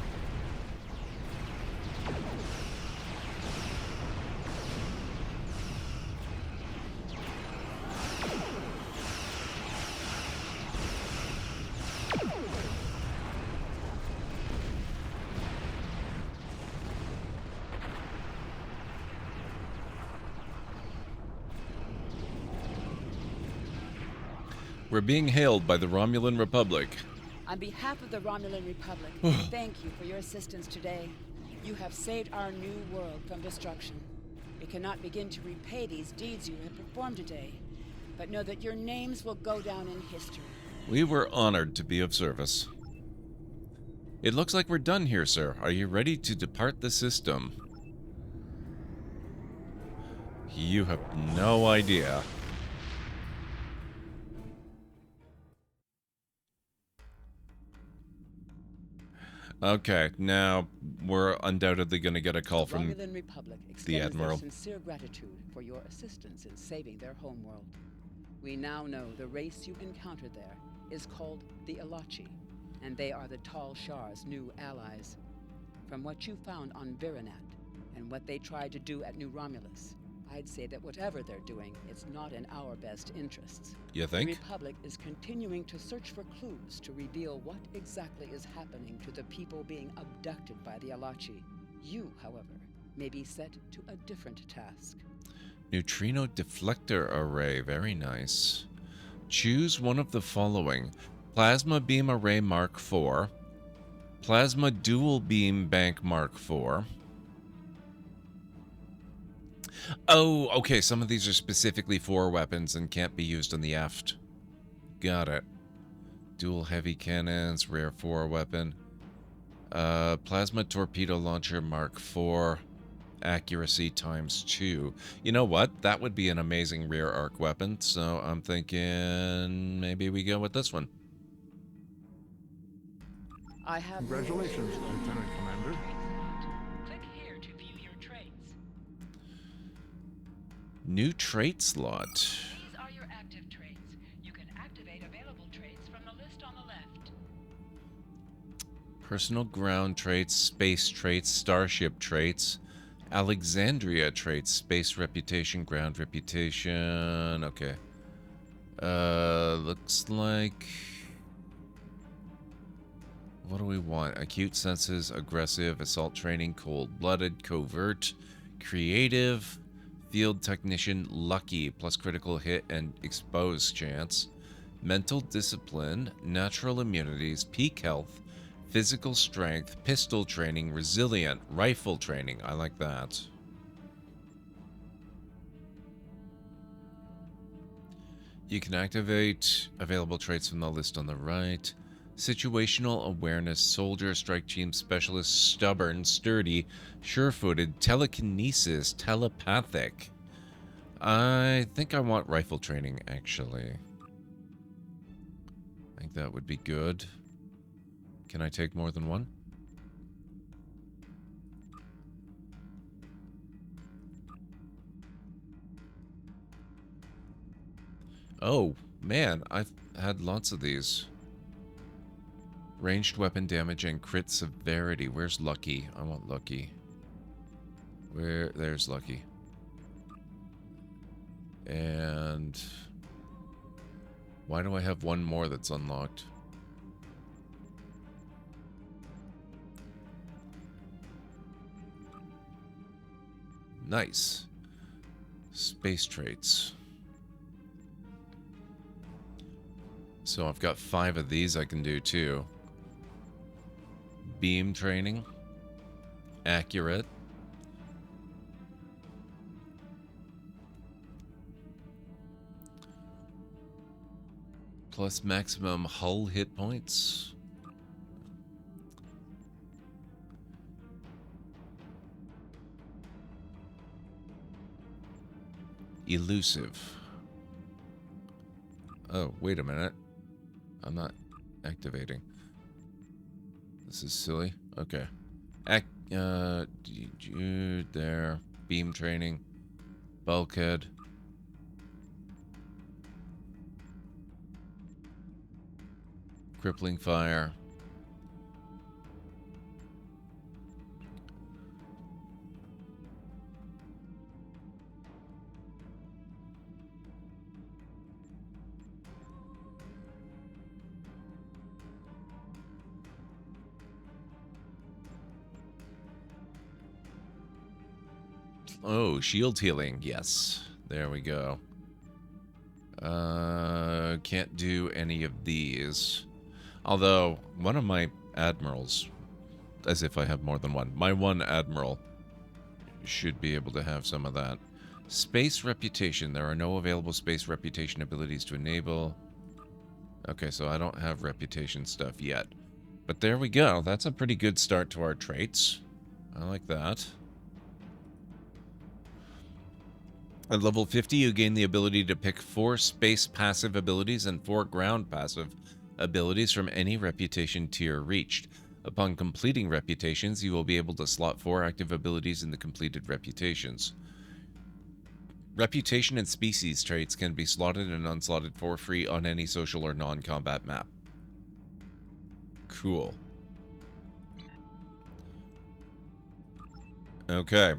We're being hailed by the Romulan Republic. On behalf of the Romulan Republic, thank you for your assistance today. You have saved our new world from destruction. We cannot begin to repay these deeds you have performed today, but know that your names will go down in history. We were honored to be of service. It looks like we're done here, sir. Are you ready to depart the system? You have no idea. Okay, now we're undoubtedly going to get a call from Romulan Republic the Admiral. Their sincere gratitude for your assistance in saving their homeworld. We now know the race you encountered there is called the Alachi, and they are the Tal Shar's new allies. From what you found on Virinat and what they tried to do at New Romulus, I'd say that whatever they're doing, it's not in our best interests. You think? The Republic is continuing to search for clues to reveal what exactly is happening to the people being abducted by the Alachi. You, however, may be set to a different task. Neutrino deflector array, very nice. Choose one of the following: Plasma beam array Mark IV, Plasma dual beam bank Mark IV. Oh, okay, some of these are specifically for weapons and can't be used on the aft. Got it. Dual heavy cannons, rare 4 weapon. Plasma torpedo launcher Mark IV. Accuracy ×2. You know what? That would be an amazing rear arc weapon, so I'm thinking maybe we go with this one. I have Congratulations, Lieutenant Commander. Click here to view your traits. New trait slot. These are your active traits. You can activate available traits from the list on the left. Personal ground traits, space traits, starship traits, Alexandria traits, space reputation, ground reputation. Okay. Looks like... What do we want? Acute senses, aggressive, assault training, cold-blooded, covert, creative, field technician, lucky, plus critical hit and expose chance, mental discipline, natural immunities, peak health, physical strength, pistol training, resilient, rifle training. I like that. You can activate available traits from the list on the right. Situational awareness, soldier, strike team specialist, stubborn, sturdy, sure-footed, telekinesis, telepathic. I think I want rifle training, actually. I think that would be good. Can I take more than one? Oh, man, I've had lots of these. Ranged weapon damage and crit severity. Where's Lucky? I want Lucky. There's Lucky. And... why do I have one more that's unlocked? Nice. Space traits. So I've got 5 of these I can do too. Beam training. Accurate. Plus maximum hull hit points. Elusive. Oh, wait a minute. I'm not activating. This is silly. Okay. There. Beam training. Bulkhead. Crippling fire. Oh, shield healing. Yes. There we go. Can't do any of these. Although, one of my admirals, as if I have more than one, my one admiral should be able to have some of that. Space reputation. There are no available space reputation abilities to enable. Okay, so I don't have reputation stuff yet. But there we go. That's a pretty good start to our traits. I like that. At level 50, you gain the ability to pick 4 space passive abilities and 4 ground passive abilities from any reputation tier reached. Upon completing reputations, you will be able to slot 4 active abilities in the completed reputations. Reputation and species traits can be slotted and unslotted for free on any social or non-combat map. Cool. Okay.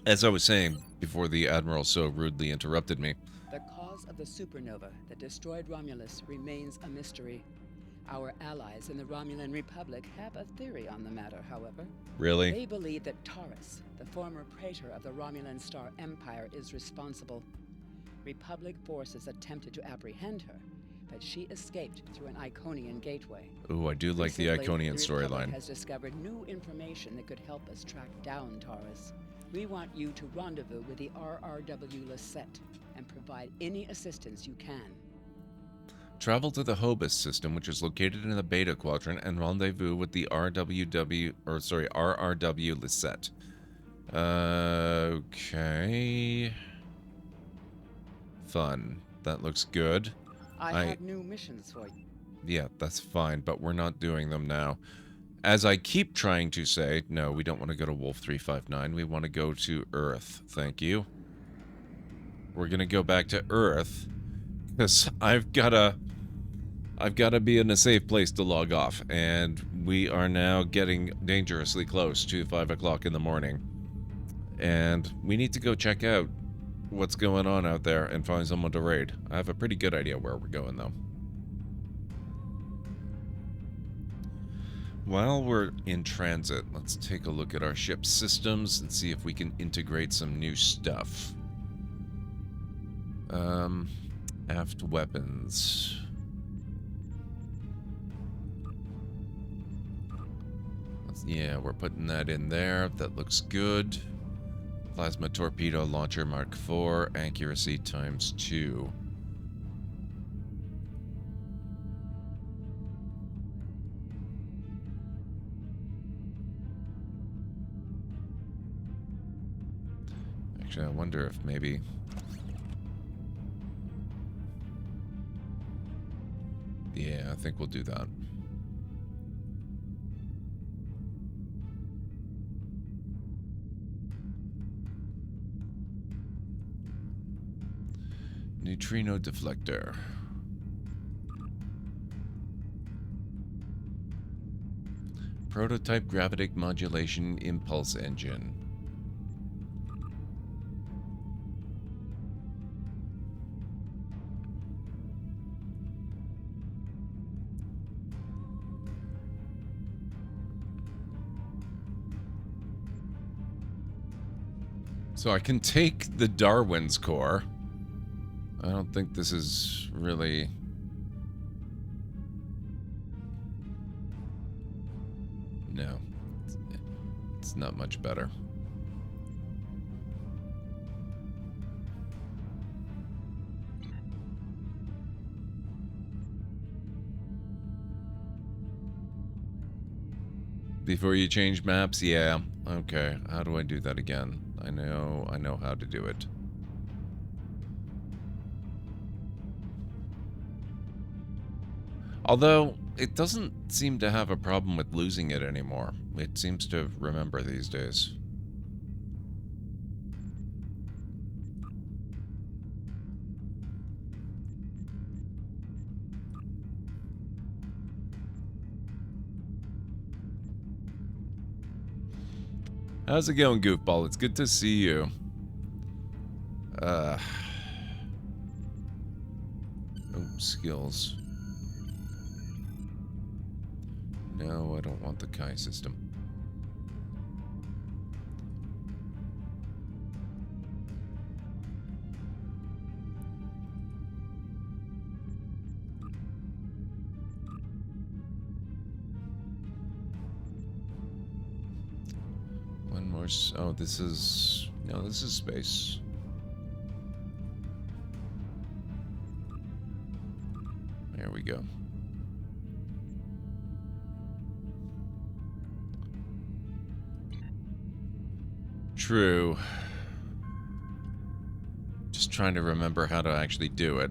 As I was saying, before the Admiral so rudely interrupted me. The cause of the supernova that destroyed Romulus remains a mystery. Our allies in the Romulan Republic have a theory on the matter, however. Really? They believe that Taurus, the former praetor of the Romulan Star Empire, is responsible. Republic forces attempted to apprehend her, but she escaped through an Iconian gateway. Ooh, I do like the Iconian storyline. The Republic has discovered new information that could help us track down Taurus. We want you to rendezvous with the RRW Lisette and provide any assistance you can. Travel to the Hobus system, which is located in the Beta Quadrant, and rendezvous with the RRW Lisette. Okay. Fun. That looks good. I have new missions for you. Yeah, that's fine, but we're not doing them now. As I keep trying to say, no, we don't want to go to Wolf 359. We want to go to Earth. Thank you. We're going to go back to Earth because I've got to be in a safe place to log off, and we are now getting dangerously close to 5 o'clock in the morning. And we need to go check out what's going on out there and find someone to raid. I have a pretty good idea where we're going, though. While we're in transit, let's take a look at our ship systems and see if we can integrate some new stuff. Aft weapons. Yeah, we're putting that in there. That looks good. Plasma torpedo launcher Mark IV, accuracy ×2. Actually, I wonder if maybe... Yeah, I think we'll do that. Neutrino deflector. Prototype gravitic modulation impulse engine. So I can take the Darwin's core. I don't think this is really... No. It's not much better. Before you change maps? Yeah. Okay. How do I do that again? I know how to do it. Although, it doesn't seem to have a problem with losing it anymore. It seems to remember these days. How's it going, Goofball? It's good to see you. Oh, skills. No, I don't want the Kai system. Oh, this is... No, this is space. There we go. True. Just trying to remember how to actually do it.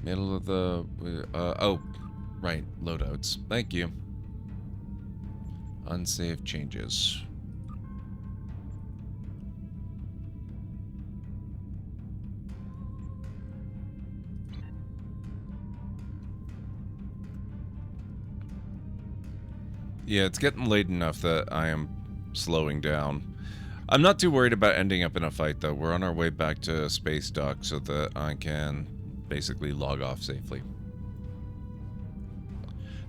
Middle of the... oh, right. Loadouts. Thank you. Unsaved changes. Yeah, it's getting late enough that I am slowing down. I'm not too worried about ending up in a fight, though. We're on our way back to space dock so that I can basically log off safely.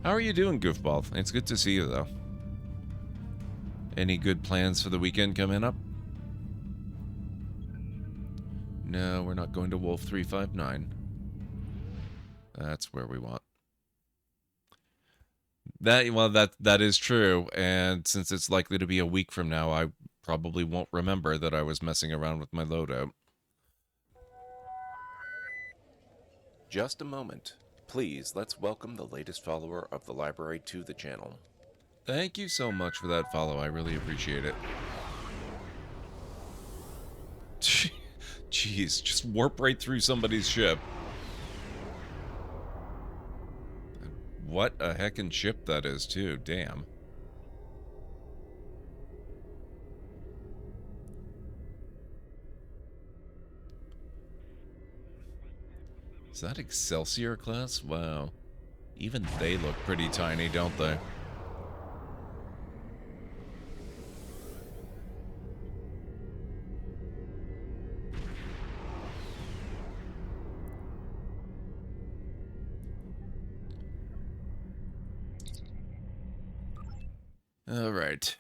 How are you doing, Goofball? It's good to see you, though. Any good plans for the weekend coming up? No, we're not going to Wolf 359. That's where we want. That is true, and since it's likely to be a week from now, I probably won't remember that I was messing around with my loadout. Just a moment. Please, let's welcome the latest follower of the library to the channel. Thank you so much for that follow. I really appreciate it. Jeez, just warp right through somebody's ship. What a heckin' ship that is, too. Damn. Is that Excelsior class? Wow. Even they look pretty tiny, don't they? All right.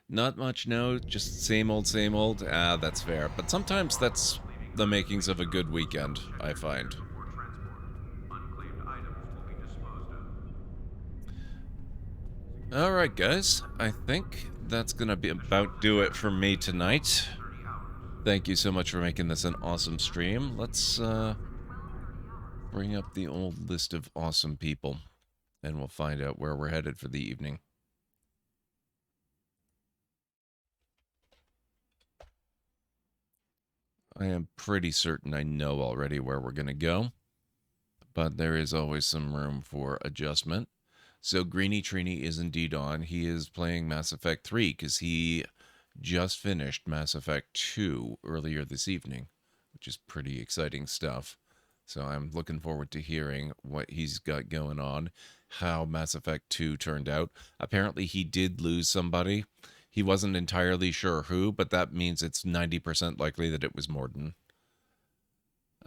Not much, no. Just same old, same old. Ah, that's fair. But sometimes that's the makings of a good weekend, I find. All right, guys. I think that's going to be about do it for me tonight. Thank you so much for making this an awesome stream. Let's bring up the old list of awesome people, and we'll find out where we're headed for the evening. I am pretty certain I know already where we're going to go, but there is always some room for adjustment. So Greeny Trini is indeed on. He is playing Mass Effect 3 because he just finished Mass Effect 2 earlier this evening, which is pretty exciting stuff. So I'm looking forward to hearing what he's got going on, how Mass Effect 2 turned out. Apparently he did lose somebody. He wasn't entirely sure who, but that means it's 90% likely that it was Morden.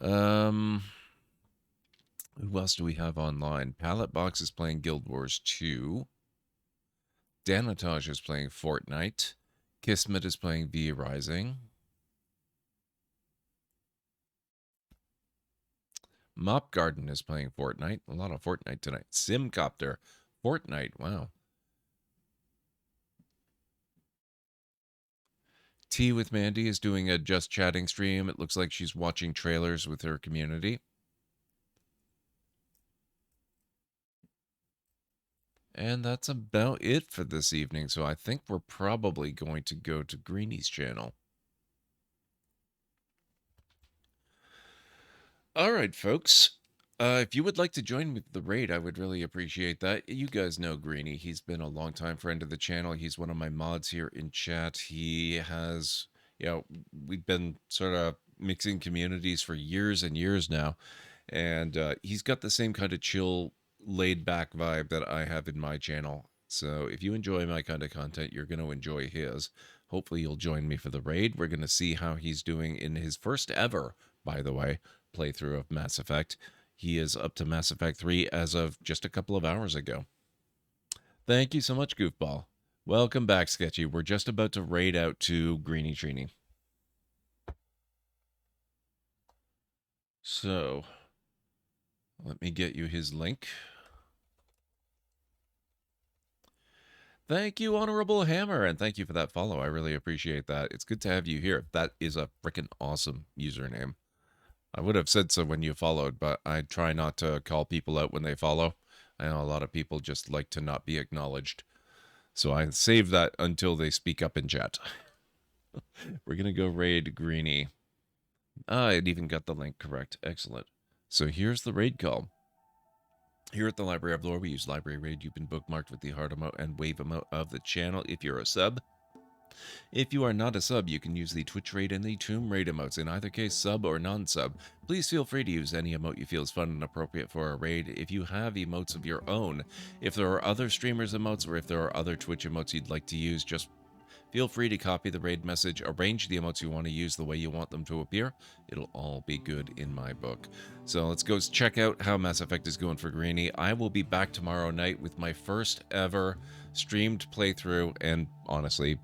Who else do we have online? Pallet Box is playing Guild Wars 2. Danatage is playing Fortnite. Kismet is playing V Rising. Mop Garden is playing Fortnite. A lot of Fortnite tonight. Simcopter. Fortnite. Wow. Tea with Mandy is doing a Just Chatting stream. It looks like she's watching trailers with her community. And that's about it for this evening. So I think we're probably going to go to Greeny's channel. All right, folks. If you would like to join me with the raid, I would really appreciate that. You guys know Greeny. He's been a longtime friend of the channel. He's one of my mods here in chat. He has, we've been sort of mixing communities for years and years now. And he's got the same kind of chill, laid-back vibe that I have in my channel. So if you enjoy my kind of content, you're going to enjoy his. Hopefully you'll join me for the raid. We're going to see how he's doing in his first ever by the way, playthrough of Mass Effect. He is up to Mass Effect 3 as of just a couple of hours ago. Thank you so much, Goofball. Welcome back, Sketchy. We're just about to raid out to Greenie Trini. So, let me get you his link. Thank you, Honorable Hammer, and thank you for that follow. I really appreciate that. It's good to have you here. That is a freaking awesome username. I would have said so when you followed, but I try not to call people out when they follow. I know a lot of people just like to not be acknowledged. So I save that until they speak up in chat. We're going to go raid Greenie. It even got the link correct. Excellent. So here's the raid call. Here at the Library of Lore, we use Library Raid. You've been bookmarked with the heart emote and wave emote of the channel if you're a sub. If you are not a sub, you can use the Twitch Raid and the Tomb Raid emotes. In either case, sub or non-sub. Please feel free to use any emote you feel is fun and appropriate for a raid. If you have emotes of your own, if there are other streamers' emotes, or if there are other Twitch emotes you'd like to use, just feel free to copy the raid message, arrange the emotes you want to use the way you want them to appear. It'll all be good in my book. So let's go check out how Mass Effect is going for Greenie. I will be back tomorrow night with my first ever streamed playthrough, and honestly,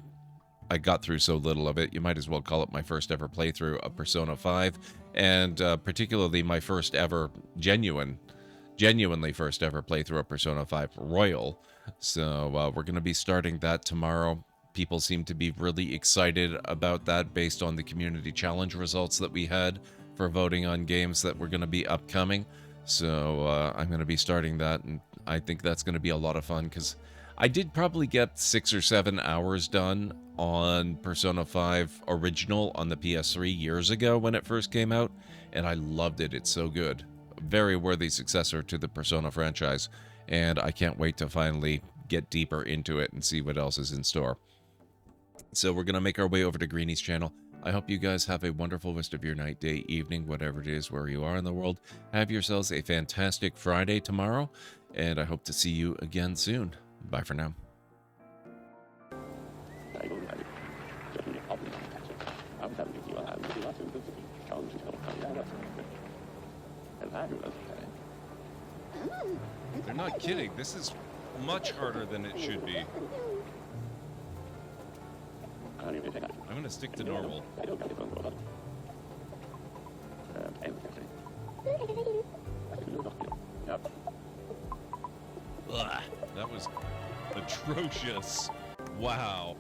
I got through so little of it, you might as well call it my first ever playthrough of Persona 5, and particularly my first ever genuinely first ever playthrough of Persona 5 Royal. So we're going to be starting that tomorrow. People seem to be really excited about that based on the community challenge results that we had for voting on games that were going to be upcoming. So I'm going to be starting that, and I think that's going to be a lot of fun because I did probably get 6 or 7 hours done on Persona 5 Original on the PS3 years ago when it first came out, and I loved it. It's so good. A very worthy successor to the Persona franchise, and I can't wait to finally get deeper into it and see what else is in store. So we're going to make our way over to Greenie's channel. I hope you guys have a wonderful rest of your night, day, evening, whatever it is, where you are in the world. Have yourselves a fantastic Friday tomorrow, and I hope to see you again soon. Bye for now. They're not kidding. This is much harder than it should be. I'm going to stick to normal. Ugh, that was atrocious. Wow.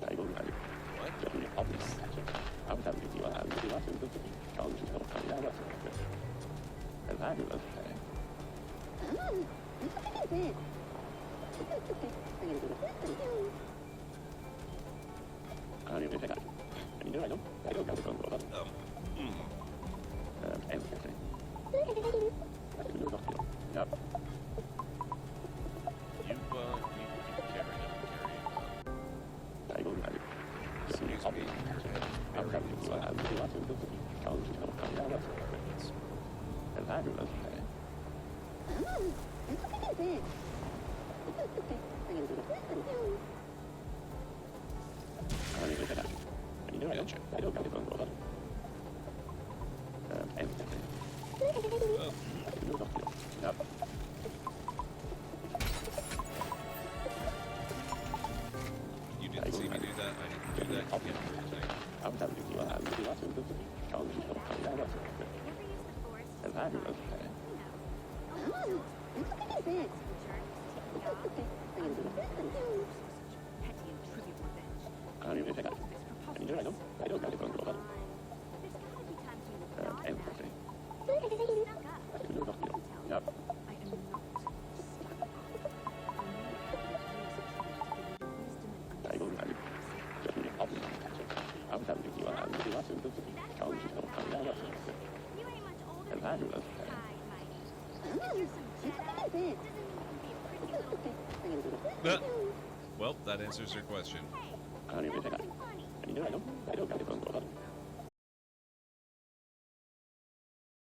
You didn't see me do that. I didn't do that. You can't do anything. Well, that answers your question.